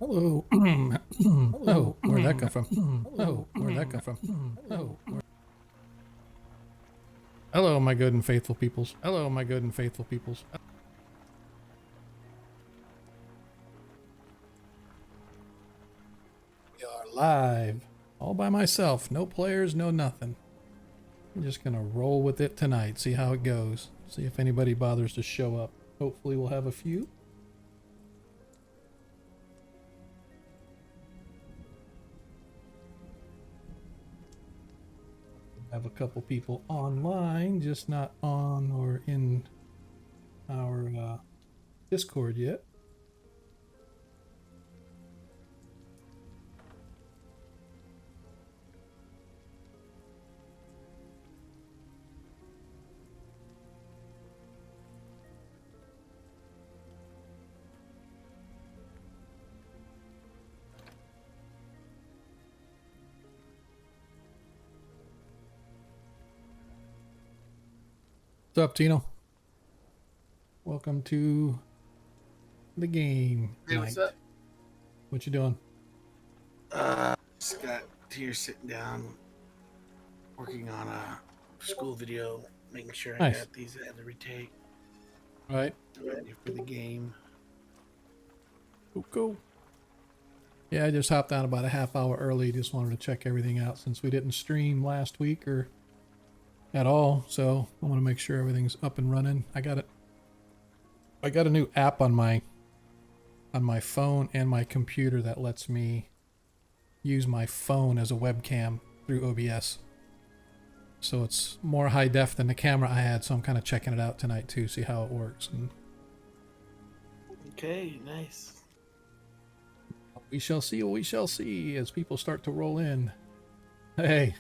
Hello. Oh, where'd that come from? Oh, where'd that come from? Oh. Hello, my good and faithful peoples. Hello, my good and faithful peoples. We are live. All by myself. No players, no nothing. I'm just gonna roll with it tonight. See how it goes. See if anybody bothers to show up. Hopefully we'll have a few. Have a couple people online, just not on or in our Discord yet. What's up, Tino? Welcome to the game. Hey, what's up? What you doing? Just got here sitting down, working on a school video, making sure I Nice. got these I had to retake. All right. Ready for the game. Go. Yeah, I just hopped on about a half hour early. Just wanted to check everything out since we didn't stream last week or at all. So I want to make sure everything's up and running. I got a new app on my phone and my computer that lets me use my phone as a webcam through OBS. So it's more high def than the camera I had, so I'm kind of checking it out tonight too, see how it works. And Okay, nice. we shall see as people start to roll in. Hey.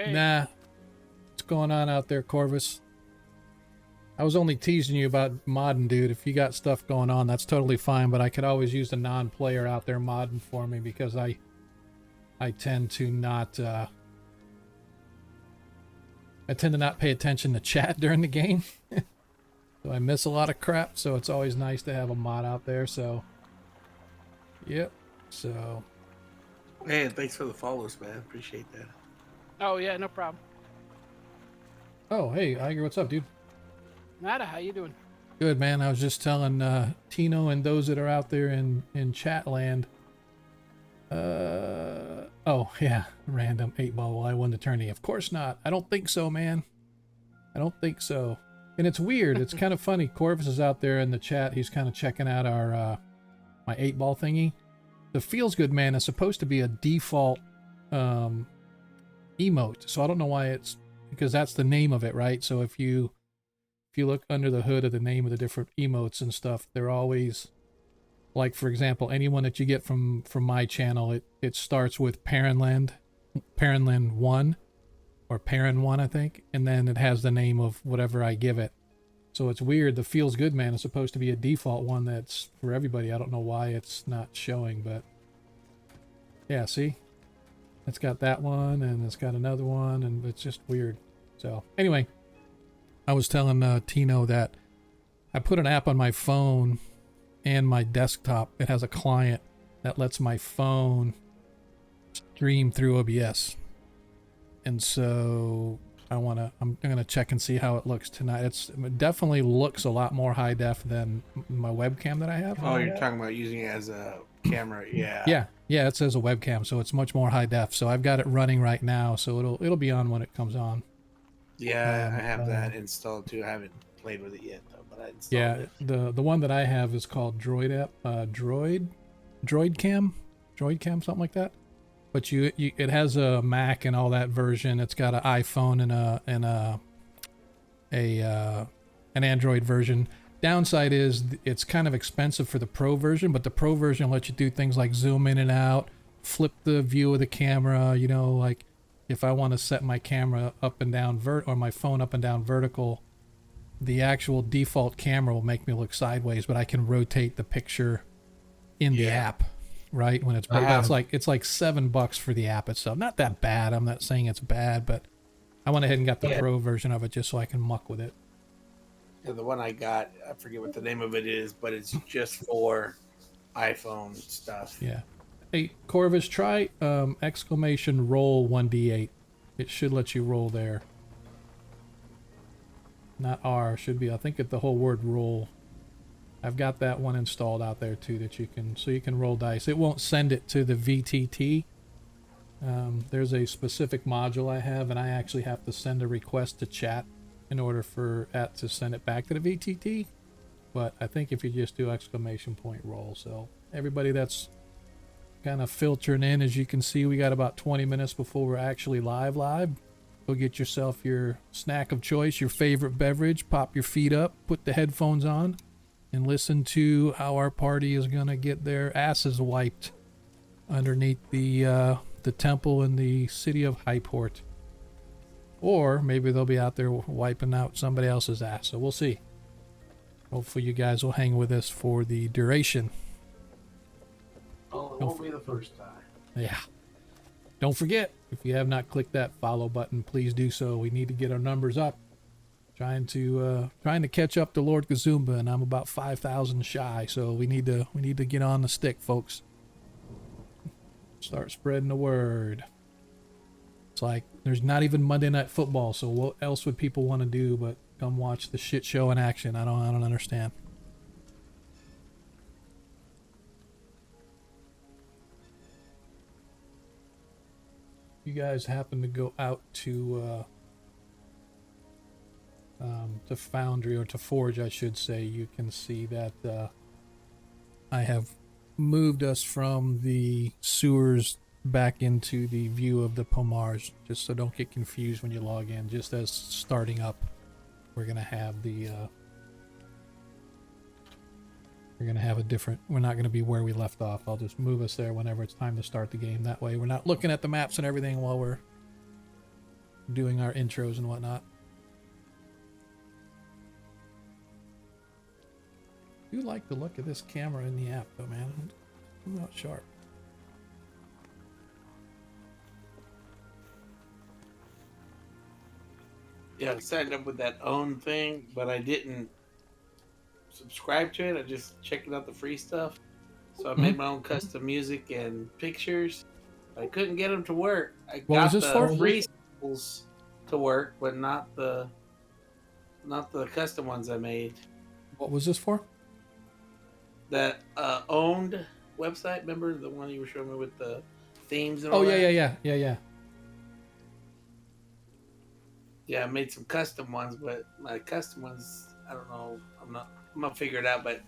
Nah. What's going on out there, Corvus? I was only teasing you about modding, dude. If you got stuff going on, that's totally fine, but I could always use a non-player out there modding for me because I tend to not pay attention to chat during the game. So I miss a lot of crap, so it's always nice to have a mod out there. So yep. So Hey, thanks for the follows, man. Appreciate that. Oh yeah, no problem. oh, hey Iger, what's up, dude? Nada, how you doing? Good, man. I was just telling Tino and those that are out there in chat land. Oh yeah, random 8-ball. Well, I won the tourney. Of course not. I don't think so, man. I don't think so. And it's weird. It's kind of funny. Corvus is out there in the chat. He's kind of checking out our my 8-ball thingy. The feels good man is supposed to be a default emote. So I don't know why it's, because that's the name of it, right? So if you look under the hood of the name of the different emotes and stuff, they're always, like, for example, anyone that you get from my channel, it starts with Perrenland 1 or Perren 1, I think, and then it has the name of whatever I give it. So it's weird. The feels good man is supposed to be a default one that's for everybody. I don't know why it's not showing, but yeah, see? It's got that one and it's got another one, and it's just weird. So anyway, I was telling Tino that I put an app on my phone and my desktop. It has a client that lets my phone stream through OBS. And so I'm gonna check and see how it looks tonight. It definitely looks a lot more high def than my webcam that I have. Oh, you're talking about using it as a camera, yeah. Yeah, it says a webcam, so it's much more high def. So I've got it running right now, so it'll be on when it comes on. Yeah, I have that installed too. I haven't played with it yet though, but I installed it. Yeah, the one that I have is called Droid app, Droid Cam, something like that. But it has a Mac and all that version. It's got an iPhone and an Android version. Downside is it's kind of expensive for the Pro version, but the Pro version lets you do things like zoom in and out, flip the view of the camera. You know, like if I want to set my camera up and down or my phone up and down vertical, the actual default camera will make me look sideways, but I can rotate the picture in the app. Right, when it's like $7 for the app itself. Not that bad. I'm not saying it's bad, but I went ahead and got the Pro version of it just so I can muck with it. Yeah, the one I got, I forget what the name of it is, but it's just for iPhone stuff. Yeah. Hey, Corvus, try exclamation roll 1d8. It should let you roll there. Not R, should be, I think the whole word roll. I've got that one installed out there too that you can, so you can roll dice. It won't send it to the VTT. There's a specific module I have, and I actually have to send a request to chat in order for it to send it back to the VTT. But I think if you just do exclamation point roll, so everybody that's kind of filtering in, as you can see, we got about 20 minutes before we're actually live. Go get yourself your snack of choice, your favorite beverage, pop your feet up, put the headphones on, and listen to how our party is gonna get their asses wiped underneath the temple in the city of Highport. Or maybe they'll be out there wiping out somebody else's ass, so we'll see. Hopefully you guys will hang with us for the duration. Oh, it won't be the first time. Yeah. Don't forget, if you have not clicked that follow button, please do so. We need to get our numbers up. Trying to catch up to Lord Kazumba, and I'm about 5,000 shy, so we need to get on the stick, folks. Start spreading the word. It's like there's not even Monday Night Football, so what else would people want to do but come watch the shit show in action? I don't understand. You guys happen to go out to Foundry, or to Forge, I should say, you can see that I have moved us from the sewers back into the view of the Pomars, just so don't get confused when you log in. Just as starting up, we're gonna have a different, we're not gonna be where we left off. I'll just move us there whenever it's time to start the game. That way we're not looking at the maps and everything while we're doing our intros and whatnot. I do like the look of this camera in the app though, man. I'm not sharp. Yeah, I signed up with that own thing, but I didn't subscribe to it. I just checked out the free stuff. So I made my own custom music and pictures. I couldn't get them to work. I What got was this the for? free samples to work, but not the custom ones I made. What was this for? That owned website, remember the one you were showing me with the themes and all Oh that? yeah. Yeah, I made some custom ones, but my custom ones, I don't know. I'm gonna figure it out. But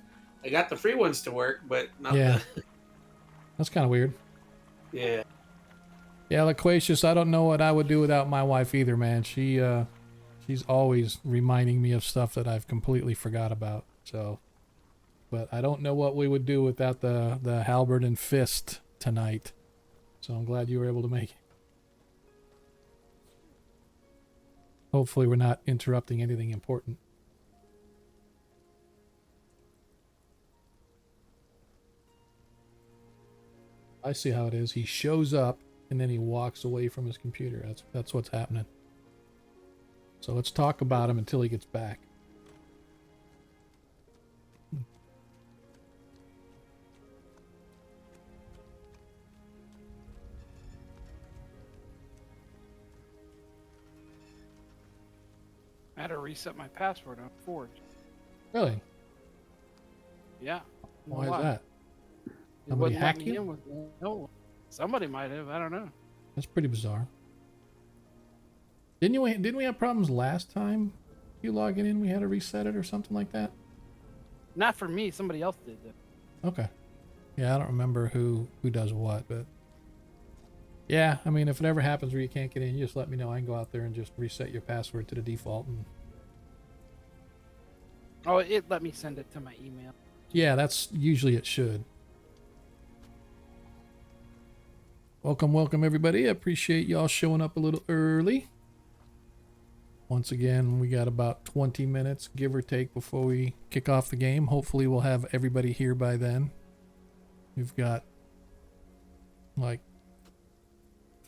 I got the free ones to work, but not Yeah. the. That's kind of weird. Yeah. Yeah, Loquacious, I don't know what I would do without my wife either, man. She's always reminding me of stuff that I've completely forgot about. So, but I don't know what we would do without the halberd and fist tonight. So I'm glad you were able to make it. Hopefully we're not interrupting anything important. I see how it is. He shows up and then he walks away from his computer. That's what's happening. So let's talk about him until he gets back. I had to reset my password on Forge. Really? Yeah. Why is that? It Somebody wouldn't let hacked me you? in with no. Somebody might have. I don't know. That's pretty bizarre. Didn't we have problems last time you logging in? We had to reset it or something like that? Not for me. Somebody else did that. Okay. Yeah, I don't remember who does what, but yeah, I mean, if it ever happens where you can't get in, you just let me know. I can go out there and just reset your password to the default. And Oh, it let me send it to my email. yeah, that's usually it should. Welcome everybody. I appreciate y'all showing up a little early. Once again, we got about 20 minutes, give or take, before we kick off the game. Hopefully we'll have everybody here by then. We've got like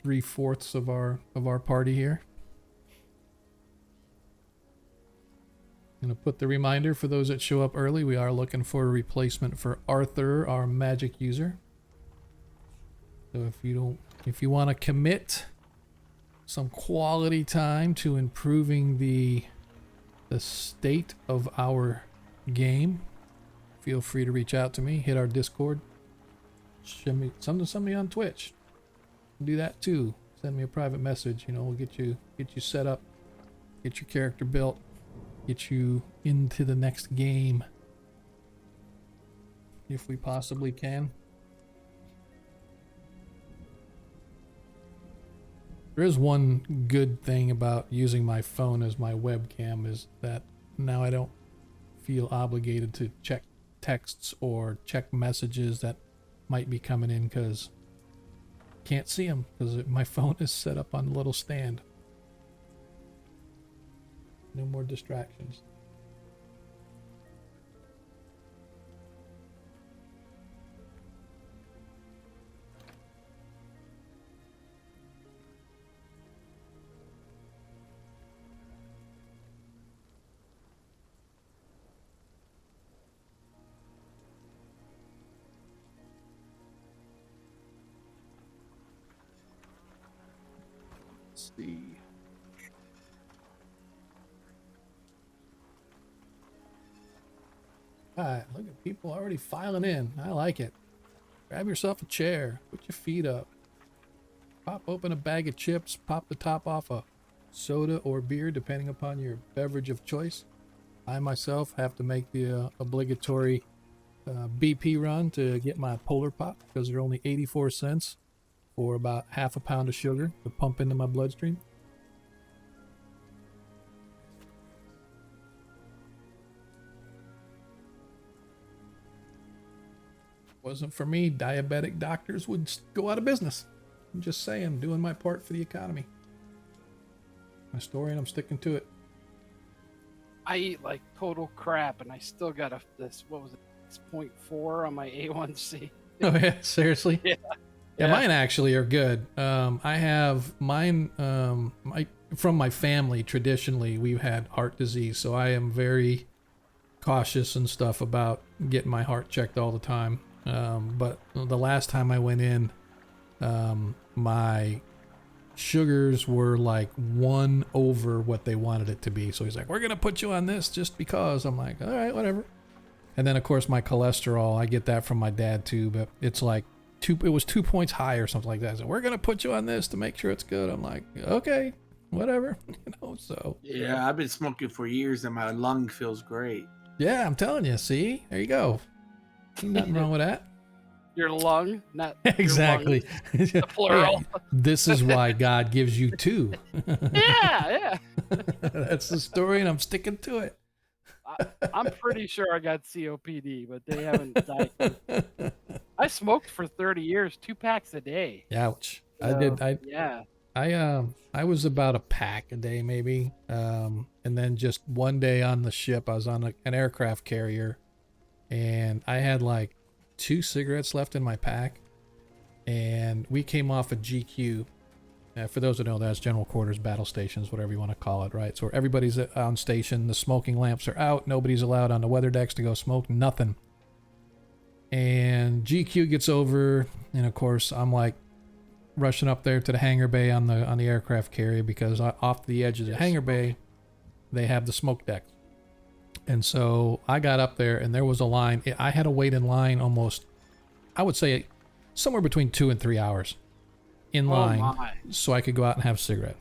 3/4 of our party here. I'm going to put the reminder for those that show up early. We are looking for a replacement for Arthur, our magic user. So if you want to commit some quality time to improving the state of our game, feel free to reach out to me. Hit our Discord. Send me on Twitch. Do that too. Send me a private message. We'll get you set up, get your character built, get you into the next game if we possibly can. There is one good thing about using my phone as my webcam, is that now I don't feel obligated to check texts or check messages that might be coming in, because can't see them because my phone is set up on a little stand. No more distractions. Let's see. Alright, look at people already filing in. I like it. Grab yourself a chair. Put your feet up. Pop open a bag of chips. Pop the top off a soda or beer, depending upon your beverage of choice. I myself have to make the obligatory BP run to get my Polar Pop, because they're only 84 cents for about half a pound of sugar to pump into my bloodstream. Wasn't for me, diabetic doctors would go out of business. I'm just saying, doing my part for the economy. My story, and I'm sticking to it. I eat like total crap, and I still got this. What was it? 6.4 on my A1C. Oh yeah, seriously? Yeah. Yeah, mine actually are good. I have mine. From my family, traditionally we've had heart disease, so I am very cautious and stuff about getting my heart checked all the time. But the last time I went in, my sugars were like 1 over what they wanted it to be. So he's like, "We're gonna put you on this just because." I'm like, "All right, whatever." And then of course my cholesterol, I get that from my dad too, but it's like it was 2 points high or something like that. So we're gonna put you on this to make sure it's good. I'm like, okay, whatever, So yeah, I've been smoking for years, and my lung feels great. yeah, I'm telling you. See, there you go. Nothing wrong with that. Your lung, not Exactly. Your lungs, the plural. Hey, this is why God gives you two. Yeah. That's the story, and I'm sticking to it. I'm pretty sure I got COPD, but they haven't diagnosed me. I smoked for 30 years, 2 packs a day. Ouch. Yeah. I was about a pack a day maybe. And then just one day on the ship, I was on an aircraft carrier, and I had like 2 cigarettes left in my pack, and we came off a GQ. For those who know, that's general quarters, battle stations, whatever you want to call it, right? So everybody's on station, the smoking lamps are out, nobody's allowed on the weather decks to go smoke, nothing. And GQ gets over, and of course I'm like rushing up there to the hangar bay on the aircraft carrier, because off the edge of the hangar bay they have the smoke decks. And so I got up there, and there was a line. I had to wait in line almost, I would say, somewhere between 2 and 3 hours in line, so I could go out and have a cigarette.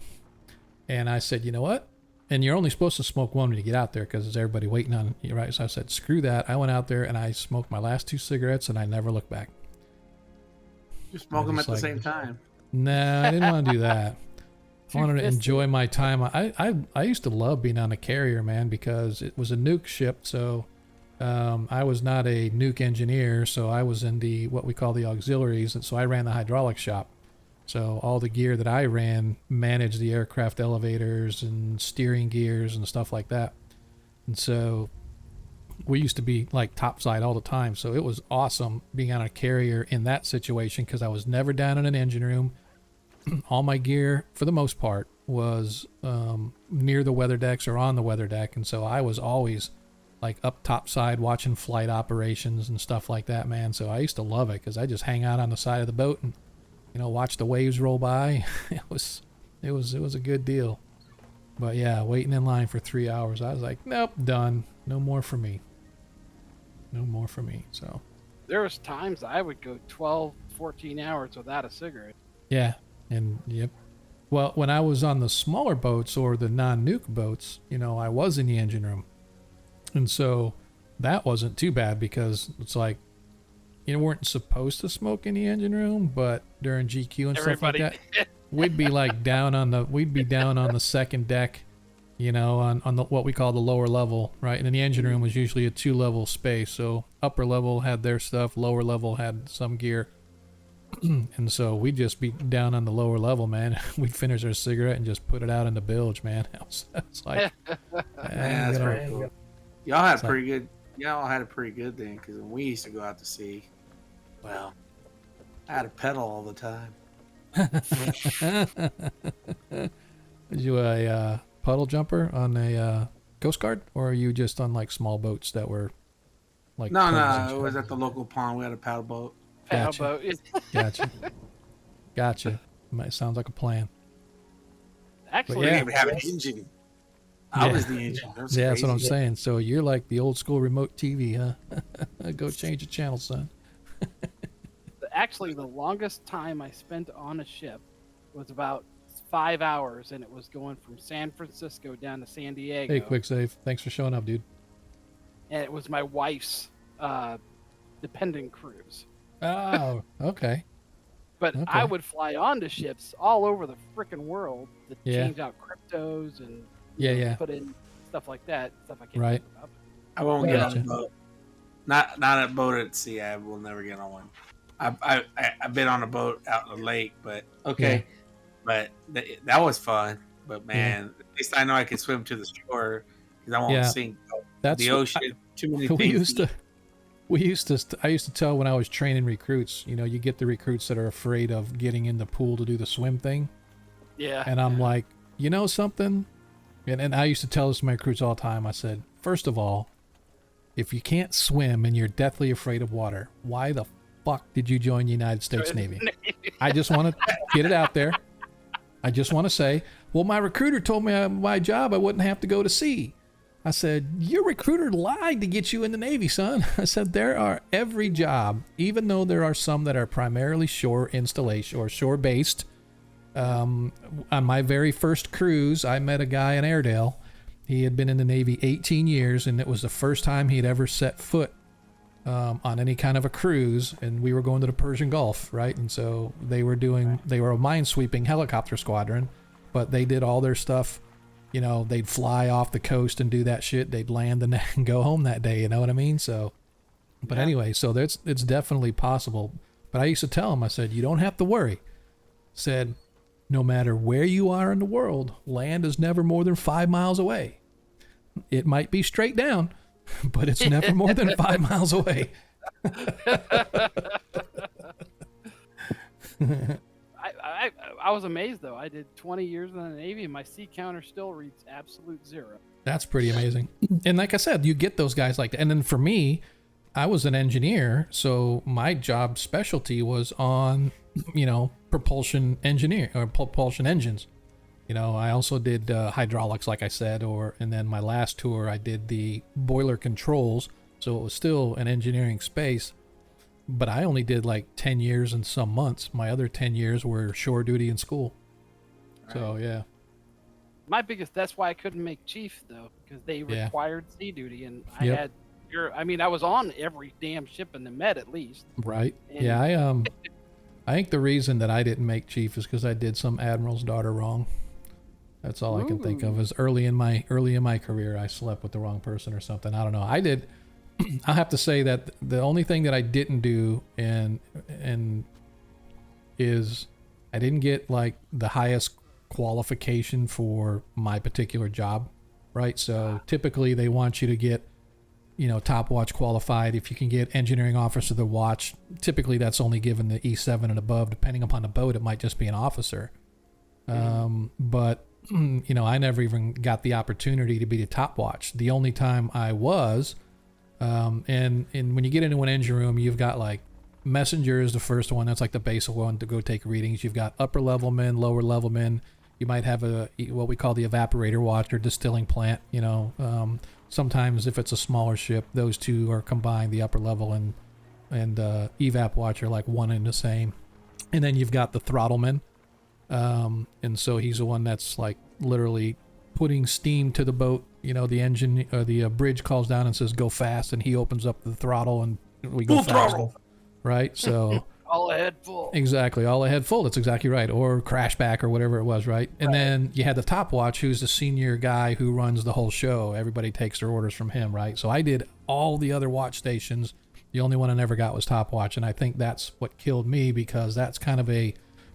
And I said, you know what? And you're only supposed to smoke one when you get out there, because there's everybody waiting on you, right? So I said, screw that. I went out there and I smoked my last 2 cigarettes, and I never looked back. You smoke them at the same time. Nah, I didn't want to do that. I wanted to enjoy my time. I used to love being on a carrier, man, because it was a nuke ship. So I was not a nuke engineer, so I was in what we call the auxiliaries, and so I ran the hydraulic shop. So all the gear that I ran managed the aircraft elevators and steering gears and stuff like that. And so we used to be like topside all the time. So it was awesome being on a carrier in that situation, because I was never down in an engine room. all my gear, for the most part, was near the weather decks or on the weather deck. And so I was always like up topside watching flight operations and stuff like that, man. So I used to love it because I just hang out on the side of the boat and, watch the waves roll by. It was a good deal. But yeah, waiting in line for 3 hours, I was like, nope, done. No more for me. No more for me. So There was times I would go 12, 14 hours without a cigarette. yeah, and yep. Well, when I was on the smaller boats or the non-nuke boats, I was in the engine room. And so that wasn't too bad because it's like, weren't supposed to smoke in the engine room, but during GQ and Everybody stuff like that, we'd be like down on the second deck, on the, what we call the lower level, right? And then the engine room was usually a 2-level space. So upper level had their stuff, lower level had some gear. And so we'd just be down on the lower level, man. We'd finish our cigarette and just put it out in the bilge, man. It's like, Man, that's pretty cool. Y'all had pretty good. Y'all had a pretty good thing because when we used to go out to sea, well, I had a pedal all the time. Was you a puddle jumper on a Coast Guard, or are you just on like small boats that were like? No, it was at the local pond. We had a paddle boat. Gotcha. Boat. Gotcha. Sounds like a plan. Actually, We Yeah. didn't even have an engine. I was the engine. That's Yeah, that's what I'm crazy. saying. So you're like the old school remote TV, huh? Go change the channel, son. Actually, the longest time I spent on a ship was about 5 hours, and it was going from San Francisco down to San Diego. Hey, Quick Save. Thanks for showing up, dude. And it was my wife's dependent cruise. Oh, okay. But Okay. I would fly onto ships all over the freaking world to Yeah. change out cryptos and Yeah. put in stuff like that. Stuff I can't Right. talk about. I won't get on Gotcha. a boat. Not a boat at sea. I will never get on one. I've been on a boat out in the lake, but okay. But that was fun. But man, at least I know I can swim to the shore because I won't Yeah. sink. That's The ocean, too many things. I used to tell when I was training recruits, you get the recruits that are afraid of getting in the pool to do the swim thing. Yeah. And I'm like, you know something? And I used to tell this to my recruits all the time. I said, first of all, if you can't swim and you're deathly afraid of water, why the fuck did you join the United States Navy? I just want to get it out there. I just want to say, well, my recruiter told me my job, I wouldn't have to go to sea. I said, your recruiter lied to get you in the Navy, son. I said, there are every job, even though there are some that are primarily shore installation or shore based. On my very first cruise, I met a guy in Airedale. He had been in the Navy 18 years, and it was the first time he'd ever set foot on any kind of a cruise. And we were going to the Persian Gulf, right? And so they were a mine-sweeping helicopter squadron, but they did all their stuff. They'd fly off the coast and do that shit. They'd land and go home that day. You know what I mean? So, but anyway, so it's definitely possible. But I used to tell him, I said, you don't have to worry. Said, no matter where you are in the world, land is never more than 5 miles away. It might be straight down, but it's never more than 5 miles away. I was amazed though. I did 20 years in the Navy, and my sea counter still reads absolute 0. That's pretty amazing. And like I said, you get those guys like that. And then for me, I was an engineer, so my job specialty was on, propulsion engineer or propulsion engines. I also did hydraulics, like I said, and then my last tour I did the boiler controls, so it was still an engineering space. But I only did like 10 years and some months. My other 10 years were shore duty in school. Right. So yeah. That's why I couldn't make chief though, because they required sea duty, and I was on every damn ship in the Med at least. Right. And I think the reason that I didn't make chief is because I did some admiral's daughter wrong. That's all I can think of. Is early in my career, I slept with the wrong person or something. I don't know. I did. I have to say that the only thing that I didn't do is I didn't get like the highest qualification for my particular job, right? So typically they want you to get top watch qualified. If you can get engineering officer of the watch, typically that's only given the E7 and above. Depending upon the boat, it might just be an officer. But I never even got the opportunity to be the top watch. The only time I was, and when you get into an engine room, you've got like messenger is the first one. That's like the basic one to go take readings. You've got upper level men, lower level men. You might have what we call the evaporator watch or distilling plant. Sometimes if it's a smaller ship, those two are combined. The upper level and evap watch are like one and the same. And then you've got the throttleman. And so he's the one that's like literally putting steam to the boat. The engine or the bridge calls down and says go fast, and he opens up the throttle and we go full fast. throttle. Right? So all ahead full. Exactly, all ahead full. That's exactly right. Or crash back or whatever it was, right? And then you had the top watch, who's the senior guy who runs the whole show. Everybody takes their orders from him, right? So I did all the other watch stations. The only one I never got was top watch, and I think that's what killed me, because that's kind of a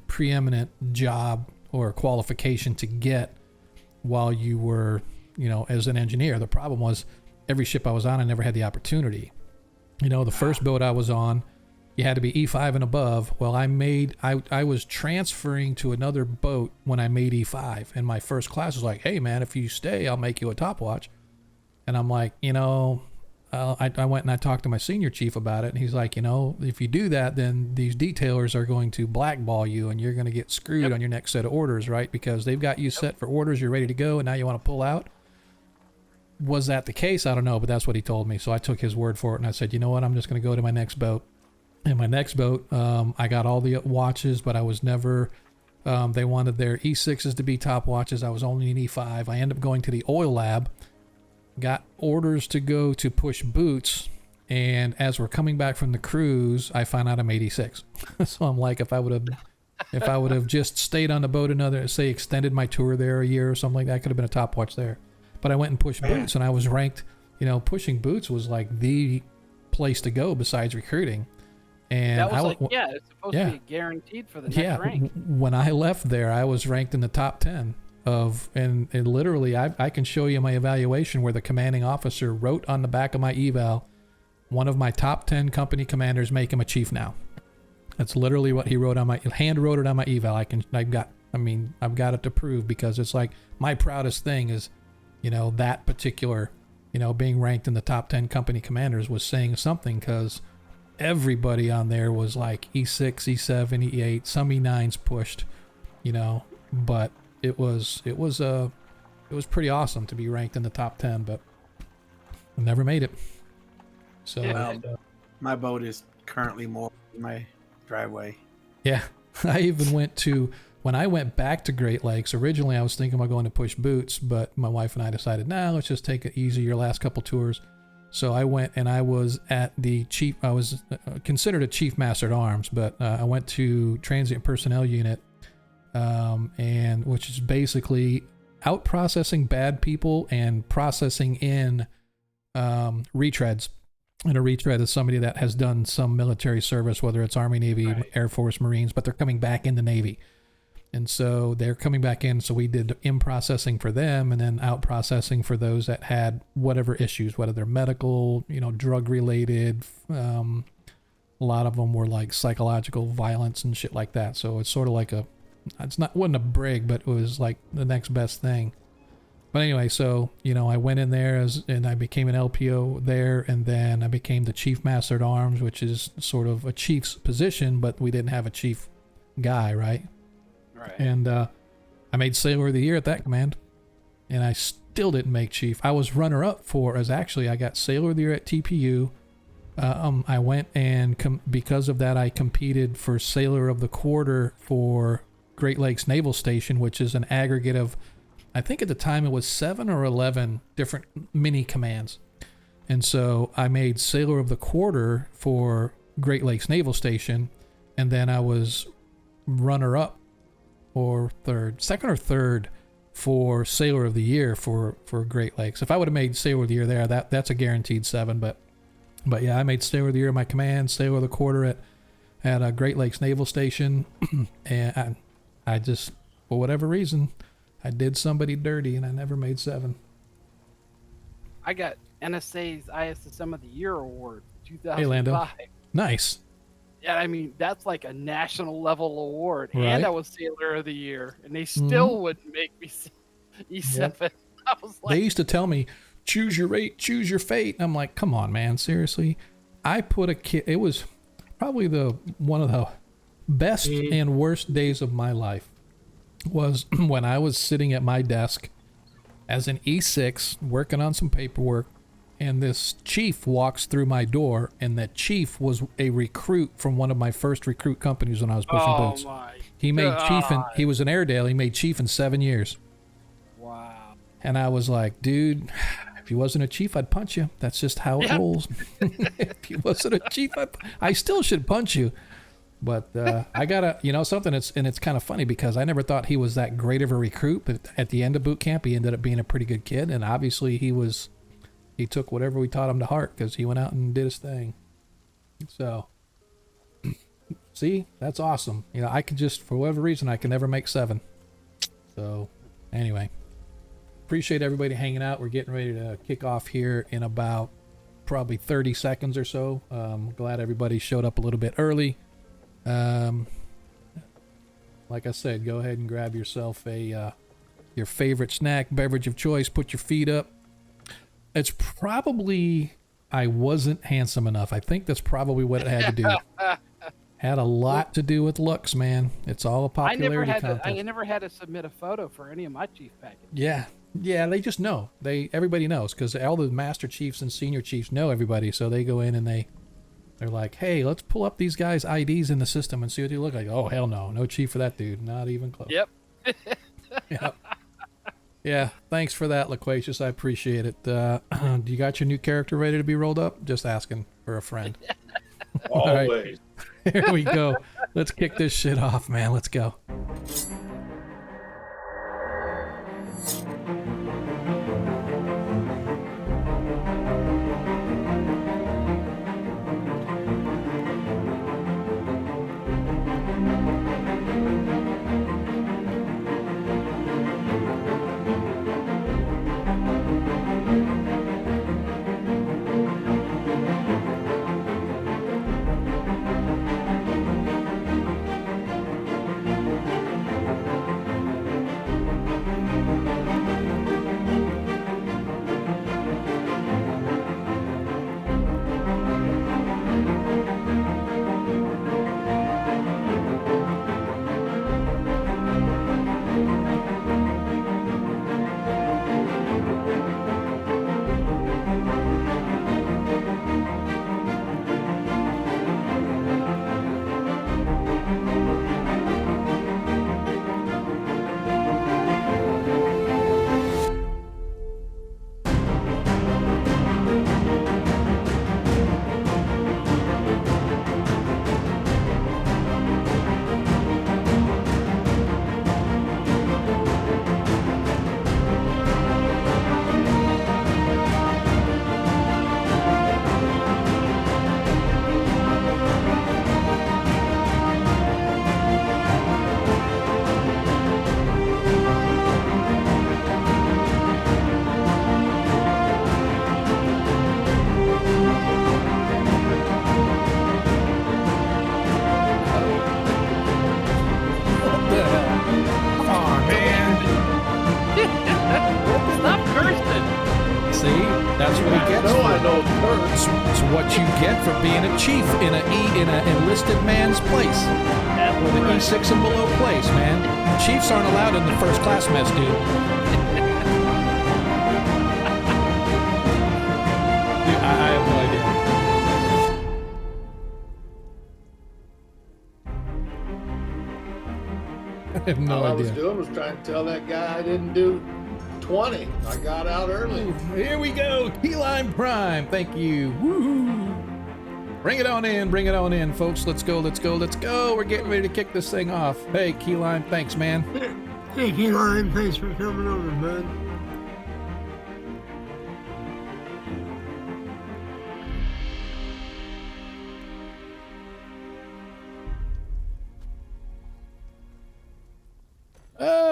preeminent job or qualification to get while you were, as an engineer. The problem was every ship I was on, I never had the opportunity. The first boat I was on, you had to be E5 and above. Well, I was transferring to another boat when I made E5, and my first class was like, hey man, if you stay, I'll make you a top watch. And I'm like, I went and I talked to my senior chief about it, and he's like, if you do that, then these detailers are going to blackball you, and you're going to get screwed on your next set of orders, right? Because they've got you set for orders, you're ready to go, and now you want to pull out. Was that the case? I don't know, but that's what he told me. So I took his word for it, and I said, you know what? I'm just going to go to my next boat. And my next boat, I got all the watches, but I was never, they wanted their E6s to be top watches. I was only an E5. I ended up going to the oil lab, got orders to go to push boots, and as we're coming back from the cruise, I found out I'm 86. So I'm like, if I would have just stayed on the boat extended my tour there a year or something like that, I could have been a top watch there. But I went and pushed boots, and I was ranked, pushing boots was like the place to go besides recruiting. And that was it's supposed to be guaranteed for the next rank. When I left there, I was ranked in the top 10 and literally I can show you my evaluation where the commanding officer wrote on the back of my eval, one of my top 10 company commanders make him a chief now. That's literally what he wrote on my hand wrote it on my eval. I've got it to prove, because it's like my proudest thing is, that particular, being ranked in the top 10 company commanders was saying something, because everybody on there was like E6, E7, E8, some E9s pushed, but it was pretty awesome to be ranked in the top 10, but I never made it. So my boat is currently more in my driveway. Yeah. I even when I went back to Great Lakes, originally I was thinking about going to push boots, but my wife and I decided, let's just take it easy your last couple tours. So I went and I was at I was considered a chief master at arms, but I went to transient personnel unit, and which is basically out processing bad people and processing in retreads. And a retread is somebody that has done some military service, whether it's Army, Navy, Air Force, Marines, but they're coming back in the Navy. And so they're coming back in. So we did in processing for them, and then out processing for those that had whatever issues, whether they're medical, drug related. A lot of them were like psychological violence and shit like that. So it's sort of like wasn't a brig, but it was like the next best thing. But anyway, so, I went in there and I became an LPO there, and then I became the chief master at arms, which is sort of a chief's position, but we didn't have a chief guy, right? Right. And I made Sailor of the Year at that command, and I still didn't make chief. I was runner-up I got Sailor of the Year at TPU. I went and because of that, I competed for Sailor of the Quarter for Great Lakes Naval Station, which is an aggregate of, I think at the time it was 7 or 11 different mini commands. And so I made Sailor of the Quarter for Great Lakes Naval Station, and then I was runner-up or second or third for Sailor of the Year for Great Lakes. If I would have made Sailor of the Year there, that's a guaranteed 7. But yeah, I made Sailor of the Year in my command, Sailor of the Quarter at a Great Lakes Naval Station, and I just, for whatever reason, I did somebody dirty and I never made 7. I got NSA's ISSM of the Year award, Hey, Lando. 2005. Nice. Yeah, I mean, that's like a national level award. Right. And I was Sailor of the Year, and they still wouldn't make me see E7. Yep. I was like, they used to tell me, choose your rate, choose your fate. And I'm like, come on, man, seriously. I put a kid, it was probably one of the best and worst days of my life was when I was sitting at my desk as an E6 working on some paperwork, and this chief walks through my door, and that chief was a recruit from one of my first recruit companies when I was pushing boots. He made chief, and he was an Airedale. He made chief in 7 years. Wow. And I was like, dude, if he wasn't a chief, I'd punch you. That's just how it rolls. If he wasn't a chief, I still should punch you. But I gotta, something. It's kind of funny because I never thought he was that great of a recruit. But at the end of boot camp, he ended up being a pretty good kid, and obviously he took whatever we taught him to heart because he went out and did his thing. So, see, that's awesome. I could just, for whatever reason, I can never make 7. So, anyway, appreciate everybody hanging out. We're getting ready to kick off here in about probably 30 seconds or so. Glad everybody showed up a little bit early. Like I said, go ahead and grab yourself your favorite snack, beverage of choice, put your feet up. It's probably I wasn't handsome enough. I think that's probably what it had to do. Had a lot to do with looks, man. It's all a popularity contest. I never had to submit a photo for any of my chief packages. Yeah, they just know. Everybody knows because all the master chiefs and senior chiefs know everybody, so they go in and they're like, hey, let's pull up these guys' IDs in the system and see what they look like. Oh, hell no chief for that dude, not even close. Yep. Yep. Yeah, thanks for that, Loquacious. I appreciate it. Do you got your new character ready to be rolled up? Just asking for a friend. Always. Right. Here we go. Let's kick this shit off, man. Let's go. What you get for being a chief in an enlisted man's place. With an E6 and below place, man. Chiefs aren't allowed in the first class mess, dude. I have no idea. I have no All idea. I was doing was trying to tell that guy I didn't do 20. I got out early. Ooh, here we go. Key Lime Prime. Thank you. Woohoo. Bring it on in, folks. Let's go. We're getting ready to kick this thing off. Hey, Key Lime, thanks, man. Hey, Key Lime, thanks for coming over, bud.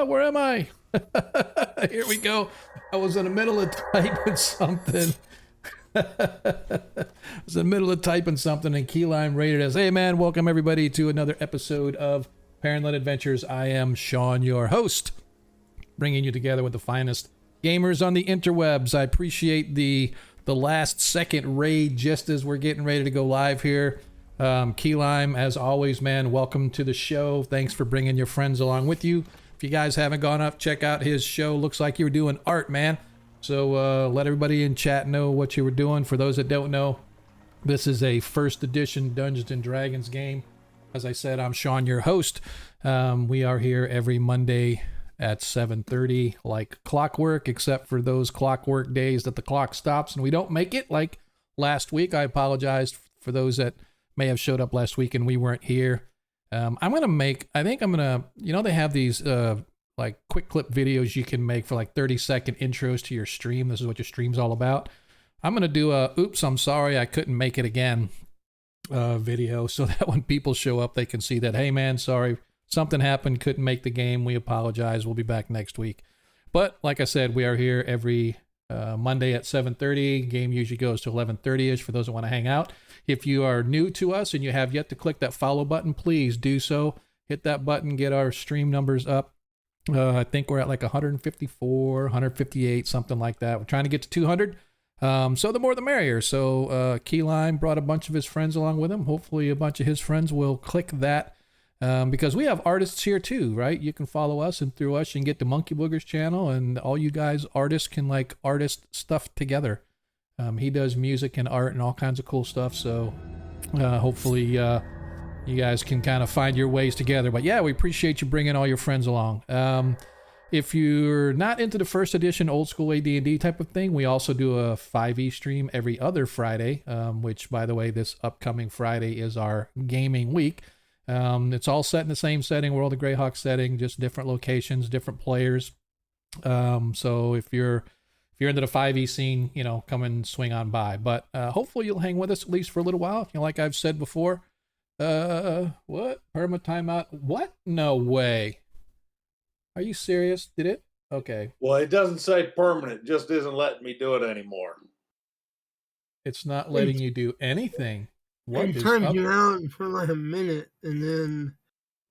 Where am I? Here we go. I was in the middle of typing something. was in the middle of typing something and Keyline rated us. Hey man, welcome everybody to another episode of Perrenland Adventures. I am Sean, your host, bringing you together with the finest gamers on the interwebs. I appreciate the last second raid just as we're getting ready to go live here. Keyline, as always, man, welcome to the show. Thanks for bringing your friends along with you. If you guys haven't gone up, check out his show. Looks like you were doing art, man. So let everybody in chat know what you were doing. For those that don't know, this is a first edition Dungeons and Dragons game. As I said, I'm Sean, your host. We are here every Monday at 7:30 like clockwork, except for those clockwork days that the clock stops and we don't make it, like last week. I apologize for those that may have showed up last week and we weren't here. I think I'm gonna, they have these like quick clip videos you can make for like 30-second intros to your stream. This is what your stream's all about. I'm gonna do a oops, I'm sorry I couldn't make it again video, so that when people show up they can see that, hey man, sorry, something happened, couldn't make the game, we apologize, we'll be back next week. But like I said, we are here every Monday at 7:30. Game usually goes to 11:30ish for those that want to hang out. If you are new to us and you have yet to click that follow button, please do so. Hit that button, get our stream numbers up. I think we're at like 154, 158, something like that. We're trying to get to 200. So the more the merrier. So Keyline brought a bunch of his friends along with him. Hopefully a bunch of his friends will click that. Because we have artists here too, right? You can follow us, and through us you can get the Monkey Boogers channel, and all you guys artists can like artist stuff together. He does music and art and all kinds of cool stuff, so hopefully you guys can kind of find your ways together. But yeah, we appreciate you bringing all your friends along. If you're not into the first edition old school AD&D type of thing, we also do a 5e stream every other Friday, which by the way, this upcoming Friday is our gaming week. It's all set in the same setting, World of Greyhawk setting, just different locations, different players. So if you're into the 5e scene, come and swing on by. But hopefully you'll hang with us at least for a little while. Like I've said before. What? Perma timeout? What? No way. Are you serious? Did it? Okay. Well, it doesn't say permanent, just isn't letting me do it anymore. It's not letting you do anything. What it is timed up? you out for like a minute, and then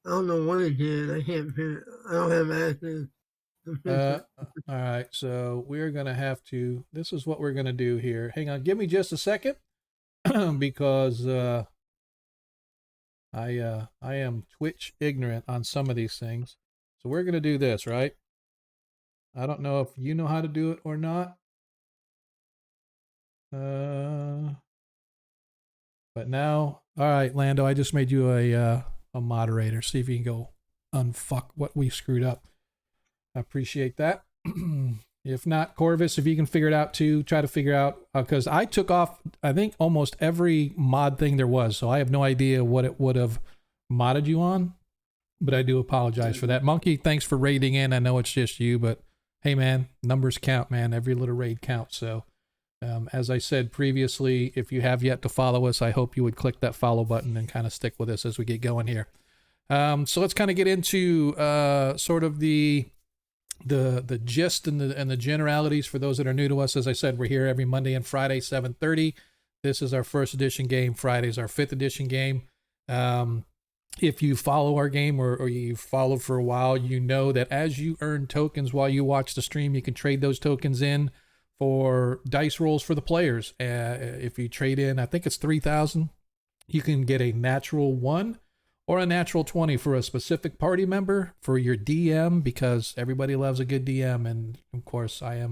I don't know what it did. I can't figure. I don't have access. All right, so we're gonna have to. This is what we're gonna do here. Hang on, give me just a second, because I am Twitch ignorant on some of these things. So we're gonna do this, right? I don't know if you know how to do it or not. But now, all right, Lando, I just made you a moderator. See if you can go unfuck what we screwed up. I appreciate that. If not, Corvus, if you can figure it out too, try to figure out, because I took off, I think, almost every mod thing there was, so I have no idea what it would have modded you on, but I do apologize for that. Monkey, thanks for raiding in. I know it's just you, but hey, man, numbers count, man. Every little raid counts, so... as I said previously, if you have yet to follow us, I hope you would click that follow button and kind of stick with us as we get going here. So let's kind of get into sort of the gist and the generalities for those that are new to us. As I said, we're here every Monday and Friday, 7:30. This is our first edition game. Friday's our 5th edition game. If you follow our game or you've followed for a while, you know that as you earn tokens while you watch the stream, you can trade those tokens in for dice rolls for the players. If you trade in, I think it's 3,000, you can get a natural 1 or a natural 20 for a specific party member, for your DM, because everybody loves a good DM. And of course I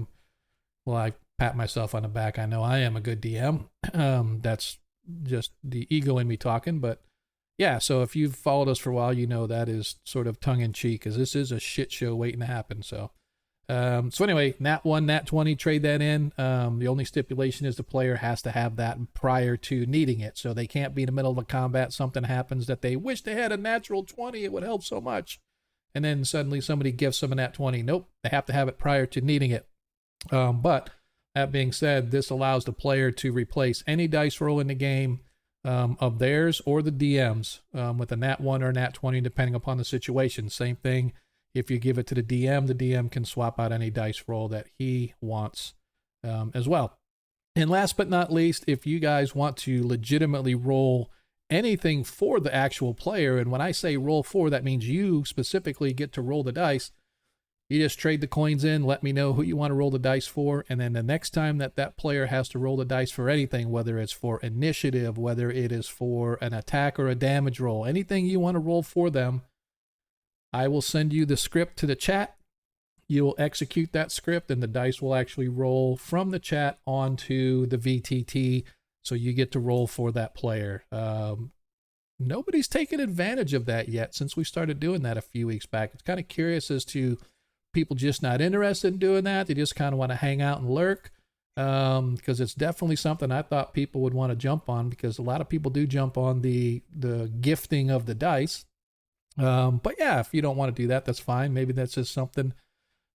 pat myself on the back. I know I am a good DM. That's just the ego in me talking, but yeah. So if you've followed us for a while, you know that is sort of tongue in cheek, because this is a shit show waiting to happen. So anyway, Nat 1, Nat 20, trade that in. The only stipulation is the player has to have that prior to needing it. So they can't be in the middle of a combat, something happens that they wish they had a natural 20, it would help so much. And then suddenly somebody gives them a nat 20. Nope, they have to have it prior to needing it. But that being said, this allows the player to replace any dice roll in the game of theirs or the DM's with a nat 1 or nat 20, depending upon the situation. Same thing. If you give it to the DM can swap out any dice roll that he wants as well. And last but not least, if you guys want to legitimately roll anything for the actual player, and when I say roll for, that means you specifically get to roll the dice. You just trade the coins in, let me know who you want to roll the dice for, and then the next time that player has to roll the dice for anything, whether it's for initiative, whether it is for an attack or a damage roll, anything you want to roll for them, I will send you the script to the chat. You will execute that script, and the dice will actually roll from the chat onto the VTT, so you get to roll for that player. Nobody's taken advantage of that yet since we started doing that a few weeks back. It's kind of curious as to people just not interested in doing that. They just kind of want to hang out and lurk, because it's definitely something I thought people would want to jump on, because a lot of people do jump on the gifting of the dice. But yeah, if you don't want to do that, that's fine. Maybe that's just something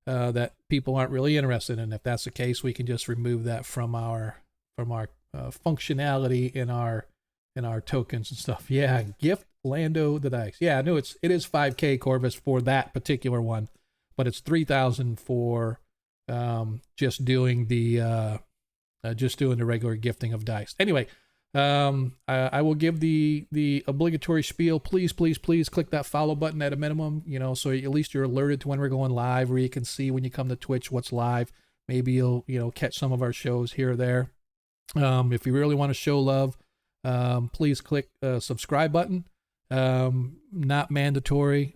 that people aren't really interested in. If that's the case, we can just remove that from our functionality in our tokens and stuff. Yeah, gift Lando the dice. Yeah, no, it is 5K Corvus for that particular one, but it's 3,000 for just doing the regular gifting of dice. Anyway, I will give the obligatory spiel. Please click that follow button at a minimum, so at least you're alerted to when we're going live, or you can see when you come to Twitch what's live. Maybe you'll catch some of our shows here or there. If you really want to show love, please click subscribe button. Not mandatory.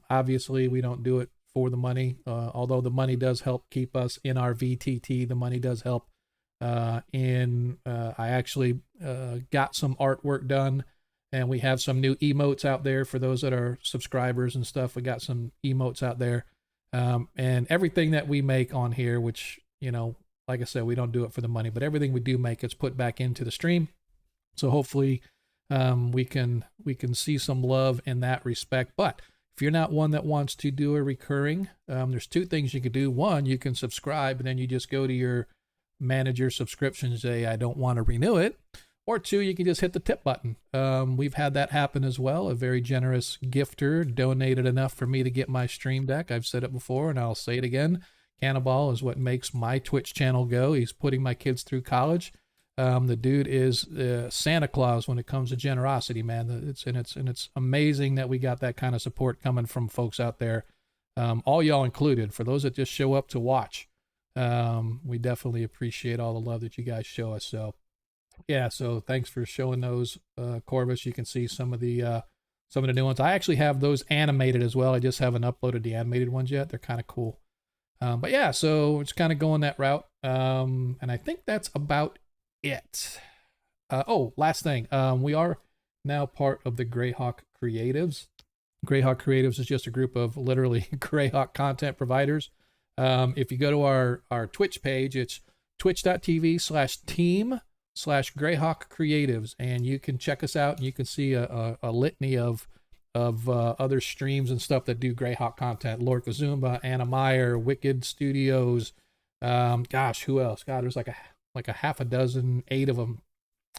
Obviously we don't do it for the money, although the money does help keep us in our VTT. The money does help I actually got some artwork done, and we have some new emotes out there for those that are subscribers and stuff. We got some emotes out there, and everything that we make on here, which, like I said, we don't do it for the money, but everything we do make, it's put back into the stream. So hopefully we can see some love in that respect. But if you're not one that wants to do a recurring, there's two things you could do. One, you can subscribe, and then you just go to your manager subscription and say, I don't want to renew it. Or two, you can just hit the tip button. We've had that happen as well. A very generous gifter donated enough for me to get my stream deck. I've said it before and I'll say it again. Cannibal is what makes my Twitch channel go. He's putting my kids through college. The dude is Santa Claus when it comes to generosity, man. It's amazing that we got that kind of support coming from folks out there, all y'all included. For those that just show up to watch, we definitely appreciate all the love that you guys show us. So yeah, so thanks for showing those, Corvus. You can see some of the new ones. I actually have those animated as well. I just haven't uploaded the animated ones yet. They're kind of cool. But yeah, so it's kind of going that route. And I think that's about it. Last thing. We are now part of the Greyhawk Creatives. Greyhawk Creatives is just a group of literally Greyhawk content providers. If you go to our Twitch page, it's twitch.tv/team/Greyhawk Creatives, and you can check us out, and you can see a litany of other streams and stuff that do Greyhawk content. Lord Kazumba, Anna Meyer, Wicked Studios, who else? God, there's like a half a dozen, 8 of them,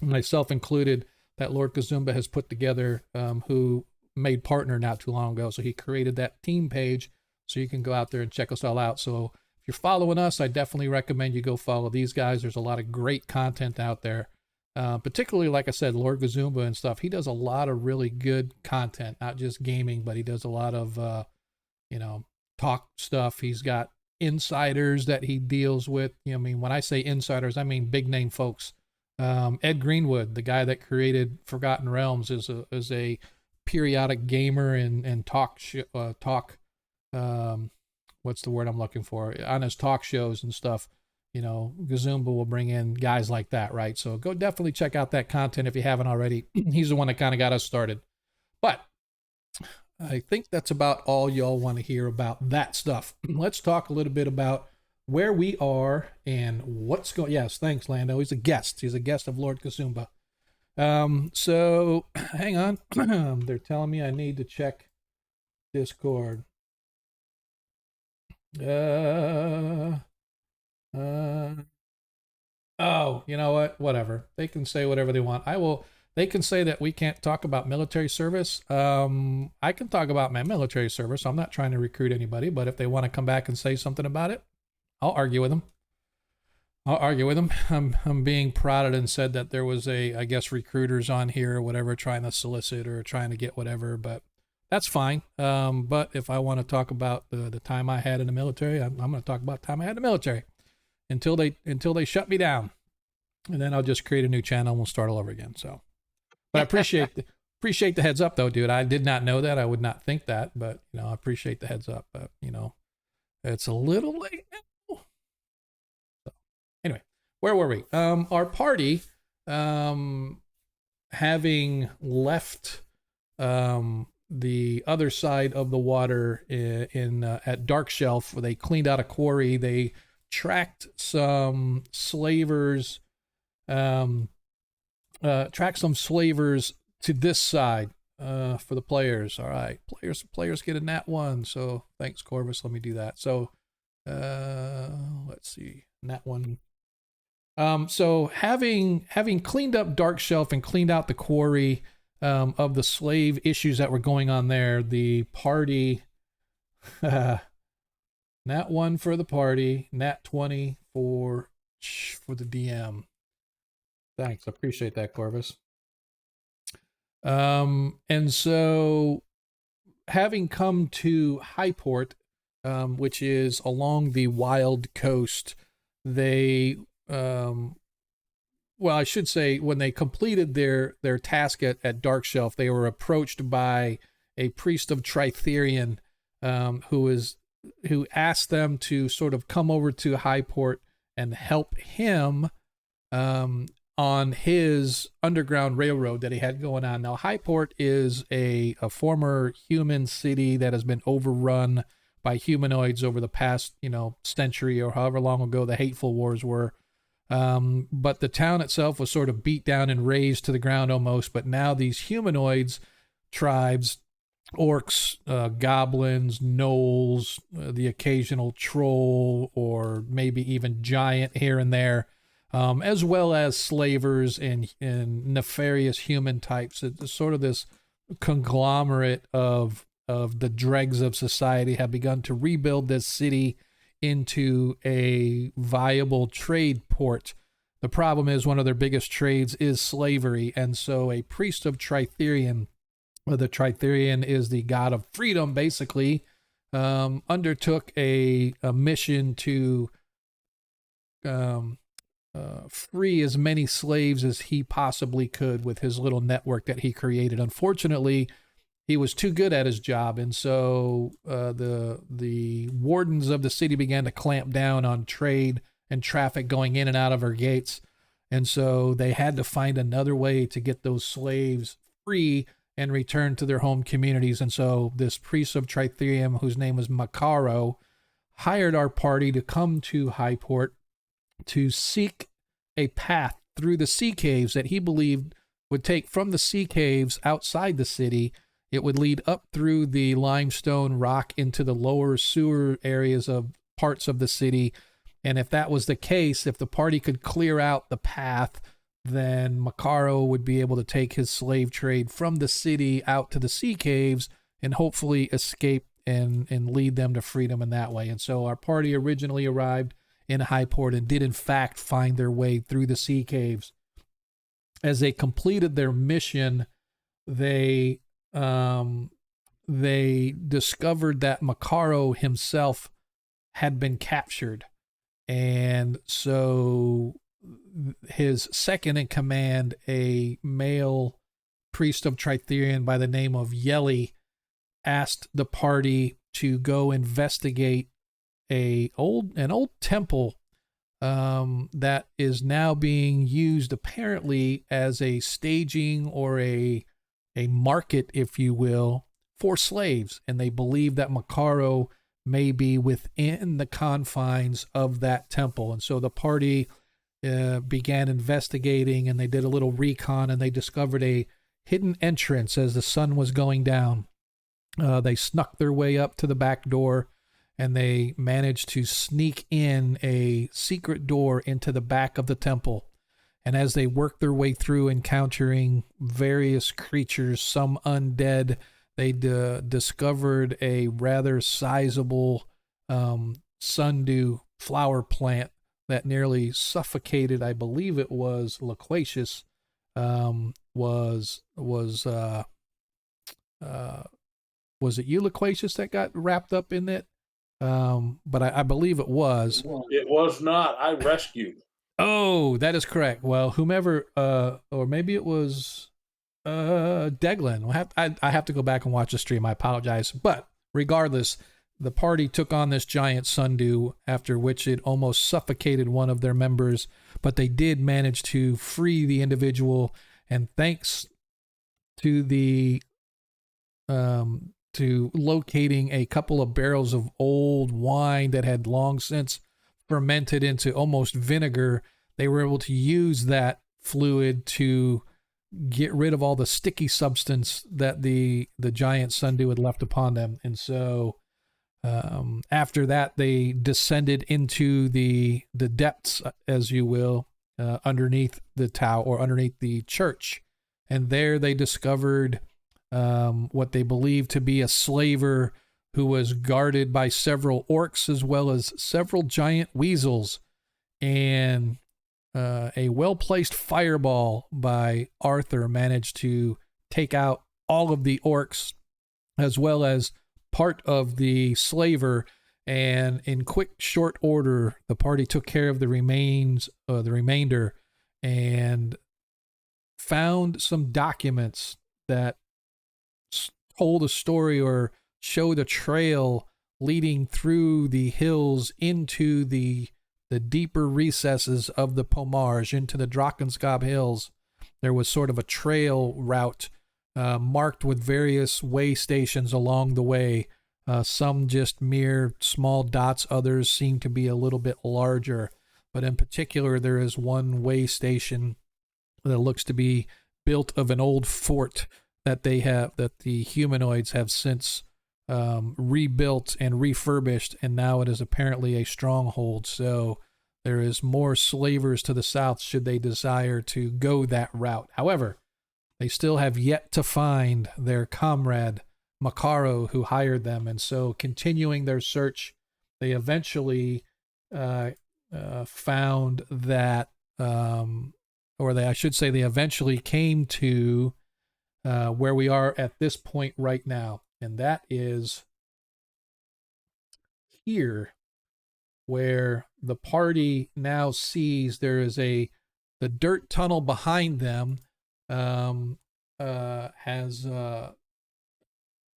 myself included, that Lord Kazumba has put together, who made partner not too long ago. So he created that team page, so you can go out there and check us all out. So if you're following us, I definitely recommend you go follow these guys. There's a lot of great content out there. Particularly, like I said, Lord Kazumba and stuff. He does a lot of really good content, not just gaming, but he does a lot of, talk stuff. He's got insiders that he deals with. When I say insiders, I mean big name folks. Ed Greenwood, the guy that created Forgotten Realms, is a periodic gamer and talk. What's the word I'm looking for? On his talk shows and stuff. Kazumba will bring in guys like that, right? So go definitely check out that content if you haven't already. He's the one that kind of got us started. But I think that's about all y'all want to hear about that stuff. Let's talk a little bit about where we are and what's going. Yes, thanks, Lando. He's a guest. He's a guest of Lord Kazumba. So hang on. They're telling me I need to check Discord. You know what? Whatever. They can say whatever they want. They can say that we can't talk about military service. I can talk about my military service. I'm not trying to recruit anybody, but if they want to come back and say something about it, I'll argue with them. I'll argue with him. I'm being prodded and said that there was I guess recruiters on here or whatever trying to solicit or trying to get whatever, but that's fine. But if I want to talk about the time I had in the military, I'm going to talk about the time I had in the military until they shut me down, and then I'll just create a new channel and we'll start all over again. So, but I appreciate the heads up though, dude. I did not know that. I would not think that, but I appreciate the heads up. But it's a little late now. Anyway, where were we? Our party, having left the other side of the water in at Dark Shelf, where they cleaned out a quarry, they tracked some slavers, to this side for the players. All right, players get a nat 1. So thanks, Corvus. Let me do that. So let's see, nat 1. So having cleaned up Dark Shelf and cleaned out the quarry of the slave issues that were going on there, the party, nat 1 for the party, nat 20 for the DM. Thanks, I appreciate that, Corvus. And so having come to Highport, which is along the wild coast, they well, I should say, when they completed their task at Dark Shelf, they were approached by a priest of Tritherion, who asked them to sort of come over to Highport and help him on his underground railroad that he had going on. Now, Highport is a former human city that has been overrun by humanoids over the past, century or however long ago the Hateful Wars were. But the town itself was sort of beat down and razed to the ground almost. But now these humanoids, tribes, orcs, goblins, gnolls, the occasional troll, or maybe even giant here and there, as well as slavers and nefarious human types. It's sort of this conglomerate of the dregs of society have begun to rebuild this city into a viable trade port. The problem is one of their biggest trades is slavery, and so a priest of Tritherion, the Tritherion is the god of freedom, basically, undertook a mission to free as many slaves as he possibly could with his little network that he created. Unfortunately, he was too good at his job, and so the wardens of the city began to clamp down on trade and traffic going in and out of her gates, and so they had to find another way to get those slaves free and return to their home communities. And so this priest of Tritherium, whose name was Macaro, hired our party to come to Highport to seek a path through the sea caves that he believed would take from the sea caves outside the city. It would lead up through the limestone rock into the lower sewer areas of parts of the city. And if that was the case, if the party could clear out the path, then Macaro would be able to take his slave trade from the city out to the sea caves and hopefully escape and lead them to freedom in that way. And so our party originally arrived in Highport and did in fact find their way through the sea caves. As they completed their mission, they discovered that Macaro himself had been captured. And so his second in command, a male priest of Tritherion by the name of Yeli, asked the party to go investigate an old temple that is now being used apparently as a staging or a market, if you will, for slaves. And they believe that Macaro may be within the confines of that temple. And so the party began investigating, and they did a little recon, and they discovered a hidden entrance as the sun was going down. They snuck their way up to the back door, and they managed to sneak in a secret door into the back of the temple. And as they worked their way through, encountering various creatures, some undead, they discovered a rather sizable sundew flower plant that nearly suffocated, I believe it was Loquacious, was it you, Loquacious, that got wrapped up in it? But I believe it was. It was not. I rescued. Oh, that is correct. Well, whomever, or maybe it was Deglin. I have to go back and watch the stream. I apologize. But regardless, the party took on this giant sundew, after which it almost suffocated one of their members, but they did manage to free the individual, and thanks to the to locating a couple of barrels of old wine that had long since fermented into almost vinegar, they were able to use that fluid to get rid of all the sticky substance that the giant sundew had left upon them. And so after that, they descended into the depths, as you will, underneath the tower, or underneath the church, and there they discovered what they believed to be a slaver who was guarded by several orcs as well as several giant weasels, and a well-placed fireball by Arthur managed to take out all of the orcs as well as part of the slaver. And in quick, short order, the party took care of the remainder, and found some documents that told a story or showed a trail leading through the hills into the deeper recesses of the Pomarge, into the Drakensgab Hills. There was sort of a trail route marked with various way stations along the way. Some just mere small dots, others seem to be a little bit larger. But in particular, there is one way station that looks to be built of an old fort that the humanoids have since rebuilt and refurbished, and now it is apparently a stronghold. So there is more slavers to the south should they desire to go that route. However, they still have yet to find their comrade Macaro, who hired them, and so continuing their search, they eventually found that, they eventually came to where we are at this point right now, and that is here, where the party now sees there is the dirt tunnel behind them has let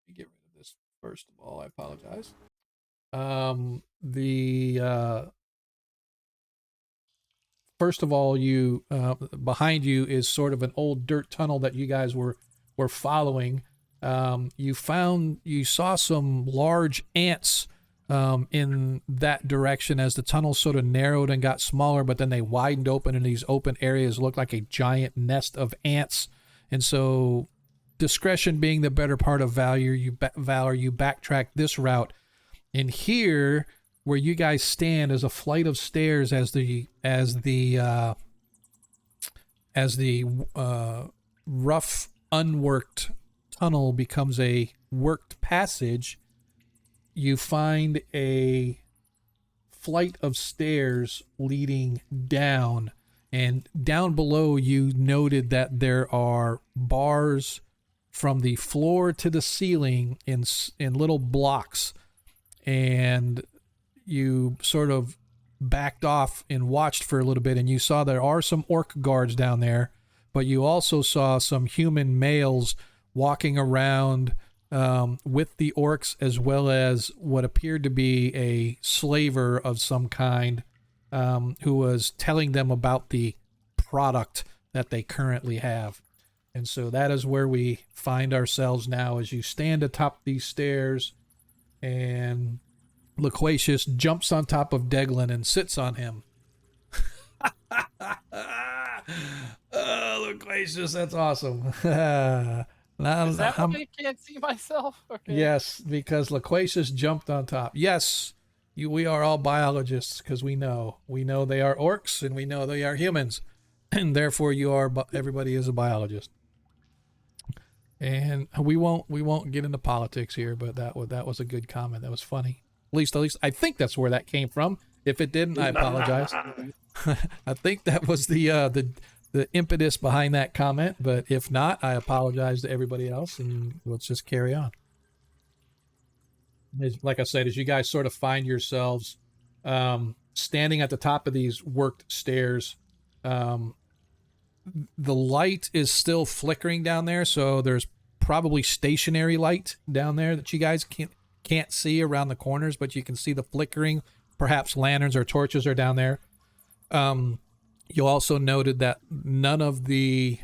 me get rid of this first of all. I apologize. First of all, you behind you is sort of an old dirt tunnel that you guys were following. You saw some large ants in that direction as the tunnel sort of narrowed and got smaller, but then they widened open, and these open areas looked like a giant nest of ants. And so, discretion being the better part of valor, you backtrack this route. And here, where you guys stand, is a flight of stairs as the rough, unworked tunnel becomes a worked passage. You find a flight of stairs leading down, and down below you noted that there are bars from the floor to the ceiling in little blocks, and you sort of backed off and watched for a little bit, and you saw there are some orc guards down there, but you also saw some human males walking around with the orcs, as well as what appeared to be a slaver of some kind who was telling them about the product that they currently have. And so that is where we find ourselves now, as you stand atop these stairs, and Loquacious jumps on top of Deglin and sits on him. Oh, Loquacious, that's awesome. Is that why I can't see myself? Okay. Yes, because Loquacious jumped on top. Yes, we are all biologists, because we know they are orcs, and we know they are humans, and therefore everybody is a biologist. And we won't get into politics here, but that was a good comment. That was funny. At least I think that's where that came from. If it didn't, I apologize. I think that was the impetus behind that comment, but if not, I apologize to everybody else, and let's just carry on. Like I said, as you guys sort of find yourselves standing at the top of these worked stairs, the light is still flickering down there, so there's probably stationary light down there that you guys can't see around the corners, but you can see the flickering. Perhaps lanterns or torches are down there. You also noted that none of the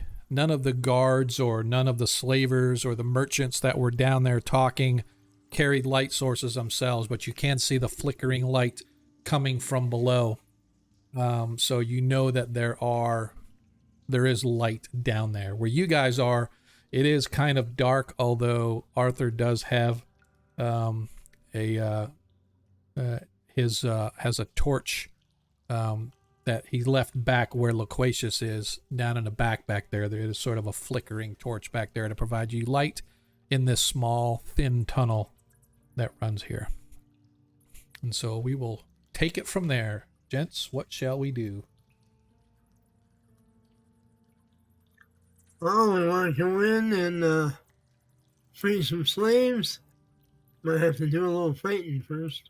guards or none of the slavers or the merchants that were down there talking carried light sources themselves, but you can see the flickering light coming from below. So you know that there is light down there. Where you guys are, it is kind of dark, although Arthur does have has a torch that he left back where Loquacious is, down in the back there. There is sort of a flickering torch back there to provide you light in this small, thin tunnel that runs here. And so we will take it from there. Gents, what shall we do? Well, we want to go in and free some slaves. Might have to do a little fighting first.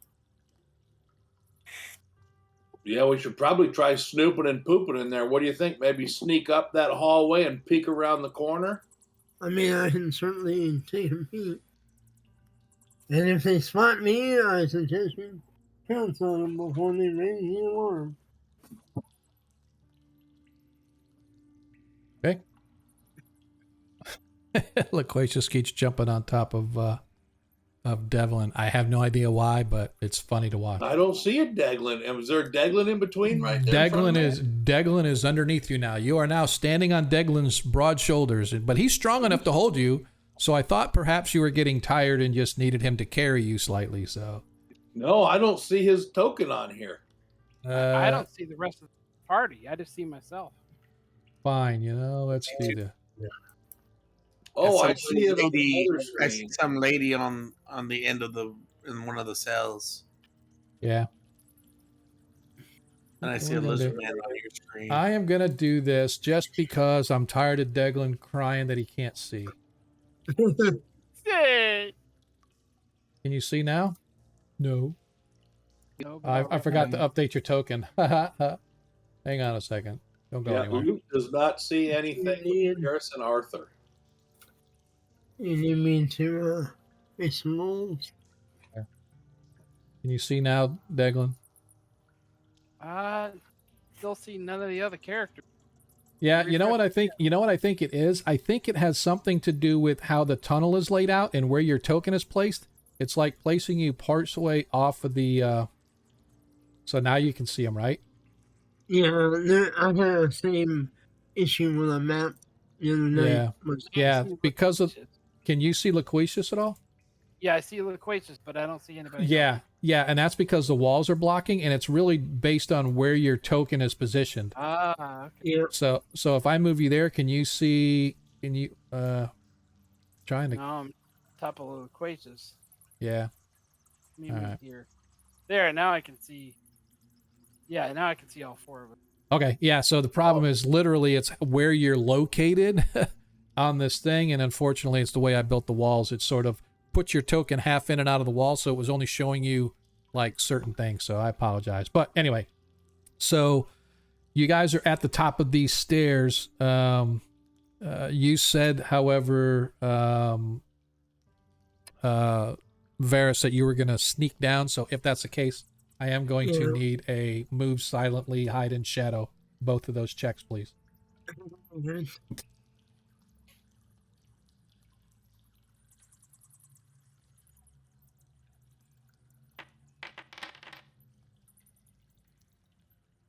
Yeah, we should probably try snooping and pooping in there. What do you think? Maybe sneak up that hallway and peek around the corner? I mean, I can certainly take a peek. And if they spot me, I suggest you pounce on them before they raise the alarm. Okay. Loquacious keeps jumping on top of Devlin. I have no idea why, but it's funny to watch. I don't see a Deglin. And was there a Deglin in between right there? Deglin is underneath you now. You are now standing on Deglin's broad shoulders, but he's strong enough to hold you. So I thought perhaps you were getting tired and just needed him to carry you slightly. So no, I don't see his token on here. I don't see the rest of the party. I just see myself. Fine, let's do the. Oh, I see it on the other I see screen. some lady on the end of in one of the cells, Yeah. and I see a lizard man on your screen. I am gonna do this just because I'm tired of Deglin crying that he can't see. Yay! Can you see now? No. No, I forgot to update your token. Hang on a second. Don't go Yeah, anywhere. Luke does not see anything with Harrison Arthur. You need me to make some moves? Can you see now, Deglin? Still see none of the other characters. Yeah, you know what I think? You know what I think it is? I think it has something to do with how the tunnel is laid out and where your token is placed. It's like placing you parts way off of the. So now you can see them, right? Yeah, I had the same issue with a map the other night. Yeah, because of. Can you see Loquacious at all? Yeah, I see Loquacious, but I don't see anybody Yeah, and that's because the walls are blocking, and it's really based on where your token is positioned. Okay. Yeah. So if I move you there, can you see? Can you trying to? No, I'm top of Loquacious. Yeah. Let me All move right. here. There, now I can see. Yeah, now I can see all four of them. Okay. Yeah. So the problem is literally it's where you're located on this thing, and unfortunately, it's the way I built the walls. It sort of puts your token half in and out of the wall, so it was only showing you like certain things. So I apologize. But anyway, so you guys are at the top of these stairs. You said, however, Varys, that you were going to sneak down. So if that's the case, I am going to need a move silently, hide in shadow. Both of those checks, please. Okay.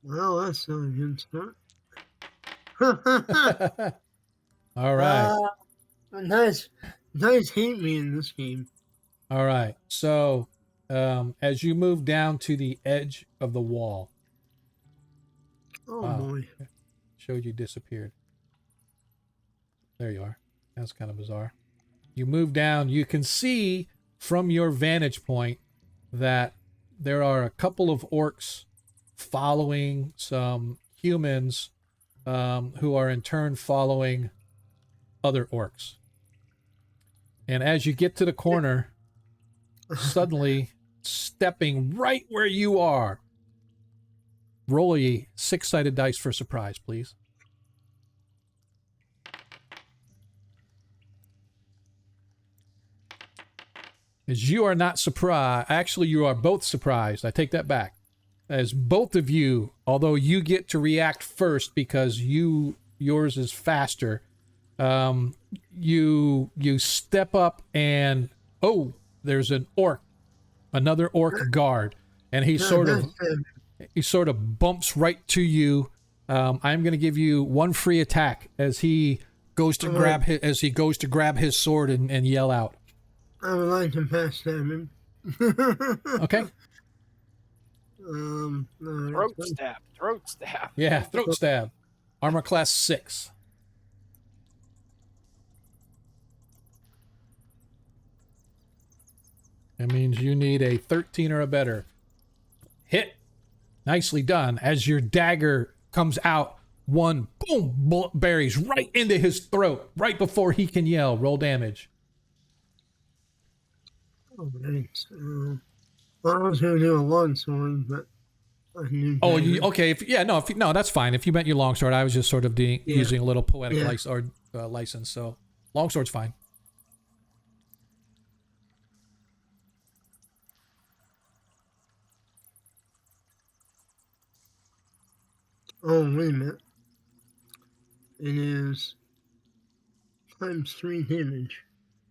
Well, that's not a good start. All right. Nice hate me in this game. All right. So as you move down to the edge of the wall, Oh Wow. boy. showed you disappeared. There you are. That's kind of bizarre. You move down, you can see from your vantage point that there are a couple of orcs following some humans who are in turn following other orcs. And as you get to the corner, suddenly stepping right where you are, roll a 6-sided dice for surprise, please. As you are not surprised, actually you are both surprised. I take that back. As both of you, although you get to react first because yours is faster, you step up and there's another orc guard, and he sort of bumps right to you. I'm going to give you one free attack as he goes to grab his sword and yell out. I would like to pass him. Okay. No, Throat stab. Yeah, throat stab. Armor class 6. That means you need a 13 or a better. Hit. Nicely done. As your dagger comes out, one boom bullet buries right into his throat right before he can yell. Roll damage. Oh, thanks. Well, I was going to do a longsword, but I knew. Oh, okay. No, that's fine. If you meant your longsword, I was just sort of using a little poetic license. So longsword's fine. Oh, wait a minute. It is times 3 damage.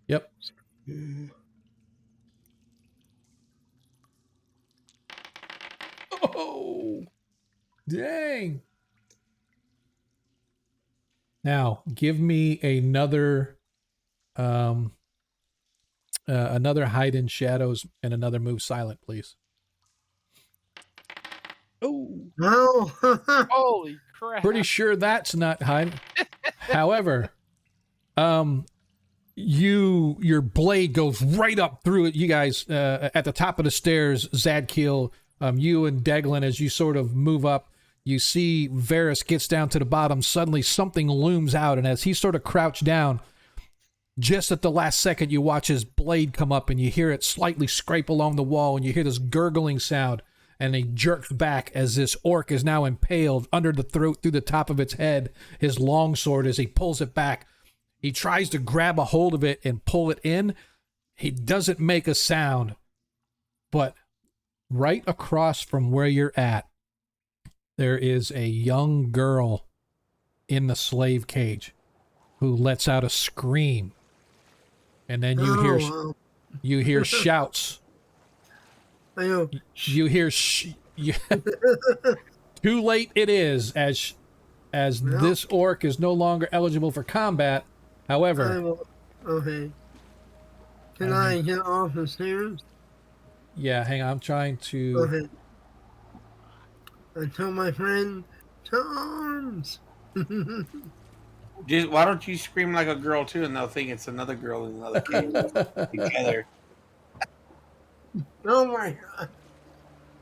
Yep. Oh, dang. Now, give me another hide in shadows and another move silent, please. Oh. No. Holy crap. Pretty sure that's not hide. However, your blade goes right up through it. You guys at the top of the stairs, Zadkiel, you and Deglin, as you sort of move up, you see Varys gets down to the bottom. Suddenly something looms out, and as he sort of crouched down, just at the last second, you watch his blade come up and you hear it slightly scrape along the wall, and you hear this gurgling sound, and he jerks back as this orc is now impaled under the throat through the top of its head, his longsword. As he pulls it back, he tries to grab a hold of it and pull it in. He doesn't make a sound, but right across from where you're at, there is a young girl in the slave cage who lets out a scream. And then you hear shouts. I know. You hear too late it is, as this orc is no longer eligible for combat. However, okay. Can I get off the stairs? Yeah, hang on. I'm trying to. Okay. I tell my friend to arms. Why don't you scream like a girl too, and they'll think it's another girl in another cage together. Oh my god,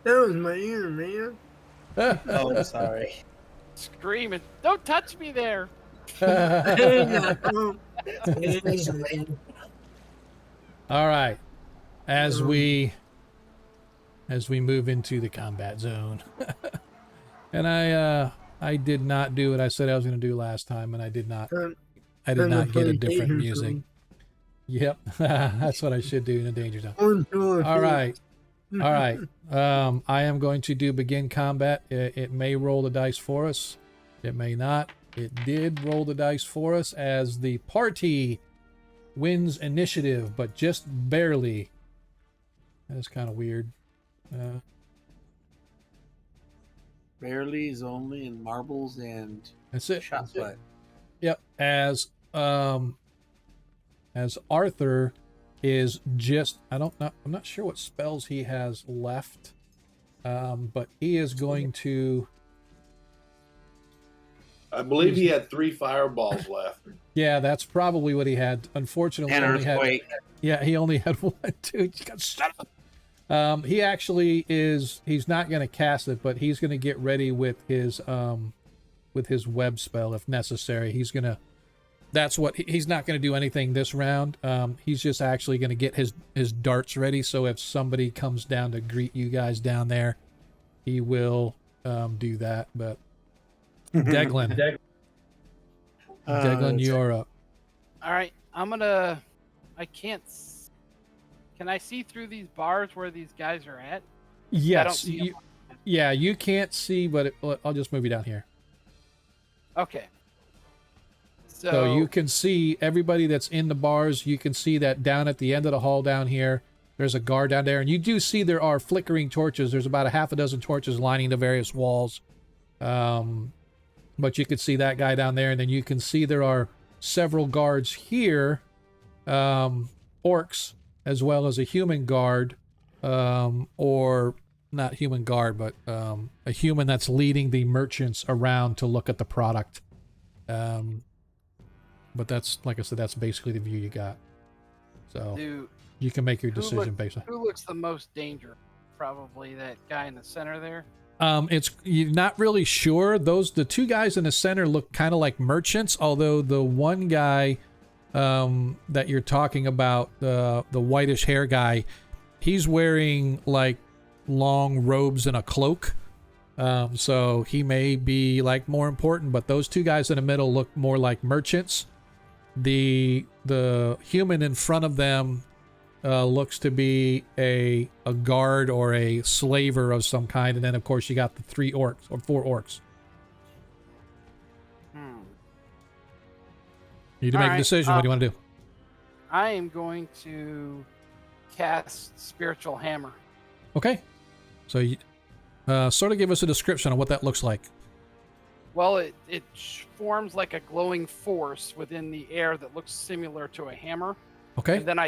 that was my ear, man. Oh, I'm sorry. Screaming, don't touch me there. All right, as we move into the combat zone, and I did not do what I said I was going to do last time, and I did not get a different music. Yep, that's what I should do in a danger zone. All right. I am going to do begin combat. It may roll the dice for us. It may not. It did roll the dice for us as the party wins initiative, but just barely. That's kind of weird. Barely is only in marbles and that's it. shot put. Yep. As Arthur is just, I'm not sure what spells he has left, but he is going to. I believe he had 3 fireballs left. Yeah, that's probably what he had. Unfortunately, And earthquake. he only had 1, 2. Shut up. He actually is. He's not going to cast it, but he's going to get ready with his web spell if necessary. He's gonna. That's what he's not going to do anything this round. He's just actually going to get his darts ready. So if somebody comes down to greet you guys down there, he will do that. But Deglin, Deglin, you're up. All right, I can't. Can I see through these bars where these guys are at? Yes. I don't see them. Yeah, you can't see, but I'll just move you down here. Okay. So you can see everybody that's in the bars. You can see that down at the end of the hall down here, there's a guard down there. And you do see there are flickering torches. There's about a half a dozen torches lining the various walls. But you can see that guy down there. And then you can see there are several guards here, orcs, as well as a human guard, or not human guard, but a human that's leading the merchants around to look at the product. But that's, like I said, that's basically the view you got. So you can make your decision based on who looks the most dangerous. Probably that guy in the center there. You're not really sure. The two guys in the center look kind of like merchants, although the one guy that you're talking about, the whitish hair guy, he's wearing like long robes and a cloak. So he may be like more important, but those two guys in the middle look more like merchants. The human in front of them looks to be a guard or a slaver of some kind, and then of course you got the 3 orcs or 4 orcs. You need to make a decision. What do you want to do? I am going to cast Spiritual Hammer. Okay. So you sort of give us a description of what that looks like. Well, it forms like a glowing force within the air that looks similar to a hammer. Okay. And then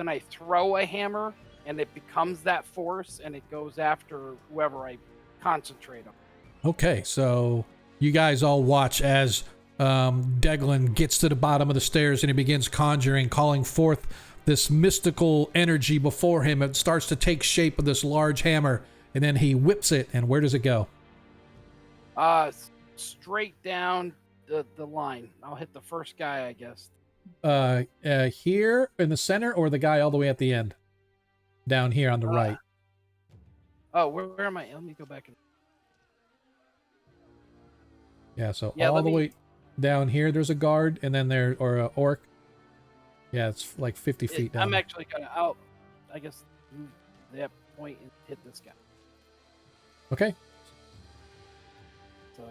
I throw a hammer, and it becomes that force, and it goes after whoever I concentrate on. Okay, so you guys all watch as Deglin gets to the bottom of the stairs and he begins conjuring, calling forth this mystical energy before him. It starts to take shape of this large hammer, and then he whips it, and where does it go? Straight down the line. I'll hit the first guy, I guess. Here in the center, or the guy all the way at the end? Down here on the right. Oh, where am I? Let me go back. Yeah, so all the way down here, there's a guard, and then or an orc. Yeah, it's like 50 feet down. I'm actually gonna out. I guess move that point and hit this guy. Okay. So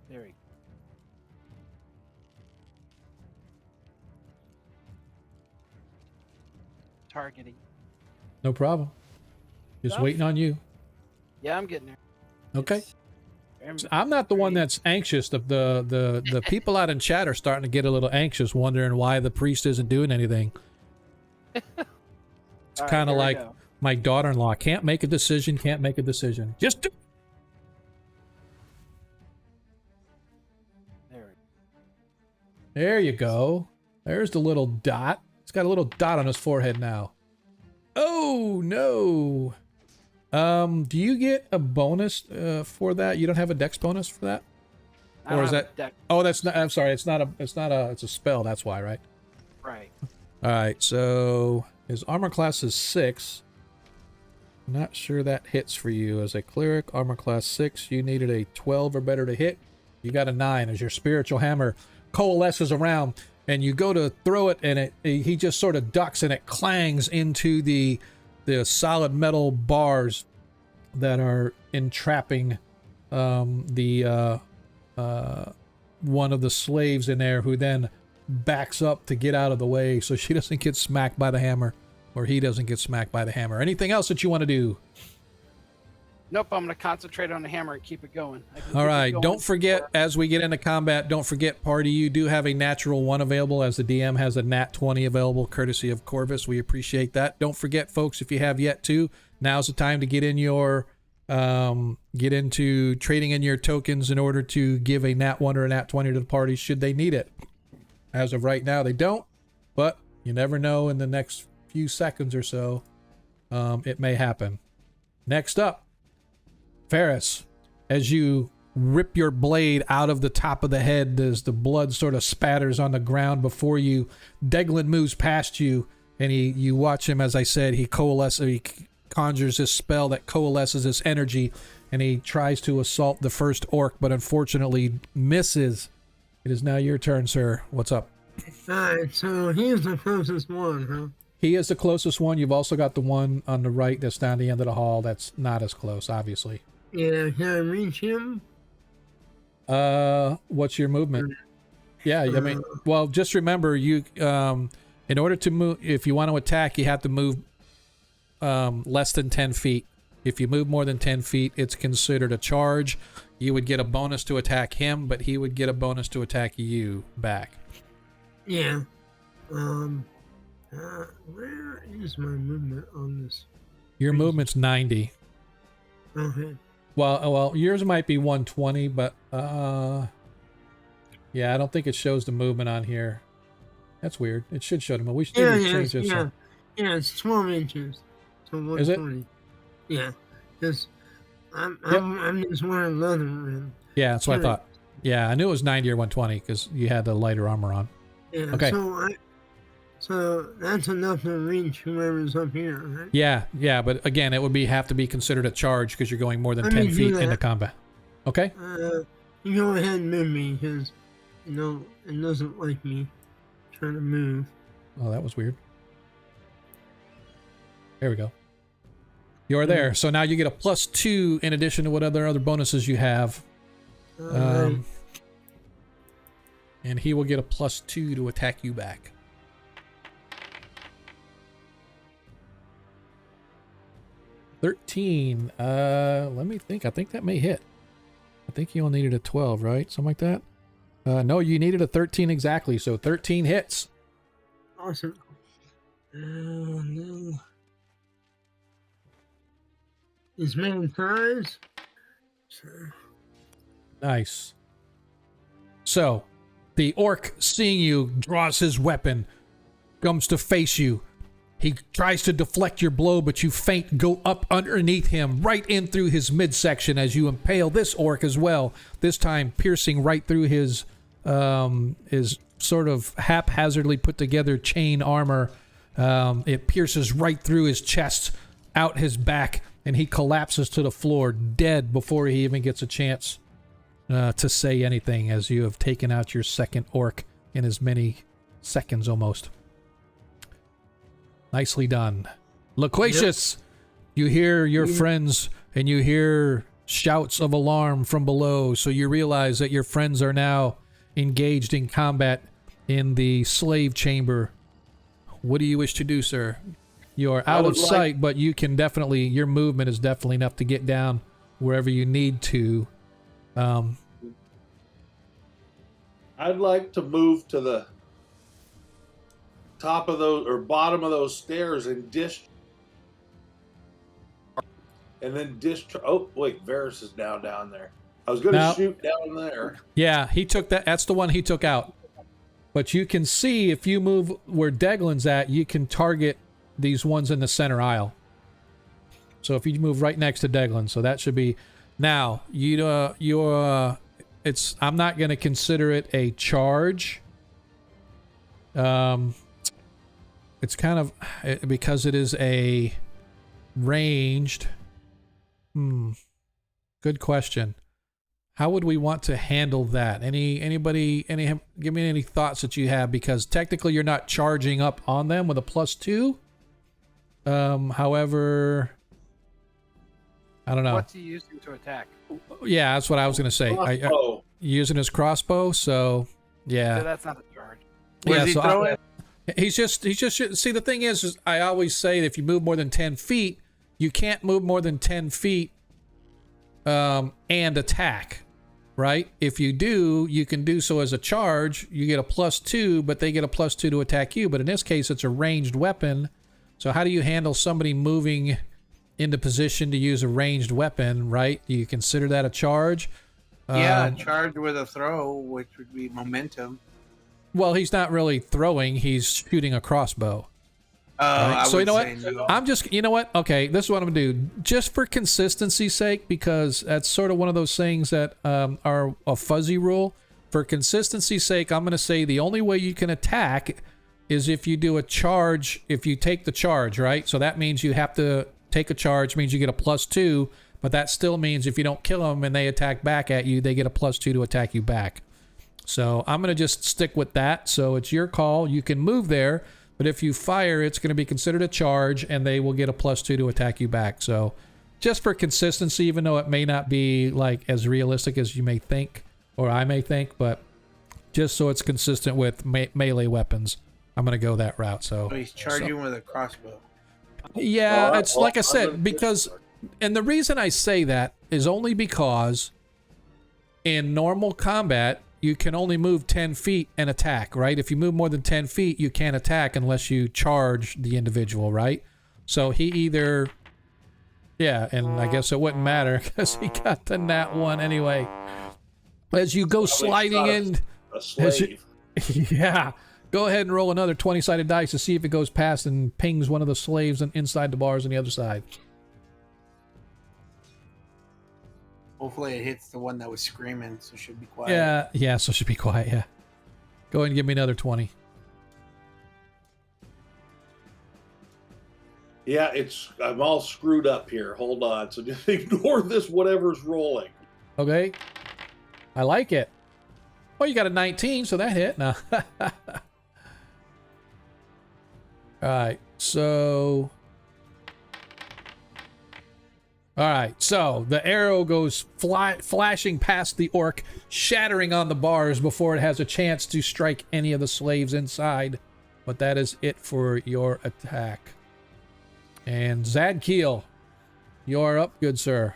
there we go. Targeting. No problem. Just waiting on you. Yeah, I'm getting there. Okay. I'm not the one that's anxious. The people out in chat are starting to get a little anxious, wondering why the priest isn't doing anything. It's kind of like my daughter-in-law. Can't make a decision. Just do. There you go. There's the little dot. It's got a little dot on his forehead now. Oh, no. Do you get a bonus for that? You don't have a dex bonus for that? Or is that? Oh, that's not. I'm sorry. It's a spell. That's why, right? Right. All right. So his armor class is 6. I'm not sure that hits for you as a cleric. Armor class 6. You needed a 12 or better to hit. You got a 9 as your spiritual hammer coalesces around, and you go to throw it, and he just sort of ducks, and it clangs into the solid metal bars that are entrapping one of the slaves in there, who then backs up to get out of the way so she doesn't get smacked by the hammer, or he doesn't get smacked by the hammer. Anything else that you want to do? Nope, I'm going to concentrate on the hammer and keep it going. All right, don't forget, as we get into combat, don't forget, party, you do have a natural 1 available, as the DM has a nat 20 available, courtesy of Corvus. We appreciate that. Don't forget, folks, if you have yet to, now's the time to get into trading in your tokens in order to give a nat 1 or a nat 20 to the party should they need it. As of right now, they don't, but You never know in the next few seconds or so. It may happen. Next up, Ferris, as you rip your blade out of the top of the head as the blood sort of spatters on the ground before you, Deglin moves past you, and you watch him, as I said, he conjures this spell that coalesces this energy, and he tries to assault the first orc, but unfortunately misses. It is now your turn, sir. What's up? Alright, so he's the closest one, huh? He is the closest one. You've also got the one on the right that's down the end of the hall that's not as close, obviously. Yeah, can I reach him? What's your movement? Yeah, I mean, well, just remember, you in order to move, if you want to attack, you have to move less than 10 feet. If you move more than 10 feet, it's considered a charge. You would get a bonus to attack him, but he would get a bonus to attack you back. Yeah. Where is my movement on this? Your movement's 90. Okay. Well, yours might be 120, but yeah, I don't think it shows the movement on here. That's weird. It should show them. We should change this. Yeah, it's 12 inches. So 120. Is it? Yeah, because I'm just wearing leather. And yeah, that's what I thought. Yeah, I knew it was 90 or 120 because you had the lighter armor on. Yeah. Okay. So that's enough to reach whoever's up here, right? Yeah, but again, it would have to be considered a charge because you're going more than 10 feet into combat. Okay. You go ahead and move me because it doesn't like me trying to move. Oh, that was weird. There we go. You are there. So now you get a +2 in addition to what other bonuses you have. And he will get a +2 to attack you back. 13. Let me think. I think that may hit. I think you only needed a 12, right? Something like that. No, you needed a 13 exactly. So 13 hits. Awesome. No. His main prize. Sure. Nice. So, the orc, seeing you, draws his weapon, comes to face you. He tries to deflect your blow, but you feint, go up underneath him, right in through his midsection as you impale this orc as well, this time piercing right through his sort of haphazardly put together chain armor. It pierces right through his chest, out his back, and he collapses to the floor, dead before he even gets a chance to say anything, as you have taken out your second orc in as many seconds almost. Nicely done. Loquacious, you hear your friends and you hear shouts of alarm from below, so you realize that your friends are now engaged in combat in the slave chamber. What do you wish to do, sir? You are out of sight, but you can definitely, your movement is definitely enough to get down wherever you need to. I'd like to move to the top of those or bottom of those stairs and oh wait, Varys is down there. I was gonna shoot down there. Yeah, he took that's the one he took out. But you can see if you move where Deglin's at, you can target these ones in the center aisle. So if you move right next to Deglin, so that should be now I'm not going to consider it a charge. It's kind of because it is a ranged. Good question. How would we want to handle that? Anybody give me any thoughts that you have, because technically you're not charging up on them with a +2. However, I don't know. What's he using to attack? Yeah, that's what I was going to say. Using his crossbow, so yeah. So that's not a charge. Where does he throw it? He's just see, the thing is I always say that if you move more than 10 feet, you can't move more than 10 feet and attack, right? If you do, you can do so as a charge. You get a +2, but they get a +2 to attack you. But in this case, it's a ranged weapon. So how do you handle somebody moving into position to use a ranged weapon, right? Do you consider that a charge? Yeah, charge with a throw, which would be momentum. Well, he's not really throwing. He's shooting a crossbow. Right? So you know what? No. I'm just, you know what? Okay, this is what I'm gonna do. Just for consistency's sake, because that's sort of one of those things that are a fuzzy rule. For consistency's sake, I'm gonna say the only way you can attack is if you do a charge. If you take the charge, right? So that means you have to take a charge. Means you get a +2, but that still means if you don't kill them and they attack back at you, they get a +2 to attack you back. So I'm gonna just stick with that. So it's your call. You can move there. But if you fire, it's going to be considered a charge, and they will get a +2 to attack you back. So just for consistency, even though it may not be like as realistic as you may think, or I may think, but just so it's consistent with melee weapons, I'm going to go that route. So he's charging with a crossbow. Yeah, it's like I said, because, and the reason I say that is only because in normal combat, you can only move 10 feet and attack, right? If you move more than 10 feet, you can't attack unless you charge the individual, right? So he either... Yeah, and I guess it wouldn't matter because he got the nat 1 anyway. As you go sliding in... A slave. Yeah. Go ahead and roll another 20-sided dice to see if it goes past and pings one of the slaves inside the bars on the other side. Hopefully it hits the one that was screaming, so it should be quiet. Yeah, so it should be quiet, yeah. Go ahead and give me another 20. Yeah, I'm all screwed up here. Hold on. So just ignore this, whatever's rolling. Okay. I like it. Oh, you got a 19, so that hit. No. Alright, so... Alright, so the arrow goes flashing past the orc, shattering on the bars before it has a chance to strike any of the slaves inside. But that is it for your attack. And Zadkiel, you're up, good sir.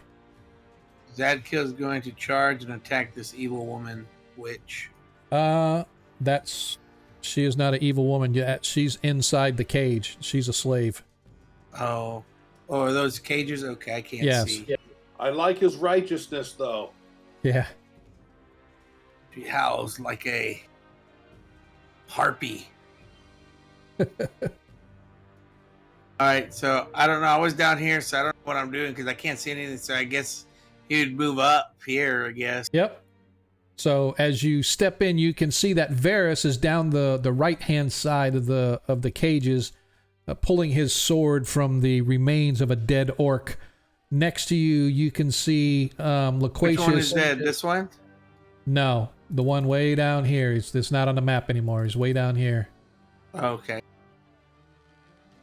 Zadkiel's going to charge and attack this evil woman witch. She is not an evil woman yet. She's inside the cage. She's a slave. Oh, are those cages? Okay, I can't see. Yeah. I like his righteousness, though. Yeah. She howls like a harpy. All right, so I don't know. I was down here, so I don't know what I'm doing because I can't see anything. So I guess he would move up here, I guess. Yep. So as you step in, you can see that Varys is down the right-hand side of the cages, pulling his sword from the remains of a dead orc. Next to you, you can see Loquacious. Which one is dead? This one? No, the one way down here. It's not on the map anymore. He's way down here. Okay.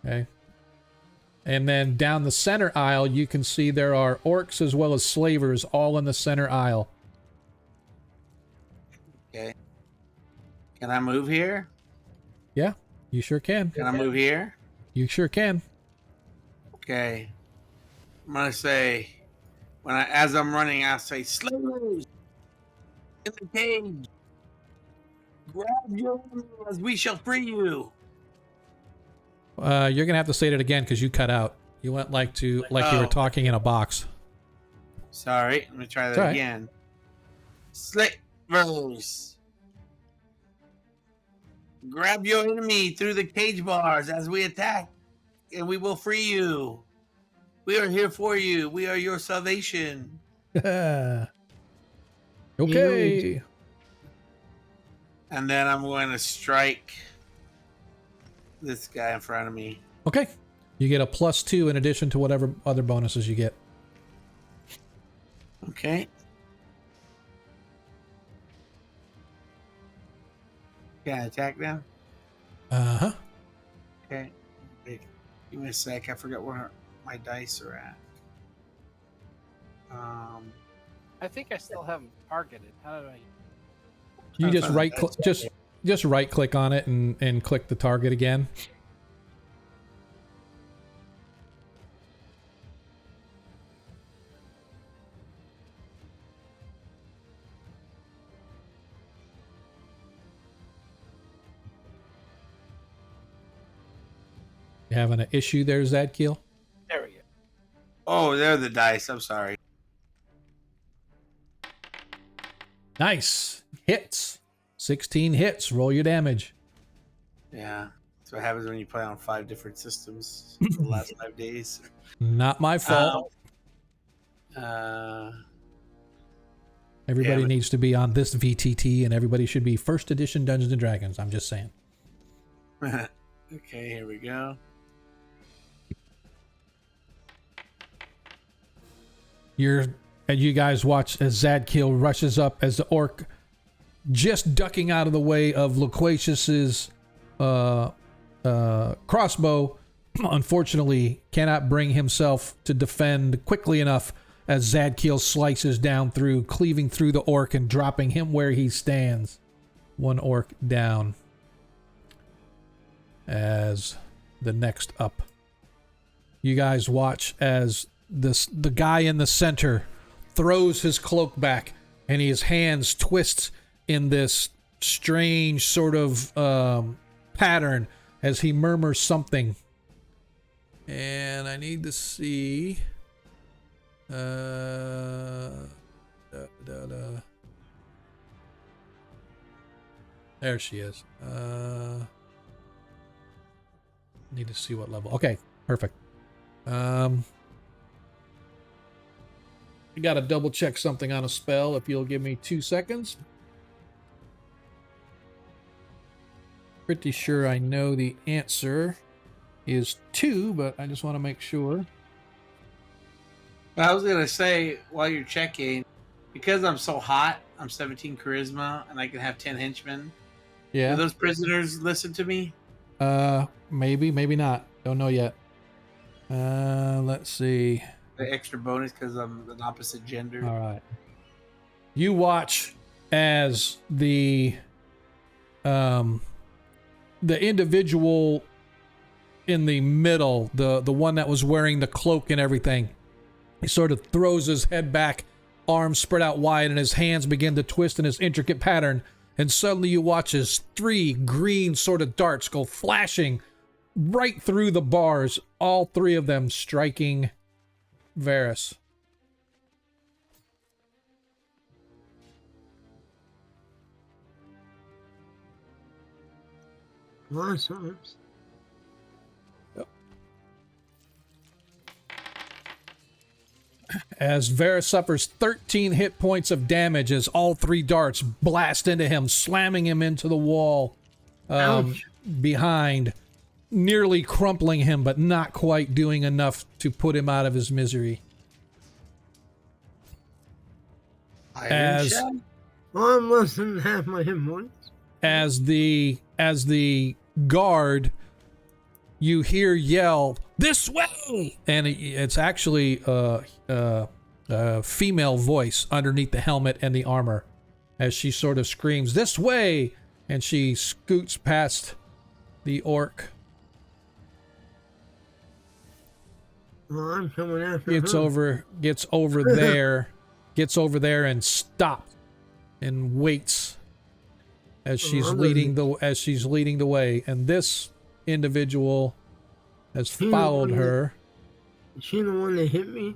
Okay. And then down the center aisle, you can see there are orcs as well as slavers all in the center aisle. Okay. Can I move here? Yeah, you sure can. Can I move here? You sure can. Okay. I'm gonna say, as I'm running, I'll say, "Slavers in the cage, grab your as we shall free you." You're gonna have to say it again because you cut out. You went like you were talking in a box. Sorry, let me try that again. Slavers, grab your enemy through the cage bars as we attack, and we will free you. We are here for you. We are your salvation. Okay. And then I'm going to strike this guy in front of me. Okay. You get a +2 in addition to whatever other bonuses you get. Okay. Can I attack them? Uh-huh. Okay. Give me a sec. I forgot where my dice are at. I think I still haven't targeted. How do I? You just just right click on it and click the target again. You having an issue there, Zadkiel? There we go. Oh, they're the dice. I'm sorry. Nice. Hits. 16 hits. Roll your damage. Yeah. That's what happens when you play on 5 different systems for the last 5 days. Not my fault. Everybody needs to be on this VTT, and everybody should be first edition Dungeons and Dragons. I'm just saying. Okay, here we go. And you guys watch as Zadkiel rushes up as the orc, just ducking out of the way of Loquacious's crossbow. Unfortunately, cannot bring himself to defend quickly enough as Zadkiel slices down through, cleaving through the orc and dropping him where he stands. One orc down. As the next up, you guys watch as the guy in the center throws his cloak back and his hands twist in this strange sort of pattern as he murmurs something. And I need to see. There she is. Need to see what level. Okay, perfect. I gotta double check something on a spell. If you'll give me 2 seconds. Pretty sure I know the answer is 2, but I just want to make sure. I was gonna say while you're checking, because I'm so hot, I'm 17 charisma, and I can have 10 henchmen. Yeah. Do those prisoners listen to me? Maybe, maybe not. Don't know yet. Let's see. The extra bonus because I'm an opposite gender. All right. You watch as the individual in the middle, the one that was wearing the cloak and everything, he sort of throws his head back, arms spread out wide, and his hands begin to twist in his intricate pattern. And suddenly you watch as 3 green sort of darts go flashing right through the bars, all 3 of them striking Varys. Awesome. As Varys suffers 13 hit points of damage as all 3 darts blast into him, slamming him into the wall behind, nearly crumpling him, but not quite doing enough to put him out of his misery. I'm less than half my hit points. As the guard, you hear yell, "This way!" And it's actually a female voice underneath the helmet and the armor as she sort of screams, "This way!" And she scoots past the orc. Well, I'm coming after Gets her. gets over there and stops and waits as she's leading the way. And this individual has followed her. Is she the one that hit me?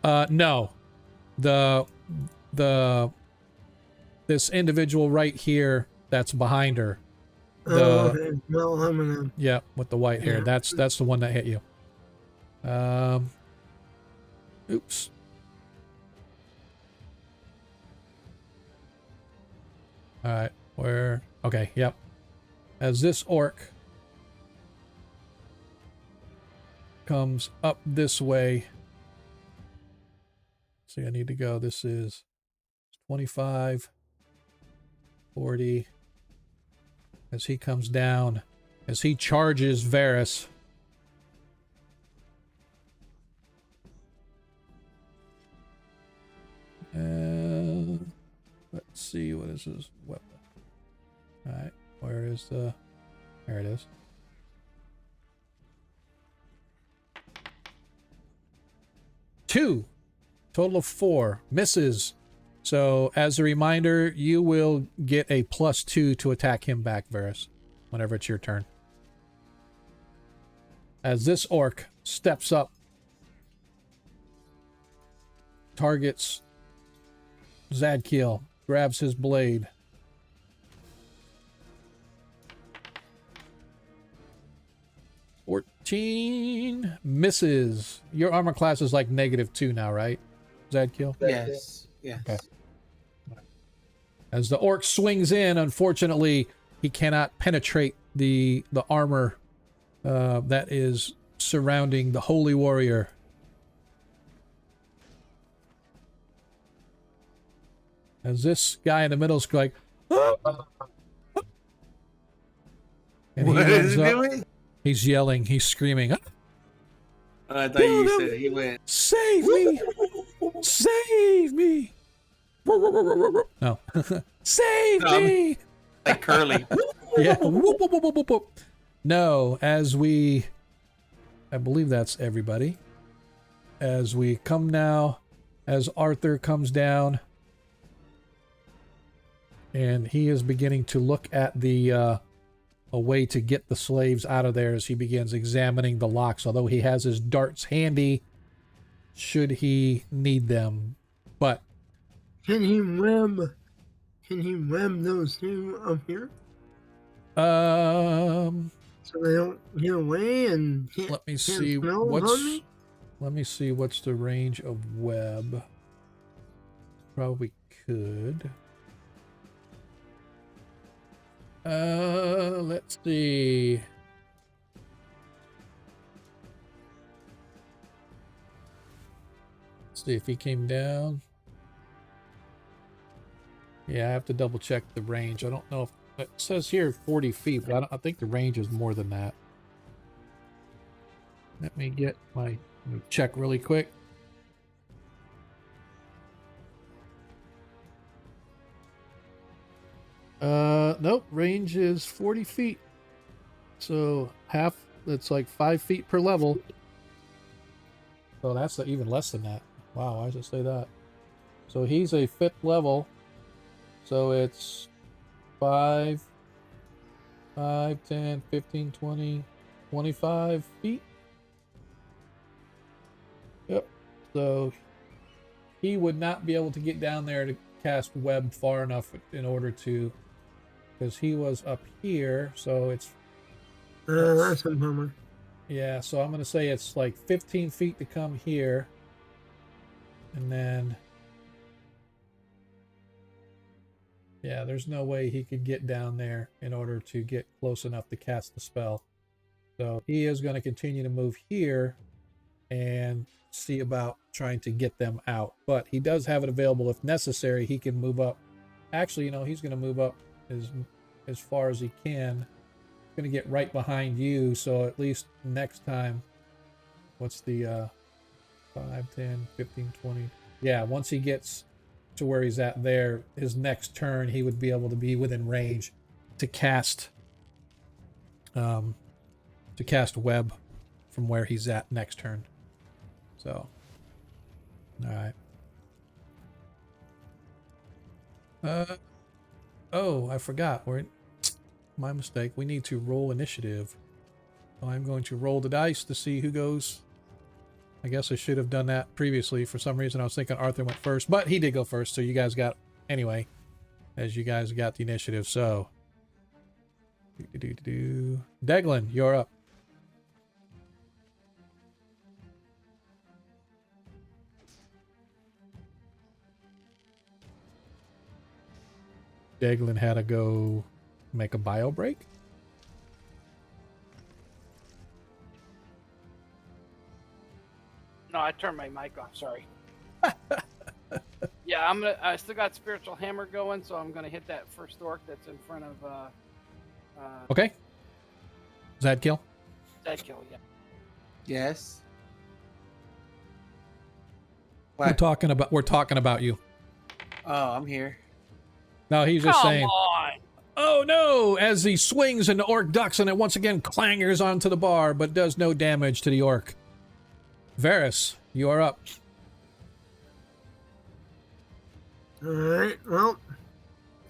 No. This individual right here that's behind her. Okay. Well, I'm gonna. Yeah, with the white hair. That's the one that hit you. Oops. All right, where? Okay, yep. As this orc comes up this way. See, I need to go. This is 25, 40. As he comes down, as he charges Varys. Let's see, what is his weapon? Alright, where is the... There it is. Two. Total of 4. Misses. So, as a reminder, you will get a +2 to attack him back, Varys, whenever it's your turn. As this orc steps up, targets Zadkiel, grabs his blade. 14 misses. Your armor class is like -2 now, right? Zadkill? Yes. Yes. Okay. As the orc swings in, unfortunately, he cannot penetrate the armor that is surrounding the holy warrior. As this guy in the middle is like, "Ah!" And What he is runs he up. doing? He's yelling. He's screaming. "Ah, I thought you said he went. save me! Save me!" No. Save me! Like Curly. Yeah. Whoop, whoop, whoop, whoop, whoop, whoop. No, I believe that's everybody. As we come now, as Arthur comes down, and he is beginning to look at a way to get the slaves out of there as he begins examining the locks, although he has his darts handy should he need them. But Can he web those two up here so they don't get away and can't, let me can't see smell what's on me? let me see what's the range of web. Probably could. Let's see. Let's see if he came down. Yeah, I have to double check the range. I don't know if it says here 40 feet, but I think the range is more than that. Let me get my check really quick. Nope, range is 40 feet. So half, that's like 5 feet per level. So that's even less than that. Wow, why does it say that? So he's a 5th level. So it's 5, 10, 15, 20, 25 feet. Yep. So he would not be able to get down there to cast web far enough in order to, because he was up here. So it's That's a bummer. yeah. So I'm gonna say it's like 15 feet to come here, and then yeah, there's no way he could get down there in order to get close enough to cast the spell. So he is going to continue to move here and see about trying to get them out. But he does have it available if necessary. He can move up. Actually, he's going to move up as far as he can. He's going to get right behind you. So at least next time, what's the 5, 10, 15, 20? Yeah, once he gets to where he's at there, his next turn he would be able to be within range to cast web from where he's at next turn. So all right. Oh, I forgot. My mistake. We need to roll initiative. So I'm going to roll the dice to see who goes. I guess I should have done that previously. For some reason, I was thinking Arthur went first, but he did go first. So you guys got, anyway, as you guys got the initiative. So, Deglin, you're up. Deglin had to go make a bio break. No, I turned my mic off. Sorry. Yeah, I still got spiritual hammer going, so I'm gonna hit that first orc that's in front of. Okay. Zadkill. Zadkill, yeah. Yes. We're talking about you. Oh, I'm here. No, he's just saying. Come on. Oh no! As he swings and the orc ducks and it once again clangers onto the bar, but does no damage to the orc. Varys, you are up. Alright, well,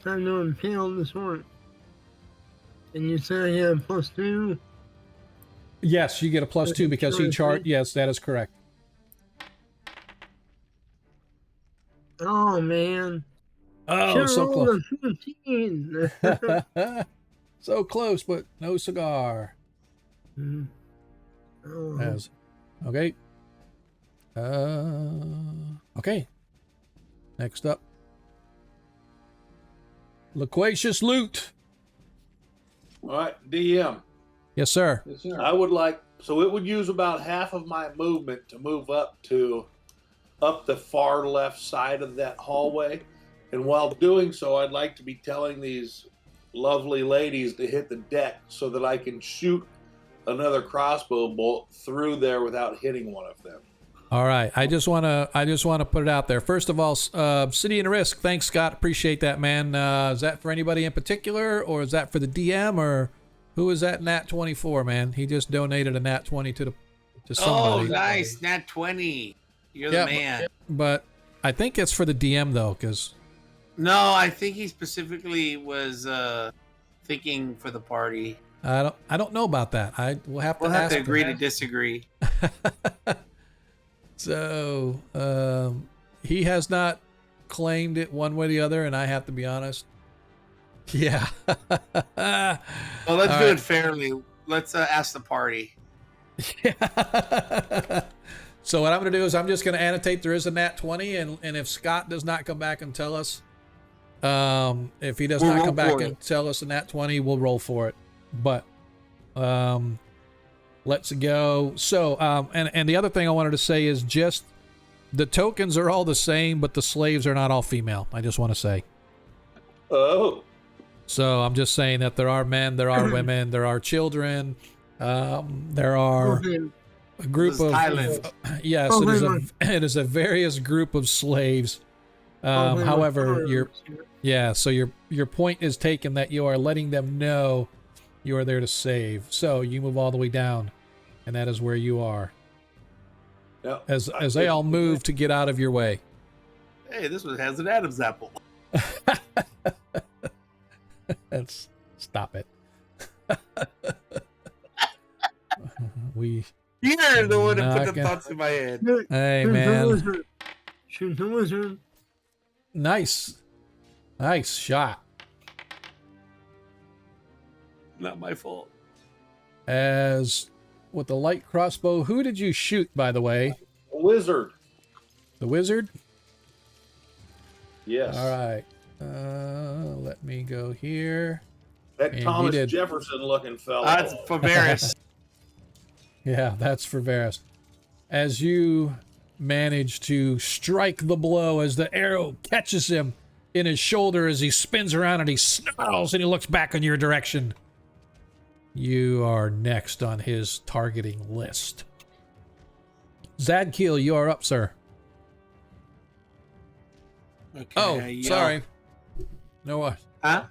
time to impale this orc. And you said I had +2? Yes, you get a +2 because he charged. Yes, that is correct. Oh, man. Oh, so close. 15. So close, but no cigar. Mhm. As okay. Okay. Next up, Loquacious Loot. All right, DM. Yes, sir. I would like, so it would use about half of my movement to move up the far left side of that hallway. And while doing so, I'd like to be telling these lovely ladies to hit the deck so that I can shoot another crossbow bolt through there without hitting one of them. All right. I just want to put it out there. First of all, City and Risk. Thanks, Scott. Appreciate that, man. Is that for anybody in particular, or is that for the DM, or who is that Nat 24, man? He just donated a Nat 20 to somebody. Oh, nice. Nat 20. You're the man. But I think it's for the DM, though, because... No, I think he specifically was thinking for the party. I don't know about that. We'll have to agree to disagree. So he has not claimed it one way or the other, and I have to be honest. Yeah. Well, let's do it fairly. Let's ask the party. Yeah. So what I'm going to do is I'm just going to annotate there is a Nat 20, and if Scott does not come back and tell us, if he does not come back and tell us a Nat 20, we'll roll for it. But let's go. So, and the other thing I wanted to say is just the tokens are all the same, but the slaves are not all female. I just want to say. Oh. So I'm just saying that there are men, there are women, there are children, there are a group of yes, it is a various group of slaves. However, so your point is taken that you are letting them know you are there to save. So you move all the way down, and that is where you are. Yeah. As they all move to get out of your way. Hey, this one has an Adam's apple. Stop it. You're the one that put the thoughts in my head. Hey, man. Shoot the wizard. Nice shot. Not my fault. As with the light crossbow, who did you shoot, by the way? A wizard. The wizard? Yes. All right. Let me go here. That And Thomas Jefferson looking fellow. That's for Varys. Yeah, that's for Varys. As you manage to strike the blow as the arrow catches him in his shoulder as he spins around and he snarls and he looks back in your direction. You are next on his targeting list. Zadkiel, you are up, sir. Okay, sorry. No what? Huh?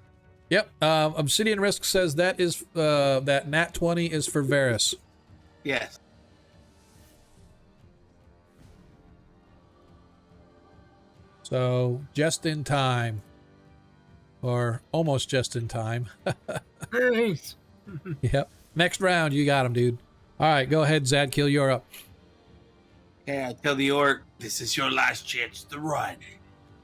Yep. Obsidian Risk says that is that Nat 20 is for Varys. Yes. So just in time, or almost just in time. Nice. Yep. Next round, you got him, dude. All right, go ahead, Zadkiel. You're up. Okay, I tell the orc, this is your last chance to run,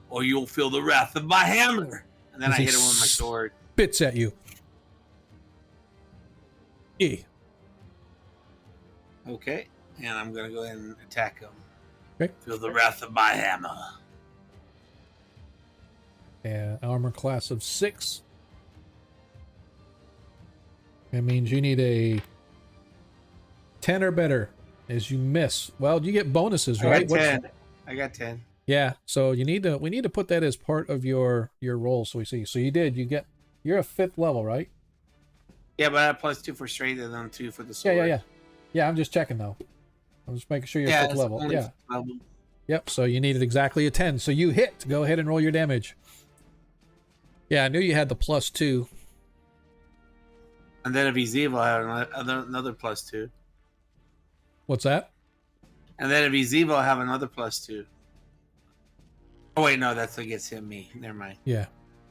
or you'll feel the wrath of my hammer. And then I hit him with my sword. Spits at you. E. Okay, and I'm gonna go ahead and attack him. Okay. Feel the wrath of my hammer. And armor class of 6. That means you need a 10 or better as you miss. Well, you get bonuses, right? I got 10. Yeah, so we need to put that as part of your roll so we see. So you did. You're a 5th level, right? Yeah, but I have +2 for strength and then 2 for the sword. Yeah. Yeah, I'm just checking though. I'm just making sure you're 5th level. Yeah. Yep, so you needed exactly a 10. So you hit. Go ahead and roll your damage. Yeah, I knew you had the +2. And then if he's evil, I have another +2. What's that? And then if he's evil, I have another +2. Oh wait, no, that's against me. Never mind. Yeah,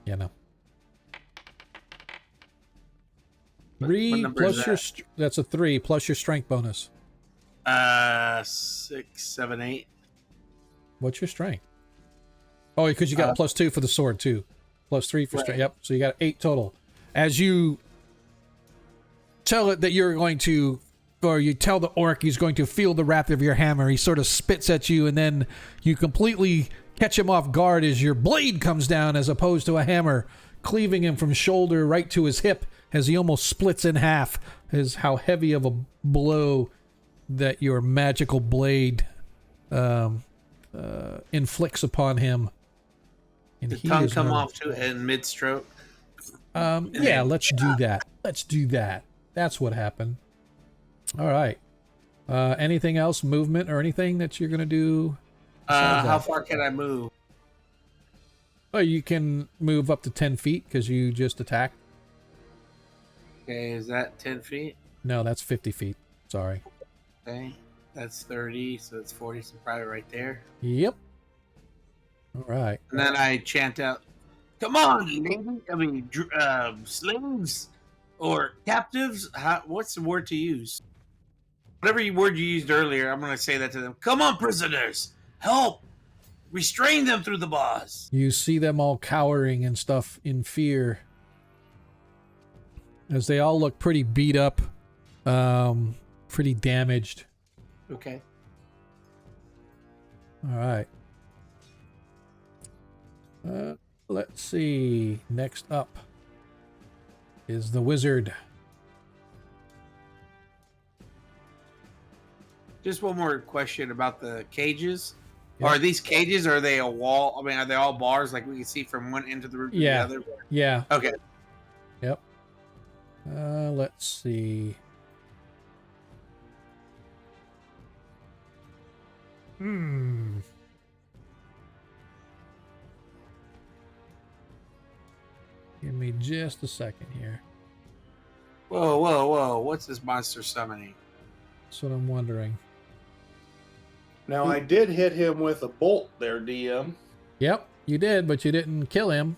no. What 3 number plus is your that's a 3 plus your strength bonus. 6, 7, 8. What's your strength? Oh, because you got a +2 for the sword too. +3 for strength. Yep. So you got 8 total. As you tell it that you're going to or you tell the orc he's going to feel the wrath of your hammer. He sort of spits at you, and then you completely catch him off guard as your blade comes down as opposed to a hammer, cleaving him from shoulder right to his hip as he almost splits in half, is how heavy of a blow that your magical blade inflicts upon him. And the tongue come off to in mid-stroke. Yeah, let's do that. Let's do that. That's what happened. All right. Anything else, movement or anything that you're going to do? How far can I move? Oh, you can move up to 10 feet because you just attacked. Okay, is that 10 feet? No, that's 50 feet. Sorry. Okay, that's 30, so it's 40, so probably right there. Yep. All right. And then I chant out, "Come on, slaves or captives." What's the word to use? Whatever word you used earlier, I'm going to say that to them. "Come on, prisoners, help! Restrain them through the bars." You see them all cowering and stuff in fear, as they all look pretty beat up, pretty damaged. Okay. All right. Let's see. Next up is the wizard. Just one more question about the cages. Yep. Are these cages, or are they a wall? I mean, are they all bars like we can see from one end of the room to the other? Yeah. Okay. Yep. Let's see. Give me just a second here. Whoa, whoa, whoa. What's this monster summoning? That's what I'm wondering. Now, I did hit him with a bolt there, DM. Yep, you did, but you didn't kill him.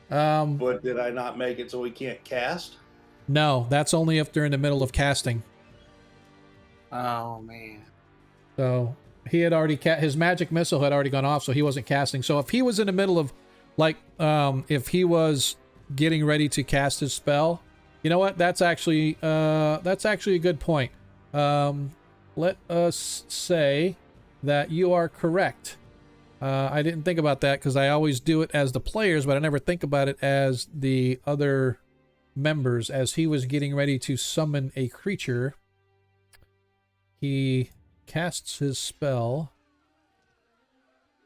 But did I not make it so he can't cast? No, that's only if they're in the middle of casting. Oh, man. So he had already his magic missile had already gone off, so he wasn't casting. So if he was in the middle of, like, if he was getting ready to cast his spell, you know what? That's actually a good point. Let us say that you are correct. I didn't think about that because I always do it as the players, but I never think about it as the other members. As he was getting ready to summon a creature, he casts his spell.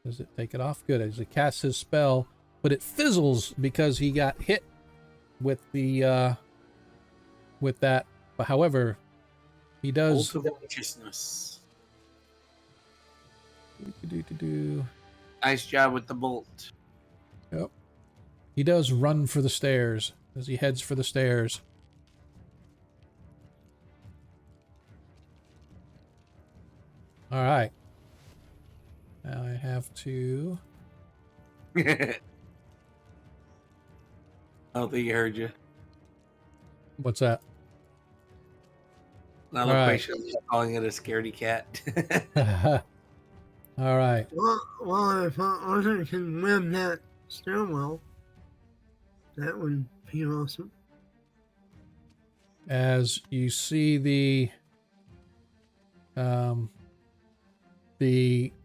Does it take it off? Good. As he casts his spell, but it fizzles because he got hit with the with that. But however, he does. Bolt of righteousness. Do. Nice job with the bolt. Yep. He does run for the stairs as he heads for the stairs. All right. Now I have to. I don't think he heard you. What's that? Not All right. calling it a scaredy cat. All right. Well, if Arthur can win that stairwell, that would be awesome. As you see the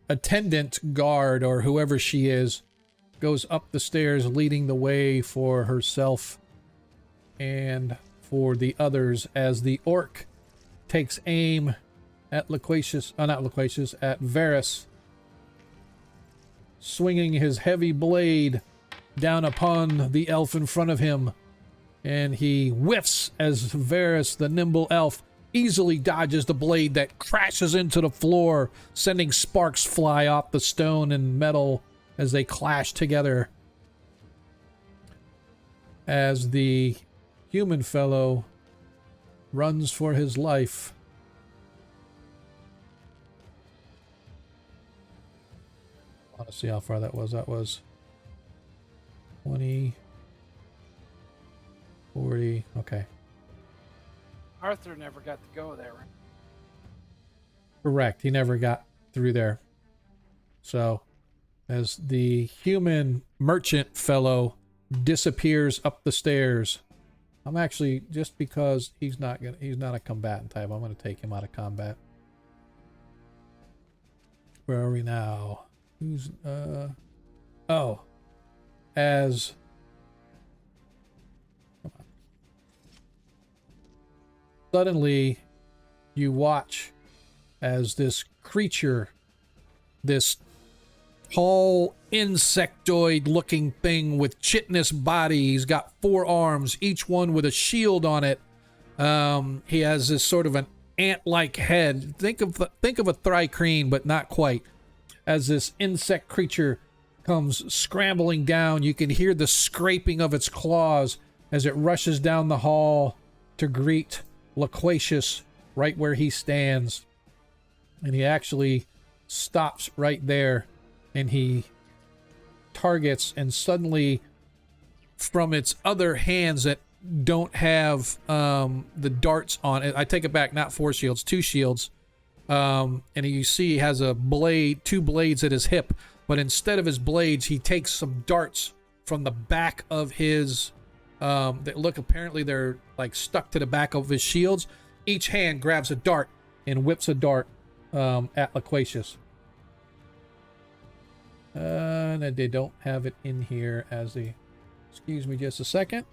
attendant guard or whoever she is goes up the stairs, leading the way for herself and for the others, as the orc takes aim at at Varys, swinging his heavy blade down upon the elf in front of him, and he whiffs as Varys, the nimble elf, easily dodges the blade that crashes into the floor, sending sparks fly off the stone and metal as they clash together. As the human fellow runs for his life. I want to see how far that was. That was 20, 40, okay. Arthur never got to go there. Correct. He never got through there. So, as the human merchant fellow disappears up the stairs, I'm actually, just because he's not a combatant type, I'm gonna take him out of combat. Where are we now? Who's oh, as suddenly you watch as this creature, this tall insectoid looking thing with chitinous body, he's got 4 arms, each one with a shield on it. He has this sort of an ant-like head. Think of a thrycreen, but not quite. As this insect creature comes scrambling down, you can hear the scraping of its claws as it rushes down the hall to greet Loquacious right where he stands. And he actually stops right there, and he targets, and suddenly from its other hands that don't have the darts on it, I take it back, not 4 shields, 2 shields, and you see he has a blade, 2 blades at his hip, but instead of his blades, he takes some darts from the back of his that look, apparently they're like stuck to the back of his shields. Each hand grabs a dart and whips a dart at Loquacious. And they don't have it in here as the... Excuse me just a second.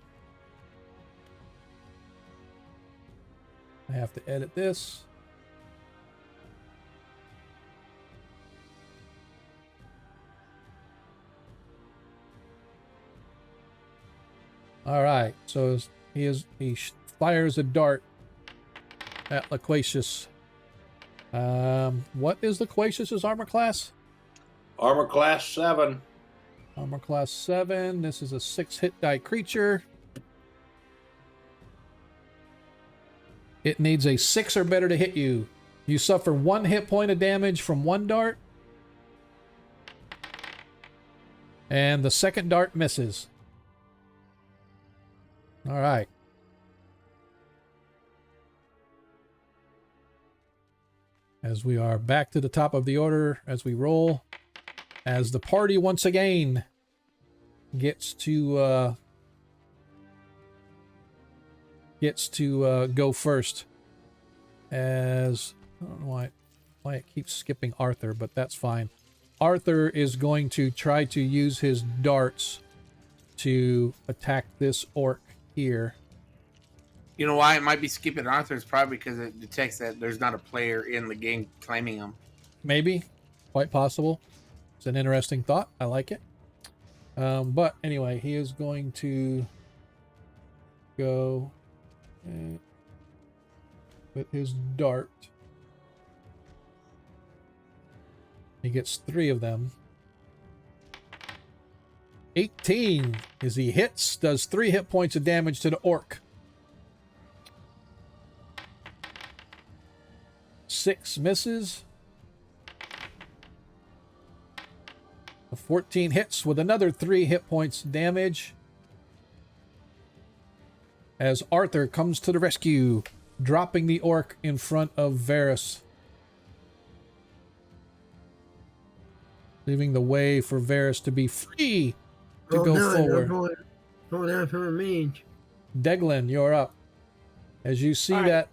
I have to edit this. All right, so he fires a dart at Loquacious. What is Loquacious's armor class? Armor class 7. Armor class 7. This is a 6 hit die creature. It needs a 6 or better to hit you. You suffer 1 hit point of damage from 1 dart. And the second dart misses. All right. As we are back to the top of the order, as we roll, as the party once again gets to go first. As I don't know why it keeps skipping Arthur, but that's fine. Arthur is going to try to use his darts to attack this orc here. You know why it might be skipping Arthur? It's probably because it detects that there's not a player in the game claiming him. Maybe. Quite possible. It's an interesting thought. I like it. But anyway, he is going to go with his dart. He gets 3 of them. 18 as he hits, does 3 hit points of damage to the orc. 6 misses. A 14 hits with another 3 hit points damage. As Arthur comes to the rescue, dropping the orc in front of Varys, leaving the way for Varys to be free to go forward. Going after a mage. Deglin, you're up. As you see that,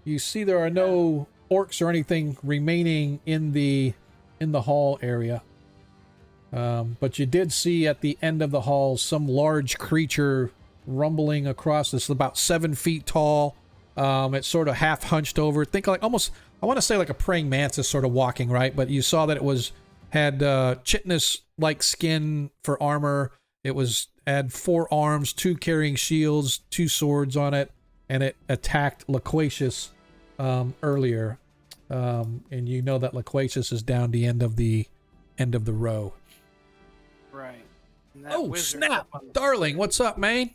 you see there are no orcs or anything remaining in the hall area. But you did see at the end of the hall some large creature rumbling across this, about 7 feet tall. It's sort of half hunched over. Think like almost, I want to say like a praying mantis sort of walking, right? But you saw that it had chitinous like skin for armor. It had 4 arms, 2 carrying shields, 2 swords on it, and it attacked Loquacious earlier. And you know that Loquacious is down the end of the row. Right. Oh, snap! Darling, what's up, man?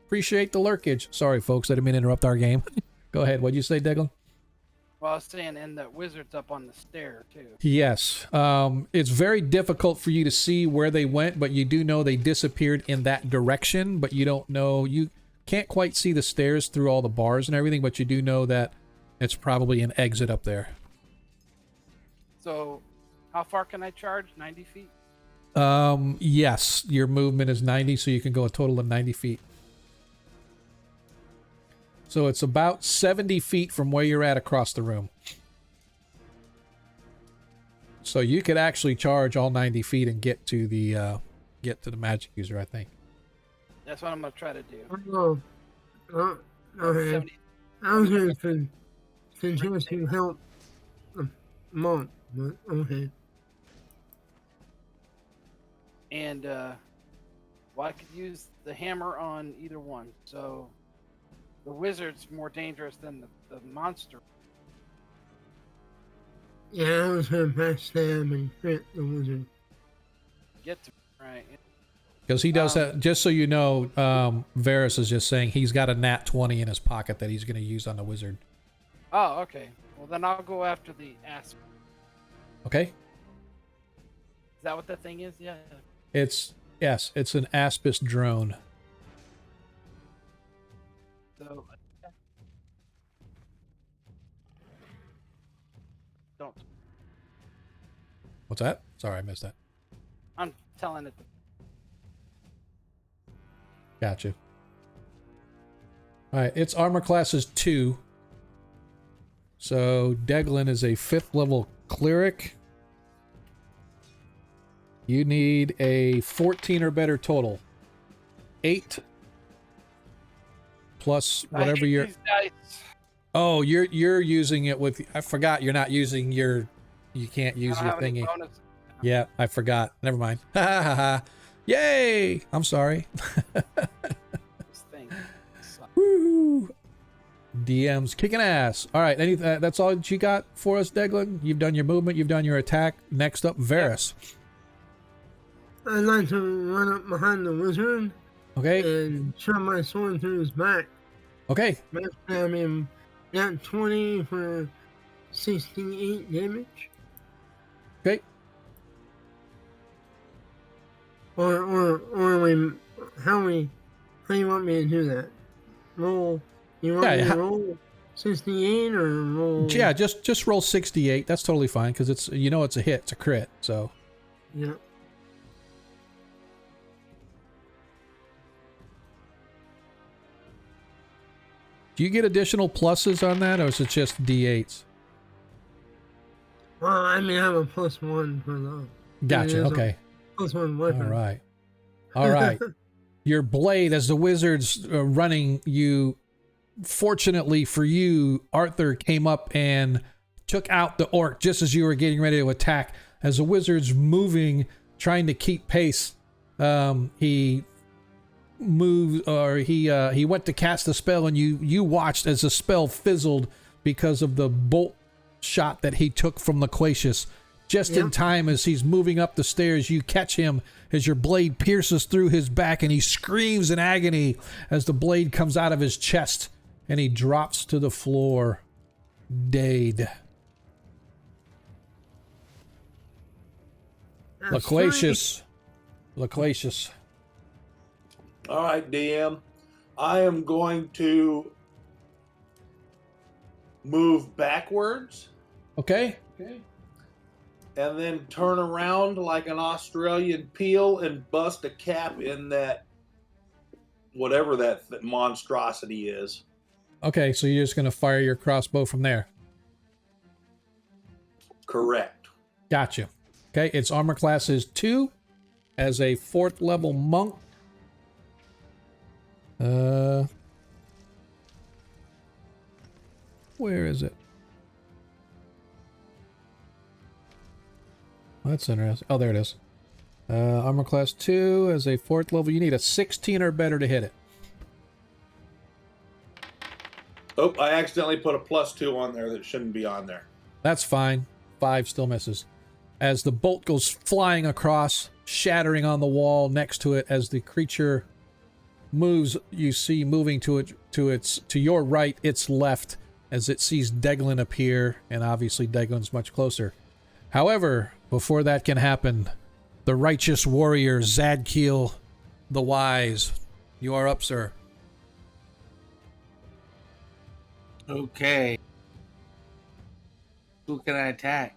Appreciate the lurkage. Sorry, folks, I didn't mean to interrupt our game. Go ahead. What'd you say, Declan? Well, I was saying, and the wizard's up on the stair, too. Yes. It's very difficult for you to see where they went, but you do know they disappeared in that direction, but you don't know. You can't quite see the stairs through all the bars and everything, but you do know that it's probably an exit up there. So, how far can I charge? 90 feet? Yes. Your movement is 90, so you can go a total of 90 feet. So it's about 70 feet from where you're at across the room. So you could actually charge all 90 feet and get to the magic user, I think. That's what I'm gonna try to do. Okay. 70 I was going to suggest you help the monk, but okay. And well, I could use the hammer on either one. So the wizard's more dangerous than the monster. Yeah, I was going to backstab and crit the wizard. Get to right. Because he does that, just so you know, Varys is just saying he's got a nat 20 in his pocket that he's going to use on the wizard. Oh, okay. Well, then I'll go after the asp. Okay? Is that what that thing is? Yeah. It's an Aspis drone. So don't. What's that? Sorry, I missed that. I'm telling it. Gotcha. All right, its armor class is 2. So Deglin is a 5th level cleric. You need a 14 or better total. 8 plus whatever I hate you're. these dice. Oh, you're using it with. I forgot you're not using your. You can't use I your don't have any thingy. bonus. Yeah, I forgot. Never mind. Ha ha ha. Yay! I'm sorry. This thing sucks. Woo! DM's kicking ass. All right, that's all that you got for us, Deglin? You've done your movement, you've done your attack. Next up, Varys. I'd like to run up behind the wizard Okay, and shove my sword through his back. okay. Backstab him. Got 20 for 68 damage. Okay. Or how you want me to do that? Roll. You want me to roll 68 or roll? Yeah, just roll 68. That's totally fine because it's it's a hit, it's a crit. So Yeah. do you get additional pluses on that, or is it just D8s? Well, I mean, I have a +1 for the. Gotcha. Okay. +1 weapon. All right. All right. Your blade, as the wizard's running, fortunately for you, Arthur came up and took out the orc just as you were getting ready to attack. As the wizard's moving, trying to keep pace, he moved, or he went to cast the spell, and you watched as the spell fizzled because of the bolt shot that he took from Loquacious. Just in time as he's moving up the stairs, you catch him as your blade pierces through his back, and he screams in agony as the blade comes out of his chest, and he drops to the floor, dead. Loquacious. All right, DM. I am going to move backwards. Okay. And then turn around like an Australian peel and bust a cap in that, whatever that monstrosity is. Okay, so you're just going to fire your crossbow from there. Correct. Gotcha. Okay, its armor class is 2 as a 4th level monk. Where is it? That's interesting. Oh, there it is. Armor class 2 as a 4th level. You need a 16 or better to hit it. Oh, I accidentally put a +2 on there that shouldn't be on there. That's fine. 5 still misses. As the bolt goes flying across, shattering on the wall next to it, as the creature moves, you see moving to your right, its left, as it sees Deglin appear, and obviously Deglin's much closer. However, before that can happen, the righteous warrior Zadkiel the Wise, you are up, sir. Okay. Who can I attack?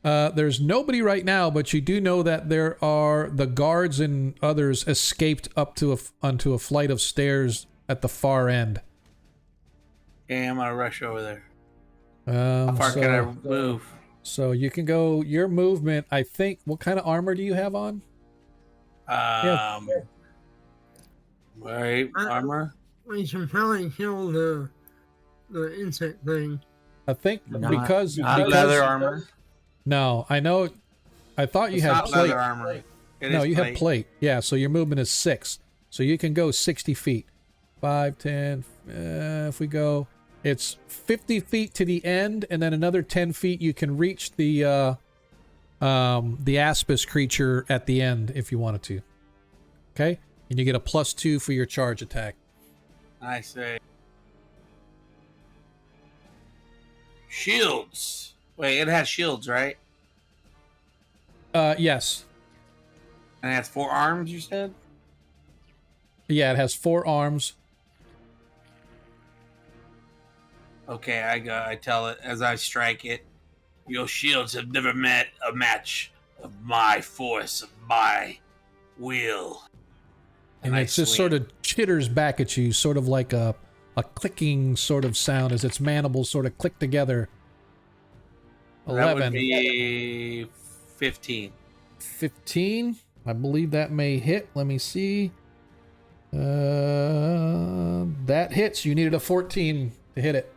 There's nobody right now, but you do know that there are the guards and others escaped up to onto a flight of stairs at the far end. Yeah, I'm gonna rush over there. How far can I move? So you can go your movement. I think. What kind of armor do you have on? Right, armor. We should probably kill the insect thing. I think Not because leather armor. No, I know. I thought you It's had not plate. leather armor. No, you have plate. Yeah, so your movement is 6. So you can go 60 feet. 5, 10. If we go, it's 50 feet to the end, and then another 10 feet you can reach the Aspis creature at the end if you wanted to. Okay? And you get a +2 for your charge attack. I say. Shields. Wait, it has shields, right? Yes. And it has 4 arms, you said? Yeah, it has 4 arms. Okay, I tell it as I strike it. Your shields have never met a match of my force, of my will. And it just sort of chitters back at you, sort of like a clicking sort of sound as its mandibles sort of click together. 11. That would be 15. 15. I believe that may hit. Let me see. That hits. You needed a 14 to hit it.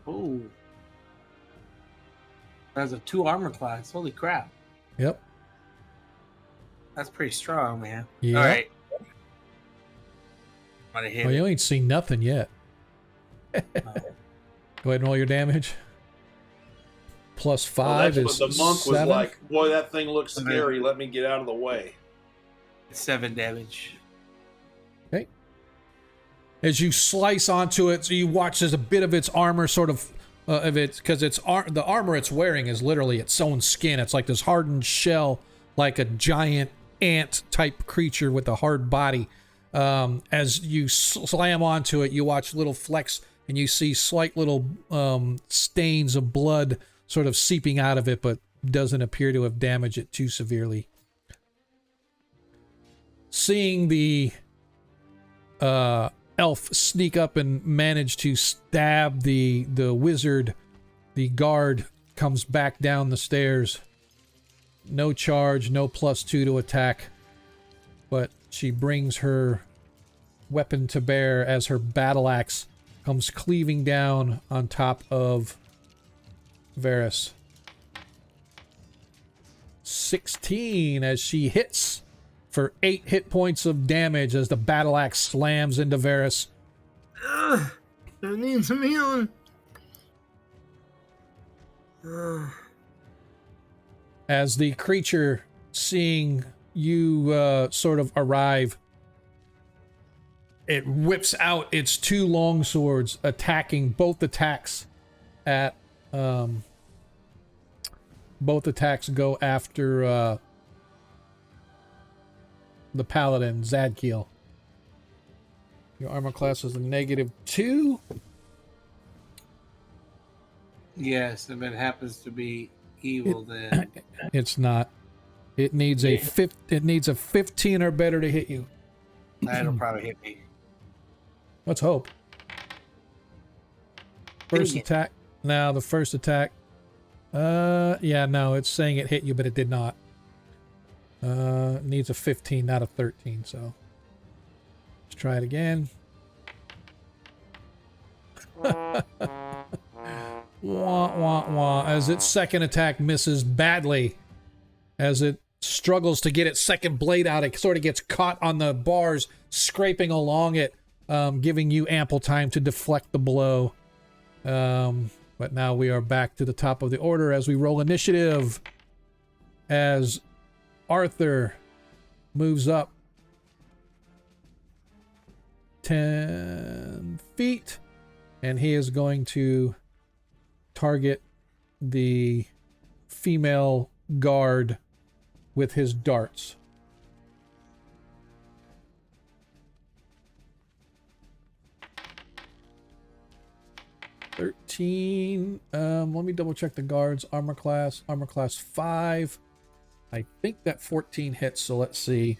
Oh. That's a 2 armor class. Holy crap. Yep. That's pretty strong, man. Yep. All right. I'm gonna hit Well, it. you ain't seen nothing yet. Go ahead and roll your damage. +5 Well, that's is what the monk 7. was like. Boy, that thing looks scary. Let me get out of the way. 7 damage. Okay. As you slice onto it, so you watch as a bit of its armor sort of its, because the armor it's wearing is literally its own skin. It's like this hardened shell, like a giant ant type creature with a hard body. As you slam onto it, you watch little flecks and you see slight little stains of blood sort of seeping out of it, but doesn't appear to have damaged it too severely. Seeing the elf sneak up and manage to stab the wizard, the guard comes back down the stairs. No charge, no +2 to attack, but she brings her weapon to bear as her battle axe comes cleaving down on top of Varys. 16 as she hits for 8 hit points of damage as the battle axe slams into Varys. I need some healing. As the creature, seeing you sort of arrive, it whips out its 2 long swords, attacking both attacks at both attacks go after the paladin Zadkiel. Your armor class is a -2. Yes, if it happens to be evil, then It's not. It needs a 15 or better to hit you. that'll probably hit me. Let's hope. First attack. Now the first attack. Yeah, no, it's saying it hit you, but it did not. It needs a 15, not a 13, so let's try it again. Wah, wah, wah. As its second attack misses badly. As it struggles to get its second blade out, it sort of gets caught on the bars, scraping along it, giving you ample time to deflect the blow. But now we are back to the top of the order as we roll initiative. As Arthur moves up 10 feet, and he is going to target the female guard with his darts. Let me double check the guards. Armor class 5. I think that 14 hits, so let's see.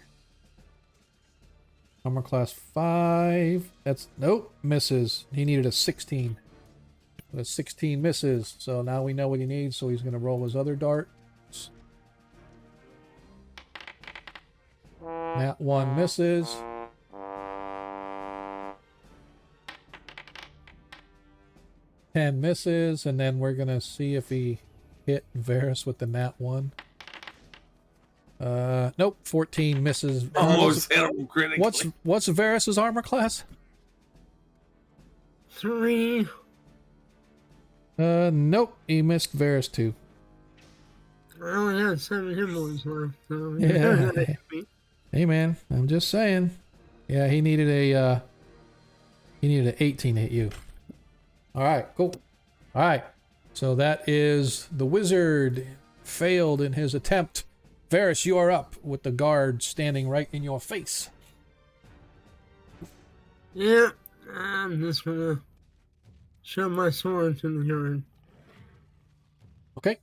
Armor class 5. That's nope, misses. He needed a 16. A 16 misses. So now we know what he needs. So he's going to roll his other darts. That one misses. Ten misses, and then we're gonna see if he hit Varus with the nat 1. Nope, 14 misses. Almost hit him critically. What's Varus's armor class? 3. Nope, he missed Varus too. I only had 7 hit points left, so Yeah. Hey man, I'm just saying. Yeah, he needed an 18 to hit you. All right, cool. All right, so that is the wizard failed in his attempt. Varus, you are up with the guard standing right in your face. Yeah, I'm just gonna shove my sword to the guard. Okay.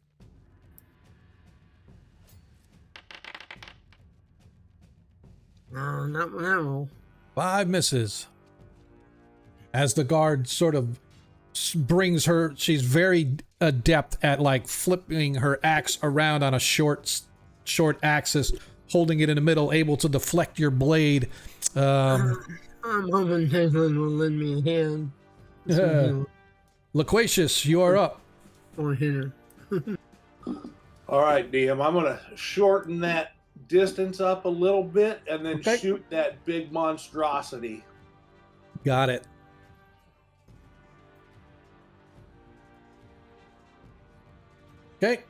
Not with that roll. 5 misses. As the guard sort of brings her, she's very adept at like flipping her axe around on a short axis, holding it in the middle, able to deflect your blade. I'm hoping Declan will lend me a hand. Loquacious, you are up. Or hitter. All right, DM. I'm gonna shorten that distance up a little bit and then Okay. shoot that big monstrosity. Got it. Okay.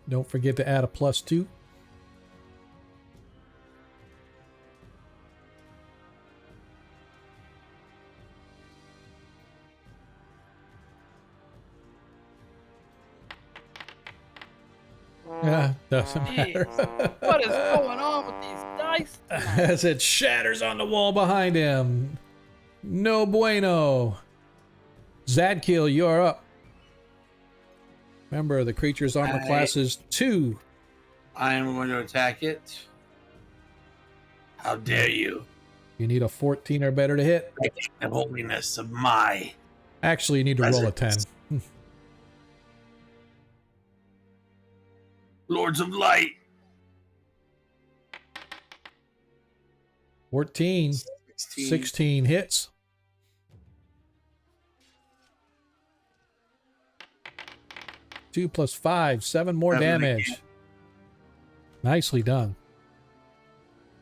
Don't forget to add a +2. Yeah, doesn't matter. Jeez, what is going on with these dice tonight? As it shatters on the wall behind him. No bueno. Zadkiel, you're up. Remember, the creature's armor class is 2. I am going to attack it. How dare you? You need a 14 or better to hit. The holiness of my Actually, you need to roll a 10. presence. Lords of Light. 14. 16 hits. Two plus 5, 7 more 7 damage. again. Nicely done.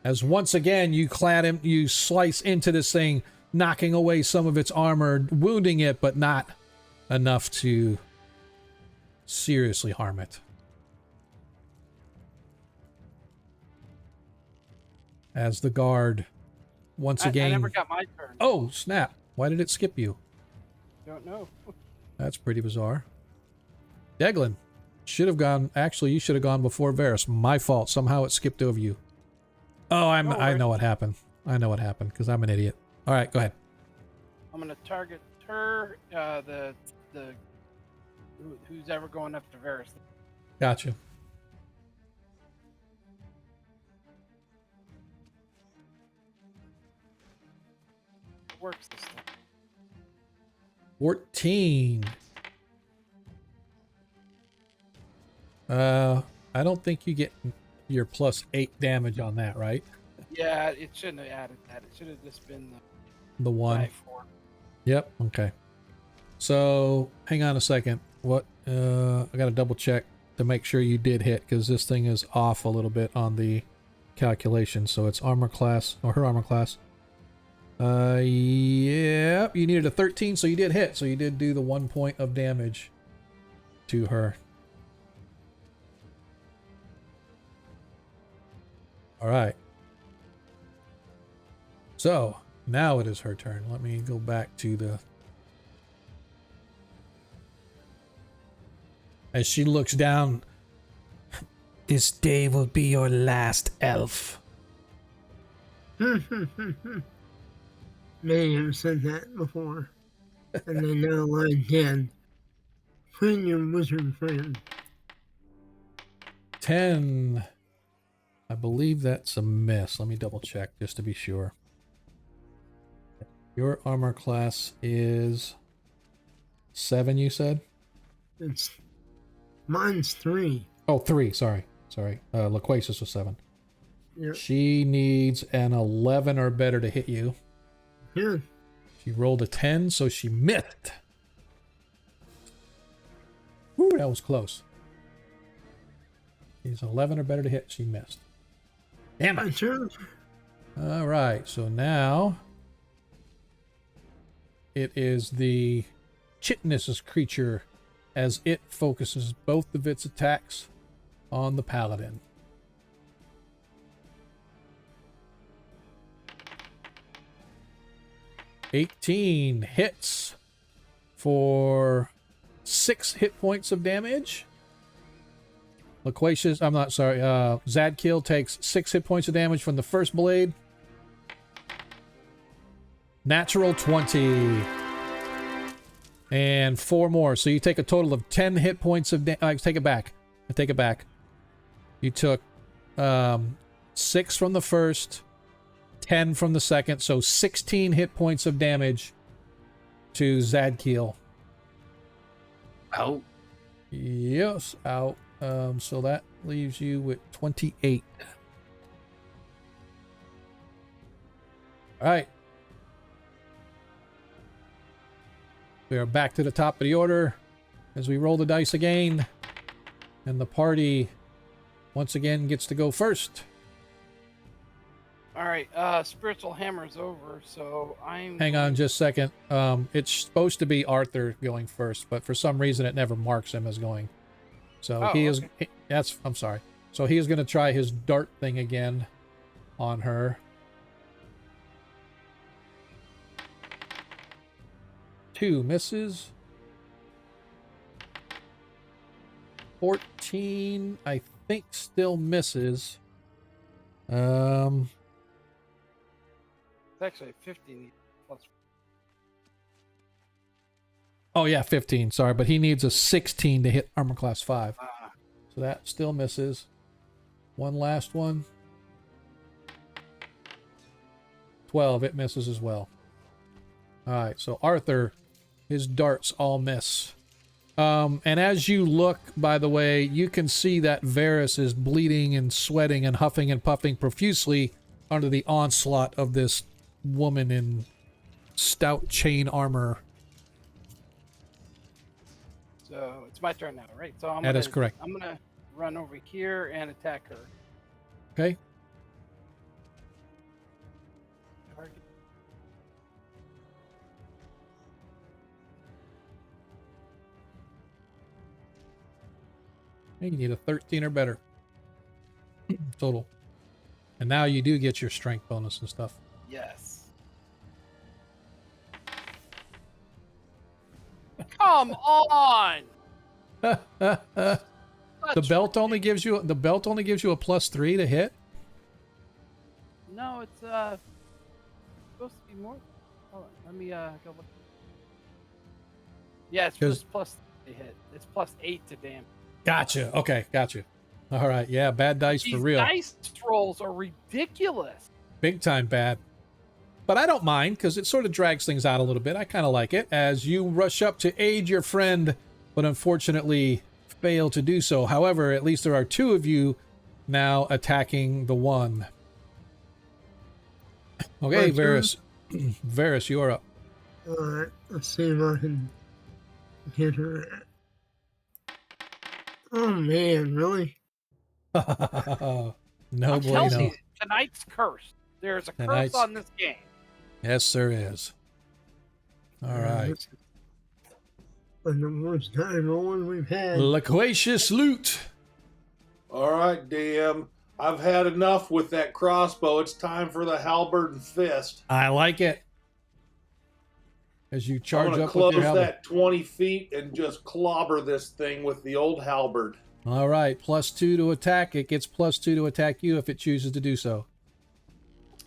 As once again you you slice into this thing, knocking away some of its armor, wounding it, but not enough to seriously harm it. As the guard once again. I never got my turn. Oh, snap. Why did it skip you? Don't know. That's pretty bizarre. Deglin should have gone. Actually, you should have gone before Varus. My fault. Somehow it skipped over you. Oh, I know what happened. I know what happened because I'm an idiot. All right, go ahead. I'm gonna target her. Who's ever going up to Varus? Gotcha. Works this time. 14. I don't think you get your +8 damage on that, right? Yeah, it shouldn't have added that. It should have just been The the one. 5-4. Yep. Okay. So hang on a second. What? I gotta double check to make sure you did hit because this thing is off a little bit on the calculation. So it's armor class or her armor class. Yep. You needed a 13, so you did hit. So you did do the 1 point of damage to her. All right. So now it is her turn. Let me go back to the. As she looks down, this day will be your last, elf. Many have said that before, and they now lie dead. Find your wizard friend. 10. I believe that's a miss. Let me double check just to be sure. Your armor class is 7, you said? Mine's 3. Oh, 3. Sorry. Loquacious was 7. Yep. She needs an 11 or better to hit you. Yeah. She rolled a 10, so she missed. Woo, that was close. She's 11 or better to hit. She missed. Damn it. Sure. All right, so now it is the chitinous creature as it focuses both of its attacks on the paladin. $18 hits for 6 hit points of damage. Loquacious, I'm not sorry, Zadkiel takes 6 hit points of damage from the first blade. Natural 20. And 4 more. So you take a total of 10 hit points of damage. Take it back. I take it back. You took 6 from the first, 10 from the second, so 16 hit points of damage to Zadkiel. Out. Yes, out. So that leaves you with 28. All right. We are back to the top of the order as we roll the dice again. And the party once again gets to go first. All right, spiritual hammer's over, so I'm. Hang on just a second. It's supposed to be Arthur going first, but for some reason it never marks him as going. So he is. I'm sorry. So he is going to try his dart thing again on her. 2 misses. 14, I think, still misses. It's actually 15 plus. Oh yeah, 15. Sorry, but he needs a 16 to hit armor class 5. So that still misses. One last one. 12. It misses as well. All right. So Arthur, his darts all miss. And as you look, by the way, you can see that Varys is bleeding and sweating and huffing and puffing profusely under the onslaught of this woman in stout chain armor. So it's my turn now, right? So That is correct. I'm gonna run over here and attack her. Okay. Target. You need a 13 or better total. And now you do get your strength bonus and stuff. Yes. Come on! The belt only gives you a +3 to hit. No, it's supposed to be more. Hold on, let me go look. Yeah, it's just plus to hit. It's +8 to damage. Gotcha. Okay, gotcha. All right. Yeah, bad dice These for real. dice rolls are ridiculous. Big time bad. But I don't mind because it sort of drags things out a little bit. I kind of like it as you rush up to aid your friend, but unfortunately fail to do so. However, at least there are 2 of you now attacking the one. Okay, Varys. Varys, you're up. Alright, let's see if I can get her. Oh man, really? No I'm telling bueno. you, tonight's cursed. There's a curse on this game. Yes, there is. All right. And the worst time rolling we've had. Loquacious loot. All right, DM. I've had enough with that crossbow. It's time for the halberd and fist. I like it. As you charge I'm gonna up with close your halberd. that 20 feet and just clobber this thing with the old halberd. All right, +2 to attack. It gets +2 to attack you if it chooses to do so.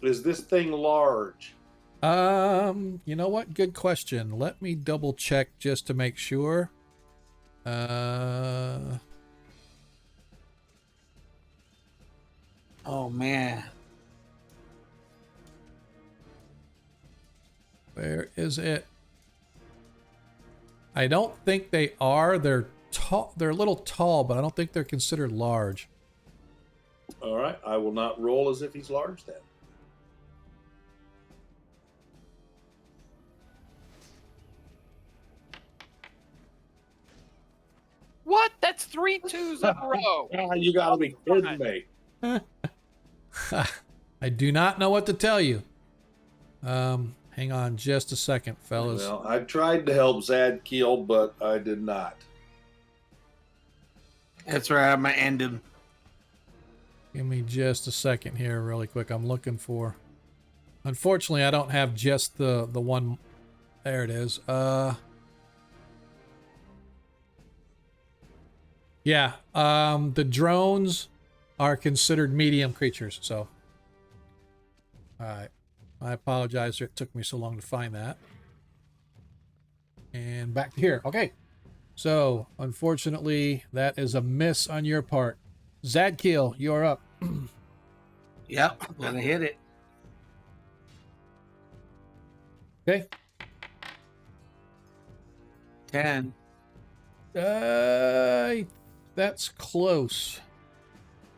Is this thing large? You know what? Good question. Let me double check just to make sure. Oh man. Where is it? I don't think they are. They're tall. They're a little tall, but I don't think they're considered large. All right, I will not roll as if he's large then. What? That's 3 twos in a row. Ah, you gotta be kidding me. I do not know what to tell you. Hang on just a second, fellas. Well, I tried to help Zadkiel, but I did not. That's right. I'm gonna end him. Give me just a second here, really quick. I'm looking for. Unfortunately, I don't have just the one. There it is. Yeah. The drones are considered medium creatures. So, all right. I apologize. It took me so long to find that. And back to here. Okay. So, unfortunately, that is a miss on your part. Zadkiel, you're up. Yep, I'm gonna hit it. Okay. 10. That's close.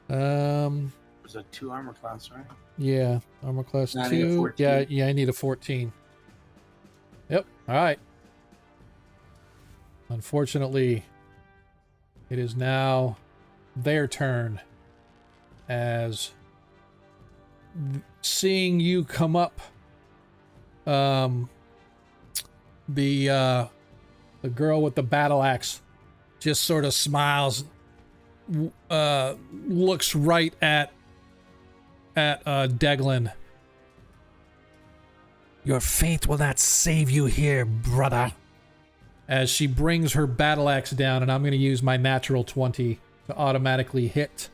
There's a 2 armor class, right? Yeah, armor class I need a 2. 14. Yeah, I need a 14. Yep. All right. Unfortunately, it is now their turn as seeing you come up, the girl with the battle axe just sort of smiles, looks right at Deglin. Your faith will not save you here, brother. As she brings her battle axe down, and I'm going to use my natural 20 to automatically hit.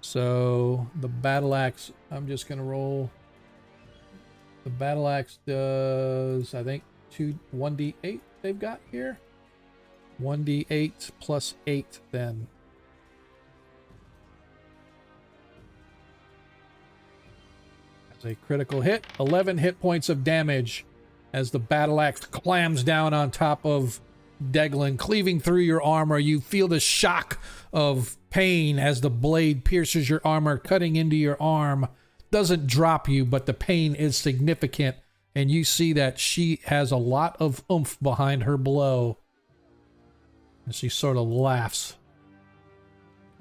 So the battle axe, I'm just going to roll. The battle axe does, I think, 1d8 they've got here. 1d8 plus 8 then. That's a critical hit. 11 hit points of damage as the battle axe clams down on top of Deglin, cleaving through your armor. You feel the shock of pain as the blade pierces your armor, cutting into your arm. Doesn't drop you, but the pain is significant, and you see that she has a lot of oomph behind her blow. And she sort of laughs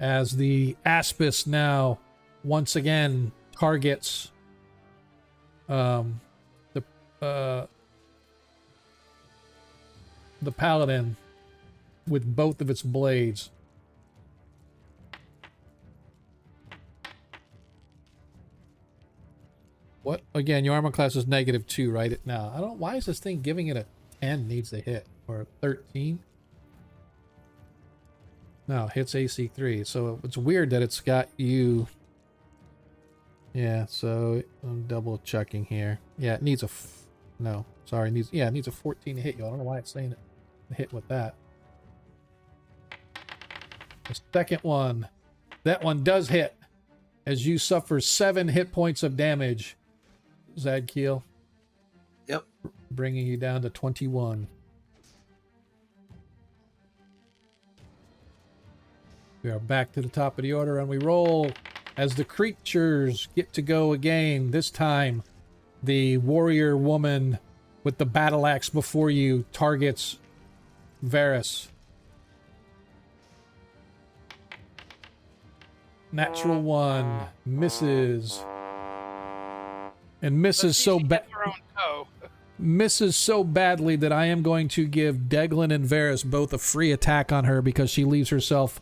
as the Aspis now once again targets the paladin with both of its blades. What? Again, your armor class is -2, right? Now, I don't. Why is this thing giving it a 10 needs to hit or a 13? No, hits AC 3. So it's weird that it's got you. Yeah. So I'm double checking here. Yeah, it needs a. No, sorry. It needs a 14 to hit you. I don't know why it's saying it hit with that. The second one, that one does hit as you suffer 7 hit points of damage. Zadkiel. Yep. Bringing you down to 21. We are back to the top of the order and we roll as the creatures get to go again. This time, the warrior woman with the battle axe before you targets Varys. Natural 1 misses. And misses so misses so badly that I am going to give Deglin and Varys both a free attack on her because she leaves herself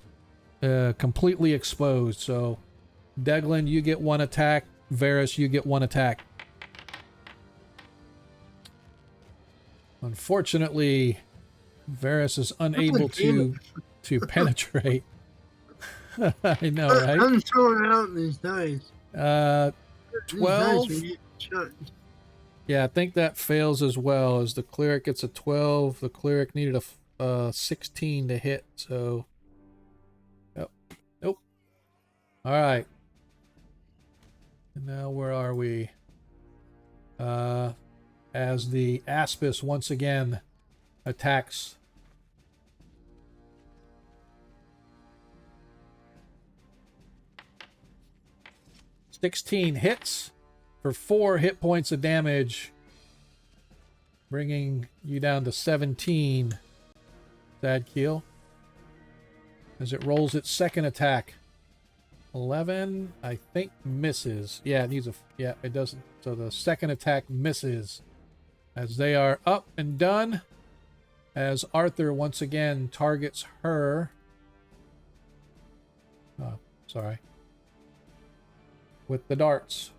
completely exposed. So Deglin, you get 1 attack. Varys, you get 1 attack. Unfortunately, Varys is unable to penetrate. I know, right? I'm throwing out these dice. 12. These dice are getting shot. Yeah, I think that fails as well, as the cleric gets a 12. The cleric needed a 16 to hit, so... Nope. All right. And now where are we? As the Aspis once again attacks. "16 hits for 4 hit points of damage, bringing you down to 17. Zadkiel. As it rolls its second attack. 11, I think, misses. Yeah, it needs a... Yeah, it doesn't. So the second attack misses. As they are up and done. As Arthur once again targets her. Oh, sorry. With the darts.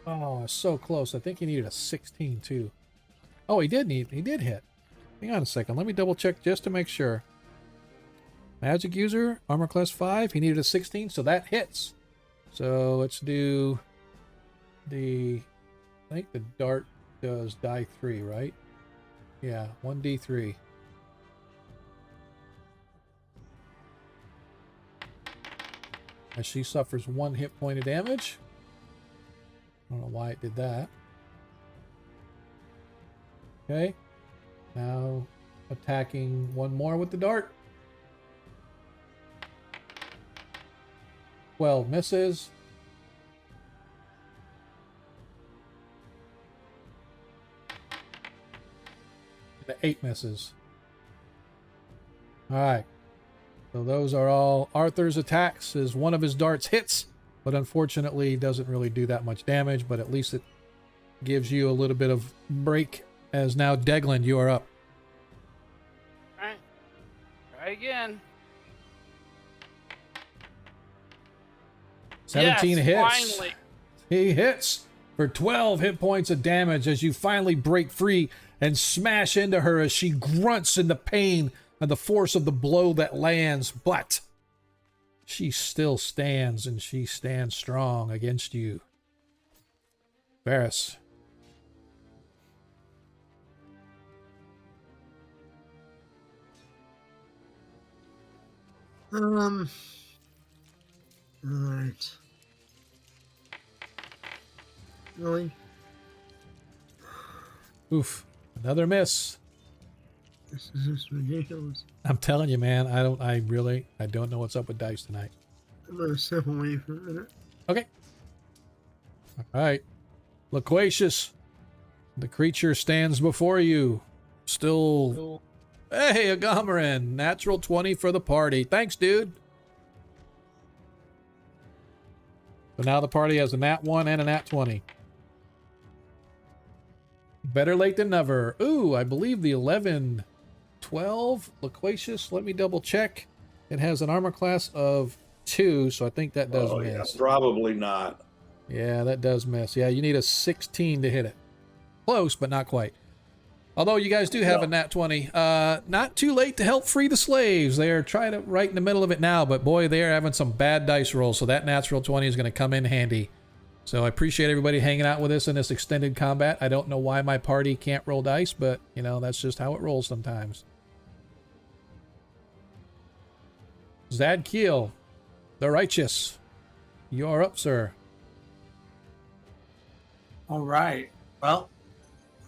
Oh, so close. I think he needed a 16 too. Oh, he did hit. Hang on a second. Let me double check just to make sure. Magic user, armor class 5. He needed a 16, so that hits. So let's do the... I think the dart does die 3, right? Yeah, 1d3. As she suffers 1 hit point of damage. I don't know why it did that. Okay. Now attacking one more with the dart. 12 misses. The 8 misses. Alright. So those are all Arthur's attacks as one of his darts hits, but unfortunately doesn't really do that much damage, but at least it gives you a little bit of break. As now, Degland, you are up. Alright. Try again. 17 yes, hits. Finally. He hits for 12 hit points of damage as you finally break free and smash into her as she grunts in the pain and the force of the blow that lands. But she still stands, and she stands strong against you. Varys. Alright. Really? Oof. Another miss. This is just ridiculous. I'm telling you, man, I don't know what's up with dice tonight. I'm gonna step away for a minute. Okay. Alright. Loquacious. The creature stands before you. Still... Hey, a Gomerin. Natural 20 for the party. Thanks, dude. So now the party has a nat 1 and a nat 20. Better late than never. Ooh, I believe the 11, 12, Loquacious. Let me double check. It has an armor class of 2, so I think that does miss. Yeah, probably not. Yeah, that does miss. Yeah, you need a 16 to hit it. Close, but not quite. Although you guys do have a nat 20. Not too late to help free the slaves. They are trying to right in the middle of it now, but boy, they are having some bad dice rolls, so that natural 20 is going to come in handy. So I appreciate everybody hanging out with us in this extended combat. I don't know why my party can't roll dice, but, you know, that's just how it rolls sometimes. Zadkiel, the Righteous. You are up, sir. All right. Well,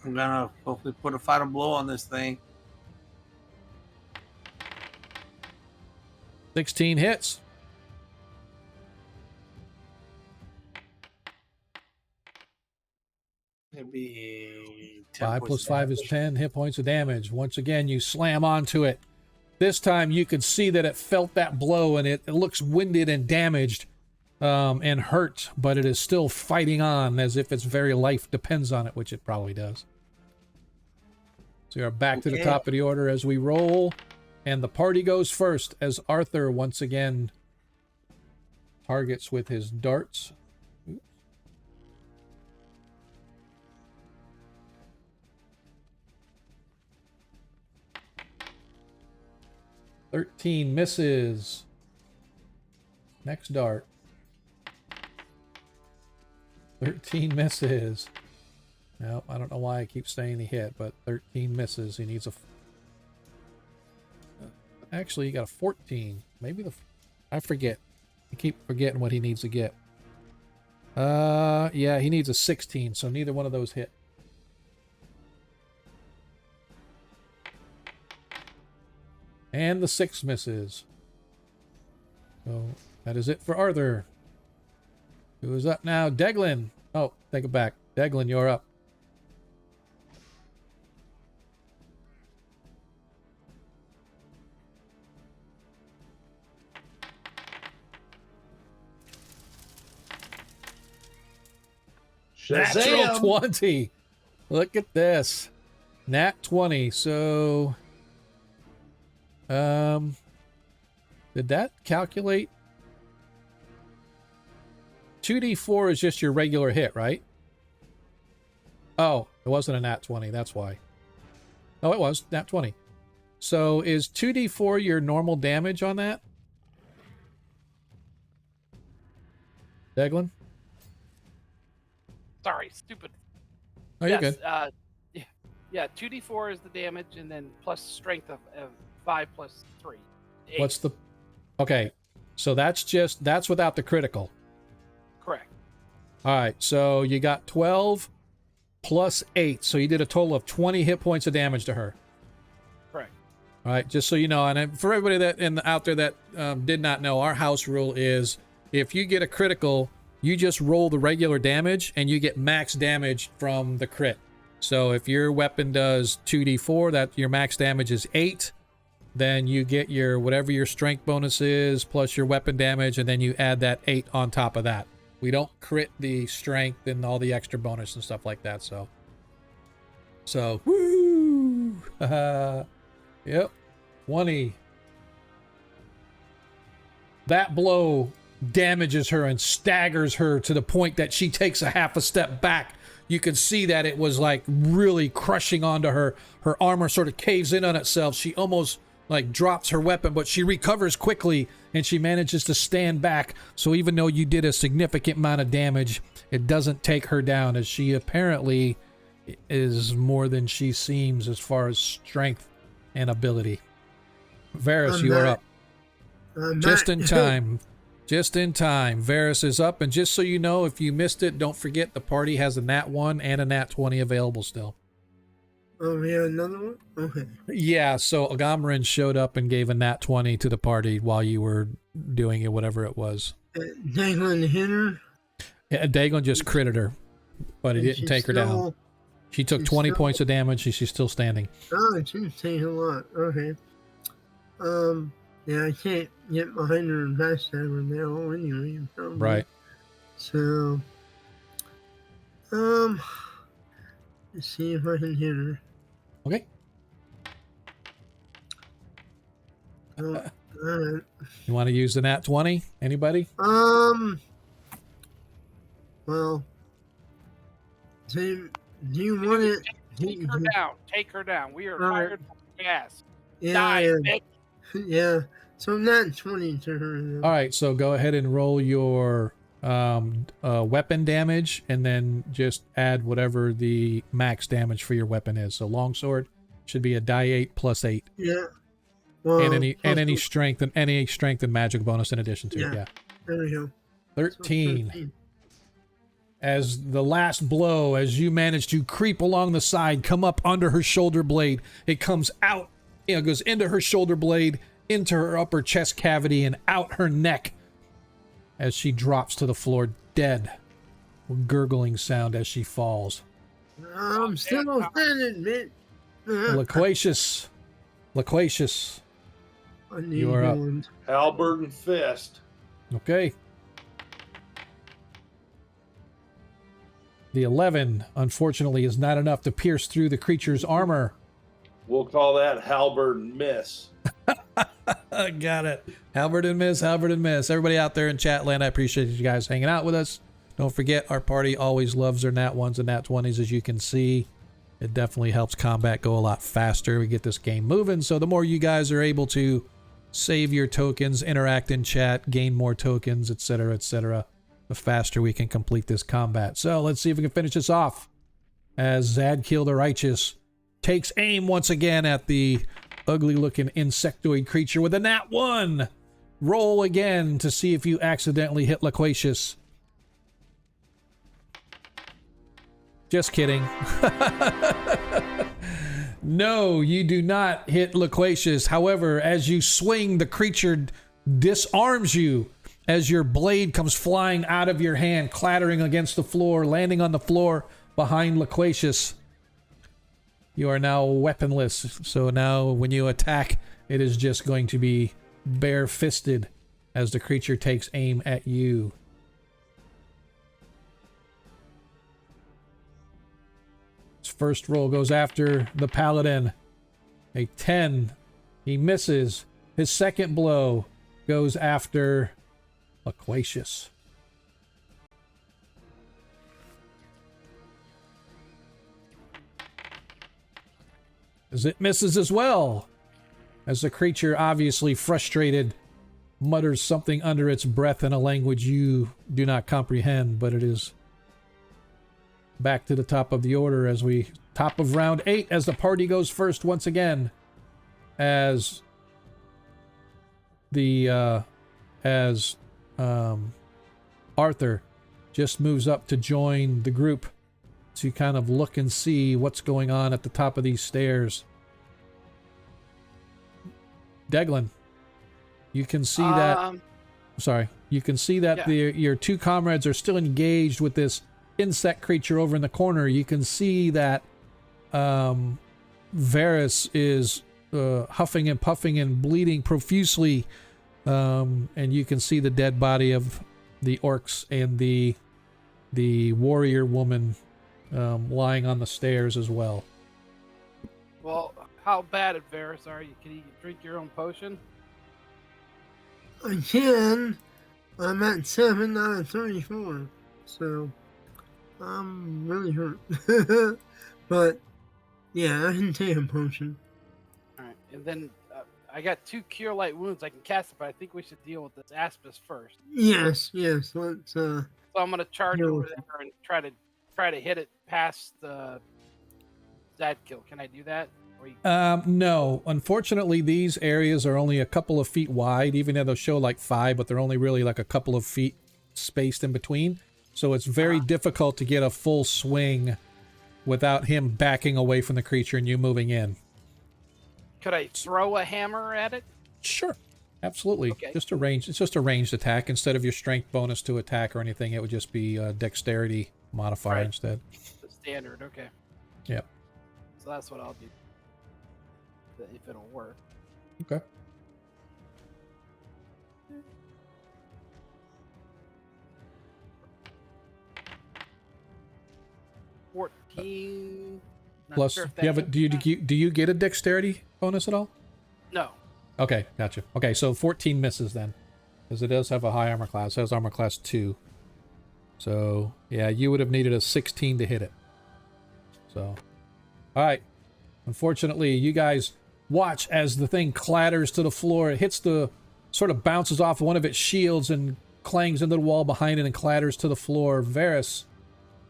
I'm gonna hopefully put a final blow on this thing. 16 hits. It'd be 10 5 points plus of 5 is damage. 10 hit points of damage. Once again, you slam onto it. This time you could see that it felt that blow, and it looks winded and damaged and hurt, but it is still fighting on as if its very life depends on it, which it probably does. So you're back to the top of the order as we roll, and the party goes first as Arthur once again targets with his darts. Oops. "13 misses. Next dart. 13 misses. No, I don't know why I keep saying he hit, but 13 misses. He needs a... Actually, he got a 14. Maybe I forget. I keep forgetting what he needs to get. Yeah, he needs a 16, so neither one of those hit. And the 6 misses. So that is it for Arthur. Who is up now? Deglin. Oh, take it back. Deglin, you're up. Natural Shazam! 20. Look at this. Nat 20. So, did that calculate? 2d4 is just your regular hit, right? Oh, it wasn't a nat 20. That's why. Oh, it was nat 20. So is 2d4 your normal damage on that? Deglin? Sorry, stupid. Oh, you're Yes, good. Yeah, 2d4 is the damage, and then plus strength of 5 plus 3. 8. What's the... Okay, so that's without the critical. Correct. All right, so you got 12 plus 8, so you did a total of 20 hit points of damage to her. Correct. All right, just so you know, and for everybody that out there that did not know, our house rule is if you get a critical, you just roll the regular damage and you get max damage from the crit. So if your weapon does 2d4, that your max damage is 8, then you get your whatever your strength bonus is plus your weapon damage, and then you add that 8 on top of that. We don't crit the strength and all the extra bonus and stuff like that. So woo! Yep, 20. That blow damages her and staggers her to the point that she takes a half a step back. You can see that it was like really crushing onto her. Her armor sort of caves in on itself. She almost like drops her weapon, but she recovers quickly and she manages to stand back. So even though you did a significant amount of damage, it doesn't take her down, as she apparently is more than she seems as far as strength and ability. Varys, you are up. Just in time. Just in time. Varys is up, and just so you know, if you missed it, don't forget the party has a nat 1 and a nat 20 available still. Oh, we have another one? Okay. Yeah, so Agamrin showed up and gave a nat 20 to the party while you were doing it, whatever it was. Daglin hit her. Yeah, Dagon just critted her, but he didn't take her down. She took 20 points of damage, and she's still standing. Oh, she's taking a lot. Okay. Yeah, I can't get behind her and backstab her now anyway. Probably. Right. So, let's see if I can hit her. Okay. Oh, alright. You want to use the nat 20? Anybody? Well, do you want it? Take her down. Take her down. We are Alright. tired of gas. Yeah, Die, yeah. Nick. Yeah. So not 20 to her. All right, so go ahead and roll your weapon damage, and then just add whatever the max damage for your weapon is. So longsword should be a die 8 plus 8. Yeah. Well, And any plus strength and magic bonus in addition to it. Yeah. There we go. 13. So As the last blow, as you manage to creep along the side, come up under her shoulder blade, it comes out, goes into her shoulder blade, into her upper chest cavity, and out her neck as she drops to the floor dead. Gurgling sound as she falls. I'm still standing, man. Loquacious. You are up. Halberd and fist. Okay. The 11, unfortunately, is not enough to pierce through the creature's armor. We'll call that halberd and miss. Got it. Halberd and miss. Everybody out there in chat land, I appreciate you guys hanging out with us. Don't forget, our party always loves their nat 1s and nat 20s, as you can see. It definitely helps combat go a lot faster. We get this game moving, so the more you guys are able to save your tokens, interact in chat, gain more tokens, etc., the faster we can complete this combat. So let's see if we can finish this off. as Zadkiel the Righteous takes aim once again at the ugly-looking insectoid creature with a nat 1. Roll again to see if you accidentally hit Loquacious. Just kidding. No, you do not hit Loquacious. However, as you swing, the creature disarms you as your blade comes flying out of your hand, clattering against the floor, landing on the floor behind Loquacious. You are now weaponless, so now when you attack, it is just going to be bare-fisted as the creature takes aim at you. His first roll goes after the paladin. A 10. He misses. His second blow goes after Loquacious. As it misses as well, as the creature, obviously frustrated, mutters something under its breath in a language you do not comprehend, but it is back to the top of the order as we top of round 8 as the party goes first once again, as the Arthur just moves up to join the group to kind of look and see what's going on at the top of these stairs. Deglin, you can see that. Sorry, you can see that your two comrades are still engaged with this insect creature over in the corner. You can see that Varys is huffing and puffing and bleeding profusely, and you can see the dead body of the orcs and the warrior woman lying on the stairs as well. Well, how bad at Varys are you? Can you drink your own potion? I can. I'm at 7 out of 34, so I'm really hurt. But yeah, I can take a potion. All right, and then I got 2 cure light wounds. I can cast it, but I think we should deal with this Aspis first. Yes. Let's. So I'm gonna charge over there and try to hit it past the Zadkill. Can I do that? No. Unfortunately, these areas are only a couple of feet wide, even though they'll show like 5, but they're only really like a couple of feet spaced in between. So it's very difficult to get a full swing without him backing away from the creature and you moving in. Could I throw a hammer at it? Sure. Absolutely. Okay. It's just a ranged attack. Instead of your strength bonus to attack or anything, it would just be a dexterity modifier instead. The standard, okay. Yep. So that's what I'll do. If it'll work. Okay. Plus, sure do you get a dexterity bonus at all? No. Okay, gotcha. Okay, so 14 misses then, because it does have a high armor class. It has armor class 2. So yeah, you would have needed a 16 to hit it. So, all right. Unfortunately, you guys watch as the thing clatters to the floor. It hits sort of bounces off one of its shields and clangs into the wall behind it and clatters to the floor. Varys,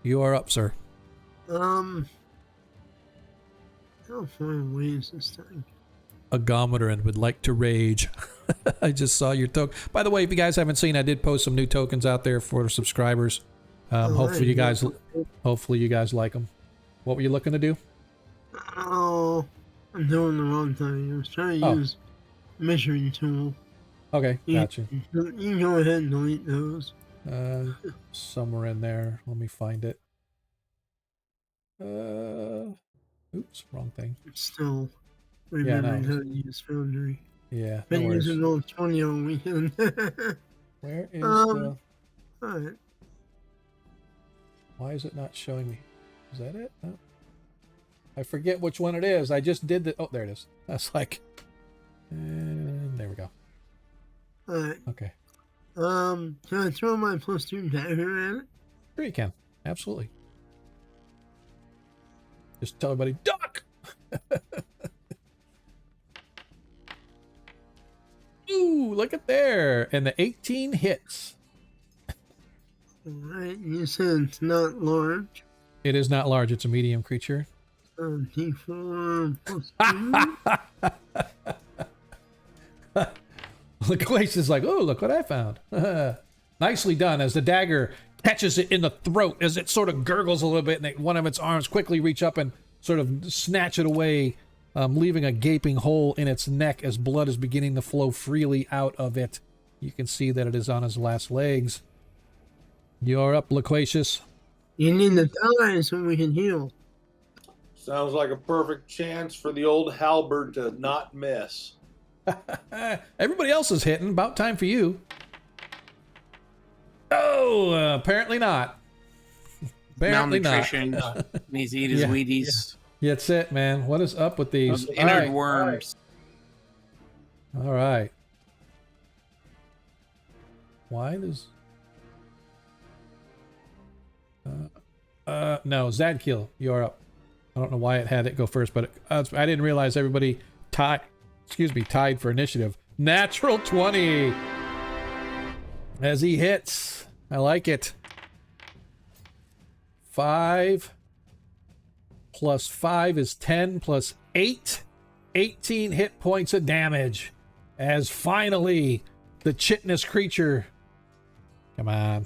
you are up, sir. How far away is this thing? Agometer would like to rage. I just saw your token. By the way, if you guys haven't seen, I did post some new tokens out there for subscribers. Hopefully you guys like them. What were you looking to do? Oh, I'm doing the wrong thing. I was trying to use measuring tool. Okay, gotcha. You can go ahead and delete those. Somewhere in there. Let me find it. Oops, wrong thing. Still remembering how to use Foundry. Yeah, Been using those 20 on weekend. Where is the... Alright. Why is it not showing me? Is that it? No. I forget which one it is. I just did the... Oh, there it is. That's like... And there we go. Alright. Okay. Can I throw my +2 dagger at it? Sure you can. Absolutely. Just tell everybody, duck! Ooh, look at there. And the 18 hits. Alright, you said it's not large. It is not large. It's a medium creature. 74 plus 2. Loquacious is like, oh, look what I found. Nicely done. As the dagger catches it in the throat, as it sort of gurgles a little bit, and one of its arms quickly reach up and sort of snatch it away, leaving a gaping hole in its neck as blood is beginning to flow freely out of it. You can see that it is on his last legs. You're up, Loquacious. You need to die so we can heal. Sounds like a perfect chance for the old halberd to not miss. Everybody else is hitting. About time for you. Oh, apparently not. Apparently Malnutrition. not. Needs to eat his Wheaties. Yeah, that's it, man. What is up with these? Those innard worms. All right. Why does... no, Zadkiel, you're up. I don't know why it had it go first, but I didn't realize everybody tied for initiative. Natural 20. As he hits. I like it. 5 plus 5 is 10 plus 8. 18 hit points of damage. As finally, the chitinous creature... Come on.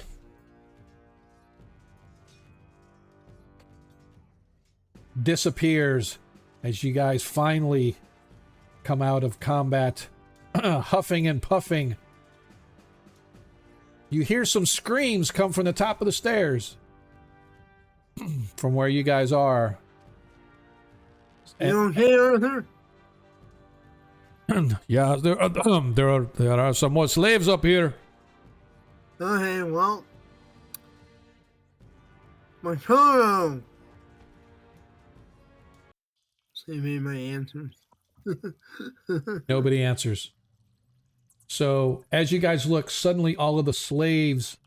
Disappears as you guys finally come out of combat, huffing and puffing. You hear some screams come from the top of the stairs from where you guys are. You okay, Arthur? Yeah, there are some more slaves up here. Okay, well. Makoro! Say me my answers. Nobody answers. So as you guys look, suddenly all of the slaves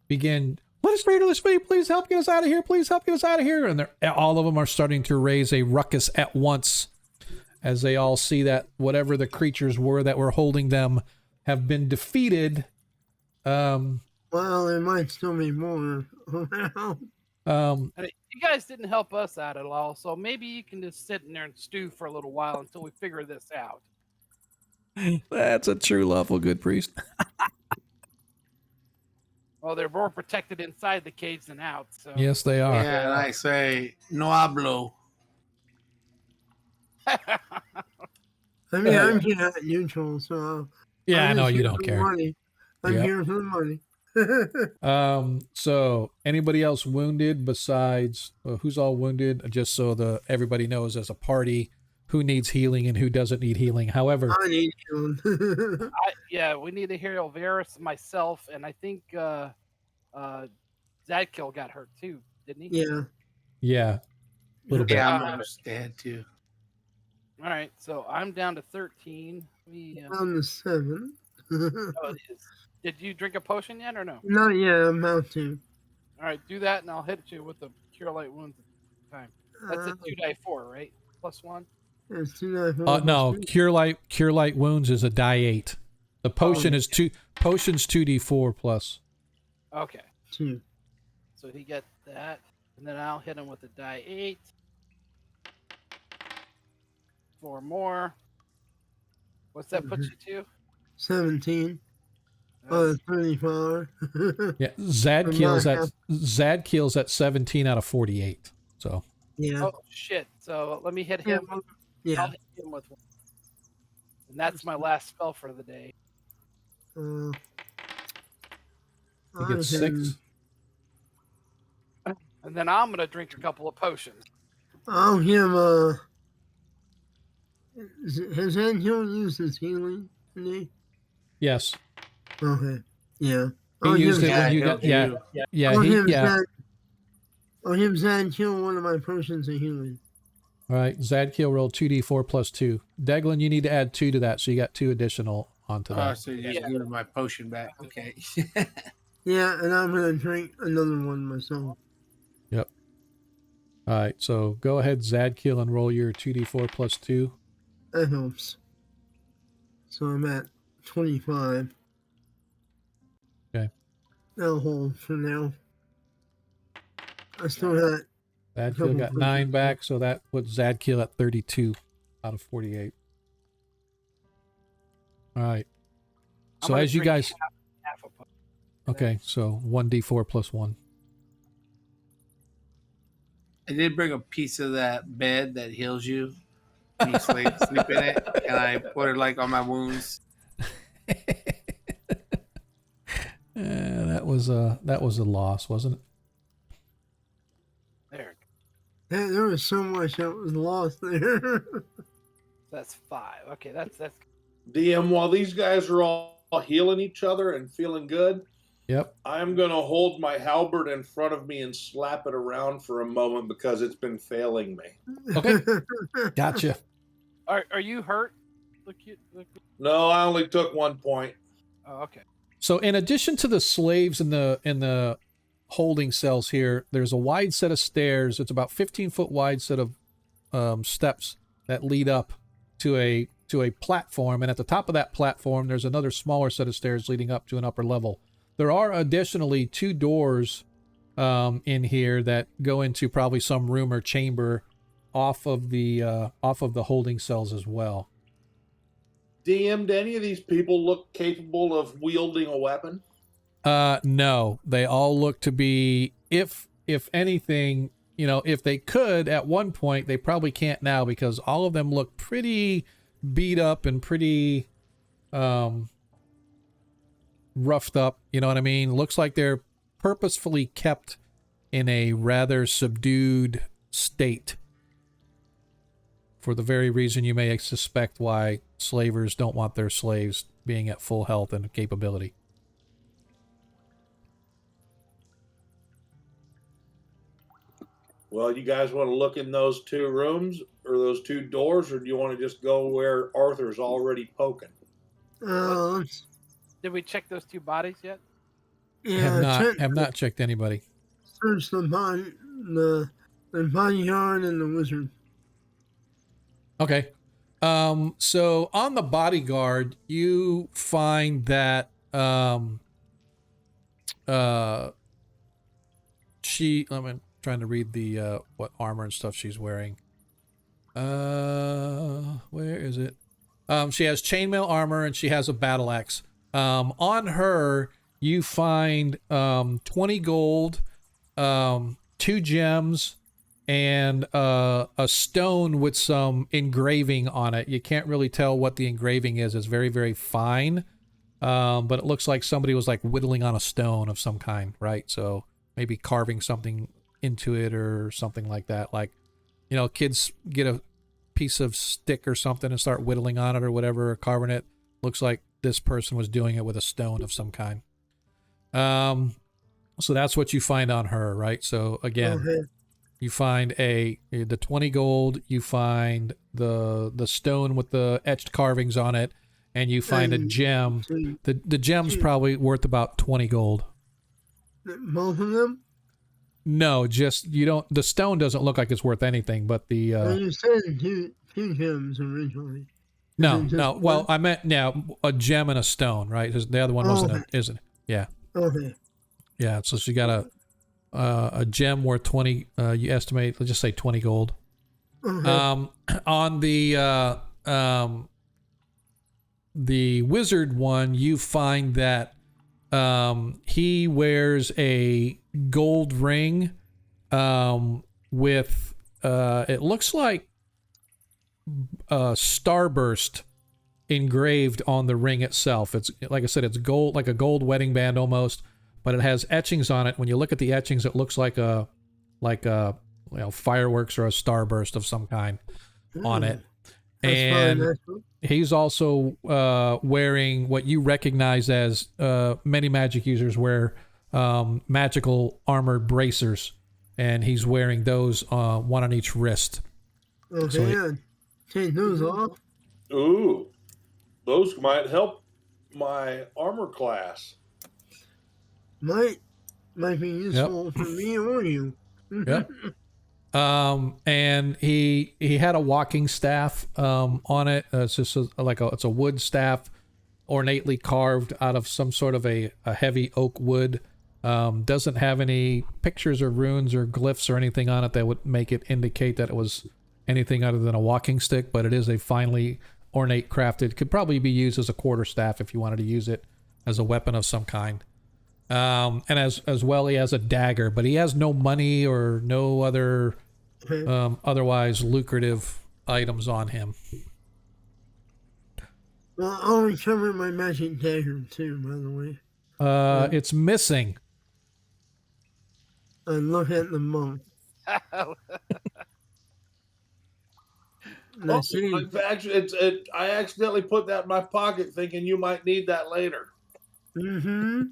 begin, let us free, please help get us out of here, please help get us out of here. And all of them are starting to raise a ruckus at once as they all see that whatever the creatures were that were holding them have been defeated. Well, there might still be more around. You guys didn't help us out at all, so maybe you can just sit in there and stew for a little while until we figure this out. That's a true lawful good priest. Well, they're more protected inside the cage than out. So Yes, they are. Yeah, and I say, no hablo. I mean, I'm here at neutral, so. Yeah, I I'm know just you here don't for the care. money. I'm Yep. here for the money. So anybody else wounded besides who's all wounded? Just so everybody knows as a party who needs healing and who doesn't need healing. However, I need healing. yeah, we need to hear Varus, myself, and I think Zadkill got hurt too, didn't he? Yeah. yeah, a little bit. Yeah, I'm almost dead too. All right, so I'm down to 13. On the 7. Oh, it is. Did you drink a potion yet or no? Not yet, I'm about to. All right, do that, and I'll hit you with the Cure Light Wounds at the time. That's a 2d4, right? Plus 1? It's 2 No, cure light wounds is a die 8. The potion is potion's 2d4 plus. Okay. 2. So he gets that, and then I'll hit him with a die 8. 4 more. What's that put you to? 17. 35. Yeah, Zadkiel's at 17 out of 48. So Yeah. Oh shit! So let me hit him. Yeah. I'll hit him with one, and that's my last spell for the day. he gets 6. And then I'm gonna drink a couple of potions. I'll give has Angel used his healing today? Yes. Okay. Yeah. He used it when you got I'll give Zadkill one of my potions of healing. All right, Zadkiel rolled 2d4 plus 2. Deglin, you need to add 2 to that, so you got 2 additional onto Oh, that. so you just give my potion back. Okay. Yeah, and I'm gonna drink another one myself. Yep. All right, so go ahead, Zadkiel, and roll your 2d4 plus 2. That helps. So I'm at 25. Okay. That'll hold for now. I still got Zadkiel got 9 back, so that puts Zadkiel at 32 out of 48. All right. I'm So gonna as you drink guys, half a pint. okay, so 1d4 plus 1. I did bring a piece of that bed that heals you. Can you sleep in it? Can I put it like on my wounds? That was a loss, wasn't it? There. Yeah, there was so much that was lost there. That's 5. Okay, that's DM, while these guys are all healing each other and feeling good, Yep. I'm going to hold my halberd in front of me and slap it around for a moment because it's been failing me. Okay. Gotcha. Are you hurt? Look. No, I only took 1 point. Oh, okay. So in addition to the slaves in the holding cells here, there's a wide set of stairs. It's about 15-foot wide set of steps that lead up to a platform, and at the top of that platform, there's another smaller set of stairs leading up to an upper level. There are additionally 2 doors in here that go into probably some room or chamber off of the holding cells as well. DM, do any of these people look capable of wielding a weapon? No, they all look to be, if anything, if they could at one point, they probably can't now because all of them look pretty beat up and pretty roughed up, you know what I mean? Looks like they're purposefully kept in a rather subdued state for the very reason you may suspect why slavers don't want their slaves being at full health and capability. Well, you guys want to look in those 2 rooms or those 2 doors, or do you want to just go where Arthur's already poking? Did we check those 2 bodies yet? Yeah, Have not checked anybody. search the bodyguard and the wizard. Okay. So on the bodyguard, you find that I'm trying to read the what armor and stuff she's wearing. Where is it? She has chainmail armor and she has a battle axe. On her, you find 20 gold, 2 gems, and a stone with some engraving on it. You can't really tell what the engraving is. It's very, very fine. But it looks like somebody was like whittling on a stone of some kind, right? So maybe carving something into it or something like that. Like, kids get a piece of stick or something and start whittling on it or whatever, or carving it. Looks like this person was doing it with a stone of some kind. So that's what you find on her, right? So again, you find the 20 gold, you find the stone with the etched carvings on it, and you find a gem. The gem's probably worth about 20 gold. Both of them? No, just the stone doesn't look like it's worth anything, but the you said 2 gems originally. No. Well, I meant a gem and a stone, right? The other one isn't. Yeah. Okay. Yeah. So she got a gem worth 20. You estimate, let's just say 20 gold. Okay. On the wizard one, you find that he wears a gold ring with it looks like starburst engraved on the ring itself. It's like I said, it's gold, like a gold wedding band almost, but it has etchings on it. When you look at the etchings, it looks like a fireworks or a starburst of some kind on it. And he's also wearing what you recognize as many magic users wear magical armored bracers, and he's wearing those one on each wrist. Okay, So take those off. Ooh, those might help my armor class. Might be useful for me or you. Yep. And he had a walking staff on it. It's just it's a wood staff, ornately carved out of some sort of a heavy oak wood. Doesn't have any pictures or runes or glyphs or anything on it that would make it indicate that it was anything other than a walking stick, but it is a finely ornate crafted. Could probably be used as a quarterstaff if you wanted to use it as a weapon of some kind. And as well, he has a dagger, but he has no money or no other otherwise lucrative items on him. Well, I'll recover my magic dagger too, by the way. It's missing. And look at the monk. Oh, I accidentally put that in my pocket thinking you might need that later. Mm-hmm.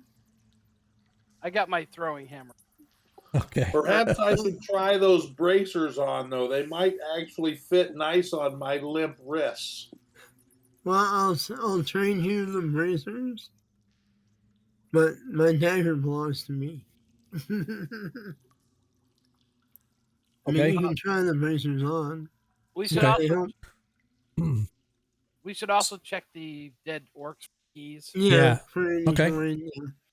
I got my throwing hammer. Okay. Perhaps I should try those bracers on, though. They might actually fit nice on my limp wrists. Well, I'll train you the bracers, but my dagger belongs to me. I mean, you can try the bracers on. We should Okay. also we should also check the dead orcs keys. Yeah. Okay. Okay.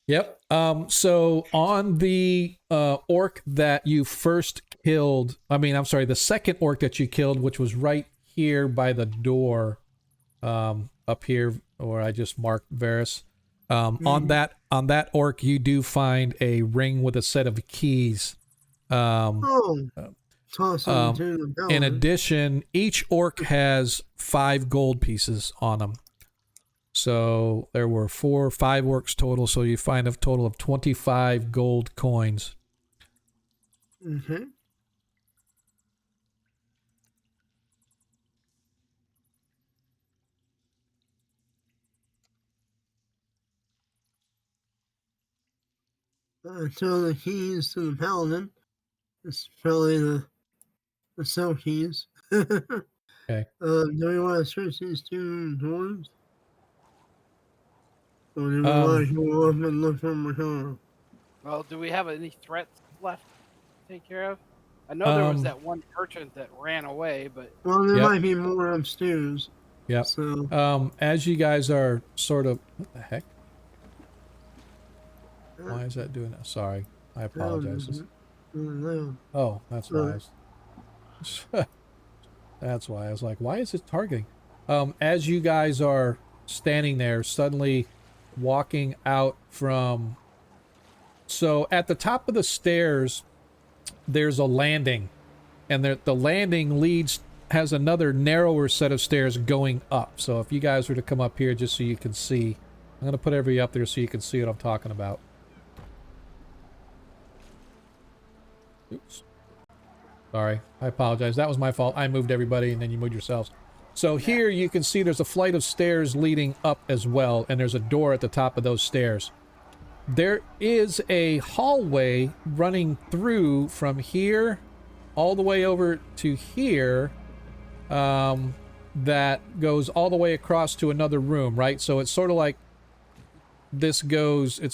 Yep. So on the orc that you first killed, the second orc that you killed, which was right here by the door, up here, or I just marked Varus. On that orc, you do find a ring with a set of keys. Toss them to the paladin. In addition, each orc has 5 gold pieces on them. So there were 5 orcs total, so you find a total of 25 gold coins. Mm-hmm. Throw the keys to the paladin. It's probably the cell keys. Okay. Do we want to search these 2 doors? Or do we want to go up and look for Makara? Well, do we have any threats left to take care of? I know there was that one merchant that ran away, but... Well, there might be more upstairs. Yep. So, as you guys are sort of... What the heck? Why is that doing that? Sorry. I apologize. Oh, that's why. That's why. I was like, why is it targeting? As you guys are standing there, suddenly walking out from... So at the top of the stairs, there's a landing. And the landing has another narrower set of stairs going up. So if you guys were to come up here just so you can see... I'm going to put everybody up there so you can see what I'm talking about. Oops. Sorry, I apologize. That was my fault. I moved everybody and then you moved yourselves. So here you can see there's a flight of stairs leading up as well, and there's a door at the top of those stairs. There is a hallway running through from here all the way over to here that goes all the way across to another room, right? So it's sort of like it's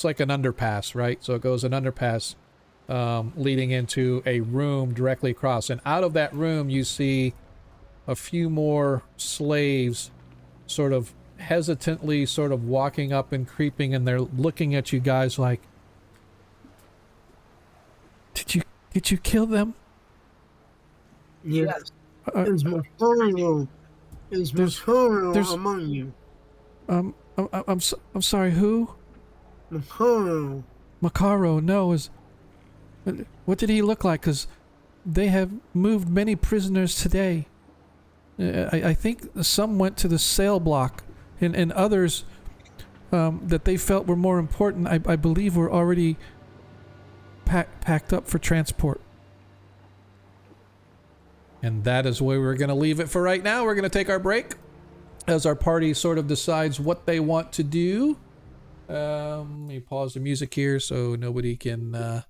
like an underpass, right? So it goes an underpass leading into a room directly across. And out of that room, you see a few more slaves sort of hesitantly sort of walking up and creeping, and they're looking at you guys like, Did you kill them? Yes. Is Makara among you? I'm sorry, who? Makaro, no, what did he look like? Because they have moved many prisoners today. I think some went to the sail block, and others that they felt were more important, I believe were already packed up for transport. And that is where we're going to leave it for right now. We're going to take our break as our party sort of decides what they want to do. Let me pause the music here so nobody can...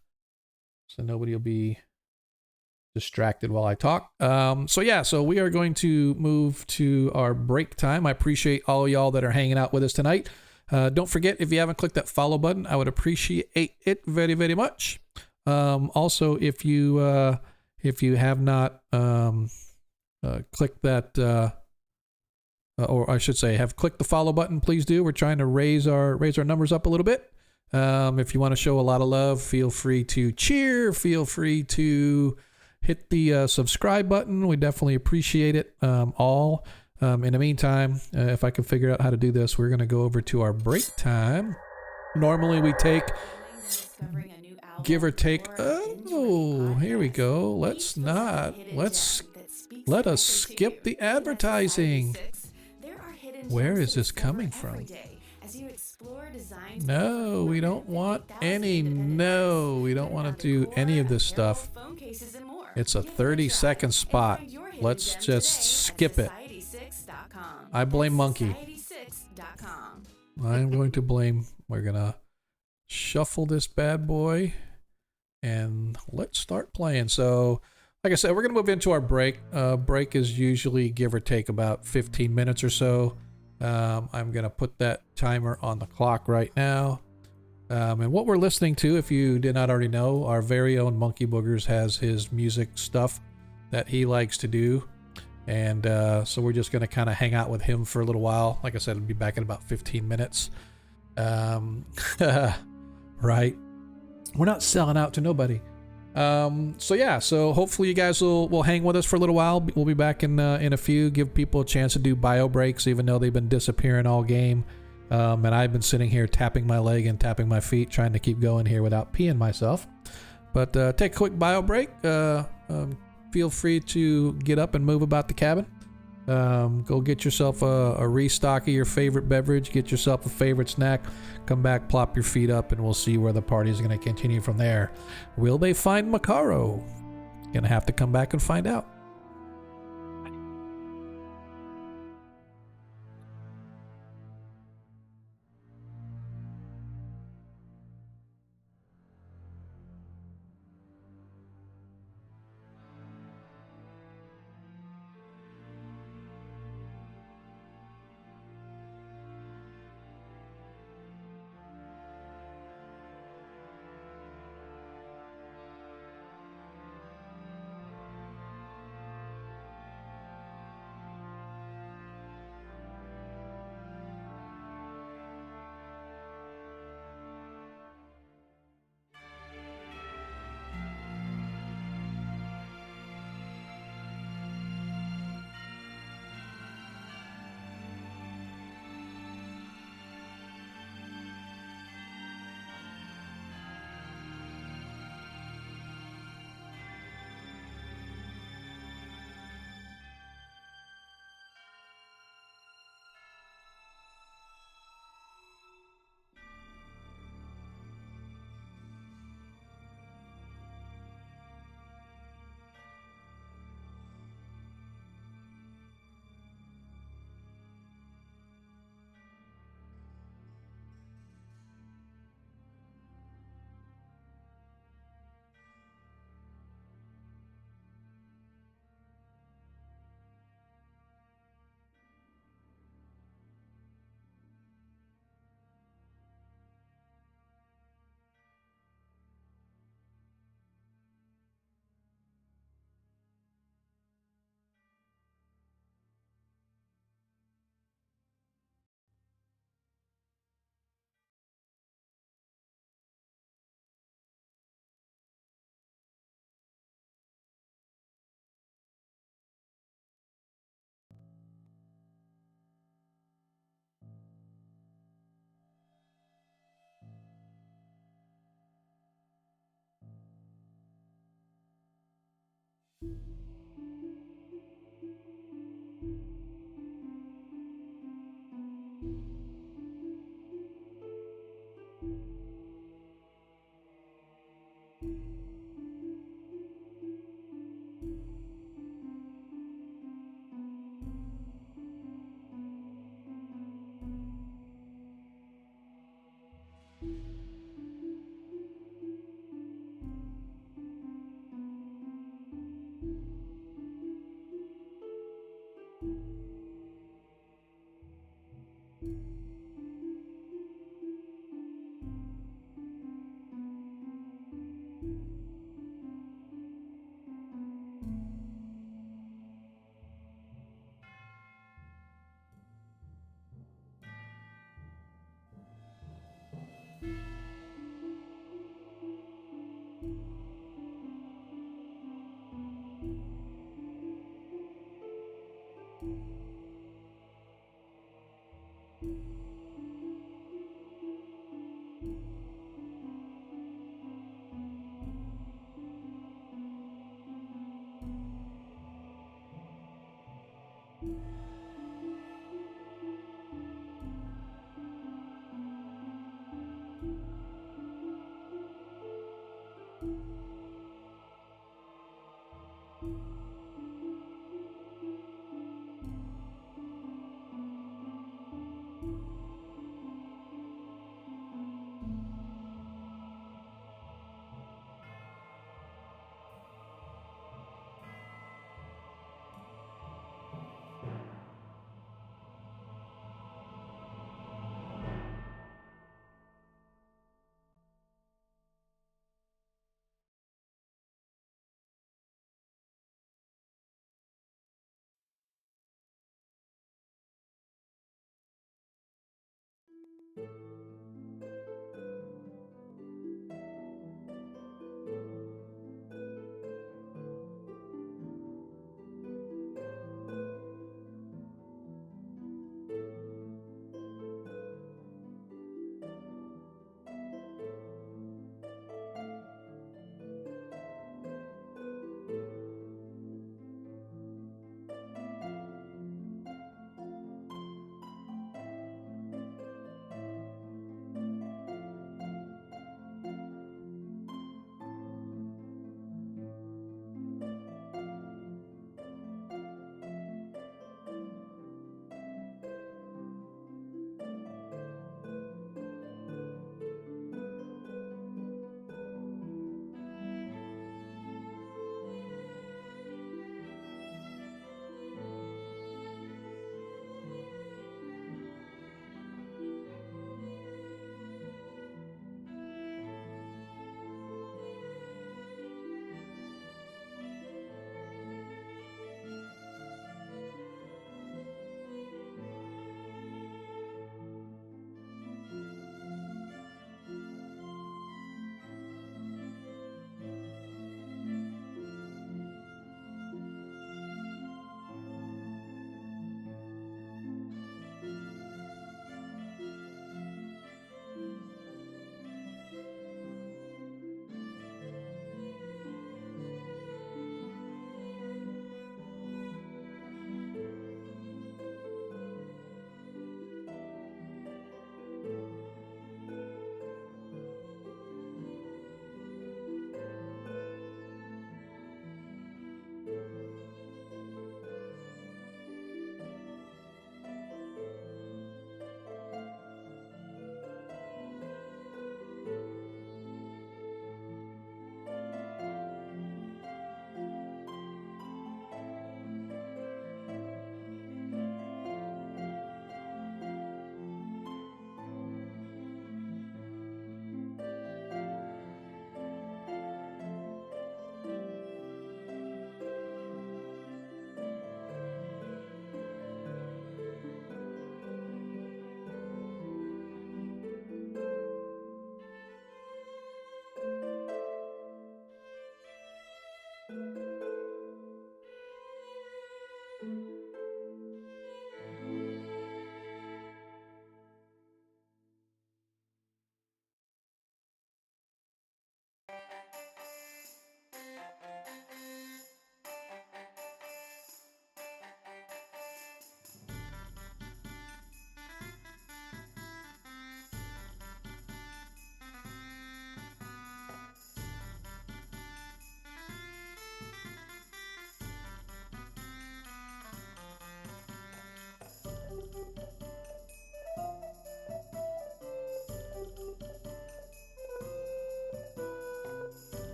So nobody will be distracted while I talk. So we are going to move to our break time. I appreciate all y'all that are hanging out with us tonight. Don't forget, if you haven't clicked that follow button, I would appreciate it very, very much. Also, if you have not clicked that, or I should say, have clicked the follow button, please do. We're trying to raise our numbers up a little bit. If you want to show a lot of love, feel free to cheer. Feel free to hit the subscribe button. We definitely appreciate it all. In the meantime, if I can figure out how to do this, we're going to go over to our break time. Normally we take, give or take, oh, here we go. Let us skip the advertising. Where is this coming from? No, we don't want any. No, we don't want to do any of this stuff. It's a 30-second spot. Let's just skip it. I blame Monkey. I'm going to blame. We're going to shuffle this bad boy and let's start playing. So, like I said, we're going to move into our break. Break is usually give or take about 15 minutes or so. I'm going to put that timer on the clock right now. And what we're listening to, if you did not already know, our very own Monkey Boogers has his music stuff that he likes to do. And so we're just going to kind of hang out with him for a little while. Like I said, I'll be back in about 15 minutes. Right. We're not selling out to nobody. So yeah, so hopefully you guys will hang with us for a little while. We'll be back in a few, give people a chance to do bio breaks, even though they've been disappearing all game. And I've been sitting here tapping my leg and tapping my feet, trying to keep going here without peeing myself. But take a quick bio break. Feel free to get up and move about the cabin. Go get yourself a restock of your favorite beverage. Get yourself a favorite snack. Come back, plop your feet up, and we'll see where the party is going to continue from there. Will they find Makaro? Gonna have to come back and find out.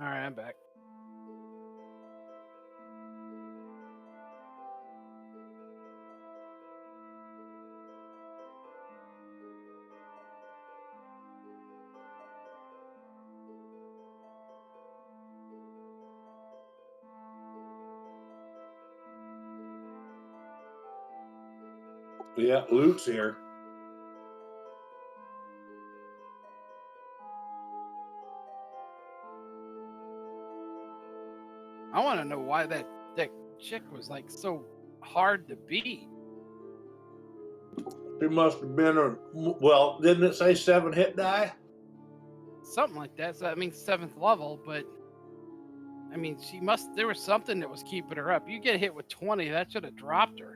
All right, I'm back. Yeah, Luke's here. I want to know why that chick was like so hard to beat. She must have been well, didn't it say 7 hit die? Something like that. So I mean, 7th level, but I mean, there was something that was keeping her up. You get hit with 20, that should have dropped her.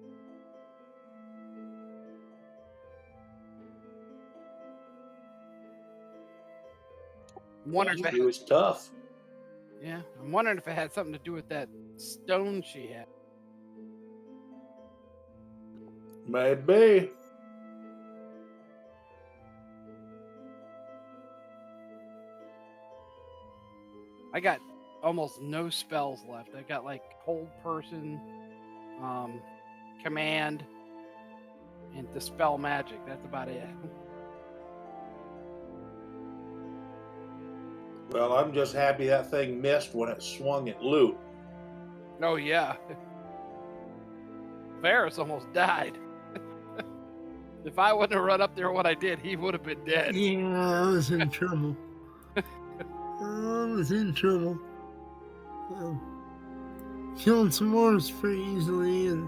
I'm wondering if She was tough. yeah, I'm wondering if it had something to do with that stone she had. Maybe. I got almost no spells left. I got like hold person, command, and dispel magic. That's about it. Well, I'm just happy that thing missed when it swung at Luke. Oh yeah. Varus almost died. If I wouldn't have run up there when I did, he would have been dead. Yeah, I was in trouble. I was in trouble. Killed some more pretty easily and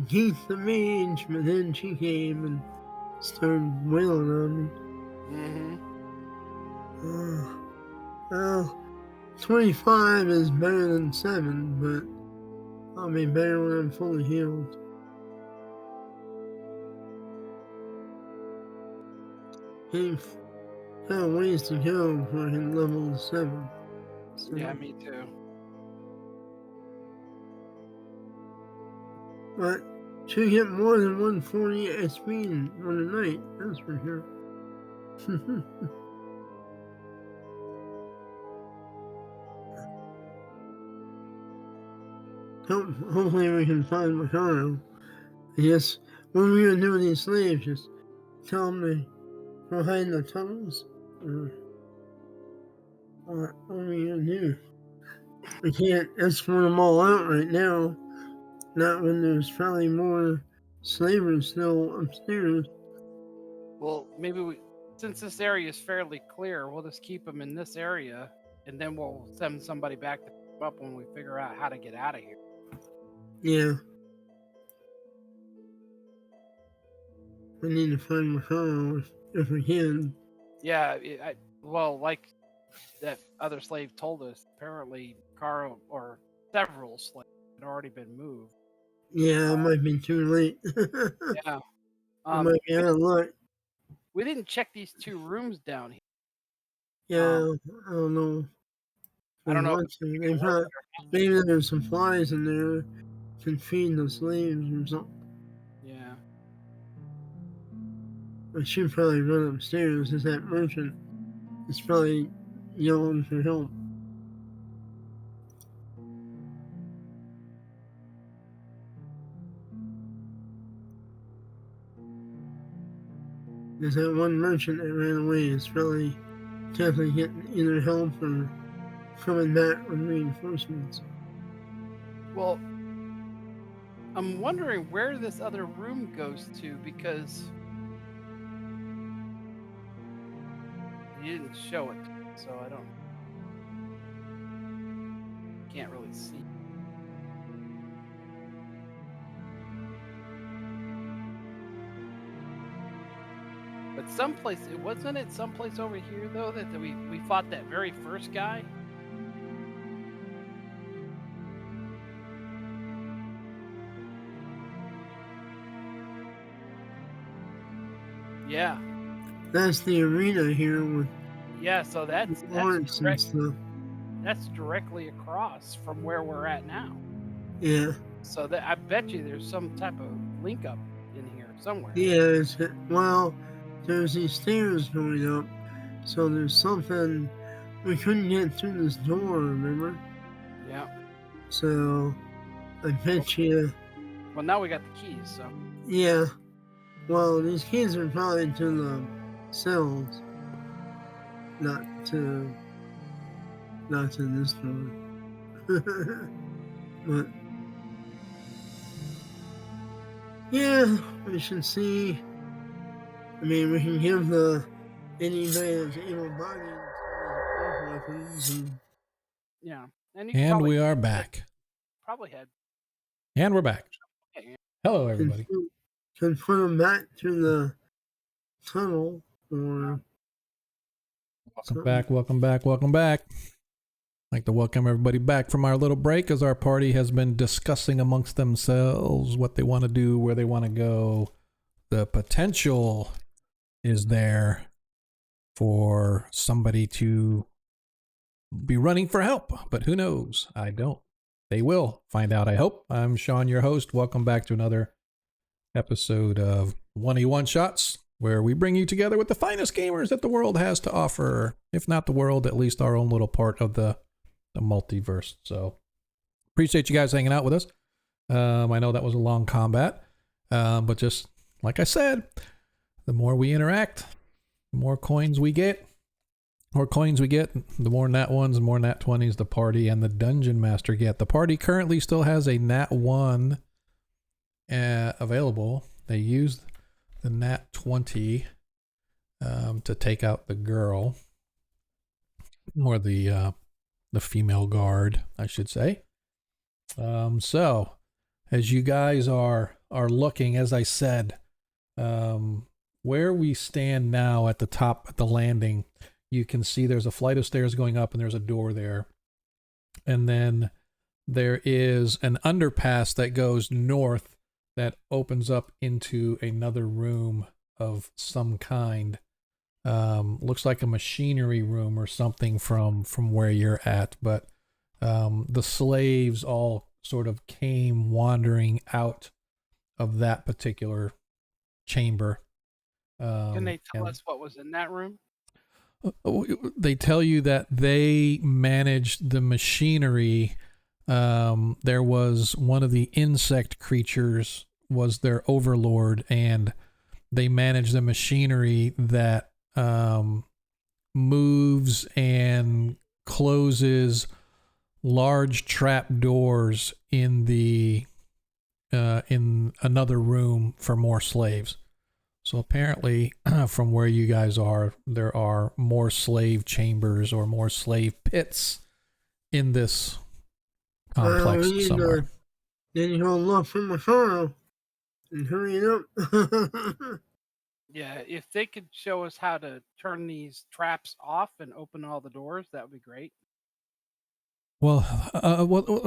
Keith the mage, but then she came and started wailing on me. Mm-hmm. Well, 25 is better than 7, but I'll be better when I'm fully healed. He's got a ways to go before I hit level 7. So, Yeah, me too. but should get more than 140 SP in one night, that's for sure. Hopefully we can find Macario. I guess what we're gonna do with these slaves, just tell them to go hide in the tunnels? Or what are we gonna do? We can't escort them all out right now. Not when there's probably more slavers still upstairs. Well, maybe since this area is fairly clear, we'll just keep them in this area, and then we'll send somebody back to pick them up when we figure out how to get out of here. Yeah. We need to find Macario if we can. Yeah, well, like that other slave told us, apparently Caro or several slaves had already been moved. Yeah, it might be too late. Yeah. I might be out of luck. We didn't check these 2 rooms down here. Yeah, I don't know. I don't know. Maybe there's some flies in there can feed the slaves or something. Yeah. I should probably run upstairs because that merchant is probably yelling for help. There's that one merchant that ran away is probably definitely getting either help or coming back with reinforcements. Well, I'm wondering where this other room goes to because you didn't show it, so I can't really see. But someplace, wasn't it someplace over here though that we fought that very first guy? Yeah. That's the arena here with Yeah, so that's lords and stuff. that's directly across from where we're at now. Yeah. So that I bet you there's some type of link up in here somewhere. Yeah, well, there's these stairs going up, so there's something we couldn't get through this door, remember? Yeah. So I bet you, Well, now we got the keys, so. yeah. Well, these keys are probably to the cells, not to this door. But yeah, we should see. I mean, we can give anybody that's able-bodied some weapons and Yeah. And you And we are back. probably had. And we're back. Okay. Hello, can everybody. put them back to the tunnel or Welcome back, welcome back, welcome back. I'd like to welcome everybody back from our little break as our party has been discussing amongst themselves what they want to do, where they want to go. The potential is there for somebody to be running for help, but who knows? I don't. They will find out, I hope. I'm Sean, your host. Welcome back to another episode of 1E1 Shots, where we bring you together with the finest gamers that the world has to offer. If not the world, at least our own little part of the multiverse. So appreciate you guys hanging out with us. I know that was a long combat, but just like I said, the more we interact, the more coins we get. The more nat 1s and more nat 20s the party and the dungeon master get. The party currently still has a nat 1 available. They used the nat 20 to take out the girl, or the female guard, I should say. So as you guys are looking, as I said, where we stand now at the top at the landing, you can see there's a flight of stairs going up and there's a door there. And then there is an underpass that goes north that opens up into another room of some kind. Looks like a machinery room or something from where you're at. But the slaves all sort of came wandering out of that particular chamber. Can they tell us what was in that room? They tell you that they managed the machinery. There was one of the insect creatures was their overlord, and they managed the machinery that moves and closes large trap doors in another room for more slaves. So apparently, from where you guys are, there are more slave chambers or more slave pits in this complex somewhere. Then you go look for Macario and hurry it up. Yeah, if they could show us how to turn these traps off and open all the doors, that would be great. Well,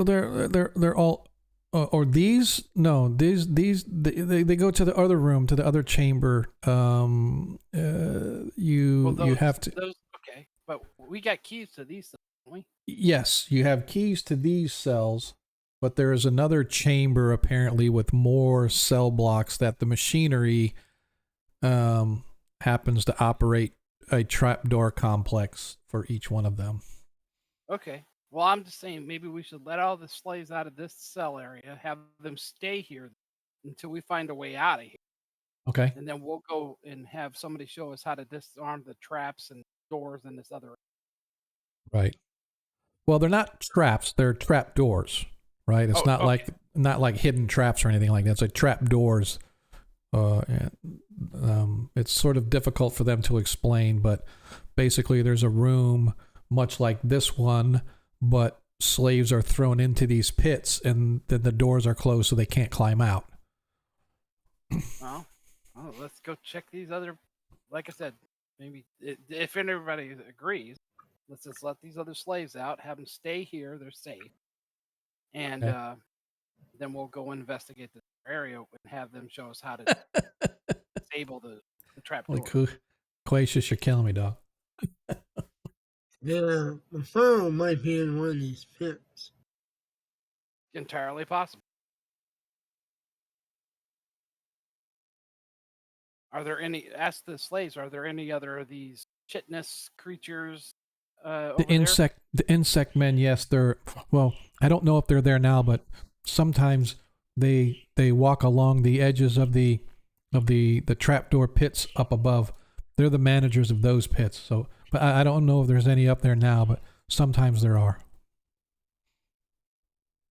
they're all. Or these? No, these they go to the other room, to the other chamber. You have to. Those, okay, but we got keys to these, don't we? Yes, you have keys to these cells, but there is another chamber apparently with more cell blocks that the machinery happens to operate a trapdoor complex for each one of them. Okay. Well, I'm just saying maybe we should let all the slaves out of this cell area, have them stay here until we find a way out of here. Okay. And then we'll go and have somebody show us how to disarm the traps and doors in this other area. Right. Well, they're not traps, they're trap doors, right? It's not okay. like hidden traps or anything like that. It's like trap doors. It's sort of difficult for them to explain, but basically there's a room much like this one, but slaves are thrown into these pits and then the doors are closed so they can't climb out. Well, let's go check these other, like I said, maybe if everybody agrees, let's just let these other slaves out, have them stay here, they're safe. And then we'll go investigate the area and have them show us how to disable the trap door. Like, Quacious, you're killing me, dog. Yeah, the pharaoh might be in one of these pits. Entirely possible. Are there any, ask the slaves, are there any other of these chitinous creatures over The insect men, yes, they're, well, I don't know if they're there now, but sometimes they walk along the edges of the trapdoor pits up above. They're the managers of those pits. So, but I don't know if there's any up there now, but sometimes there are.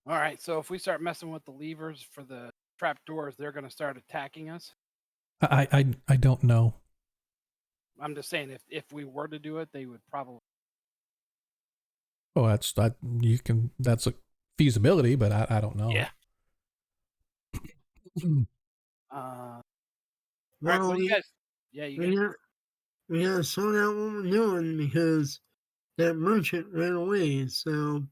All right, so if we start messing with the levers for the trap doors, they're going to start attacking us. I don't know. I'm just saying, if we were to do it, they would probably. Oh, that's a feasibility, but I don't know. Yeah. All right, Well, what do you guys? Yeah, you guys. we gotta sort out what we're doing because that merchant ran away. So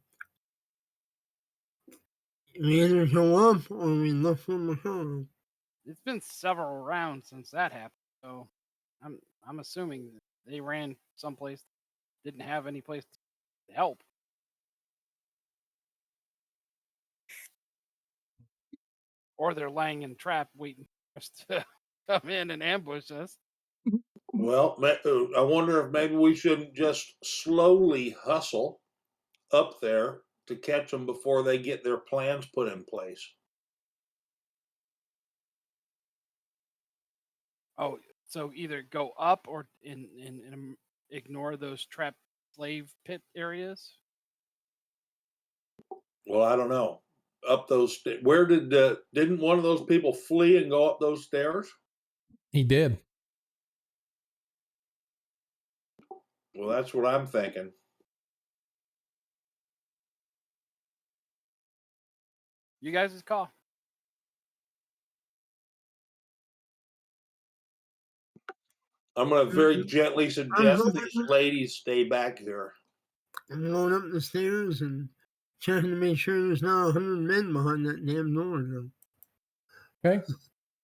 we either go up or we look for McConnell. It's been several rounds since that happened, so I'm assuming that they ran someplace, didn't have any place to help. Or they're lying in trap waiting for us to come in and ambush us. Well, I wonder if maybe we shouldn't just slowly hustle up there to catch them before they get their plans put in place. Oh, so either go up or in ignore those trap slave pit areas. Well, I don't know. Up those, where didn't one of those people flee and go up those stairs? He did. Well, that's what I'm thinking. You guys' call. I'm going to very gently suggest these ladies stay back here. I'm going up the stairs and checking to make sure there's not 100 men behind that damn door. Though. Okay.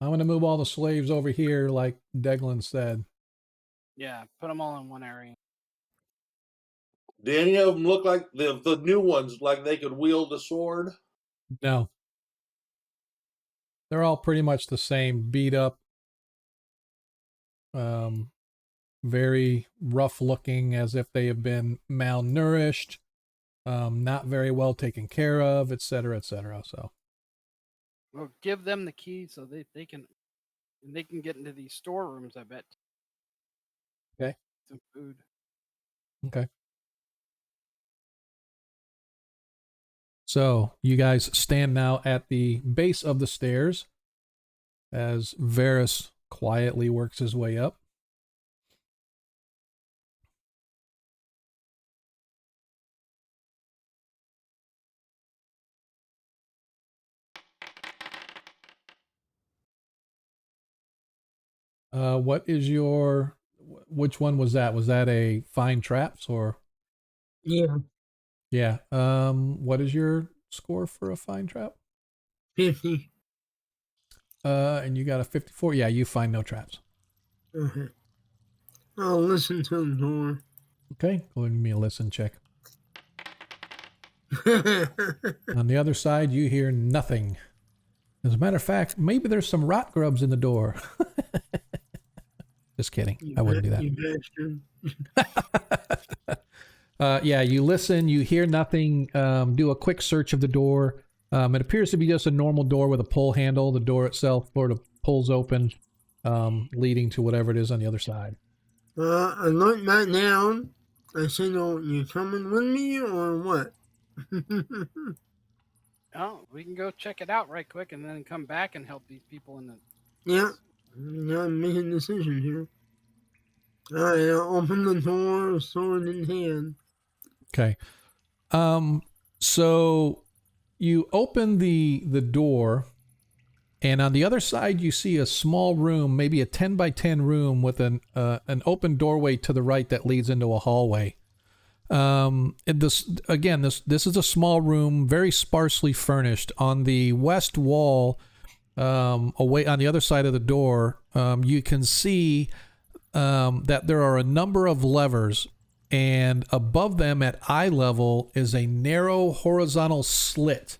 I'm going to move all the slaves over here, like Deglin said. Yeah, put them all in one area. Do any of them look like the new ones, like they could wield a sword? No. They're all pretty much the same, beat up, very rough looking, as if they have been malnourished, not very well taken care of, etc., etc. So, Well, give them the key so they can get into these storerooms. I bet. Okay. Some food. Okay. So you guys stand now at the base of the stairs as Varys quietly works his way up. Which one was that? Was that a find traps or? Yeah. Yeah. What is your score for a find trap? 50. And you got a 54. Yeah, you find no traps. Okay. I'll listen to the door. Okay, go ahead and give me a listen check. On the other side, you hear nothing. As a matter of fact, maybe there's some rot grubs in the door. Just kidding. I wouldn't do that. You bastard. Yeah, you listen, you hear nothing. Do a quick search of the door. It appears to be just a normal door with a pull handle. The door itself sort of pulls open, leading to whatever it is on the other side. I look back down. I said, "Oh, you coming with me or what?" Oh, we can go check it out right quick and then come back and help these people in the. Yeah, I'm making a decision here. All right, I'll open the door, sword in hand. Okay. So you open the door, and on the other side you see a small room, maybe a 10 by 10 room with an open doorway to the right that leads into a hallway. This is a small room, very sparsely furnished. On the west wall, away on the other side of the door, you can see that there are a number of levers, and above them at eye level is a narrow horizontal slit.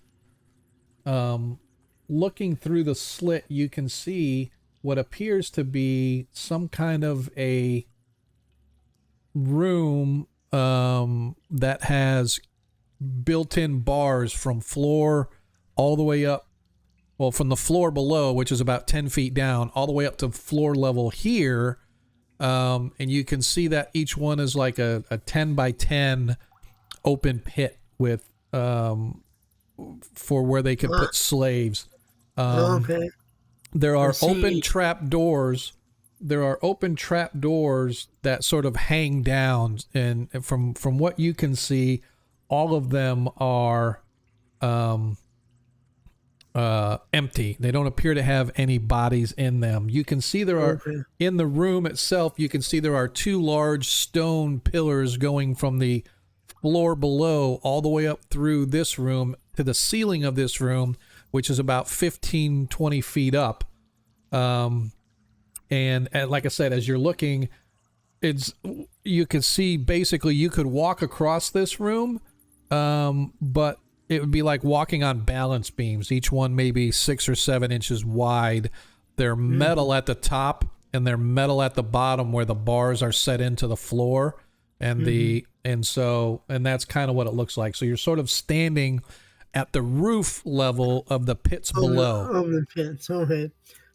Looking through the slit, you can see what appears to be some kind of a room that has built-in bars from floor all the way up. Well, from the floor below, which is about 10 feet down, all the way up to floor level here. And you can see that each one is like a 10 by 10 open pit with for where they could put slaves. Okay. There are see. open trap doors. There are open trap doors that sort of hang down, and from what you can see, all of them are empty. They don't appear to have any bodies in them. You can see there are, in the room itself, you can see there are two large stone pillars going from the floor below all the way up through this room to the ceiling of this room, which is about 15, 20 feet up. And like I said, as you're looking, you can see basically you could walk across this room, but it would be like walking on balance beams, each one maybe 6 or 7 inches wide. They're metal at the top and they're metal at the bottom where the bars are set into the floor. And and that's kind of what it looks like. So you're sort of standing at the roof level of the pits below. Of the pits, okay.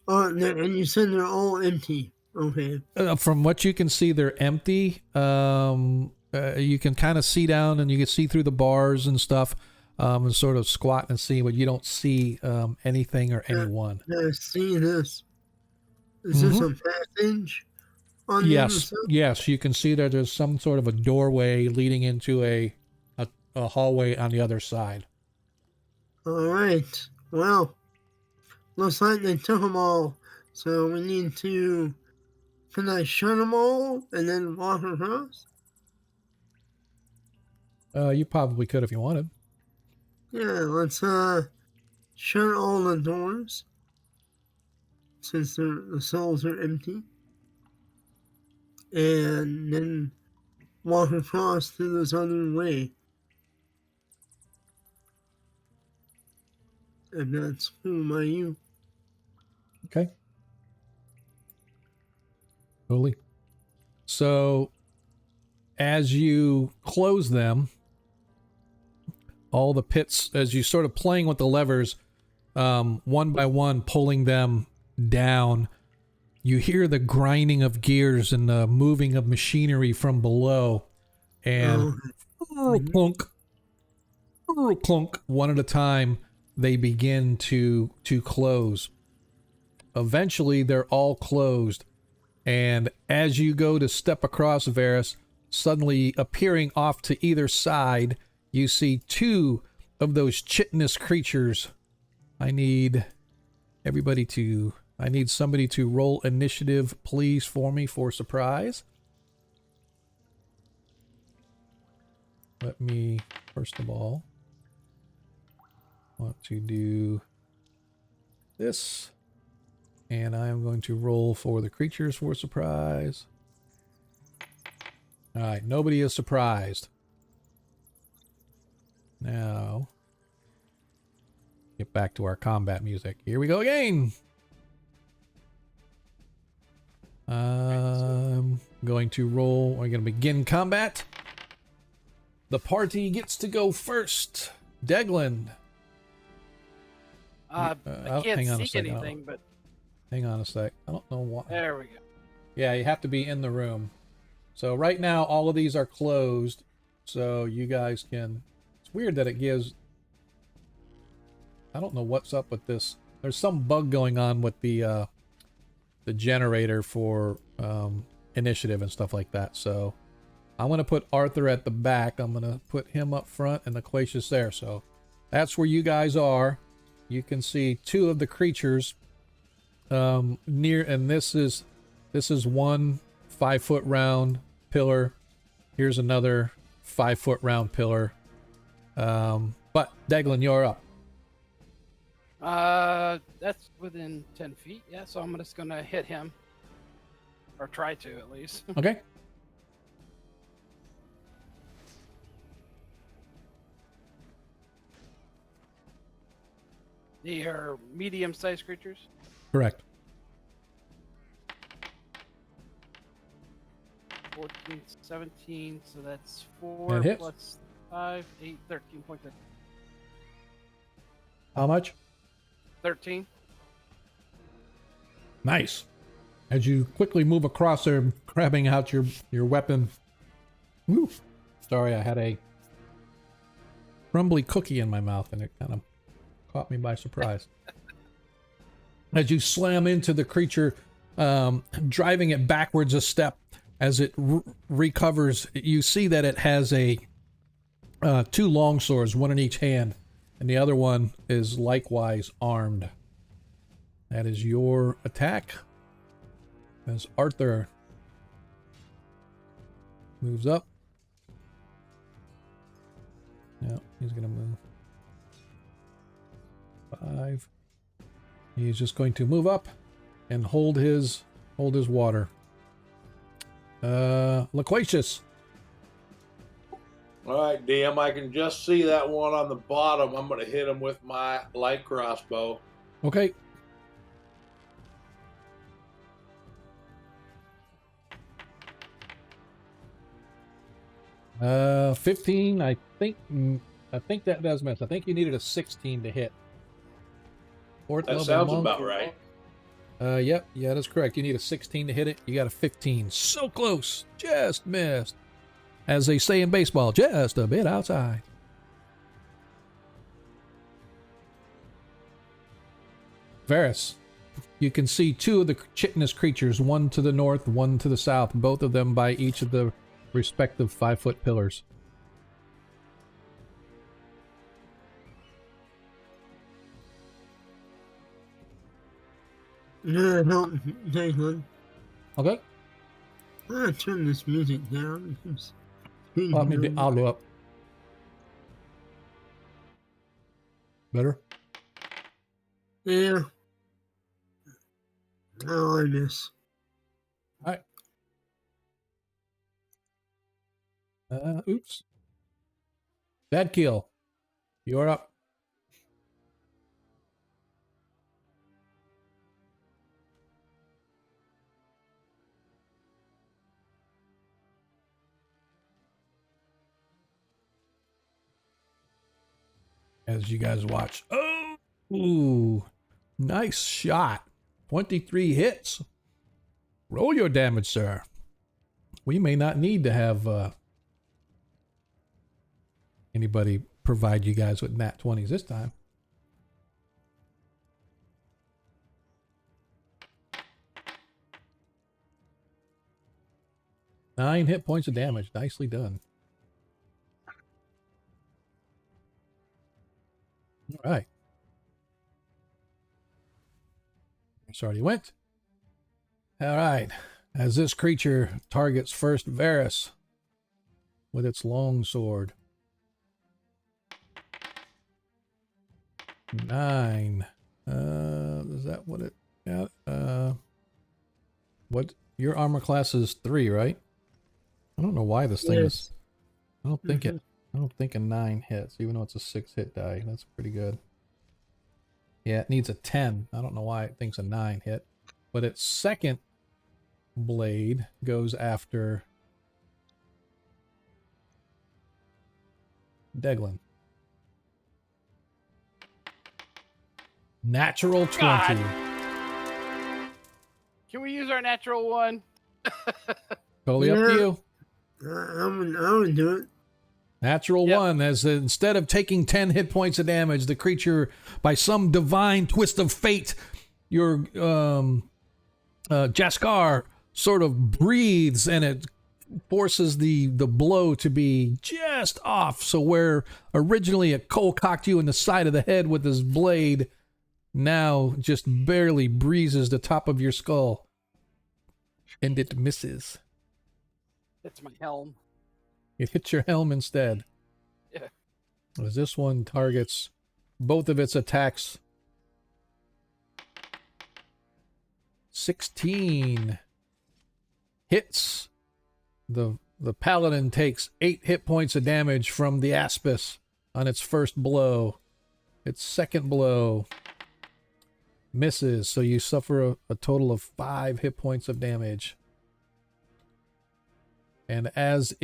And you said they're all empty. Okay. From what you can see, they're empty. You can kind of see down and you can see through the bars and stuff. And sort of squat and see, but you don't see anything or anyone. I see this. Is this a passage? On the other side? Yes, you can see that there's some sort of a doorway leading into a hallway on the other side. All right. Well, looks like they took them all. So we need to. Can I shut them all and then walk across? You probably could if you wanted. Yeah, let's shut all the doors since the cells are empty, and then walk across to this other way. If that's cool by you. Okay. Totally. So, as you close them, all the pits, as you sort of playing with the levers, one by one, pulling them down, you hear the grinding of gears and the moving of machinery from below, and clunk, clunk, one at a time, they begin to close. Eventually, they're all closed, and as you go to step across, Varys, suddenly appearing off to either side, you see 2 of those chitinous creatures. I need somebody to roll initiative, please, for me for surprise. Let me, first of all, want to do this. And I'm going to roll for the creatures for surprise. All right, nobody is surprised. Now, get back to our combat music. Here we go again. I'm going to roll. We're going to begin combat. The party gets to go first. Deglan. I can't see anything, but... Hang on a sec. I don't know why. There we go. Yeah, you have to be in the room. So right now, all of these are closed. So you guys can... Weird that it gives. I don't know what's up with this. There's some bug going on with the generator for initiative and stuff like that. So I'm gonna put Arthur at the back. I'm gonna put him up front and Aquatius there. So that's where you guys are. You can see 2 of the creatures near, and this is one 5-foot round pillar. Here's another 5-foot round pillar. But Deglan, you're up. That's within 10 feet. Yeah, so I'm just gonna hit him, or try to at least. Okay. They are medium-sized creatures. Correct. 14, 17, so that's That 4 hits. plus 5, 8, 13 points. How much? 13. Nice. As you quickly move across there, grabbing out your weapon. Woo. Sorry, I had a crumbly cookie in my mouth and it kind of caught me by surprise. As you slam into the creature, driving it backwards a step, as it recovers, you see that it has a 2 long swords, one in each hand, and the other one is likewise armed. That is your attack. As Arthur moves up. Yeah, he's gonna move 5. He's just going to move up and hold his water. Loquacious. All right, DM, I can just see that one on the bottom. I'm going to hit him with my light crossbow. Okay. Uh, 15. I think that does miss. I think you needed a 16 to hit. Fourth That level sounds monk. about right. Yep, yeah, that's correct. You need a 16 to hit it. You got a 15. So close. Just missed. As they say in baseball, just a bit outside. Varys, you can see 2 of the chitinous creatures, one to the north, one to the south, both of them by each of the respective 5-foot pillars. Yeah, help, Caitlin. Okay. I'm gonna turn this music down. It's speaking I'll of- do up. Better? Yeah. Oh, I miss. Alright. Oops. Bad kill. You're up. As you guys watch. Oh! Ooh. Nice shot. 23 hits. Roll your damage, sir. We may not need to have anybody provide you guys with nat 20s this time. Nine hit points of damage. Nicely done. All right. Sorry you went. All right. As this creature targets first Varys with its long sword. 9. Is that what it got? What? Your armor class is 3, right? I don't know why this thing is. I don't think a 9 hits, even though it's a 6-hit die. That's pretty good. Yeah, it needs a 10. I don't know why it thinks a 9 hit. But its second blade goes after Deglin. Natural 20. God. Can we use our natural one? Totally up to Yeah. you. I would do it. Natural Yep. 1, as instead of taking 10 hit points of damage, the creature, by some divine twist of fate, your Jaskar sort of breathes and it forces the blow to be just off. So where originally it cocked you in the side of the head with his blade, now just barely breezes the top of your skull. And it misses. It's my helm. It hits your helm instead. Yeah. As this one targets both of its attacks. 16 hits. The paladin takes 8 hit points of damage from the Aspis on its first blow. Its second blow misses, so you suffer a total of 5 hit points of damage. And as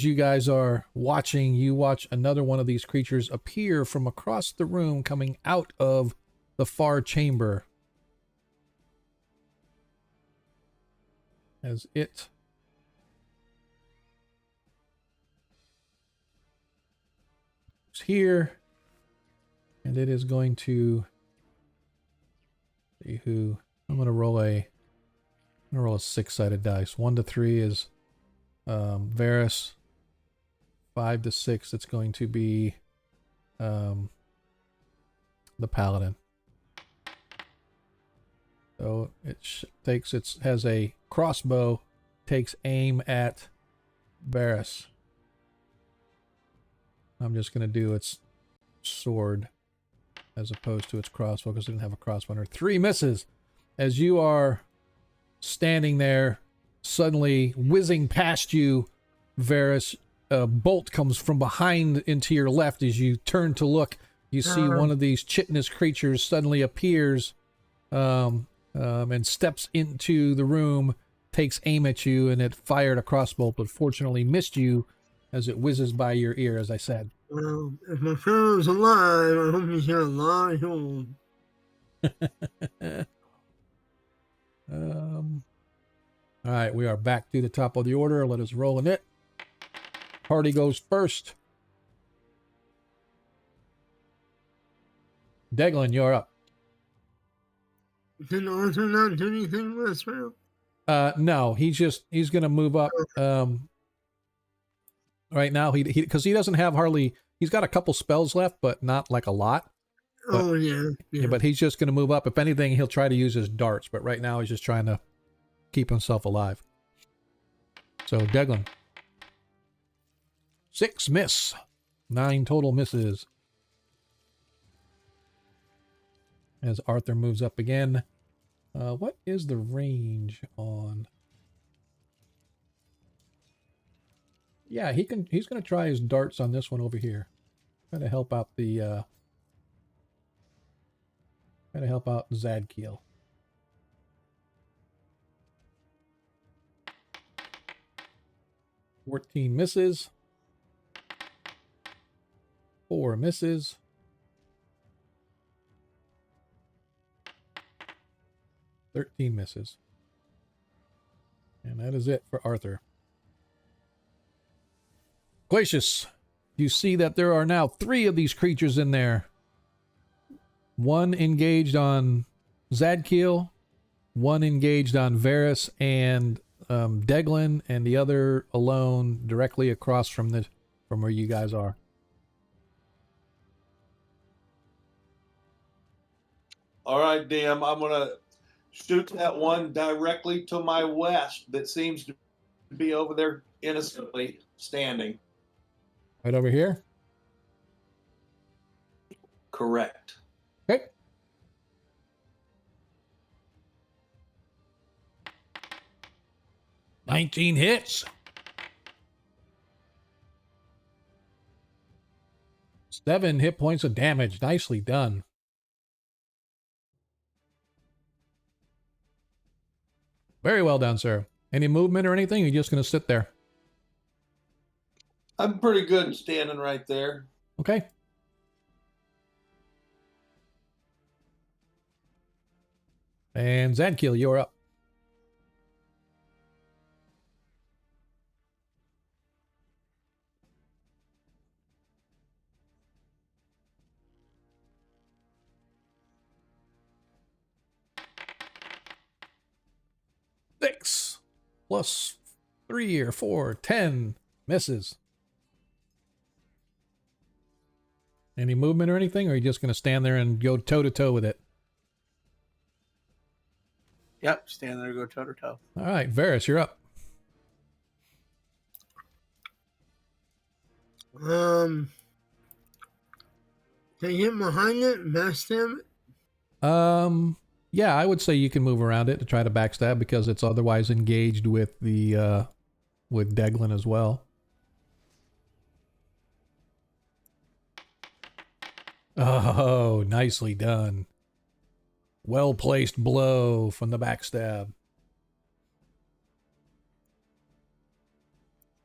you guys are watching, you watch another one of these creatures appear from across the room, coming out of the far chamber. As it is here, and it is going to see who. I'm going to roll a 6-sided dice. 1 to 3 is Varys. 5 to 6, it's going to be the Paladin. So it has a crossbow, takes aim at Varys. I'm just going to do its sword as opposed to its crossbow because it didn't have a crossbow. 3 misses. As you are standing there, suddenly whizzing past you, Varys, a bolt comes from behind into your left. As you turn to look, you see one of these chitinous creatures suddenly appears and steps into the room, takes aim at you, and it fired a crossbow, but fortunately missed you as it whizzes by your ear, as I said. Well, if my friend is alive, I hope he's got a lot of gold. All right, we are back to the top of the order. Let us roll in it. Party goes first. Deglin, you're up. Did Arthur not do anything last round? No, he's going to move up. Right now, because he doesn't have hardly. He's got a couple spells left, but not like a lot. But, yeah. But he's just going to move up. If anything, he'll try to use his darts. But right now, he's just trying to keep himself alive. So Deglin, 6 miss, 9 total misses. As Arthur moves up again. What is the range on? Yeah, he's going to try his darts on this one over here. Try to help out Zadkiel. "14 misses. 4 misses. 13 misses. And that is it for Arthur. Glacius, you see that there are now 3 of these creatures in there. 1 engaged on Zadkiel, 1 engaged on Varys and Deglin, and the other alone directly across from where you guys are. All right, DM, I'm going to shoot that one directly to my west that seems to be over there innocently standing. Right over here? Correct. Okay. "19 hits. 7 hit points of damage. Nicely done. Very well done, sir. Any movement or anything? Or you're just going to sit there? I'm pretty good standing right there. Okay. And Zadkiel, you're up. Six plus 3 or 4, 10 misses. Any movement or anything? Or are you just going to stand there and go toe-to-toe with it? Yep, stand there, go toe to toe. All right, Varys, you're up. Can you get behind it and backstab it? Yeah, I would say you can move around it to try to backstab because it's otherwise engaged with the with Deglin as well. Oh, nicely done. Well-placed blow from the backstab.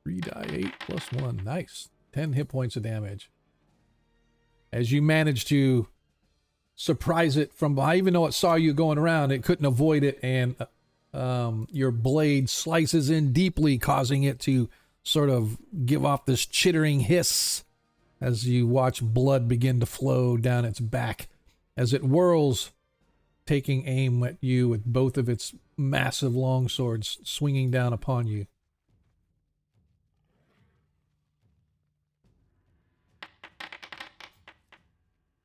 3 die 8 plus 1. Nice. 10 hit points of damage. As you manage to surprise it from behind, even though it saw you going around, it couldn't avoid it, and your blade slices in deeply, causing it to sort of give off this chittering hiss as you watch blood begin to flow down its back as it whirls, taking aim at you with both of its massive long swords swinging down upon you.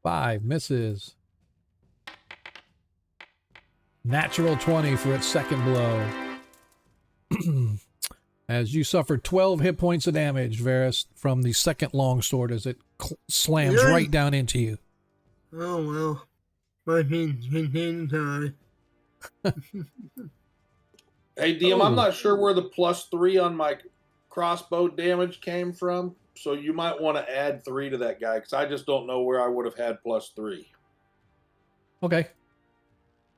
Five misses. Natural 20 for its second blow. As you suffer 12 hit points of damage, Varys, from the second longsword as it slams Really? right down into you. Oh well. My pain contains die. Hey, DM, I'm Oh. not sure where the +3 on my crossbow damage came from, so you might want to add 3 to that guy, because I just don't know where I would have had +3. Okay.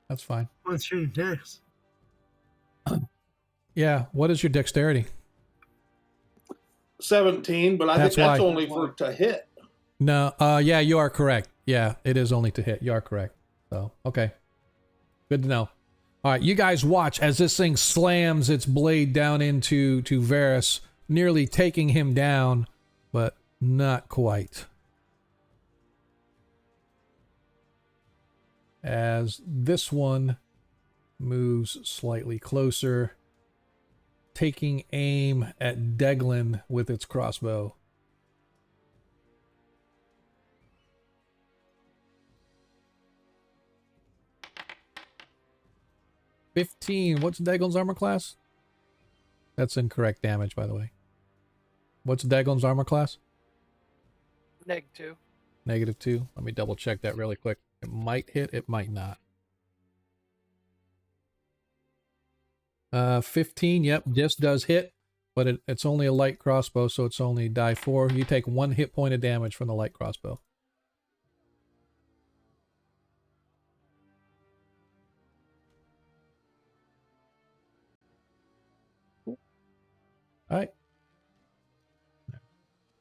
That's fine. What's your dex? Yeah, what is your dexterity? 17, but I That's think that's why. only for to hit. No, yeah, you are correct. Yeah, it is only to hit. You are correct. So, okay. Good to know. All right, you guys watch as this thing slams its blade down into Varys, nearly taking him down, but not quite. As this one moves slightly closer, taking aim at Deglin with its crossbow. $15. What's Deglin's armor class? That's incorrect damage, by the way. What's Deglin's armor class? -2. -2. Let me double check that really quick. It might hit, it might not. 15, yep, just does hit, but it's only a light crossbow, so it's only die 4. You take 1 hit point of damage from the light crossbow. All right.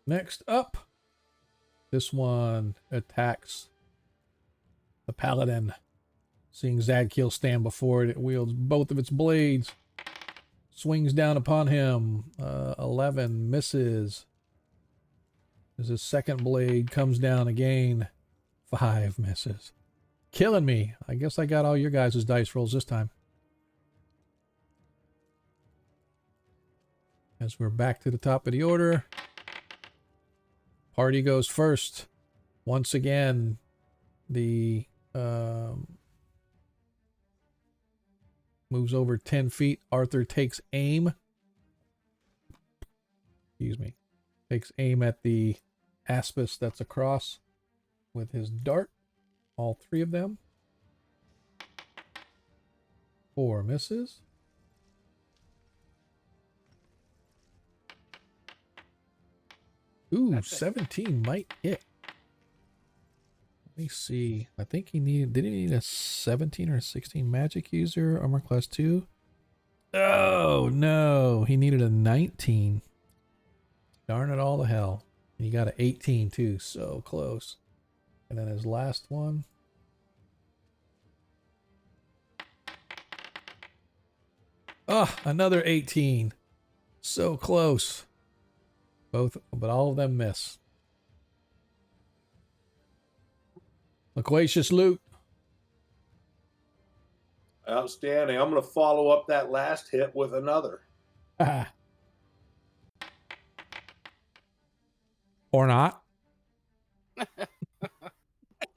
Next up, this one attacks the paladin. Seeing Zadkiel stand before it, it wields both of its blades. Swings down upon him. 11 misses. As his second blade comes down again. 5 misses. Killing me. I guess I got all your guys' dice rolls this time. As we're back to the top of the order. Party goes first. Once again, the moves over 10 feet. Arthur takes aim. Excuse me. Takes aim at the aspis that's across with his dart. All 3 of them. 4 misses. Ooh, 17 might hit. Let me see. I think he needed... Did he need a 17 or a 16 magic user? Armor class 2? Oh, no. He needed a 19. Darn it all to hell. And he got an 18 too. So close. And then his last one. Oh, another 18. So close. Both, but all of them miss. Loquacious loot. Outstanding. I'm going to follow up that last hit with another. Or not.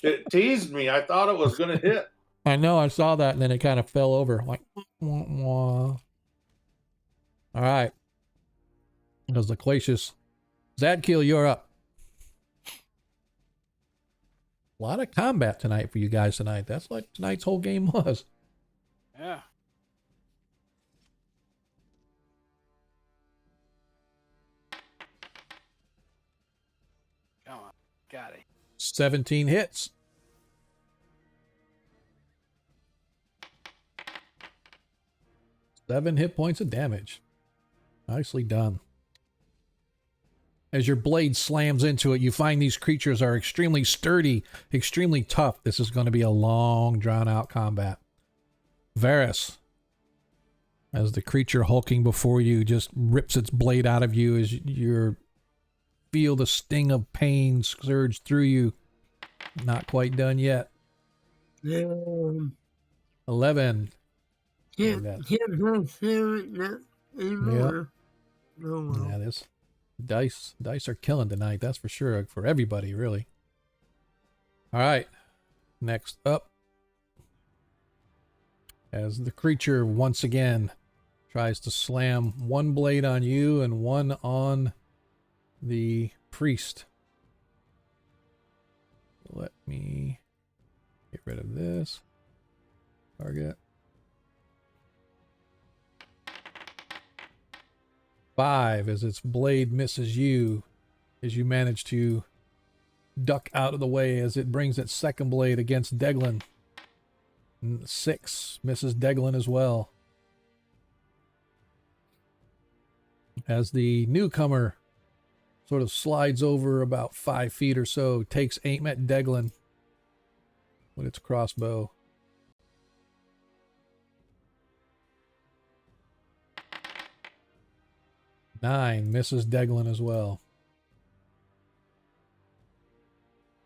It teased me. I thought it was going to hit. I know, I saw that, and then it kind of fell over. Like, wah, wah. All right. It was Loquacious. Zadkiel, you're up. A lot of combat tonight for you guys tonight. That's like tonight's whole game was. Yeah. Come on. Got it. 17 hits. 7 hit points of damage. Nicely done. as your blade slams into it, you find these creatures are extremely sturdy, extremely tough. This is going to be a long, drawn-out combat. Varys, as the creature hulking before you just rips its blade out of you as you feel the sting of pain surge through you. Not quite done yet. 11. Can't feel it not anymore. Oh, well. Yeah, this dice are killing tonight, that's for sure, for everybody, really. All right, next up, as the creature once again tries to slam one blade on you and one on the priest. Let me get rid of this. Target. 5 as its blade misses you, as you manage to duck out of the way as it brings its second blade against Deglin. 6 misses Deglin as well. As the newcomer sort of slides over about 5 feet or so, takes aim at Deglin with its crossbow. Nine misses Deglin as well.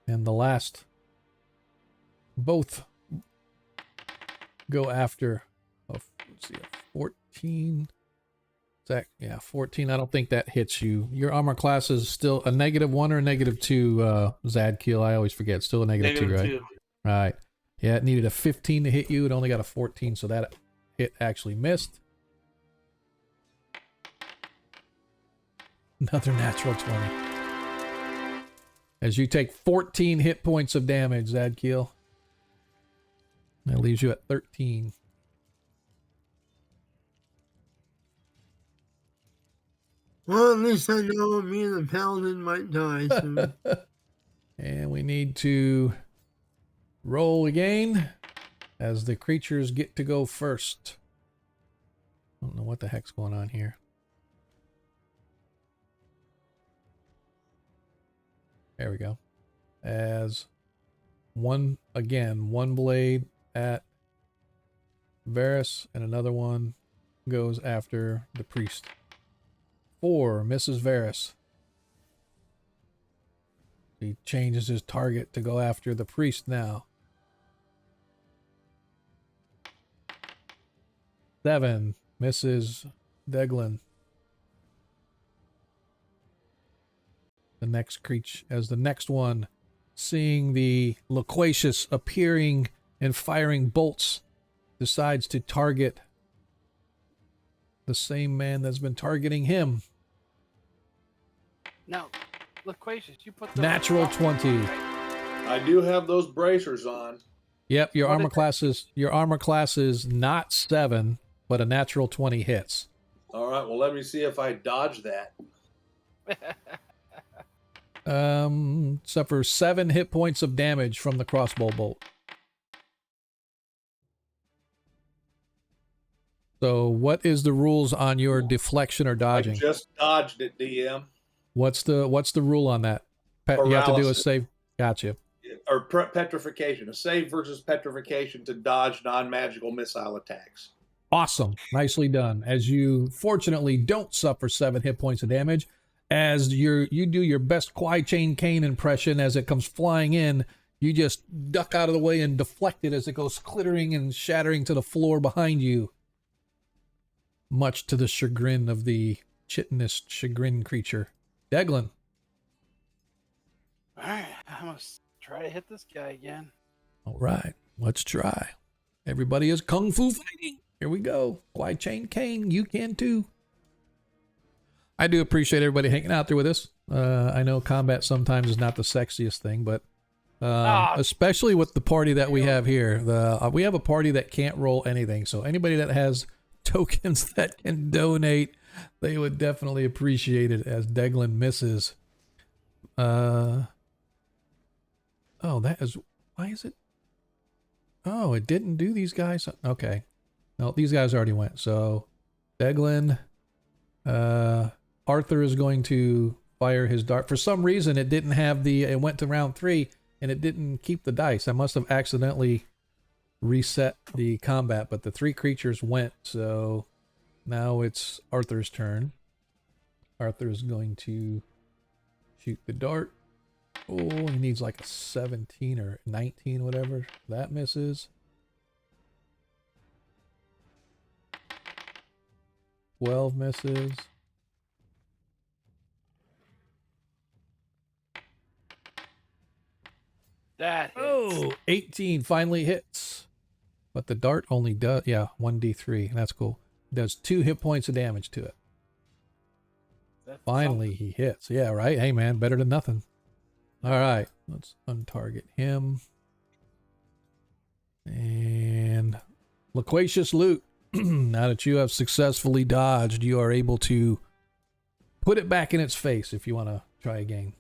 And the last, both go after let's see, a 14. Yeah, 14. I don't think that hits you. Your armor class is still a -1 or a -2, Zadkiel. I always forget. Still a -2, right? 2. Right. Yeah, it needed a 15 to hit you. It only got a 14, so that hit actually missed. Another natural 20. As you take 14 hit points of damage, Zadkiel. That leaves you at 13. Well, at least I know me and the paladin might die soon. And we need to roll again as the creatures get to go first. I don't know what the heck's going on here. There we go. As one blade at Varys and another one goes after the priest. 4 misses Varys. He changes his target to go after the priest now. 7 misses Deglin. The next creature, as the next one, seeing the loquacious appearing and firing bolts, decides to target the same man that's been targeting him. Now, loquacious, you put the Natural 20. I do have those bracers on. Yep, your What armor is class is not 7, but a natural 20 hits. All right, well, let me see if I dodge that. Suffers 7 hit points of damage from the crossbow bolt. So, what is the rules on your deflection or dodging? I just dodged it, DM. What's the rule on that? You have to do a Paralysis. save. Gotcha. Or petrification. A save versus petrification to dodge non-magical missile attacks. Awesome. Nicely done. As you fortunately don't suffer 7 hit points of damage, as you do your best Kwai Chain Kane impression as it comes flying in, you just duck out of the way and deflect it as it goes clittering and shattering to the floor behind you. Much to the chagrin of the chitinous chagrin creature. Deglin. Alright, I must try to hit this guy again. All right, let's try. Everybody is kung fu fighting. Here we go. Kwai Chain Kane, you can too. I do appreciate everybody hanging out there with us. I know combat sometimes is not the sexiest thing, but especially with the party that we have here. We have a party that can't roll anything, so anybody that has tokens that can donate, they would definitely appreciate it as Deglin misses. Oh, that is... Why is it... Oh, it didn't do these guys? Okay. No, these guys already went. So, Deglin... Arthur is going to fire his dart. For some reason, it didn't have the. It went to round 3 and it didn't keep the dice. I must have accidentally reset the combat, but the 3 creatures went. So now it's Arthur's turn. Arthur's going to shoot the dart. Oh, he needs like a 17 or 19, whatever. That misses. 12 misses. That hits. Oh, 18 finally hits. But the dart only does, 1d3. That's cool. Does 2 hit points of damage to it. That's Finally, he hits. Yeah, right? Hey, man, better than nothing. All right, let's untarget him. And Loquacious Loot. Now that you have successfully dodged, you are able to put it back in its face if you want to try again.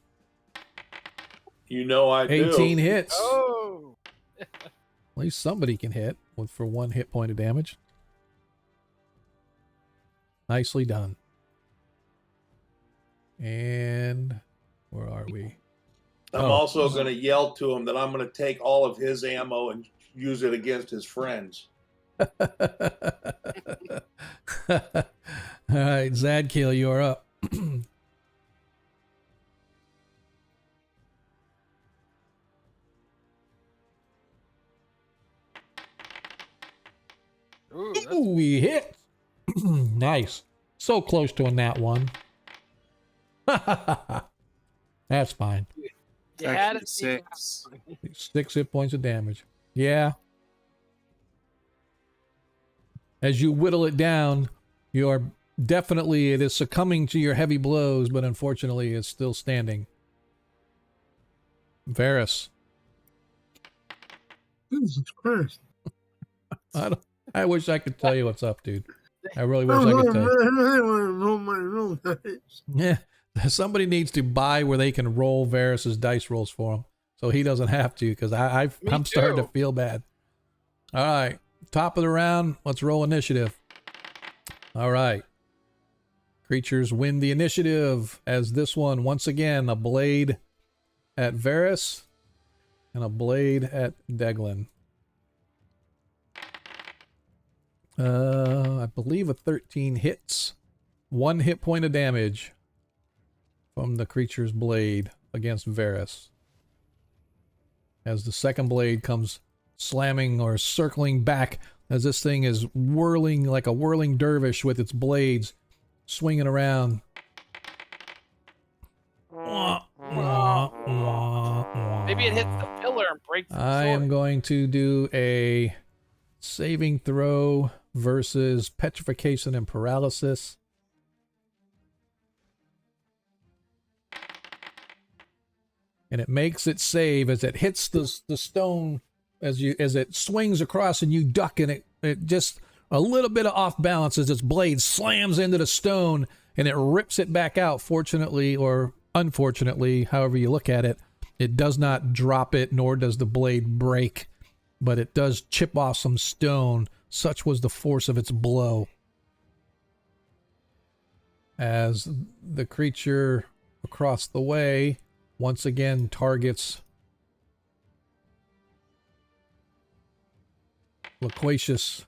You know I do. 18 hits. Oh! At least somebody can hit for 1 hit point of damage. Nicely done. And where are we? I'm also going to yell to him that I'm going to take all of his ammo and use it against his friends. All right, Zadkiel, you're up. Ooh, Ooh, he hit. Nice. So close to a nat 1. That's fine. It's you had actually it. 6. 6 hit points of damage. Yeah. As you whittle it down, you are definitely, it is succumbing to your heavy blows, but unfortunately it's still standing. Varys. Jesus Christ. I wish I could tell you what's up, dude. I really wish I Oh, could tell you. man, I want to roll my roll dice. Yeah. Somebody needs to buy where they can roll Varys's dice rolls for him, so he doesn't have to, because I'm starting to too. feel bad. All right. Top of the round. Let's roll initiative. All right. Creatures win the initiative as this one, once again, a blade at Varys and a blade at Deglin. I believe a 13 hits. 1 hit point of damage from the creature's blade against Varys. As the second blade comes slamming or circling back as this thing is whirling like a whirling dervish with its blades swinging around. Maybe it hits the pillar and breaks the I sword. am going to do a saving throw versus petrification and paralysis. And it makes it save as it hits the stone as it swings across, and you duck, and it just a little bit of off balance as its blade slams into the stone and it rips it back out. Fortunately or unfortunately, however you look at it, it does not drop it, nor does the blade break, but it does chip off some stone. Such was the force of its blow. As the creature across the way once again targets Loquacious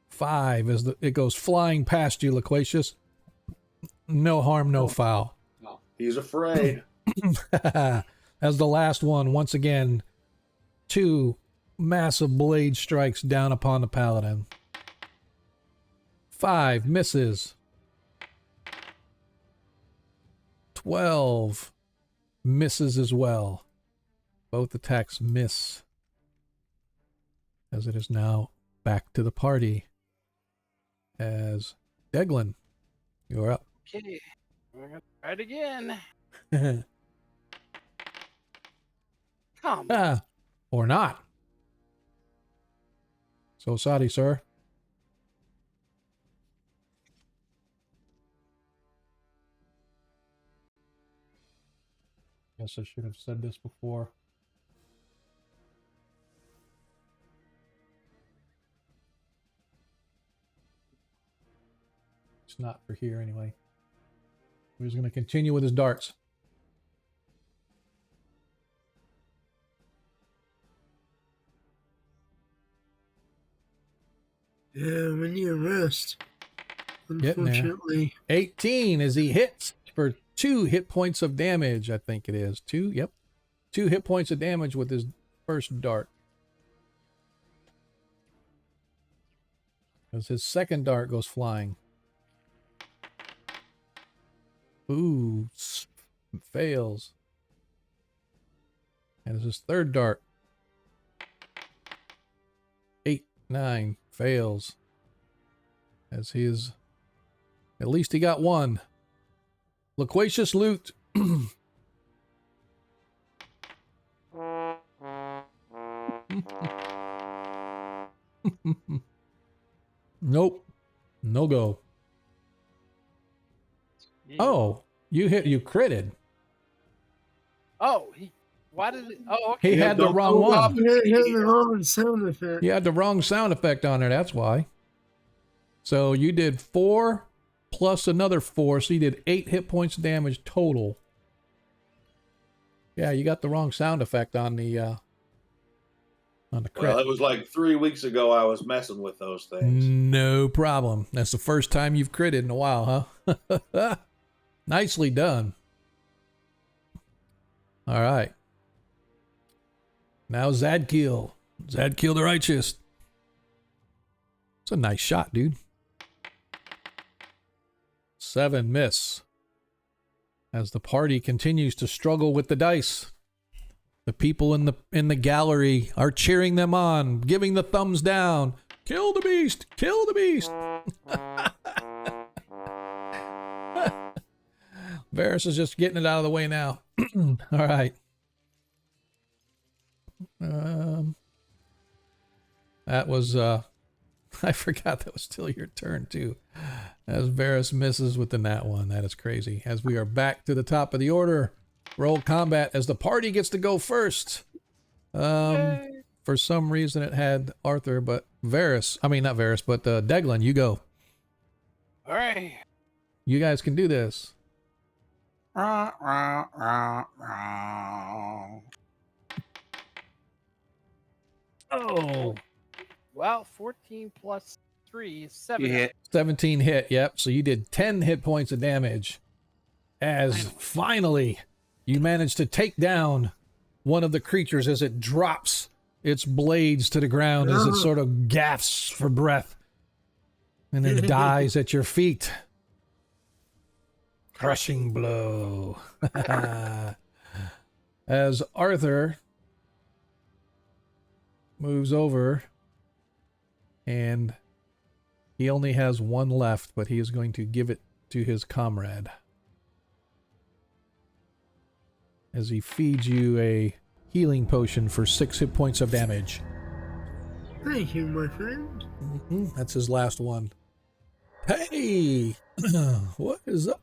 5 as it goes flying past you, Loquacious. No harm, no foul. No, he's afraid. As the last one, once again, 2 massive blade strikes down upon the paladin. 5 misses. 12 misses as well. Both attacks miss. As it is now back to the party. As Deglin, you're up. Okay, we're gonna try it again. Come on. Or not. So sorry, sir. Guess I should have said this before. It's not for here anyway. He's going to continue with his darts. Yeah, we need a rest. Getting there. Unfortunately. 18 as he hits for 2 hit points of damage, I think it is. 2, yep. 2 hit points of damage with his first dart. As his second dart goes flying. Ooh, fails. And his third dart. 8, 9, fails. As he is, at least he got one. Loquacious loot. Nope. No go. Yeah. Oh, you critted. Oh, why did it? Oh, okay. He had the don't wrong go one. up. Yeah, he had the wrong sound effect. You had the wrong sound effect on there, that's why. So you did 4 plus another 4, so you did 8 hit points of damage total. Yeah, you got the wrong sound effect on the crit. Well, it was like 3 weeks ago I was messing with those things. No problem. That's the first time you've critted in a while, huh? Nicely done. All right. Now Zadkiel. Zadkiel the Righteous. It's a nice shot, dude. 7 miss. As the party continues to struggle with the dice. The people in the gallery are cheering them on, giving the thumbs down. Kill the beast! Kill the beast! Varys is just getting it out of the way now. All right. That was I forgot that was still your turn too. As Varys misses with the nat one. That is crazy. As we are back to the top of the order. Roll combat as the party gets to go first. For some reason it had Arthur, but Varys, I mean not Varys, but Deglin, you go. All right. You guys can do this. Oh, Well, 14 plus 3 is 7. You hit. 17 hit. Yep. So you did 10 hit points of damage. As finally you managed to take down one of the creatures as it drops its blades to the ground, as it sort of gasps for breath and then dies at your feet. Crushing blow. As Arthur moves over, and he only has one left, but he is going to give it to his comrade. As he feeds you a healing potion for 6 hit points of damage. Thank you, my friend. That's his last one. Hey! What is up?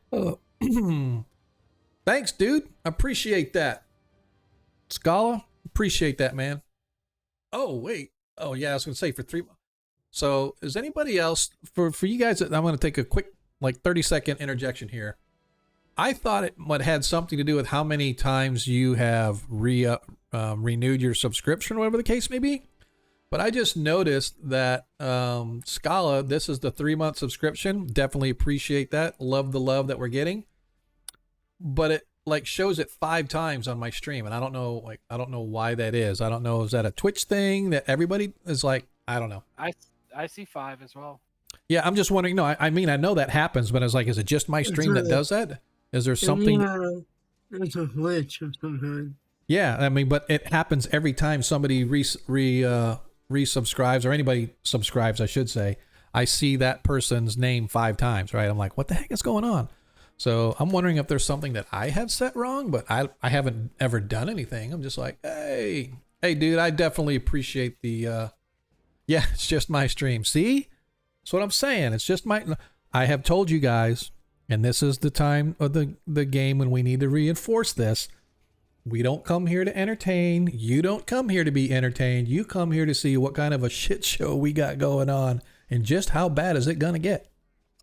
Thanks, dude. Appreciate that. Scala, appreciate that, man. Oh, wait. Oh, yeah, I was going to say for 3 months. So, is anybody else, for you guys, I'm going to take a quick, 30-second interjection here. I thought it might had something to do with how many times you have renewed your subscription, or whatever the case may be. But I just noticed that Scala, this is the 3-month subscription. Definitely appreciate that. Love the love that we're getting. But it shows it 5 times on my stream, and I don't know why that is. I don't know, is that a Twitch thing that everybody is like? I don't know. I see 5 as well. Yeah, I'm just wondering. No, I mean I know that happens, but I was like, is it just my stream that does that? Is there something? It's a glitch of some kind. Yeah, I mean, but it happens every time somebody resubscribes, or anybody subscribes, I should say. I see that person's name 5 times, right? I'm like, what the heck is going on? So I'm wondering if there's something that I have set wrong, but I haven't ever done anything. I'm just like, hey, dude, I definitely appreciate the, yeah, it's just my stream. See? That's what I'm saying. It's just I have told you guys, and this is the time of the game when we need to reinforce this. We don't come here to entertain. You don't come here to be entertained. You come here to see what kind of a shit show we got going on and just how bad is it going to get.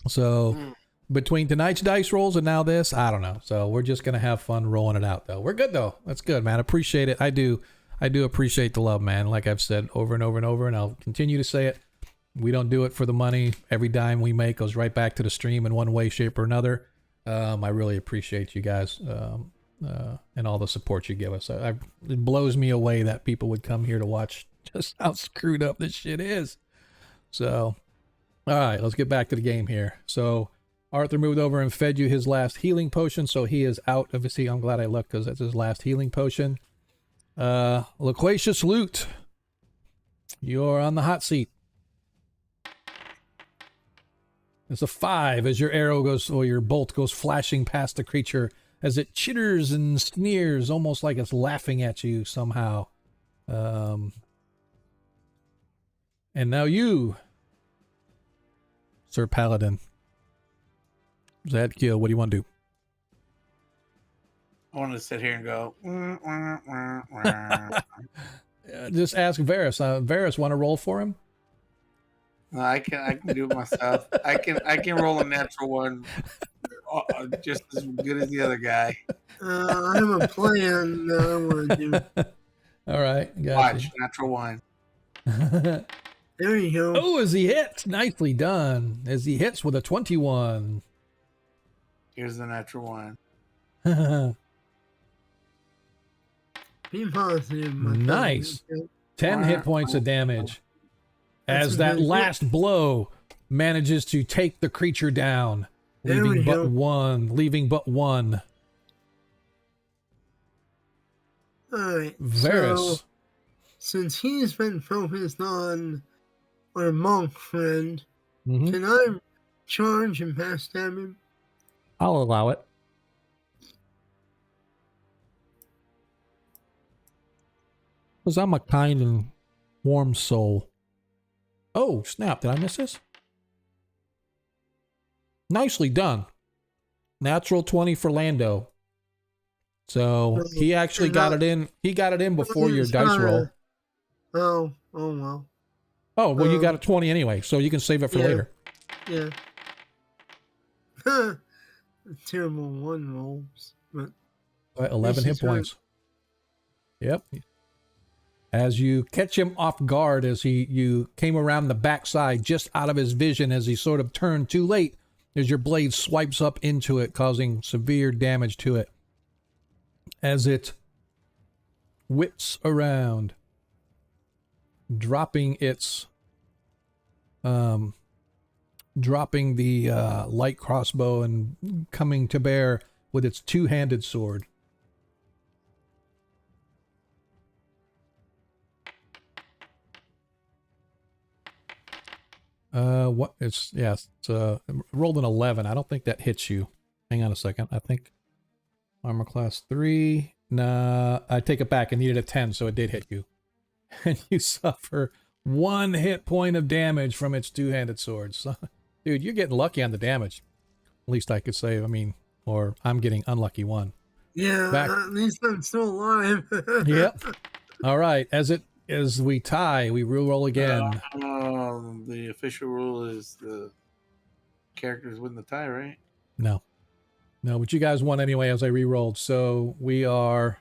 So between tonight's dice rolls and now this, I don't know. So we're just gonna have fun rolling it out, though. We're good though. That's good, man. Appreciate it. I do appreciate the love, man. Like I've said over and over and over, and I'll continue to say it. We don't do it for the money. Every dime we make goes right back to the stream in one way, shape, or another. I really appreciate you guys and all the support you give us. It blows me away that people would come here to watch just how screwed up this shit is. So, all right, let's get back to the game here. So, Arthur moved over and fed you his last healing potion, so he is out of his... See, I'm glad I looked because that's his last healing potion. Loquacious Loot, you're on the hot seat. It's a 5 as your arrow goes, or your bolt goes flashing past the creature as it chitters and sneers, almost like it's laughing at you somehow. And now you, Sir Paladin. Zadkiel, what do you want to do? I want to sit here and go. Just ask Varys. Varys, want to roll for him? No, I can do it myself. I can roll a natural one, just as good as the other guy. I have a plan that I want to do. All right, Watch natural one. There you go. Oh, as he hits, nicely done. As he hits with a 21. Here's the natural one. Be positive. My Nice. friend. 10 hit points of damage. As that last blow manages to take the creature down, leaving but one. Alright. Varys. So, since he's been focused on our monk friend, can I charge and backstab him? I'll allow it. Because I'm a kind and warm soul. Oh, snap. Did I miss this? Nicely done. Natural 20 for Lando. So he actually got it in. He got it in before your dice roll. Oh well. Oh, well, you got a 20 anyway, so you can save it for later. Yeah. Terrible one rolls, but 11 hit points. Yep. As you catch him off guard, as you came around the backside, just out of his vision, as he sort of turned too late, as your blade swipes up into it, causing severe damage to it. As it whips around, dropping the light crossbow and coming to bear with its two-handed sword. Rolled an 11. I don't think that hits you. Hang on a second. I think armor class 3. Nah, I take it back. I needed a 10, so it did hit you. And you suffer 1 hit point of damage from its two-handed sword. So, dude, you're getting lucky on the damage. At least I could say, or I'm getting unlucky 1. Yeah, at least I'm still alive. Yep. All right. As we tie, we roll again. The official rule is the characters win the tie, right? No, but you guys won anyway as I re-rolled. So we are...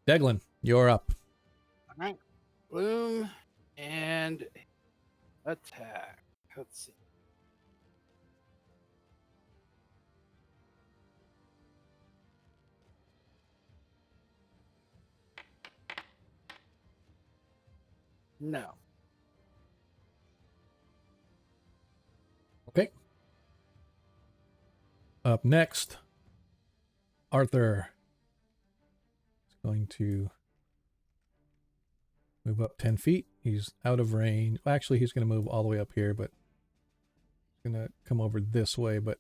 Deglin, you're up. All right. Boom. And attack. Let's see. No. Okay. Up next, Arthur is going to move up 10 feet. He's out of range. Actually, he's going to move all the way up here, but he's going to come over this way, but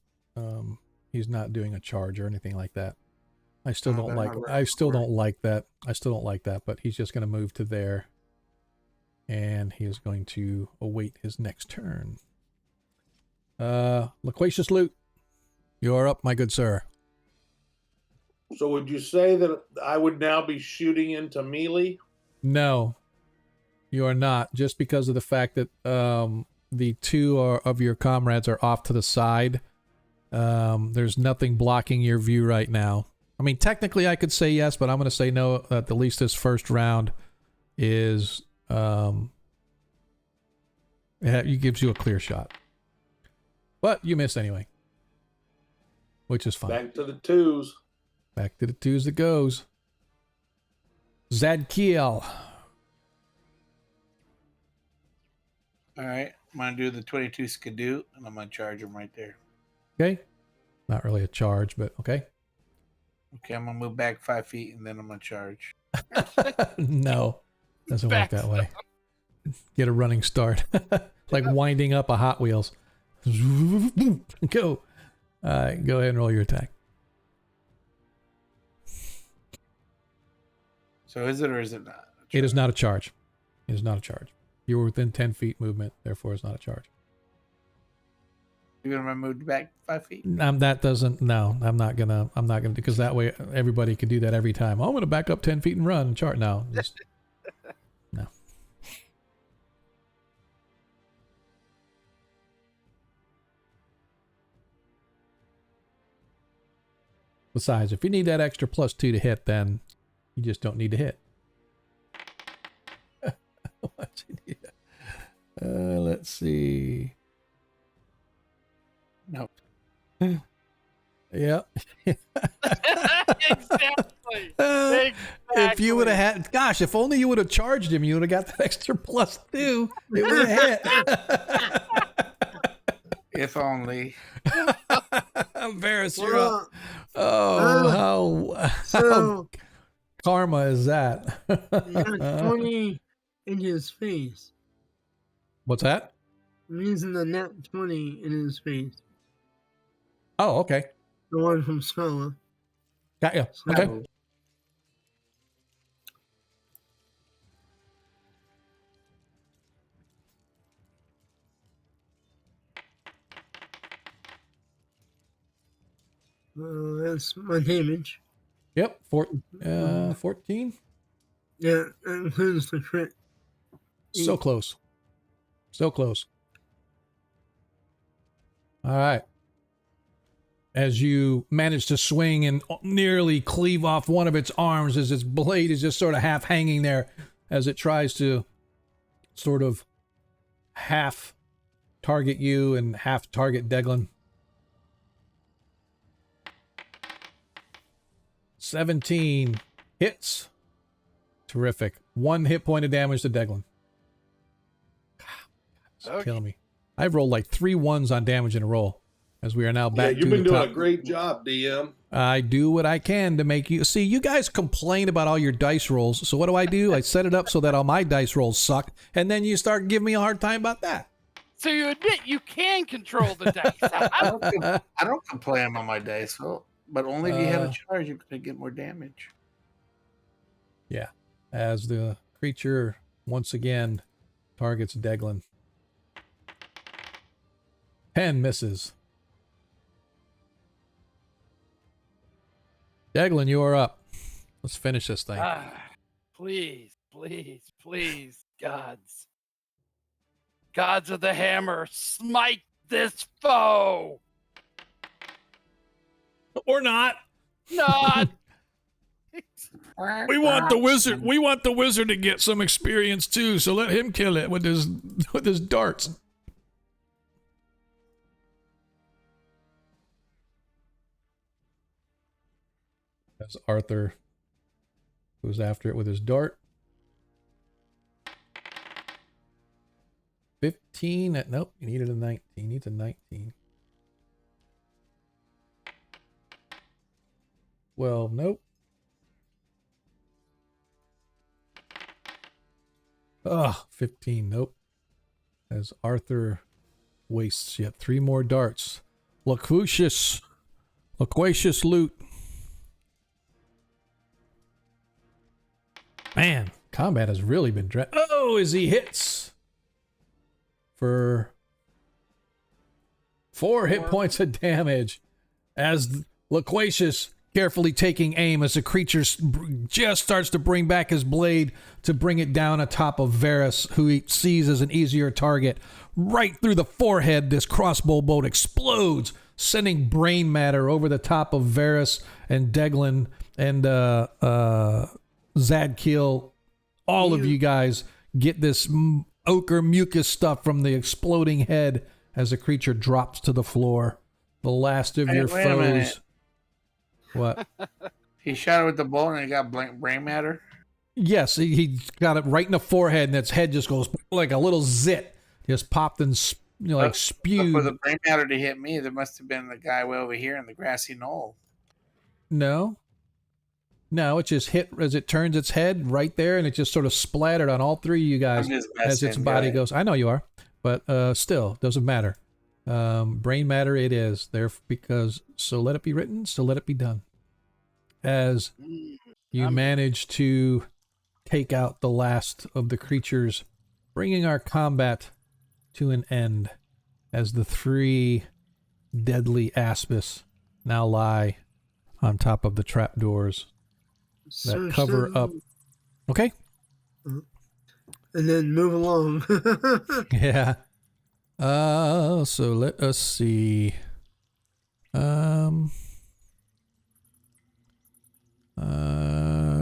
he's not doing a charge or anything like that. I still don't like that, but he's just going to move to there. And he is going to await his next turn. Loquacious Loot, you're up, my good sir. So would you say that I would now be shooting into melee? No, you are not. Just because of the fact that the two of your comrades are off to the side. There's nothing blocking your view right now. I mean, technically I could say yes, but I'm going to say no. At least this first round is it gives you a clear shot. But you missed anyway, which is fine. Back to the twos. Back to the twos it goes. Zadkiel. All right, I'm gonna do the 22 Skidoo, and I'm gonna charge him right there. Okay. Not really a charge, but okay. Okay, I'm gonna move back 5 feet, and then I'm gonna charge. No, doesn't work that way. Get a running start. Like winding up a Hot Wheels. Go. All right, go ahead and roll your attack. So is it or is it not? It is not a charge. It is not a charge. You were within 10 feet movement, therefore it's not a charge. You're gonna move back 5 feet? That doesn't, no, I'm not gonna, because that way everybody can do that every time. Oh, I'm gonna back up 10 feet and run and chart. No, just, no. Besides, if you need that extra +2 to hit, then you just don't need to hit. What you need? Let's see. No. Yep. Exactly. If you would have had, gosh, if only you would have charged him, you would have got that extra +2. It would have hit. If only. Embarrass you up. Oh, how karma is that? You got 20 in his face. What's that? I'm using the net 20 in his face. Oh, okay. The one from Scala. Got you. Okay. That's my damage. Yep. 14. Yeah, that includes the crit. So close. So close. All right. As you manage to swing and nearly cleave off one of its arms as its blade is just sort of half hanging there as it tries to sort of half target you and half target Deglin. 17 hits. Terrific. 1 hit point of damage to Deglin. It's killing me. I've rolled like 3 ones on damage in a row. As we are now back to the top. You've been doing a great job, DM. I do what I can to make you... See, you guys complain about all your dice rolls. So what do? I set it up so that all my dice rolls suck. And then you start giving me a hard time about that. So you admit you can control the dice. I don't complain on my dice roll, but only if you have a charge, you're going to get more damage. Yeah. As the creature once again targets Deglin. 10 misses. Deglin, you are up. Let's finish this thing. Please, please, please, gods. Gods of the hammer, smite this foe! Or not. Not! We want the wizard to get some experience too, so let him kill it with his darts. As Arthur goes after it with his dart. 15. Nope, he needed a 19. He needs a 19. 12. Nope. Ugh, 15. Nope. As Arthur wastes yet 3 more darts. Loquacious loot. Man, combat has really been as he hits for 4 hit points of damage as Loquacious carefully taking aim as the creature just starts to bring back his blade to bring it down atop of Varys, who he sees as an easier target. Right through the forehead, this crossbow bolt explodes, sending brain matter over the top of Varys and Deglin and Zadkiel. All of you guys get this ochre mucus stuff from the exploding head as the creature drops to the floor. The last of your Wait a minute. foes. What? He shot it with the bolt and it got brain matter. Yes, he got it right in the forehead, and its head just goes like a little zit, just popped and like spewed. For the brain matter to hit me, there must have been the guy way over here in the grassy knoll. No, it just hit as it turns its head right there, and it just sort of splattered on all three of you guys as its body goes. I know you are, but still, doesn't matter. Brain matter it is there because so let it be written, so let it be done. As you manage to take out the last of the creatures, bringing our combat to an end as the three deadly aspis now lie on top of the trapdoors that cover up. Okay? And then move along. Yeah. So let us see.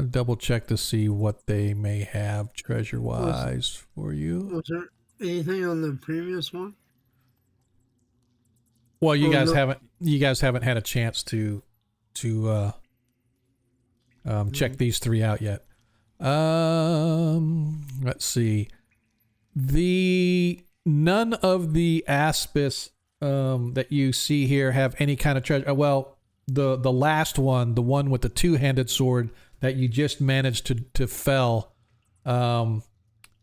Double check to see what they may have treasure-wise for you. Was there anything on the previous one? Well, you guys haven't had a chance to check these three out yet. Let's see. None of the aspis that you see here have any kind of treasure. Well, the last one, the one with the two-handed sword that you just managed to fell,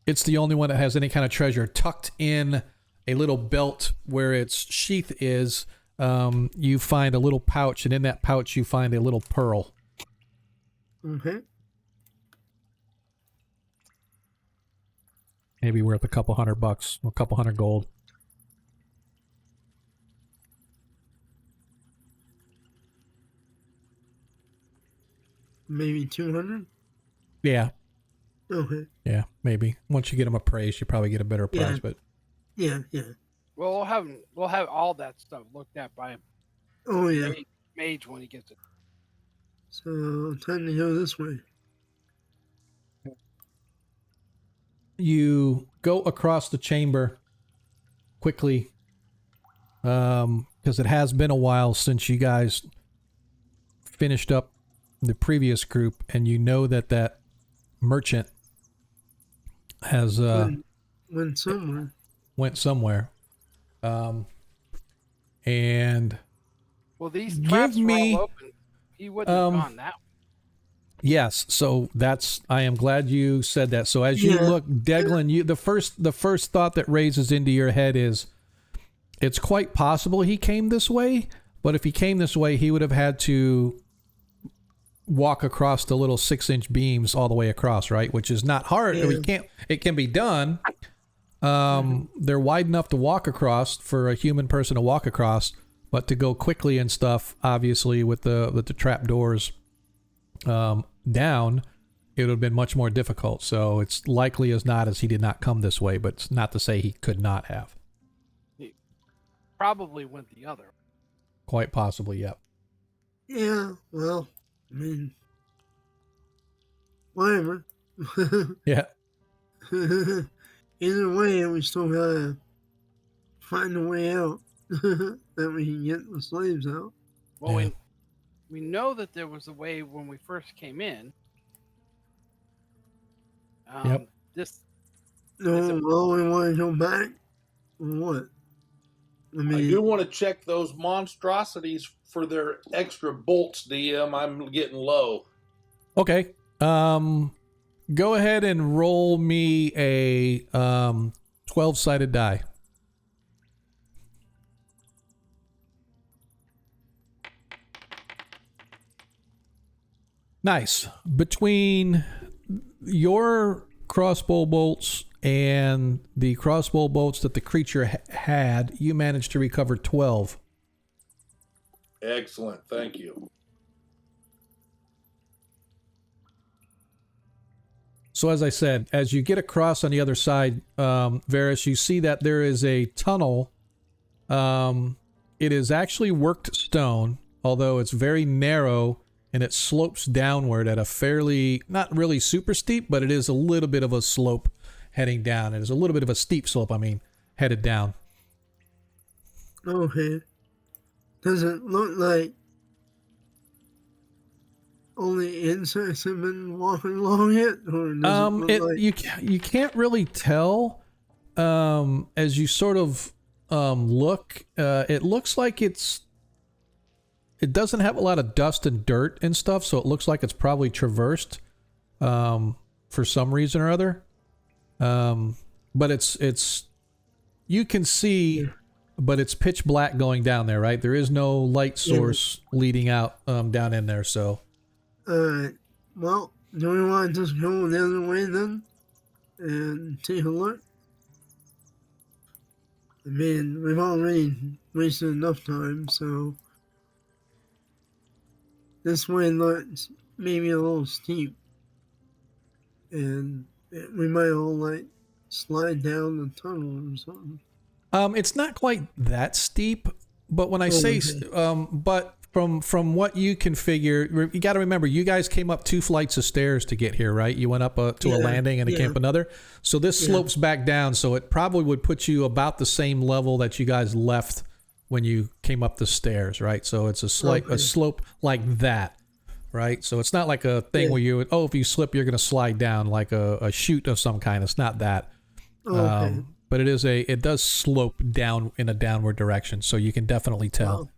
it's the only one that has any kind of treasure. Tucked in a little belt where its sheath is, you find a little pouch, and in that pouch you find a little pearl. Okay. Maybe worth a couple $100, a couple hundred gold. Maybe 200? Yeah. Okay. Yeah, maybe. Once you get them appraised, you probably get a better price, but Yeah. Well, we'll have all that stuff looked at by Oh, yeah. Mage when he gets it. So, time to go this way. you go across the chamber quickly, because it has been a while since you guys finished up the previous group, and you know that merchant has went somewhere. And well, these traps were all open. He wouldn't have gone that way. Yes, so I am glad you said that. So as you look, Deglin, the first thought that raises into your head is, it's quite possible he came this way, but if he came this way, he would have had to walk across the little 6-inch beams all the way across, right? Which is not hard. Yeah. It can be done. They're wide enough to walk across for a human person to walk across, but to go quickly and stuff, obviously with the trap doors down, it would have been much more difficult. So it's likely as not as he did not come this way, but it's not to say he could not have. He probably went the other. Quite possibly, yep. Yeah, well, I mean, whatever. Yeah. Either way, we still gotta find a way out that we can get the slaves out. Well, yeah. We know that there was a way when we first came in. Yep. Well, we want to go back. Or what? I do want to check those monstrosities for their extra bolts, DM. I'm getting low. Okay. Go ahead and roll me a 12-sided die. Nice. Between your crossbow bolts and the crossbow bolts that the creature had, you managed to recover 12. Excellent. Thank you. So as I said, as you get across on the other side, Varys, you see that there is a tunnel. It is actually worked stone, although it's very narrow and it slopes downward at a fairly, not really super steep, but it is a little bit of a slope heading down. It is a little bit of a steep slope, headed down. Okay. Does it look like only insects have been walking along it, or does it look like... You can't really tell as you sort of look. It looks like it doesn't have a lot of dust and dirt and stuff, so it looks like it's probably traversed for some reason or other. But it's you can see, but it's pitch black going down there, right? There is no light source leading out down in there, so. Alright, well, do we want to just go the other way then? And take a look? I mean, we've already wasted enough time, so... This way looks maybe a little steep. And we might all, like, slide down the tunnel or something. It's not quite that steep, but when I say... but... From what you can figure, you got to remember, you guys came up 2 flights of stairs to get here, right? You went up to a landing and it came up another. So this slopes back down, so it probably would put you about the same level that you guys left when you came up the stairs, right? So it's a slope like that, right? So it's not like a thing where you would, if you slip, you're going to slide down like a chute of some kind. It's not that. But it does slope down in a downward direction, so you can definitely tell.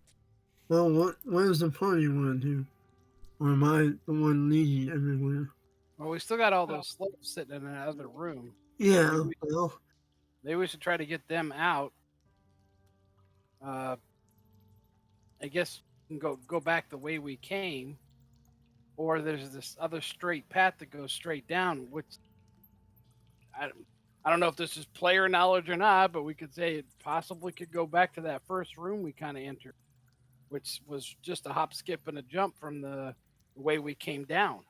Well, where's the party want to do? Or am I the one leading everywhere? Well, we still got all those slopes sitting in another room. Yeah, Maybe we should try to get them out. I guess we can go back the way we came. Or there's this other straight path that goes straight down, which... I don't know if this is player knowledge or not, but we could say it possibly could go back to that first room we kind of entered, which was just a hop, skip, and a jump from the way we came down.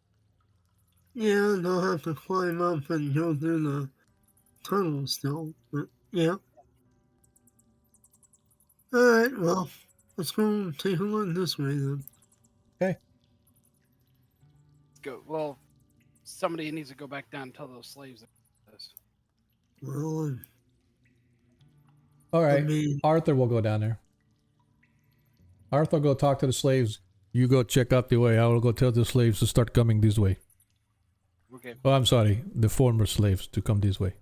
Yeah, they'll have to climb up and go through the tunnel still, but yeah. Alright, well, let's go take a look this way then. Okay. Go. Well, somebody needs to go back down and tell those slaves this. Well, all right, Arthur will go down there. Arthur, go talk to the slaves. You go check out the way. I will go tell the slaves to start coming this way. Okay. Oh, I'm sorry. The former slaves to come this way.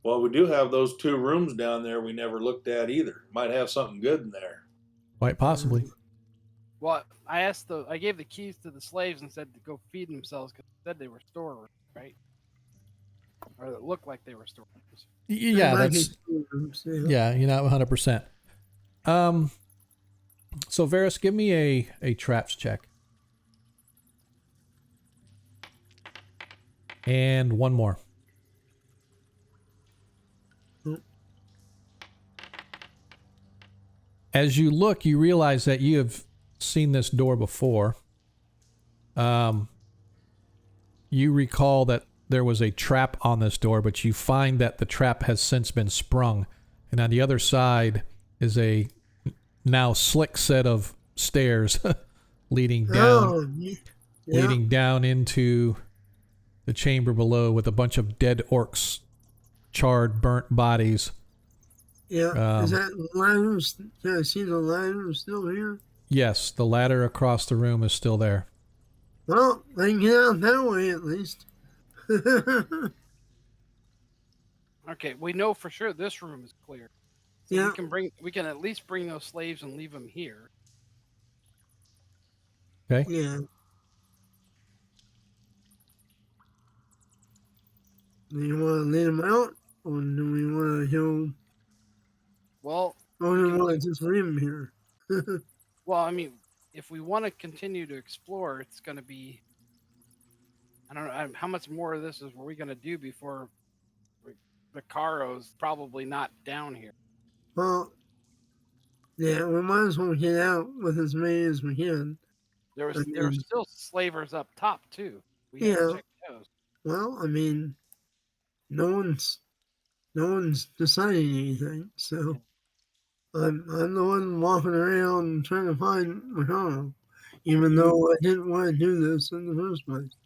Well, we do have those 2 rooms down there we never looked at either. Might have something good in there. Quite possibly. Well, I gave the keys to the slaves and said to go feed themselves because they said they were storerooms, right? Or it looked like they were storerooms. Yeah, that's... Yeah, you're not 100%. So Varys, give me a traps check. And one more. As you look, you realize that you have seen this door before. You recall that there was a trap on this door, but you find that the trap has since been sprung. And on the other side is a now slick set of stairs leading down into the chamber below with a bunch of dead orcs, charred, burnt bodies. Yeah, is that ladders? Can I see the ladder still here? Yes, the ladder across the room is still there. Well, they can get out that way at least. Okay, we know for sure this room is clear. So Yeah. we can at least bring those slaves and leave them here. Okay. Yeah. Do you want to lead them out, or do we want to go? Well, Or do we want to just leave them here? I mean, if we want to continue to explore, it's going to be... I don't know, how much more of this are we going to do before Vicaro's probably not down here? Well, yeah, we might as well get out with as many as we can. There were still slavers up top, too. We have to Yeah. check those. Well, I mean, no one's deciding anything, so I'm the one walking around trying to find Ricardo, even though I didn't want to do this in the first place.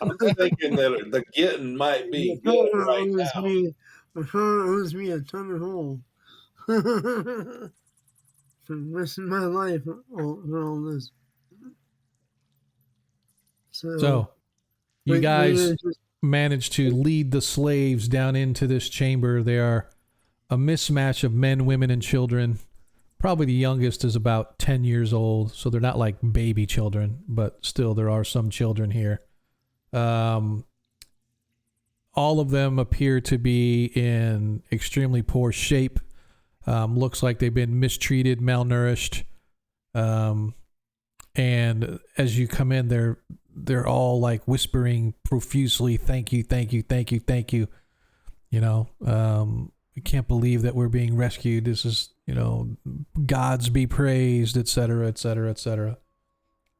I'm thinking that the getting might be good Ricardo right owes now. Ricardo owes me a ton of gold for risking my life for all this. So, you we guys just, managed to lead the slaves down into this chamber. They are a mismatch of men, women, and children. Probably the youngest is about 10 years old, so they're not like baby children, but still there are some children here. All of them appear to be in extremely poor shape. Looks like they've been mistreated, malnourished. And as you come in, they're all like whispering profusely, "Thank you, thank you, thank you, thank you." You know, we can't believe that we're being rescued. This is, you know, gods be praised, etc., etc., etc.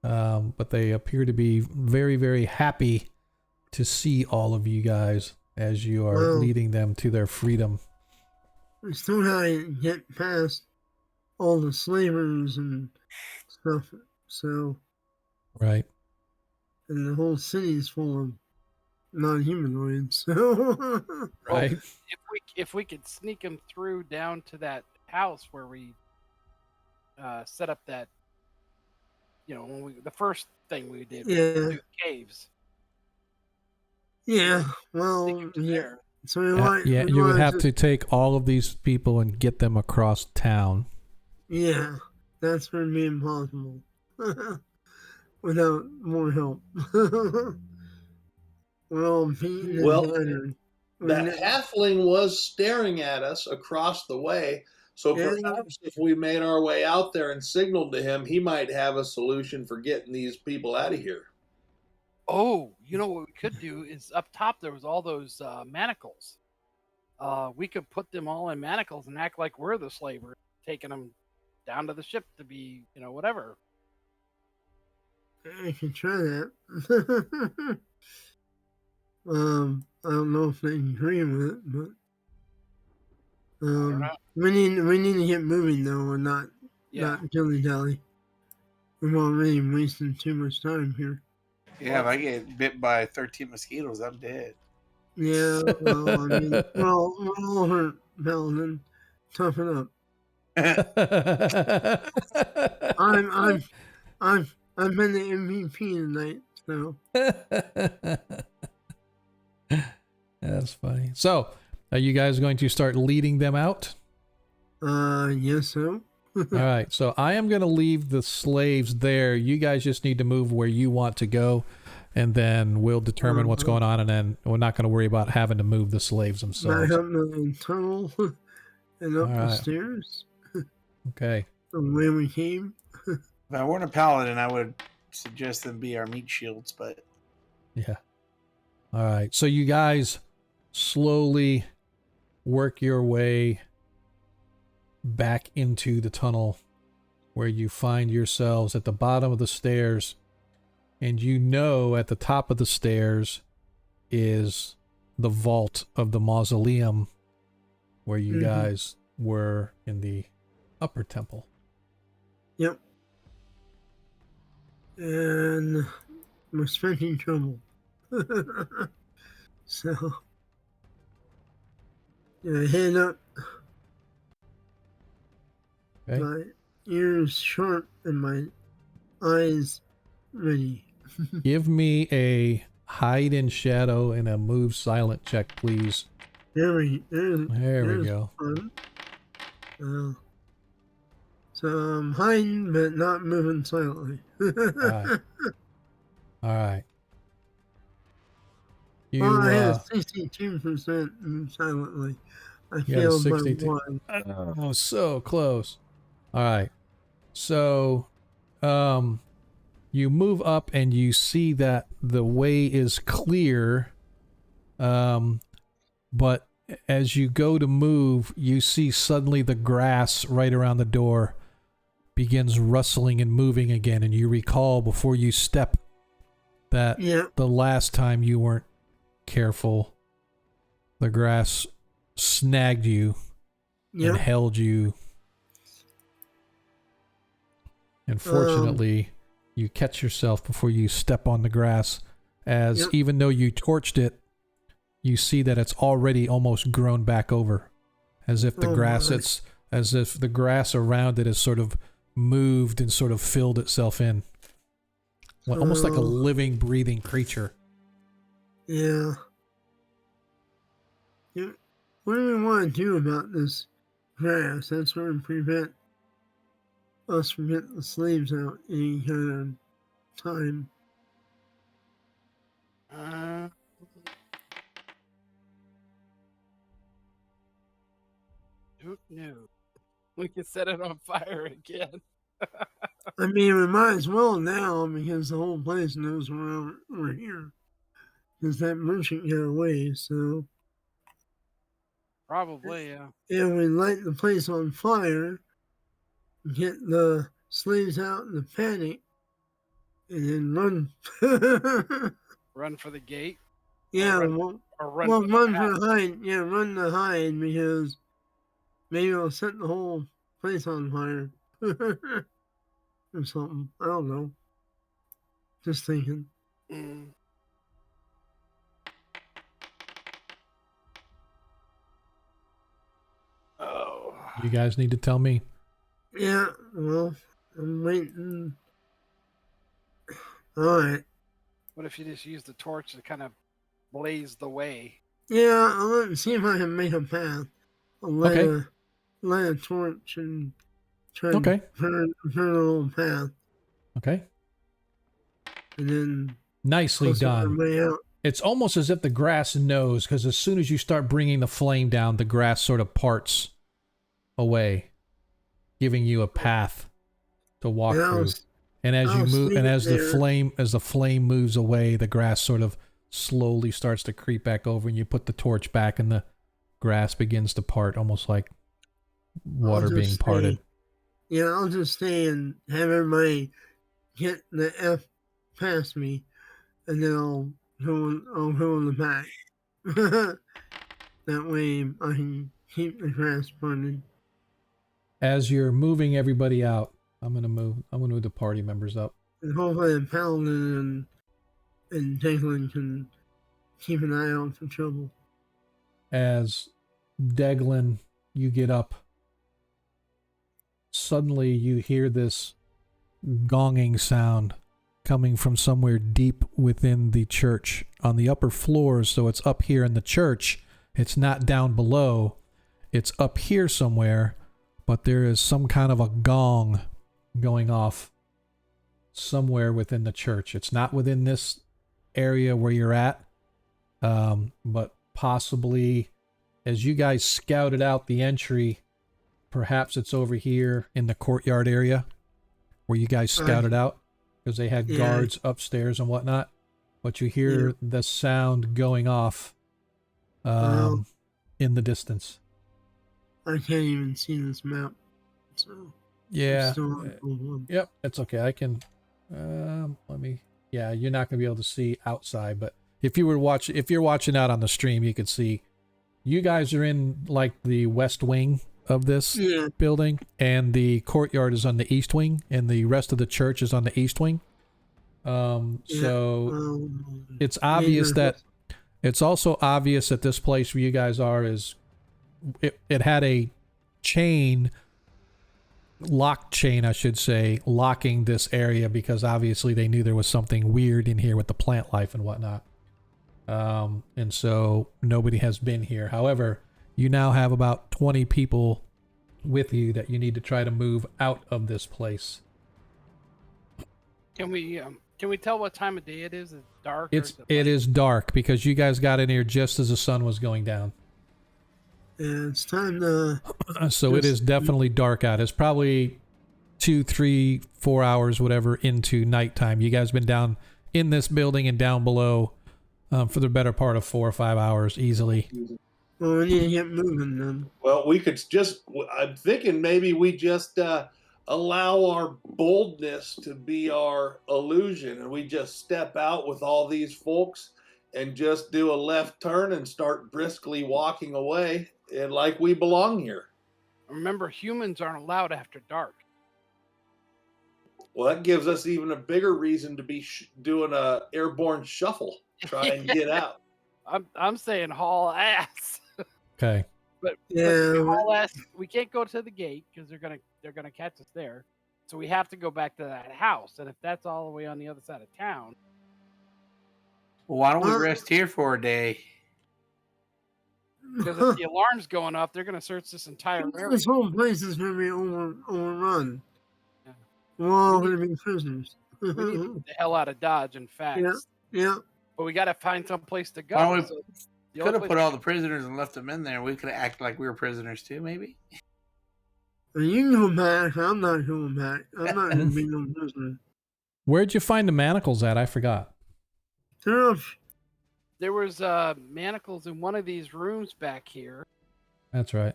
But they appear to be very, very happy to see all of you guys as you are leading them to their freedom. We still gotta get past all the slavers and stuff, so. Right. And the whole city's full of non-humanoids, so. Right. If we could sneak them through down to that house where we set up that, you know, when the first thing we did, Yeah. through the caves. Yeah, Sneak well, 'em to yeah. there. So we want, You would have to take all of these people and get them across town. Yeah, that's going to be impossible without more help. We're all beaten Well, and battered. That halfling was staring at us across the way, so Yeah. perhaps if we made our way out there and signaled to him, he might have a solution for getting these people out of here. Oh, you know what we could do is up top there was all those manacles. We could put them all in manacles and act like we're the slavers, taking them down to the ship to be, you know, whatever. I can try that. I don't know if they agree with it, but we need to get moving though, and not dilly dally. We've already wasted too much time here. Yeah, if I get bit by 13 mosquitoes, I'm dead. Yeah, well, I mean, we're all hurt, Paladin. Toughen up. I've been the MVP tonight, so. That's funny. So, are you guys going to start leading them out? Yes, so. All right. So I am going to leave the slaves there. You guys just need to move where you want to go, and then we'll determine what's going on, and then we're not going to worry about having to move the slaves themselves. Back up the tunnel and up the stairs. Okay. From where we came. If I weren't a paladin, I would suggest them be our meat shields, but... Yeah. All right. So you guys slowly work your way back into the tunnel, where you find yourselves at the bottom of the stairs, and you know at the top of the stairs is the vault of the mausoleum where you guys were in the upper temple. Yep. And we're expecting trouble. So, yeah, head up. Okay. My ears sharp and my eyes ready. Give me a hide in shadow and a move silent check, please. There we go. So I'm hiding but not moving silently. All right. I had 62% move silently. I failed by 1. Oh, so close. All right. So, you move up and you see that the way is clear. But as you go to move, you see suddenly the grass right around the door begins rustling and moving again, and you recall before you step that Yeah. the last time you weren't careful, the grass snagged you and Yep. held you. And fortunately, you catch yourself before you step on the grass, as Yep. even though you torched it, you see that it's already almost grown back over, as if the Oh grass my. as if the grass around it has sort of moved and sort of filled itself in. Almost like a Oh. living, breathing creature. Yeah. Yeah. What do we want to do about this grass? That's what would prevent us from getting the sleeves out any kind of time. No. We can set it on fire again. I mean, we might as well now because the whole place knows we're here. Because that merchant got away, so Probably, yeah. if we light the place on fire, get the slaves out in the panic, and then run. Run for the gate. Yeah, run- well, Or run well, for the run path. for the hide. Yeah, run to hide because maybe it'll set the whole place on fire or something. I don't know. Just thinking. Mm. Oh. You guys need to tell me. Yeah, well, I'm waiting. All right. What if you just use the torch to kind of blaze the way? Yeah, I'll see if I can make a path. I'll light, Okay. light a torch and try Okay. to turn a little path, Okay. and then Nicely hustle our done. way out. It's almost as if the grass knows, because as soon as you start bringing the flame down, the grass sort of parts away, giving you a path to walk And through. And as you I'll move, and sleep as there. the flame moves away, the grass sort of slowly starts to creep back over, and you put the torch back, and the grass begins to part, almost like water I'll being just parted. stay. Yeah, I'll just stay and have everybody get the F past me, and then I'll go in the back. That way I can keep the grass burning. As you're moving everybody out, I'm gonna move the party members up. And hopefully the Paladin and Declan can keep an eye out for trouble. As Deglin, you get up. Suddenly you hear this gonging sound coming from somewhere deep within the church on the upper floors. So it's up here in the church. It's not down below. It's up here somewhere, but there is some kind of a gong going off somewhere within the church. It's not within this area where you're at, but possibly as you guys scouted out the entry, perhaps it's over here in the courtyard area where you guys scouted out, because they had guards upstairs and whatnot. But you hear the sound going off in the distance. I can't even see this map. So Yeah. still Yep, it's okay. I can you're not gonna be able to see outside, but if you're watching out on the stream, you could see you guys are in like the west wing of this building, and the courtyard is on the east wing, and the rest of the church is on the east wing. So it's obvious that it's also obvious that this place where you guys are is it had a lock chain, I should say, locking this area, because obviously they knew there was something weird in here with the plant life and whatnot. And so nobody has been here. However, you now have about 20 people with you that you need to try to move out of this place. Can we tell what time of day it is? Is it dark? It is dark because you guys got in here just as the sun was going down. Yeah, it's time to. So it is definitely dark out. It's probably 2, 3, 4 hours, whatever, into nighttime. You guys been down in this building and down below for the better part of 4 or 5 hours easily. Well, we need to get moving then. Well, we could just. I'm thinking maybe we just allow our boldness to be our illusion, and we just step out with all these folks and just do a left turn and start briskly walking away, and like we belong here. Remember, humans aren't allowed after dark. Well, that gives us even a bigger reason to be doing a airborne shuffle, try and get out. I'm saying haul ass. Okay. But Yeah, haul ass. We can't go to the gate because they're gonna catch us there. So we have to go back to that house. And if that's all the way on the other side of town, Well, why don't we rest here for a day? because if the alarm's going off, they're gonna search this entire area. this whole place is going to be overrun. Yeah. We're all going to be prisoners. We need to get the hell out of Dodge and fast. Yeah. But we got to find some place to go. Why don't we- So the Could only have place- put all the prisoners and left them in there. We could have acted like we were prisoners too, maybe. You can go back. I'm not going back. I'm not going to be no prisoner. Where'd you find the manacles at? I forgot. They're up. There was manacles in one of these rooms back here. That's right.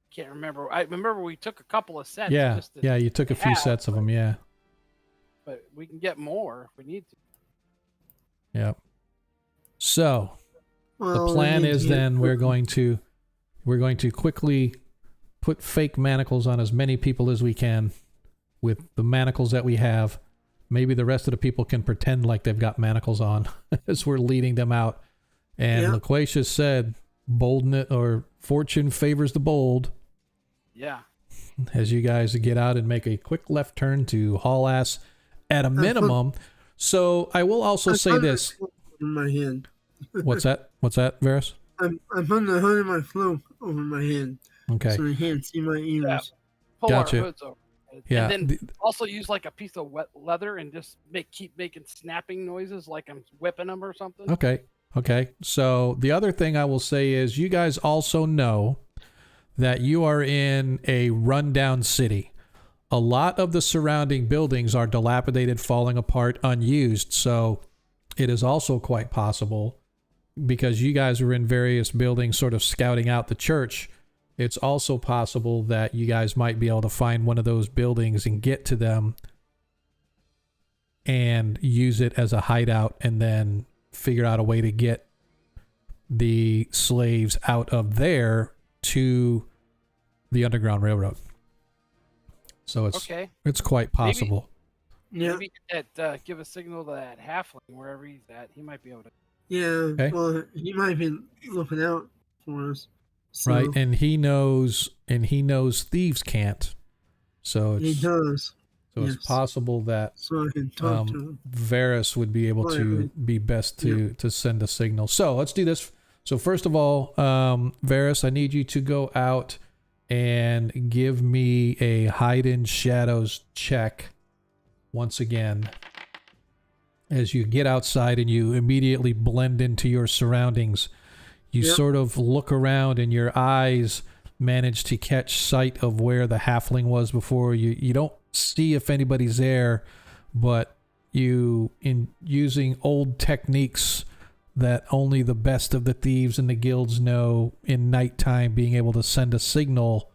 Can't remember. I remember we took a couple of sets. Yeah. just to Yeah, you took a few have, sets of them. Yeah. But we can get more if we need to. Yeah. So Well, the plan we is need to- then we're going to quickly put fake manacles on as many people as we can with the manacles that we have. Maybe the rest of the people can pretend like they've got manacles on as we're leading them out. And Yeah. Loquacious said, boldness or fortune favors the bold. Yeah. As you guys get out and make a quick left turn to haul ass at a minimum. So I will also say this. In my hand. What's that? What's that, Varus? I'm putting the hood of my cloak over my head. Okay. So you can't see my ears. Yeah. Pull Gotcha. our hoods over. Yeah. And then also use like a piece of wet leather and just keep making snapping noises like I'm whipping them or something. Okay. Okay. So the other thing I will say is you guys also know that you are in a rundown city. A lot of the surrounding buildings are dilapidated, falling apart, unused. So it is also quite possible, because you guys were in various buildings sort of scouting out the church, it's also possible that you guys might be able to find one of those buildings and get to them and use it as a hideout and then figure out a way to get the slaves out of there to the Underground Railroad. So it's quite possible. Yeah. Maybe give a signal to that halfling wherever he's at. He might be able to. Yeah. Okay. Well, he might be looking out for us. So Right, and he knows thieves can't. So he it's does. it's yes. possible that So I can talk to him. Varus would be able to Right. be best to send a signal. So let's do this. So first of all, Varus, I need you to go out and give me a hide in shadows check once again. As you get outside and you immediately blend into your surroundings, you sort of look around and your eyes manage to catch sight of where the halfling was before. You don't see if anybody's there, but you, in using old techniques that only the best of the thieves and the guilds know, in nighttime being able to send a signal,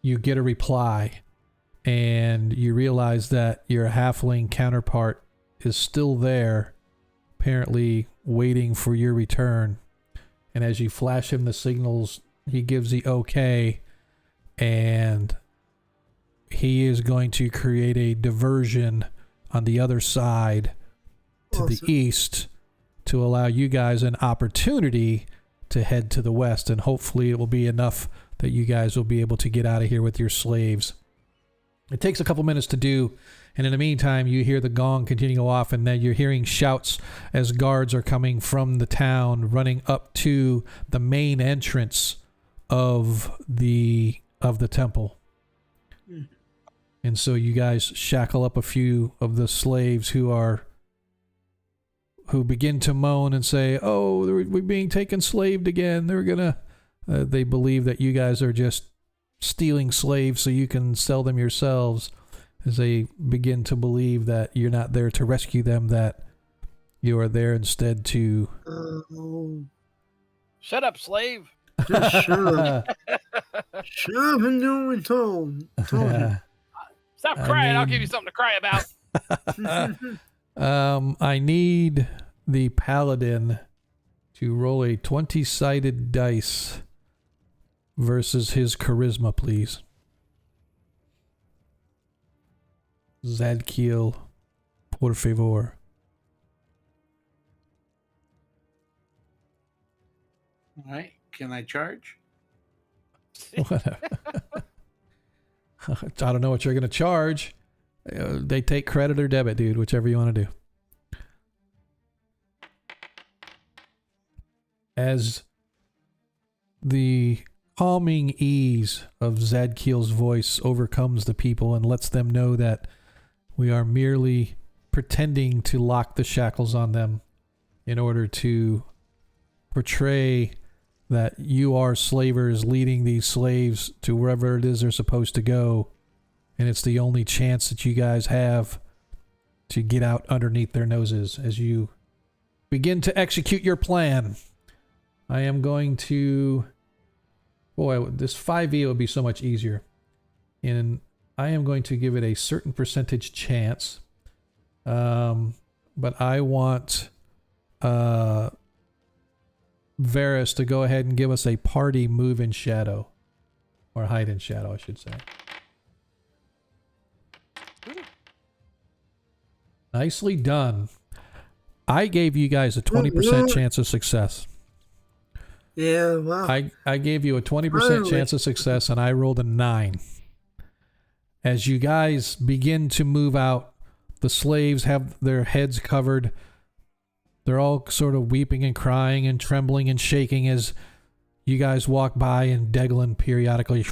you get a reply, and you realize that your halfling counterpart is still there, apparently waiting for your return. And as you flash him the signals, he gives the okay, and he is going to create a diversion on the other side to the east to allow you guys an opportunity to head to the west, and hopefully it will be enough that you guys will be able to get out of here with your slaves. It takes a couple minutes to do, and in the meantime, you hear the gong continue to go off, and then you're hearing shouts as guards are coming from the town, running up to the main entrance of the temple. And so you guys shackle up a few of the slaves who begin to moan and say, "Oh, we're being taken slaved again. They're gonna." They believe that you guys are just stealing slaves so you can sell them yourselves, as they begin to believe that you're not there to rescue them, that you are there instead to... Shut up, slave. Just shut up. Shut up and do what told. Told you. Stop I crying. I'll mean- give you something to cry about. I need the paladin to roll a 20-sided dice versus his charisma, please. Zadkiel, por favor. All right. Can I charge? Whatever. I don't know what you're going to charge. They take credit or debit, dude, whichever you want to do. As the calming ease of Zadkiel's voice overcomes the people and lets them know that we are merely pretending to lock the shackles on them in order to portray that you are slavers leading these slaves to wherever it is they're supposed to go, and it's the only chance that you guys have to get out underneath their noses as you begin to execute your plan. I am going to... Boy, this 5e would be so much easier. And I am going to give it a certain percentage chance. But I want Varys to go ahead and give us a party move in shadow. Or hide in shadow, I should say. Nicely done. I gave you guys a 20% chance of success. Yeah, wow. I gave you a 20% chance of success, and I rolled a 9. As you guys begin to move out, the slaves have their heads covered. They're all sort of weeping and crying and trembling and shaking as you guys walk by, and Deglin periodically.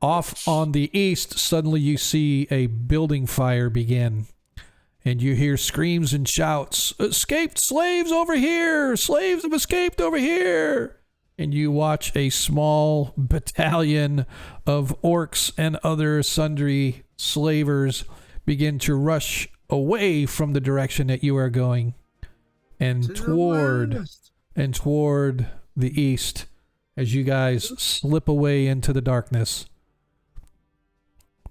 Off on the east, suddenly you see a building fire begin. And you hear screams and shouts, "Escaped slaves over here! Slaves have escaped over here!" And you watch a small battalion of orcs and other sundry slavers begin to rush away from the direction that you are going and toward the east as you guys slip away into the darkness.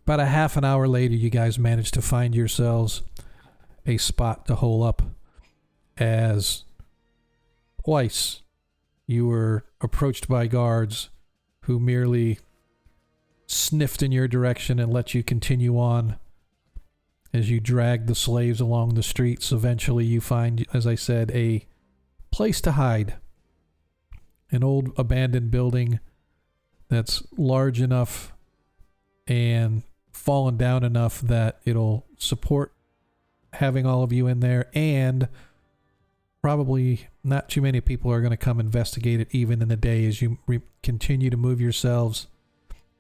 About a half an hour later, you guys manage to find yourselves a spot to hole up, as twice you were approached by guards who merely sniffed in your direction and let you continue on as you drag the slaves along the streets. Eventually you find, as I said, a place to hide. An old abandoned building that's large enough and fallen down enough that it'll support having all of you in there, and probably not too many people are going to come investigate it even in the day as you continue to move yourselves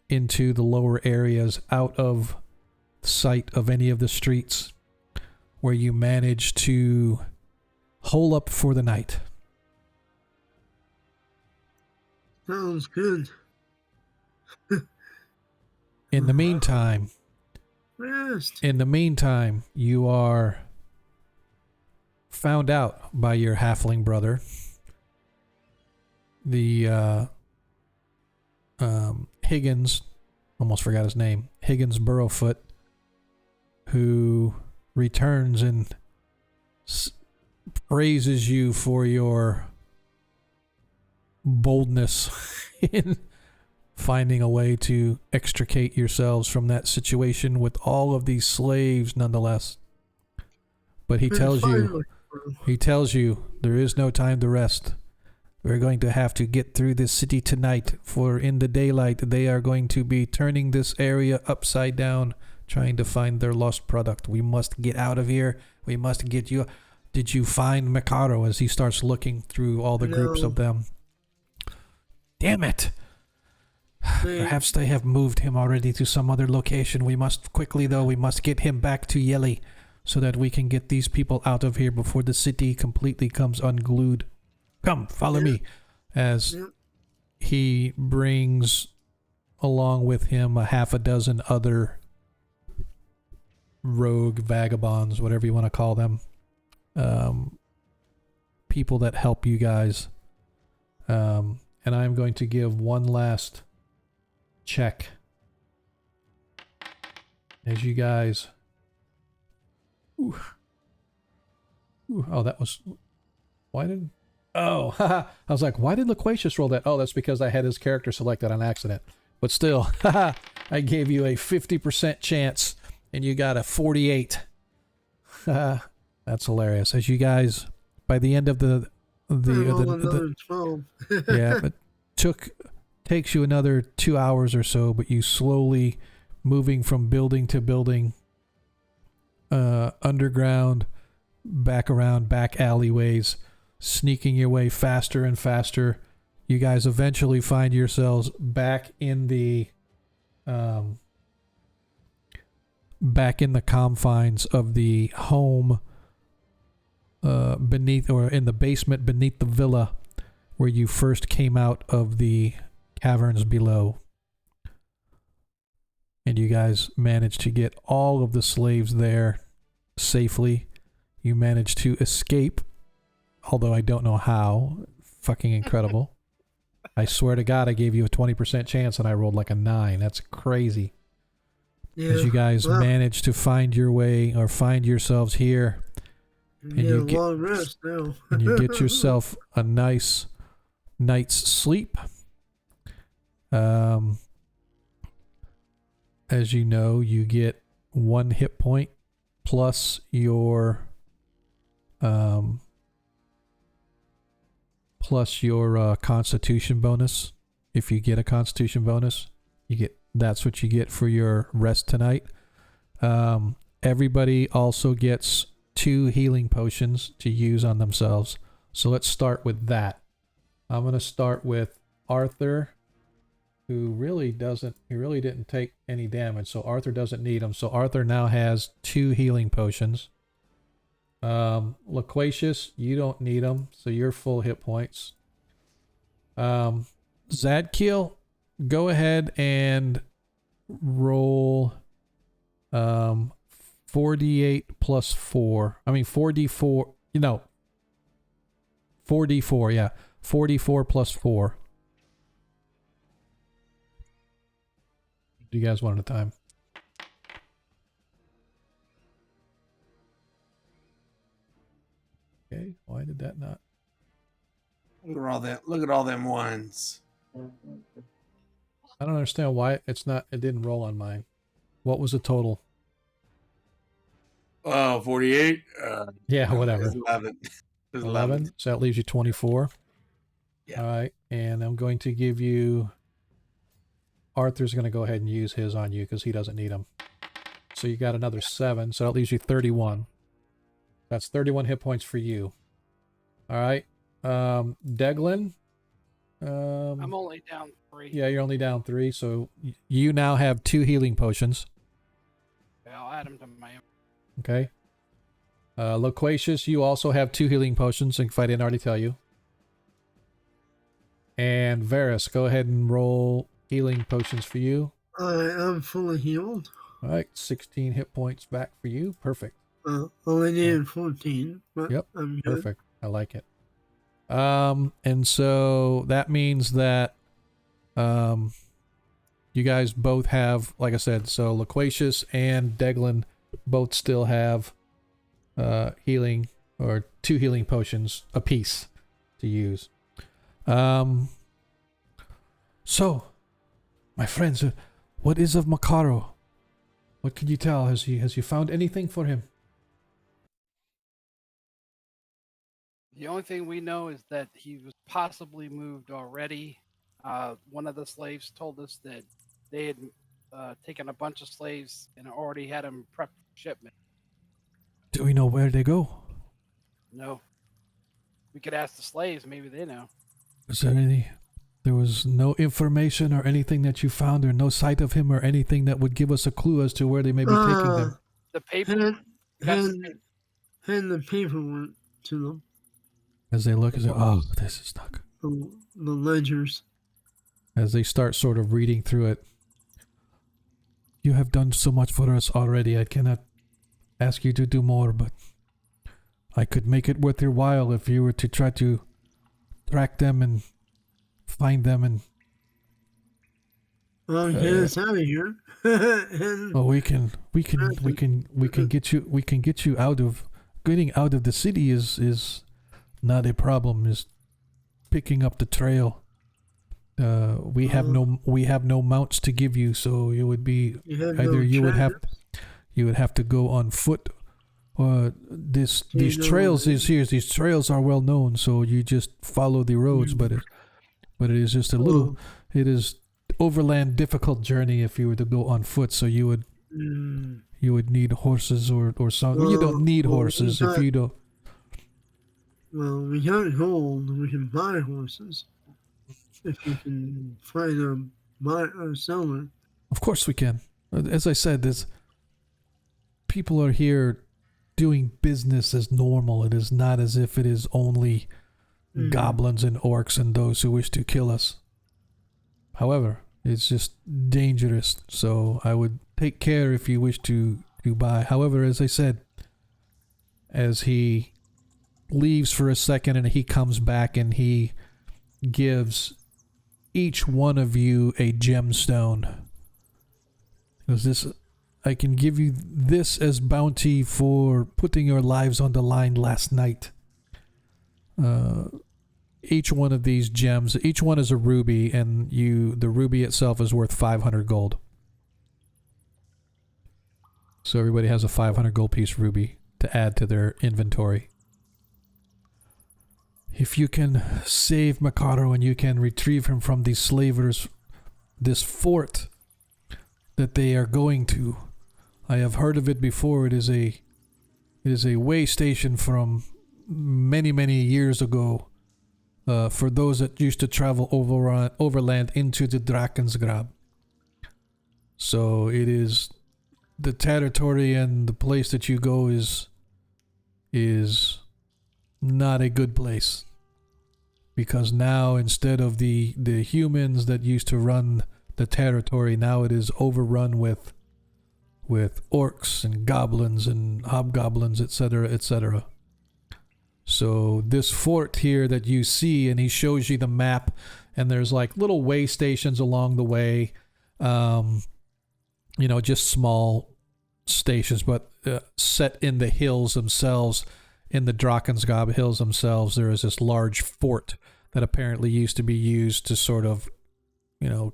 into the lower areas out of sight of any of the streets, where you manage to hole up for the night. Sounds good. In the meantime, Rest. you are found out by your halfling brother, the Higgins, almost forgot his name, Higgins Burrowfoot, who returns and praises you for your boldness in finding a way to extricate yourselves from that situation with all of these slaves nonetheless. But he tells you there is no time to rest. We're going to have to get through this city tonight, for in the daylight they are going to be turning this area upside down, trying to find their lost product. We must get out of here. We must get you. Did you find Mikado? As he starts looking through all the groups of them. Damn it. Perhaps they have moved him already to some other location. We must get him back to Yeli so that we can get these people out of here before the city completely comes unglued. Come, follow me. As he brings along with him a half a dozen other rogue vagabonds, whatever you want to call them, people that help you guys And I'm going to give one last check as you guys. Ooh. Ooh, oh, that was. Why did? Oh, haha. I was like, why did Loquacious roll that? Oh, that's because I had his character selected on accident. But still, haha, I gave you a 50% chance, and you got a 48. That's hilarious. As you guys, by the end of the another 12. yeah, it takes you another 2 hours or so, but you slowly moving from building to building, underground, back around back alleyways, sneaking your way faster and faster. You guys eventually find yourselves back in the confines of the home, beneath, or in the basement beneath the villa where you first came out of the caverns below. And you guys managed to get all of the slaves there safely. You managed to escape, although I don't know how. Fucking incredible. I swear to God, I gave you a 20% chance and I rolled like a 9. That's crazy. Yeah, As you guys managed to find your way, or find yourselves here. And you get, long rest now. and you get yourself a nice night's sleep. As you know, you get 1 hit point plus your constitution bonus. If you get a constitution bonus, that's what you get for your rest tonight. Everybody also gets 2 healing potions to use on themselves. So let's start with that. I'm going to start with Arthur, who really didn't take any damage, so Arthur doesn't need them. So Arthur now has 2 healing potions. Loquacious, you don't need them, so you're full hit points. Zadkiel, go ahead and roll 4d8 plus 4. I mean 4d4. 4d4. Yeah, 4d4 plus 4. Do you guys want it a time? Okay, why did that not? Look at all that. Look at all them ones. I don't understand why it didn't roll on mine. What was the total? Oh, 48? Yeah, whatever. 11. 11? So that leaves you 24. Yeah. All right, and I'm going to give you... Arthur's going to go ahead and use his on you because he doesn't need them. So you got another 7, so that leaves you 31. That's 31 hit points for you. All right. Deglin. I'm only down 3. Yeah, you're only down 3, so you now have 2 healing potions. I'll add them to my... Okay. Loquacious, you also have 2 healing potions, if I didn't already tell you. And Varus, go ahead and roll healing potions for you. I am fully healed. All right, 16 hit points back for you. Perfect. Only needed 14, but Yep, I'm good. perfect. I like it. And so that means that you guys both have, like I said, so Loquacious and Deglin both still have healing, or 2 healing potions apiece to use. So, my friends, what is of Makaro? What can you tell? Has you found anything for him? The only thing we know is that he was possibly moved already. One of the slaves told us that they had taken a bunch of slaves and already had them prepped for shipment. Do we know where they go? No. We could ask the slaves, maybe they know. Is there there was no information or anything that you found, or no sight of him or anything that would give us a clue as to where they may be taking them? The paper. Hand the paperwork to them. As they look, oh, this is not good. The ledgers. As they start sort of reading through it. You have done so much for us already. I cannot ask you to do more, but I could make it worth your while if you were to try to track them and find them and Well, get us out of here. And we can get you out of getting out of the city is not a problem. Is picking up the trail. We have no mounts to give you, so it would be either you would have to go on foot. These trails are well known, so you just follow the roads. But it is just a little. It is overland difficult journey if you were to go on foot. So you would need horses or something. You don't need horses if you don't. Well, we got gold. We can buy horses if you can find a buyer or seller. Of course we can. As I said, people are here doing business as normal. It is not as if it is only goblins and orcs and those who wish to kill us. However, it's just dangerous, so I would take care if you wish to buy. However, as I said, as he leaves for a second and he comes back and he gives each one of you a gemstone. I can give you this as bounty for putting your lives on the line last night. Each one of these gems, each one is a ruby, and the ruby itself is worth 500 gold. So everybody has a 500 gold piece ruby to add to their inventory. If you can save Makaro and you can retrieve him from these slavers, this fort that they are going to, I have heard of it before. It is a way station from many, many years ago. For those that used to travel overland into the Drakensgrab. So it is the territory and the place that you go is not a good place. Because now instead of the humans that used to run the territory, now it is overrun with orcs and goblins and hobgoblins, etc., etc. So this fort here that you see, and he shows you the map, and there's like little way stations along the way, just small stations, but set in the hills themselves, in the Drakensgrab hills themselves, there is this large fort that apparently used to be used to sort of,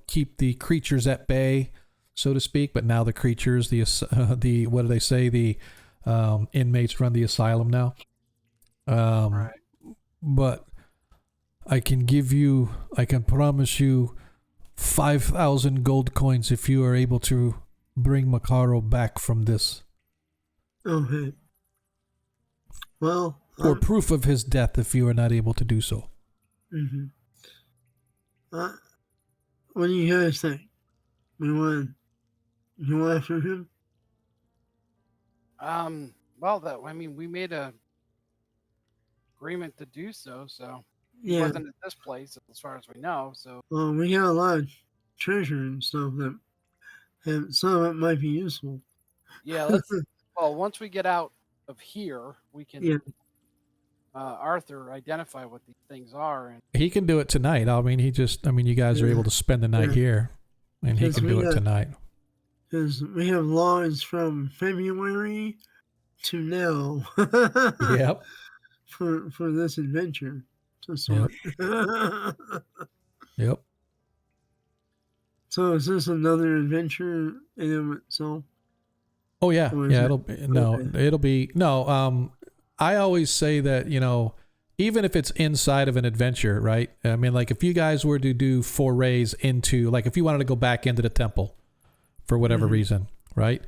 keep the creatures at bay, so to speak. But now the creatures, the what do they say? The inmates run the asylum now. Right. But I can promise you 5,000 gold coins if you are able to bring Makaro back from this. Okay. Well, or proof of his death if you are not able to do so. Mm-hmm. What do you guys think? We want to go after him? Well, we made a agreement to do so. So Yeah. he wasn't at this place as far as we know. So Well, we got a lot of treasure and stuff and some of it might be useful. yeah, once we get out of here, we can Arthur identify what these things are, and He can do it tonight. You guys are able to spend the night here, and he can do it tonight. Because we have logs from February to now. Yep. For this adventure to sort. Yep. So is this another adventure in and of itself? Oh yeah, it'll be I always say that, even if it's inside of an adventure, right? I mean, like if you guys were to do forays into, like if you wanted to go back into the temple for whatever reason, right?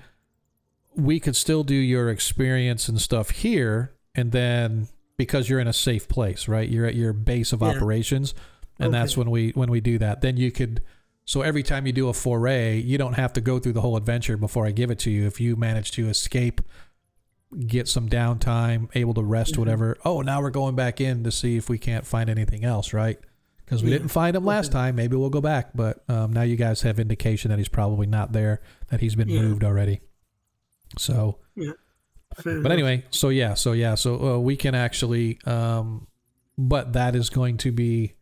We could still do your experience and stuff here, and then because you're in a safe place, right? You're at your base of operations, and that's when we do that. Then you could, so every time you do a foray, you don't have to go through the whole adventure before I give it to you. If you manage to escape, get some downtime, able to rest, whatever. Oh, now we're going back in to see if we can't find anything else, right? Because we didn't find him last time. Maybe we'll go back. But now you guys have indication that he's probably not there, that he's been moved already. So, but anyway, so we can actually, but that is going to be,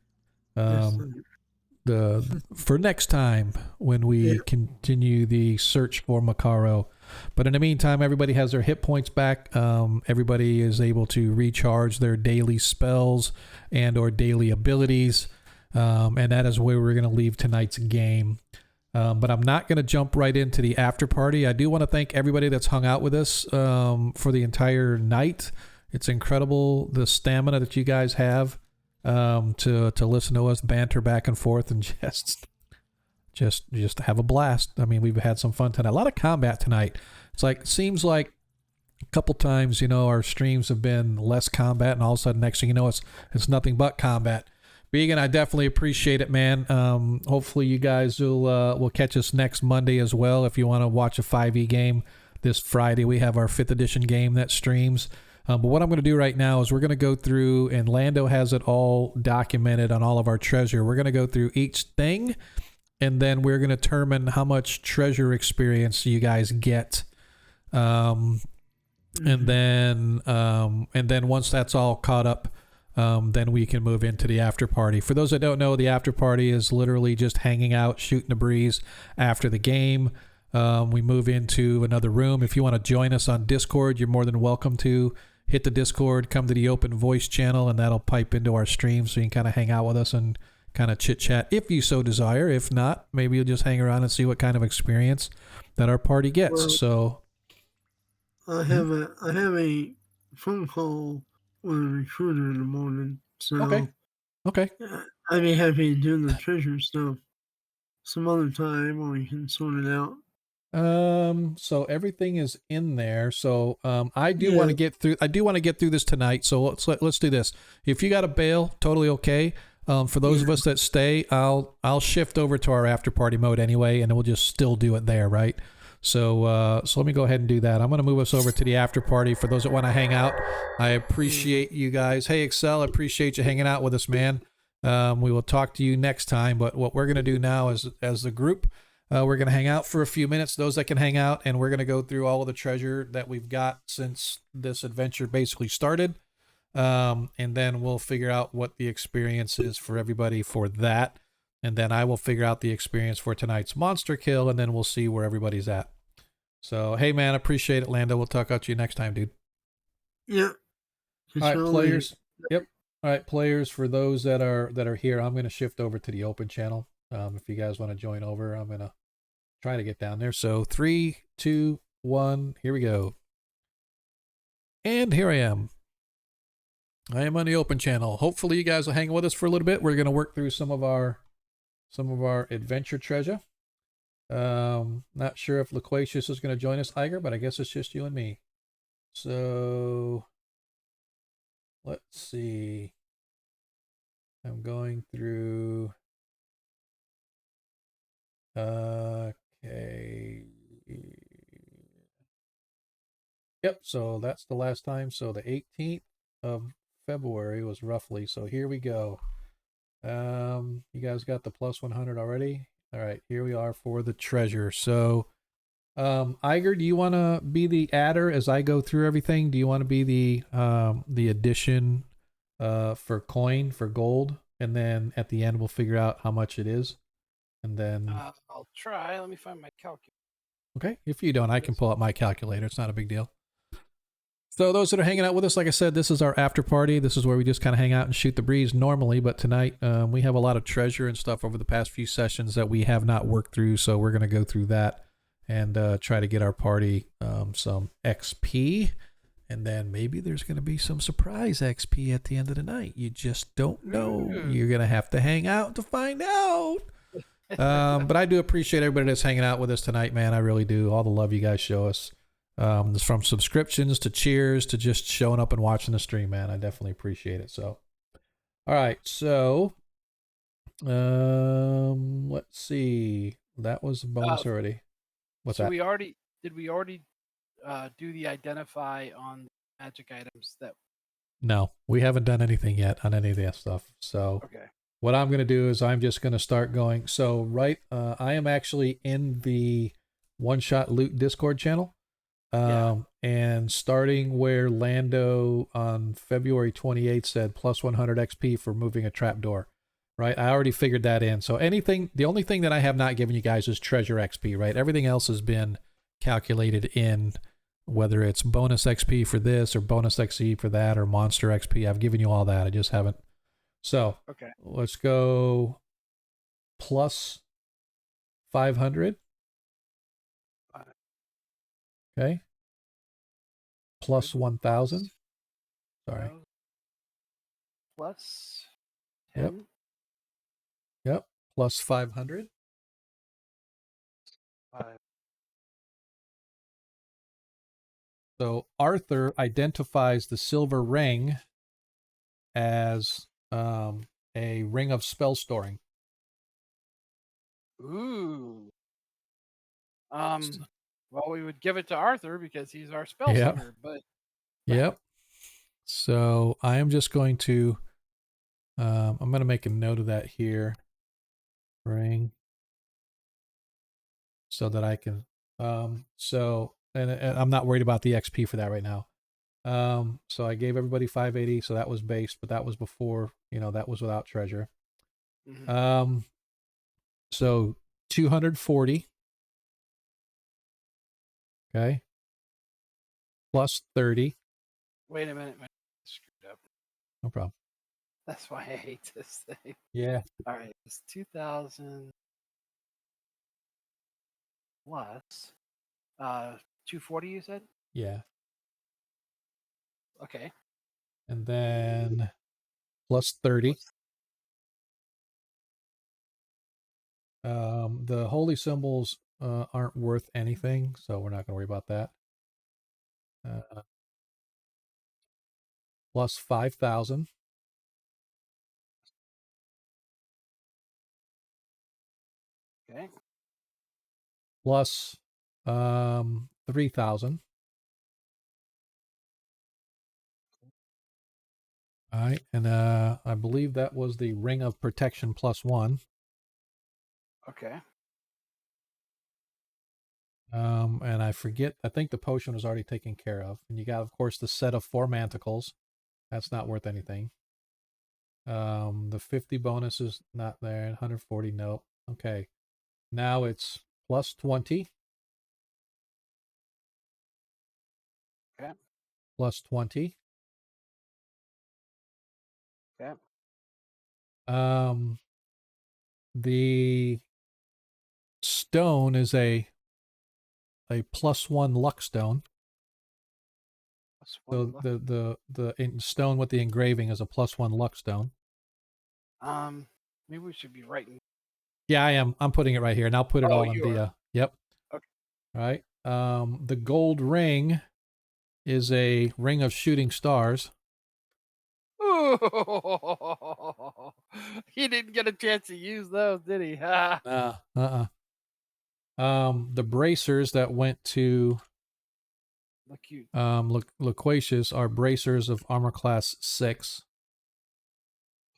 for next time when we continue the search for Macaro. But in the meantime, everybody has their hit points back. Everybody is able to recharge their daily spells and or daily abilities. And that is where we're going to leave tonight's game. But I'm not going to jump right into the after party. I do want to thank everybody that's hung out with us for the entire night. It's incredible the stamina that you guys have to listen to us banter back and forth and just have a blast. I mean, we've had some fun tonight. A lot of combat tonight. Seems like a couple times, our streams have been less combat, and all of a sudden, next thing you know, it's nothing but combat. Vegan, I definitely appreciate it, man. Hopefully you guys will catch us next Monday as well. If you want to watch a 5e game this Friday, we have our 5th edition game that streams. But what I'm going to do right now is we're going to go through, and Lando has it all documented on all of our treasure. We're going to go through each thing, and then we're going to determine how much treasure experience you guys get. And then once that's all caught up, then we can move into the after party. For those that don't know, the after party is literally just hanging out, shooting the breeze after the game. We move into another room. If you want to join us on Discord, you're more than welcome to. Hit the Discord, come to the open voice channel, and that'll pipe into our stream so you can kind of hang out with us and kind of chit chat if you so desire. If not, maybe you'll just hang around and see what kind of experience that our party gets. Well, so I have a phone call with a recruiter in the morning, so okay. I'd be happy to do the treasure stuff some other time, or we can sort it out. So everything is in there. So I do want to get through this tonight. So let's do this. If you got to bail, totally okay. For those of us that stay, I'll shift over to our after party mode anyway, and we'll just still do it there, right? So let me go ahead and do that. I'm going to move us over to the after party. For those that want to hang out, I appreciate you guys. Hey, Excel, I appreciate you hanging out with us, man. We will talk to you next time. But what we're going to do now is, as the group, we're going to hang out for a few minutes, those that can hang out, and we're going to go through all of the treasure that we've got since this adventure basically started. And then we'll figure out what the experience is for everybody for that. And then I will figure out the experience for tonight's monster kill, and then we'll see where everybody's at. So, hey, man, appreciate it, Lando. We'll talk to you next time, dude. Yeah. All right, players. Yep. All right, players, for those that are here, I'm going to shift over to the open channel. If you guys want to join over, I'm going to try to get down there. So 3, 2, 1, here we go. And here I am. I am on the open channel. Hopefully you guys will hang with us for a little bit. We're going to work through some of our adventure treasure. Not sure if Loquacious is going to join us, Iger, but I guess it's just you and me. So let's see. I'm going through. Okay. Yep, so that's the last time. So the 18th of February was roughly. So here we go. You guys got the plus 100 already? All right, here we are for the treasure. So, Iger, do you want to be the adder as I go through everything? Do you want to be the addition for coin, for gold? And then at the end, we'll figure out how much it is. And then I'll try. Let me find my calculator. Okay, if you don't, I can pull up my calculator. It's not a big deal. So those that are hanging out with us, like I said, this is our after party. This is where we just kind of hang out and shoot the breeze normally. But tonight, we have a lot of treasure and stuff over the past few sessions that we have not worked through. So we're going to go through that and try to get our party some XP. And then maybe there's going to be some surprise XP at the end of the night. You just don't know. You're going to have to hang out to find out. But I do appreciate everybody that's hanging out with us tonight, man. I really do. All the love you guys show us. From subscriptions to cheers to just showing up and watching the stream, man. I definitely appreciate it. So, all right. So, let's see. That was a bonus already. What's that? We already do the identify on magic items that? No, we haven't done anything yet on any of that stuff. So, okay. What I'm going to do is I'm just going to start going. So, I am actually in the One Shot Loot Discord channel. And starting where Lando on February 28th said plus 100 XP for moving a trapdoor. right? I already figured that in. So the only thing that I have not given you guys is treasure XP, right? Everything else has been calculated in, whether it's bonus XP for this or bonus XP for that or monster XP. I've given you all that. I just haven't. So Okay. let's go plus 500. Okay. Plus 1,000. Sorry. Plus Yep. 10. Yep. Plus 500. 5. So Arthur identifies the silver ring as a ring of spell storing. Ooh. Well, we would give it to Arthur because he's our spell Yep. slinger, but Yep. So I am just going to, I'm going to make a note of that here. Ring. So that I can, and I'm not worried about the XP for that right now. So I gave everybody 580, so that was base, but that was before, that was without treasure. mhm. So 240. Okay. Plus 30. Wait a minute. I screwed up. No problem. That's why I hate this thing. Yeah. All right. It's 2,000 plus 240, you said? Yeah. Okay. And then plus 30. The holy symbols aren't worth anything, so we're not going to worry about that. Plus 5,000. Okay. Plus 3,000. All right, and I believe that was the ring of protection plus 1. Okay. And I forget, I think the potion was already taken care of. And you got, of course, the set of 4 manticles. That's not worth anything. The 50 bonus is not there. 140, nope. Okay. Now it's plus 20. Okay. Plus 20. Okay. The stone is a plus 1 luck stone. Plus So one luck. the stone with the engraving is a plus 1 luck stone. Maybe we should be writing. Yeah, I am. I'm putting it right here, and I'll put it Oh, all in you the. are. Yep. Okay. All right. The gold ring is a ring of shooting stars. Ooh, he didn't get a chance to use those, did he? The bracers that went to Look cute. Loquacious are bracers of armor class 6.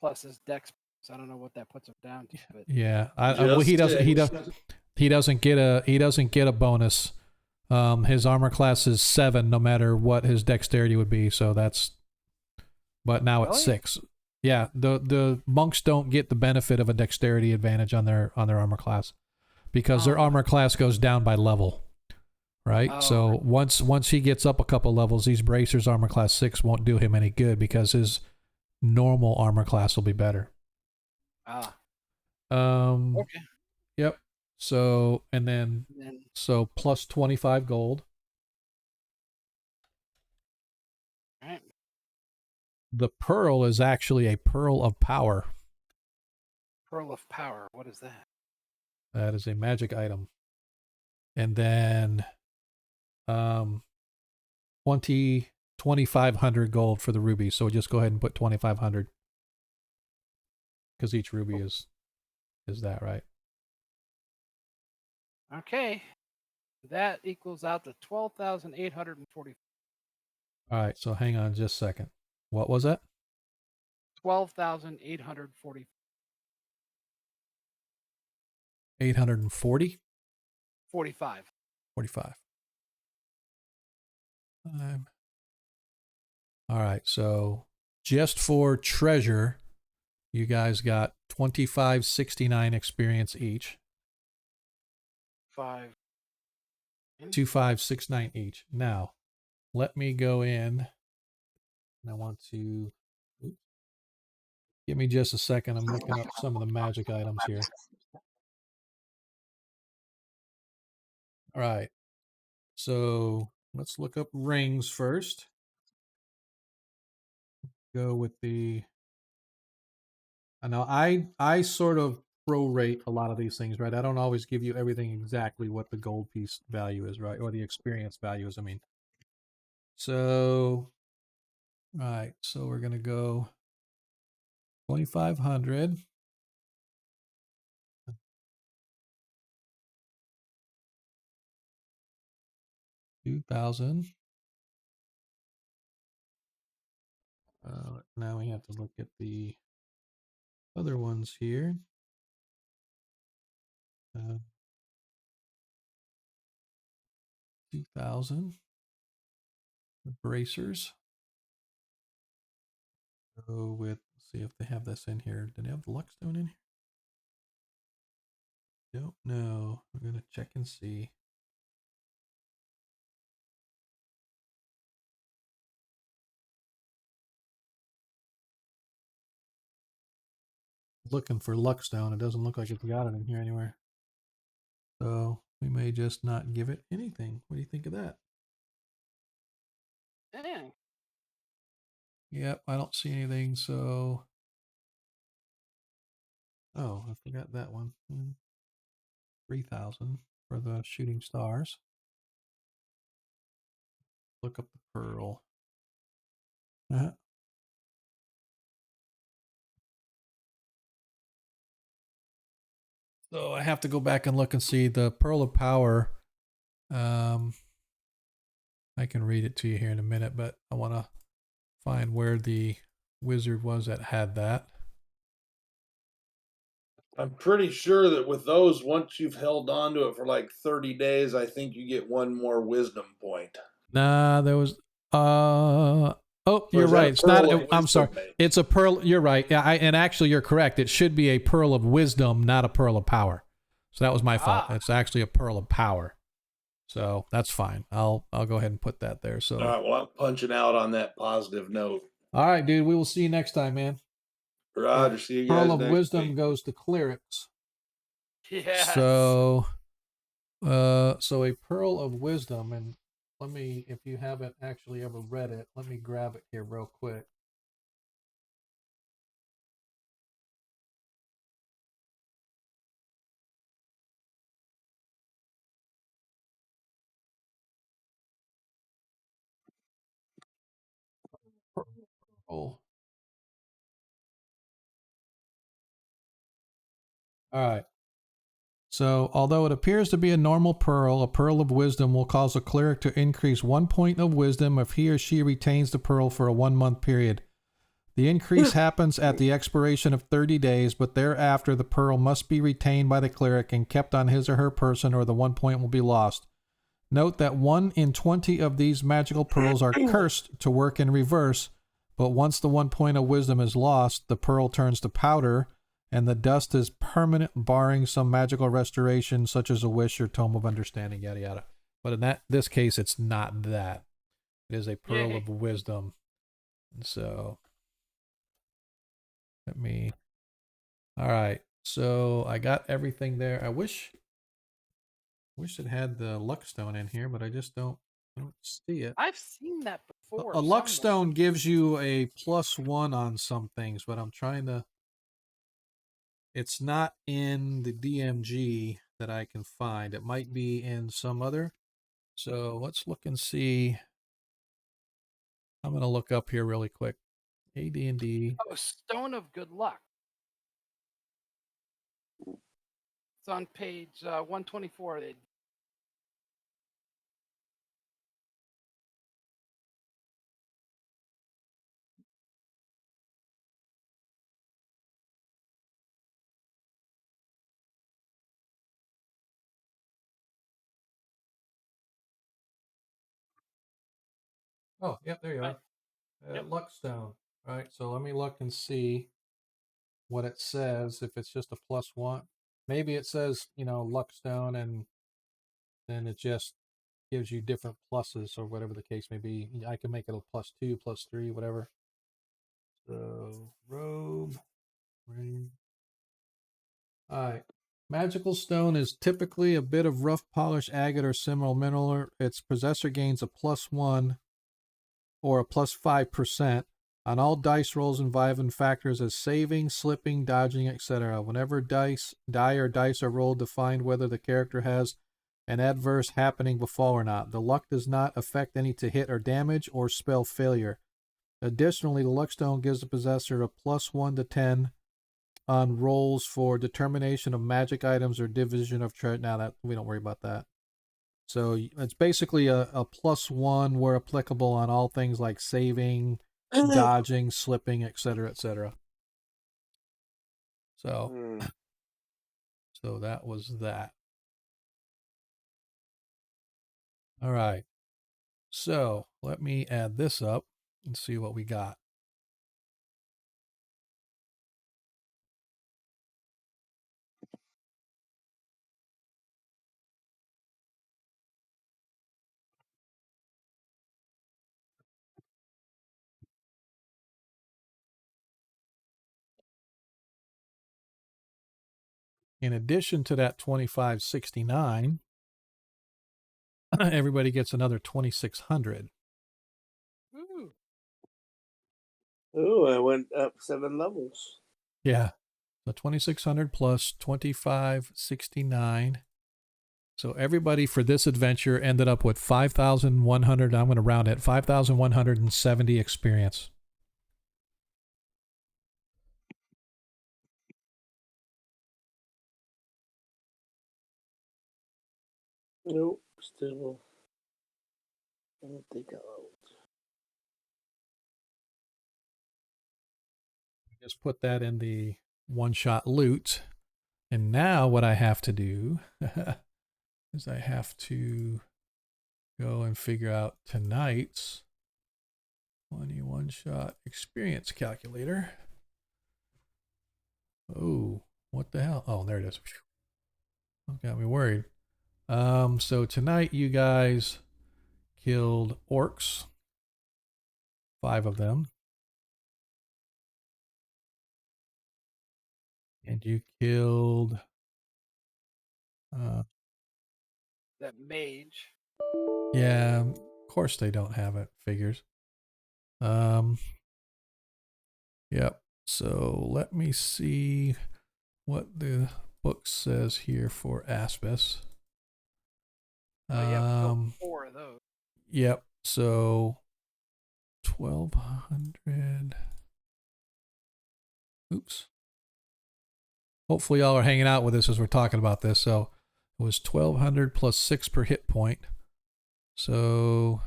Plus his dex. I don't know what that puts him down to, but Yeah, well, he doesn't. He doesn't get a bonus. His armor class is 7, no matter what his dexterity would be. So that's. But now it's Really? 6. Yeah, the monks don't get the benefit of a dexterity advantage on their armor class because their Oh. armor class goes down by level. Right? Oh, So right. once he gets up a couple levels, these bracers armor class 6 won't do him any good because his normal armor class will be better. Ah. Okay. Okay. Yep. So and then so plus 25 gold. All right. The pearl is actually a pearl of power. Pearl of power. What is that? That is a magic item. And then 2,500 gold for the ruby. So just go ahead and put 2,500 because each ruby is that, right? Okay. That equals out to 12,840. All right. So hang on just a second. What was that? 12,840. 840? 45. 45. All right. So just for treasure, You guys got 2569 experience each. 5. 2569 each. Now, let me go in. And I want to. Oops. Give me just a second. I'm looking up some of the magic items here. All right. So let's look up rings first. Go with the. I know I sort of prorate a lot of these things, right? I don't always give you everything exactly what the gold piece value is, right? Or the experience value is, I mean. So, all right. So we're going to go 2,500. 2,000. Now we have to look at the other ones here. 2,000. The bracers. Go with, see if they have this in here. Do they have the luck stone in here? Don't know. We're going to check and see. Looking for luck stone. It doesn't look like it's got it in here anywhere. So we may just not give it anything. What do you think of that? Dang. Yep, I don't see anything. So, oh, I forgot that one. 3,000 for the shooting stars. Look up the pearl. So I have to go back and look and see the pearl of power. I can read it to you here in a minute, but I want to find where the wizard was that had that. I'm pretty sure that with those, once you've held on to it for like 30 days, I think you get one more wisdom point. Nah, there was oh, Or you're is that right. a It's not. pearl of I'm sorry. wisdom, mate? It's a pearl. You're right. Yeah, and actually, you're correct. It should be a pearl of wisdom, not a pearl of power. So that was my fault. Ah. It's actually a pearl of power. So that's fine. I'll go ahead and put that there. So All right, well, I'm punching out on that positive note. all right, dude. We will see you next time, man. Roger, see you Pearl guys of next wisdom week. goes to clerics. Yes. So, so a pearl of wisdom, and let me, if you haven't actually ever read it, let me grab it here real quick. Pearl. All right. So, although it appears to be a normal pearl, a pearl of wisdom will cause a cleric to increase 1 point of wisdom if he or she retains the pearl for a 1-month period. The increase happens at the expiration of 30 days, but thereafter the pearl must be retained by the cleric and kept on his or her person, or the 1 point will be lost. Note that 1 in 20 of these magical pearls are cursed to work in reverse, but once the 1 point of wisdom is lost, the pearl turns to powder, and the dust is permanent, barring some magical restoration, such as a wish or tome of understanding, yada yada. But in this case, it's not that. It is a pearl Yay. of wisdom. So, let me. All right. So I got everything there. I wish it had the luck stone in here, but I just don't see it. I've seen that before. A luck somewhere. stone gives you a +1 on some things, but I'm trying to. It's not in the DMG that I can find. It might be in some other. So let's look and see. I'm gonna look up here really quick. AD&D. Oh, Stone of Good Luck. It's on page 124. Oh, yep, there you are. Yep. Luck stone. All right, so let me look and see. what it says if it's just a +1. Maybe it says, luck stone, and then it just gives you different pluses or whatever the case may be. I can make it a +2, +3, whatever. So robe, ring. All right. Magical stone is typically a bit of rough polished agate or similar mineral. Its possessor gains a +1 or a +5% on all dice rolls involving factors as saving, slipping, dodging, etc. Whenever die or dice are rolled to find whether the character has an adverse happening befall or not. The luck does not affect any to hit or damage or spell failure. Additionally, the luck stone gives the possessor a +1 to 10 on rolls for determination of magic items or division of treasure. Now that we don't worry about that. So it's basically a +1 where applicable on all things like saving, dodging, slipping, etc., etc. So, so that was that. All right. So let me add this up and see what we got. In addition to that 2569, everybody gets another 2600. Ooh. Oh, I went up 7 levels. Yeah. So 2600 plus 2569. So everybody for this adventure ended up with 5,100. I'm going to round it, 5,170 experience. Nope, still. I don't think I'll. Just put that in the one-shot loot. And now what I have to do is I have to go and figure out tonight's 21-shot experience calculator. Oh, what the hell? Oh, there it is. Got me worried. So tonight you guys killed orcs, 5 of them. And you killed That mage. yeah, of course they don't have it, figures. Yep. So let me see what the book says here for Aspis. Yeah, 4 of those. Yep. So 1,200. Oops. Hopefully y'all are hanging out with us as we're talking about this. So it was 1,200 plus 6 per hit point. So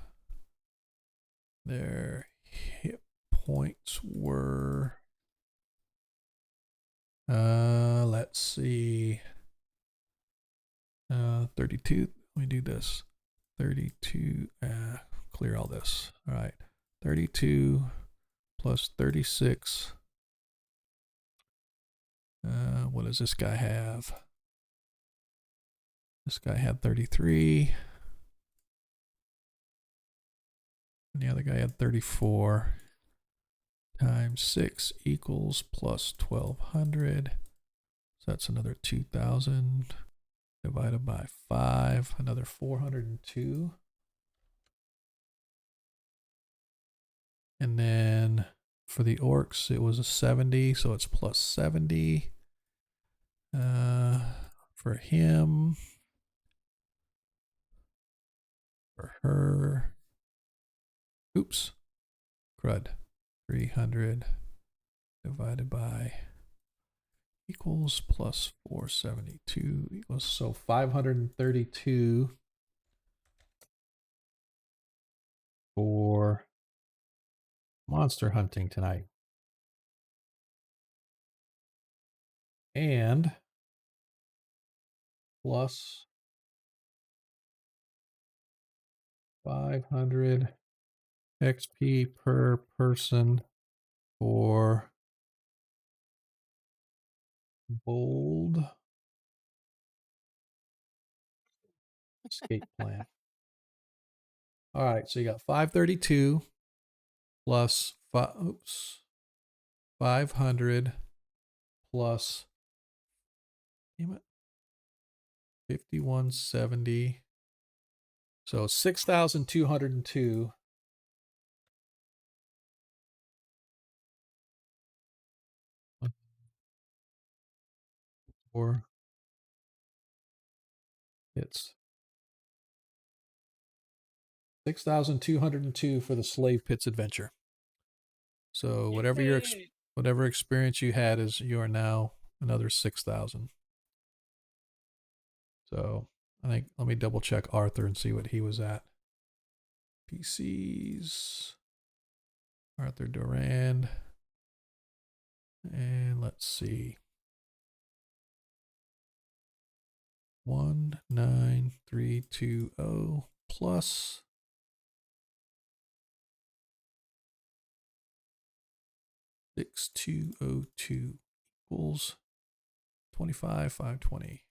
their hit points were let's see, 32. Let me do this. 32, clear all this. All right, 32 plus 36. What does this guy have? This guy had 33. And the other guy had 34. Times 6 equals plus 1,200. So that's another 2,000. Divided by 5, another 402. And then for the orcs, it was a 70, so it's plus 70. For him, for her, oops, crud, 300 divided by equals plus 472 equals, so 532 for monster hunting tonight. And plus 500 XP per person for Bold escape plan. All right, so you got 532 plus 500 plus, damn it, 5170. So 6,202. Or it's 6,202 for the Slave Pits adventure. So whatever Yay. whatever experience you had is you are now another 6,000. So I think let me double check Arthur and see what he was at. PCs, Arthur Durand, and let's see. 19320 plus 6202 equals 25,520.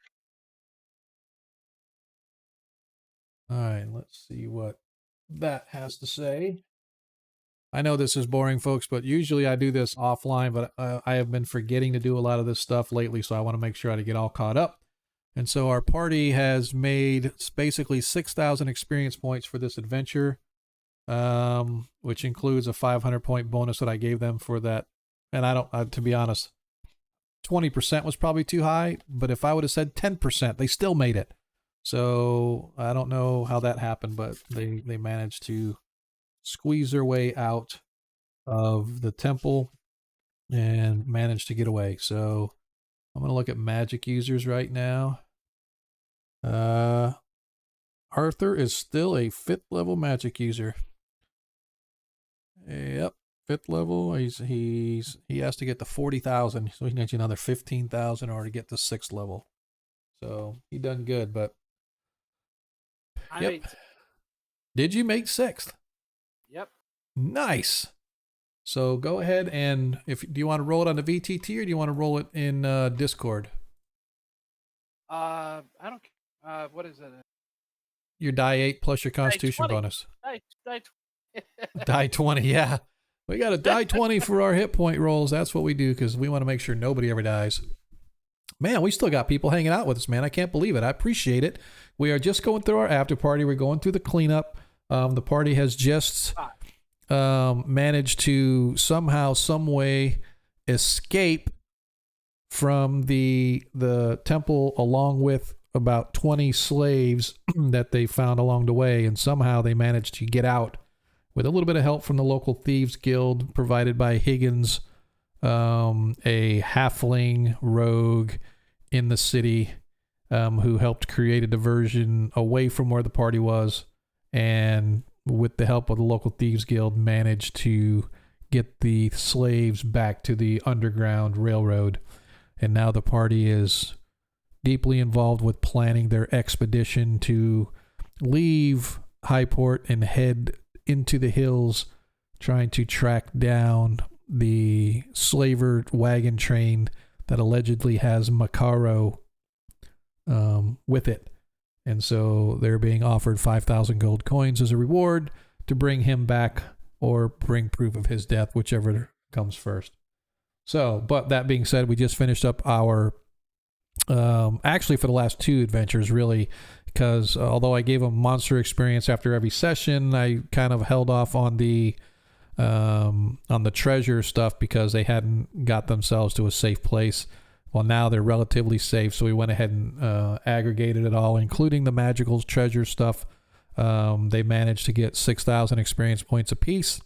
All right, let's see what that has to say. I know this is boring, folks, but usually I do this offline, but I have been forgetting to do a lot of this stuff lately, so I want to make sure I get all caught up. And so our party has made basically 6,000 experience points for this adventure, which includes a 500-point bonus that I gave them for that. And I don't, to be honest, 20% was probably too high, but if I would have said 10%, they still made it. So I don't know how that happened, but they managed to squeeze their way out of the temple and managed to get away. So I'm going to look at magic users right now. Arthur is still a 5th level magic user. Yep, 5th level. He has to get to 40,000, so he needs another 15,000 or to get to 6th level. So he done good, but yep. Did you make 6th? Yep. Nice. So go ahead and do you want to roll it on the VTT or do you want to roll it in Discord? I don't. What is it? Your die 8 plus your Constitution bonus. Die 20. Yeah, we got a die 20 for our hit point rolls. That's what we do because we want to make sure nobody ever dies. Man, we still got people hanging out with us, man. I can't believe it. I appreciate it. We are just going through our after party. We're going through the cleanup. The party has just managed to somehow, some way escape from the temple along with about 20 slaves that they found along the way. And somehow they managed to get out with a little bit of help from the local Thieves Guild provided by Higgins, a halfling rogue in the city who helped create a diversion away from where the party was, and with the help of the local Thieves Guild managed to get the slaves back to the Underground Railroad. And now the party is deeply involved with planning their expedition to leave Highport and head into the hills, trying to track down the slaver wagon train that allegedly has Macaro with it. And so they're being offered 5,000 gold coins as a reward to bring him back or bring proof of his death, whichever comes first. So, but that being said, we just finished up our, actually for the last 2 adventures, really, because although I gave them monster experience after every session, I kind of held off on the treasure stuff because they hadn't got themselves to a safe place. Well, now they're relatively safe, so we went ahead and aggregated it all, including the magical treasure stuff. They managed to get 6,000 experience points apiece,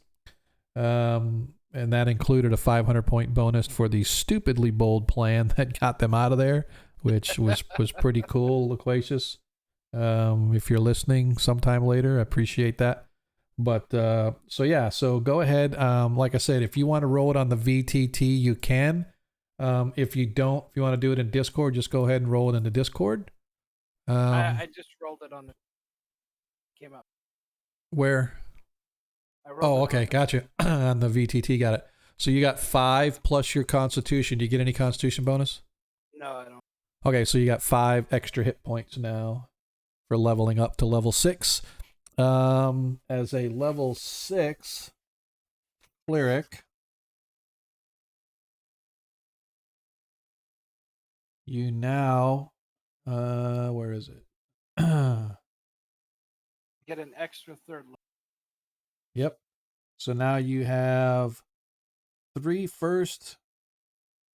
and that included a 500-point bonus for the stupidly bold plan that got them out of there, which was pretty cool, Loquacious. If you're listening sometime later, I appreciate that. But so go ahead. Like I said, if you want to roll it on the VTT, you can. If you want to do it in Discord, just go ahead and roll it in the Discord. I just rolled it on the. Came up. Where? Okay, gotcha. On the VTT, got it. So you got 5 plus your Constitution. Do you get any Constitution bonus? No, I don't. Okay, so you got 5 extra hit points now for leveling up to level 6. As a level 6 cleric, you now, where is it? Get an extra third level. Yep. So now you have 3 first,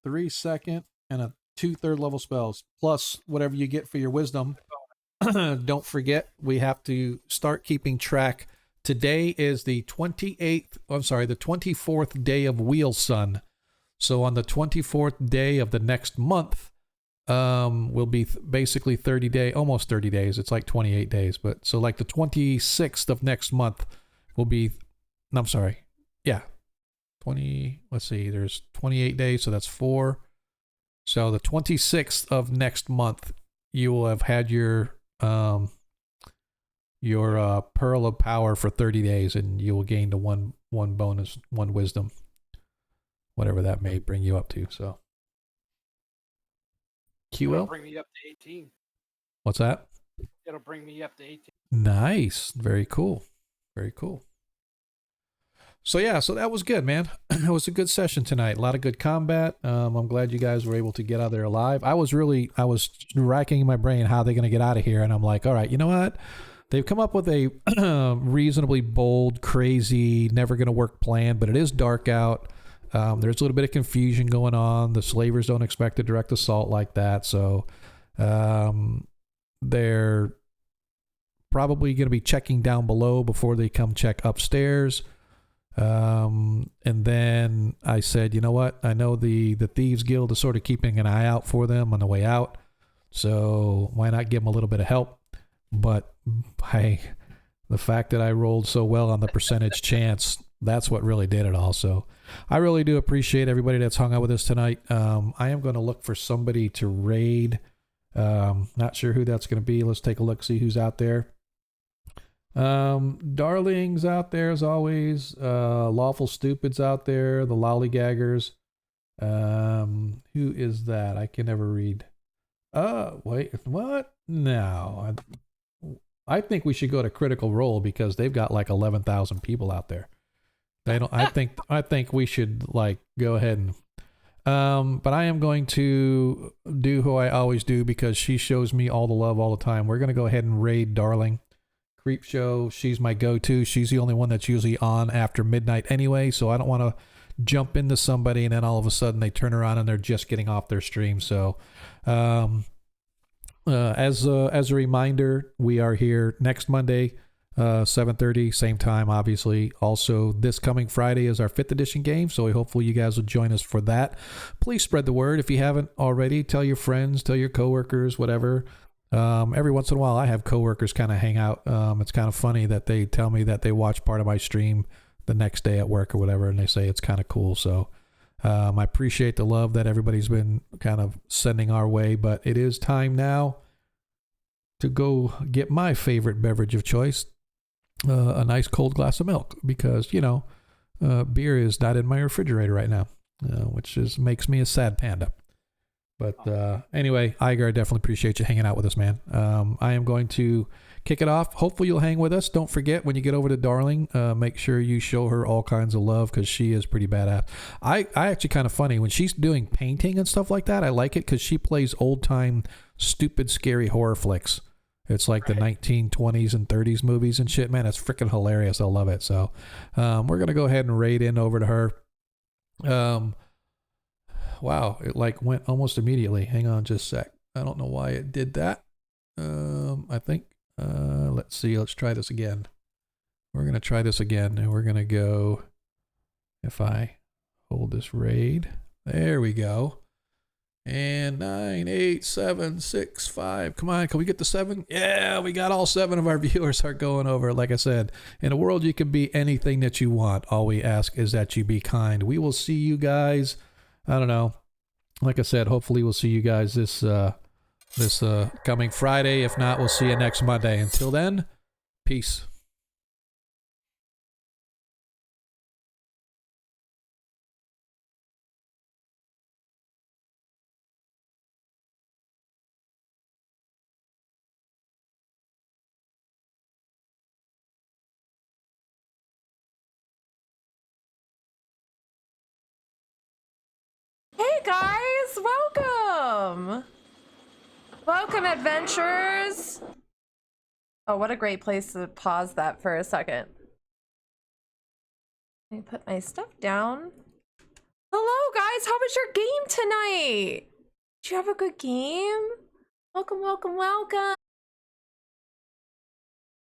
3 second, and a 2 third level spells, plus whatever you get for your wisdom. Don't forget, we have to start keeping track. Today is the 24th day of Wheel Sun. So on the 24th day of the next month, will be basically 30 almost 30 days. It's like 28 days, but so like the 26th of next month will be, no, I'm sorry. Yeah. Let's see, there's 28 days, so that's 4. So the 26th of next month, you will have had your Pearl of Power for 30 days, and you will gain the one bonus, 1 wisdom, whatever that may bring you up to. So, It'll QL? bring me up to 18. What's that? It'll bring me up to 18. Nice. Very cool. Very cool. So yeah, so that was good, man. It was a good session tonight. A lot of good combat. I'm glad you guys were able to get out of there alive. I was racking my brain how they're going to get out of here, and I'm like, all right, you know what? They've come up with a reasonably bold, crazy, never going to work plan, but it is dark out. There's a little bit of confusion going on. The slavers don't expect a direct assault like that, so they're probably going to be checking down below before they come check upstairs. And then I said, you know what? I know the Thieves Guild is sort of keeping an eye out for them on the way out, so why not give them a little bit of help? But hey, the fact that I rolled so well on the percentage chance, that's what really did it all. So I really do appreciate everybody that's hung out with us tonight. I am going to look for somebody to raid. Not sure who that's going to be. Let's take a look, see who's out there. Darlings out there as always. Lawful Stupids out there. The Lollygaggers. Who is that? I can never read. Wait, what? No. I think we should go to Critical Role because they've got like 11,000 people out there. They don't. I think we should like go ahead and. But I am going to do who I always do because she shows me all the love all the time. We're gonna go ahead and raid Darling. Creep Show. She's my go-to. She's the only one that's usually on after midnight anyway. So I don't want to jump into somebody and then all of a sudden they turn around and they're just getting off their stream. So. As a reminder, we are here next Monday, 7:30, same time, obviously. Also, this coming Friday is our 5th edition game, so hopefully you guys will join us for that. Please spread the word. If you haven't already, tell your friends, tell your coworkers, whatever. Every once in a while, I have coworkers kind of hang out. It's kind of funny that they tell me that they watch part of my stream the next day at work or whatever, and they say it's kind of cool, so... I appreciate the love that everybody's been kind of sending our way, but it is time now to go get my favorite beverage of choice, a nice cold glass of milk, because, you know, beer is not in my refrigerator right now, which makes me a sad panda. But anyway, Iger, I definitely appreciate you hanging out with us, man. I am going to kick it off. Hopefully you'll hang with us. Don't forget, when you get over to Darling, make sure you show her all kinds of love because she is pretty badass. I actually kind of funny. When she's doing painting and stuff like that, I like it because she plays old-time, stupid, scary horror flicks. It's like the 1920s and 30s movies and shit, man. It's freaking hilarious. I love it. So we're going to go ahead and raid in over to her. Wow, it like went almost immediately. Hang on just a sec. I don't know why it did that. I think, let's see, let's try this again. We're going to try this again, and we're going to go, if I hold this raid, there we go. And 9, 8, 7, 6, 5. Come on, can we get the 7? Yeah, we got all 7 of our viewers are going over. Like I said, in a world you can be anything that you want. All we ask is that you be kind. We will see you guys. I don't know. Like I said, hopefully we'll see you guys this coming Friday. If not, we'll see you next Monday. Until then, peace. Hey guys, welcome! Welcome, adventurers! Oh, what a great place to pause that for a second. Let me put my stuff down. Hello guys, how was your game tonight? Did you have a good game? Welcome, welcome, welcome!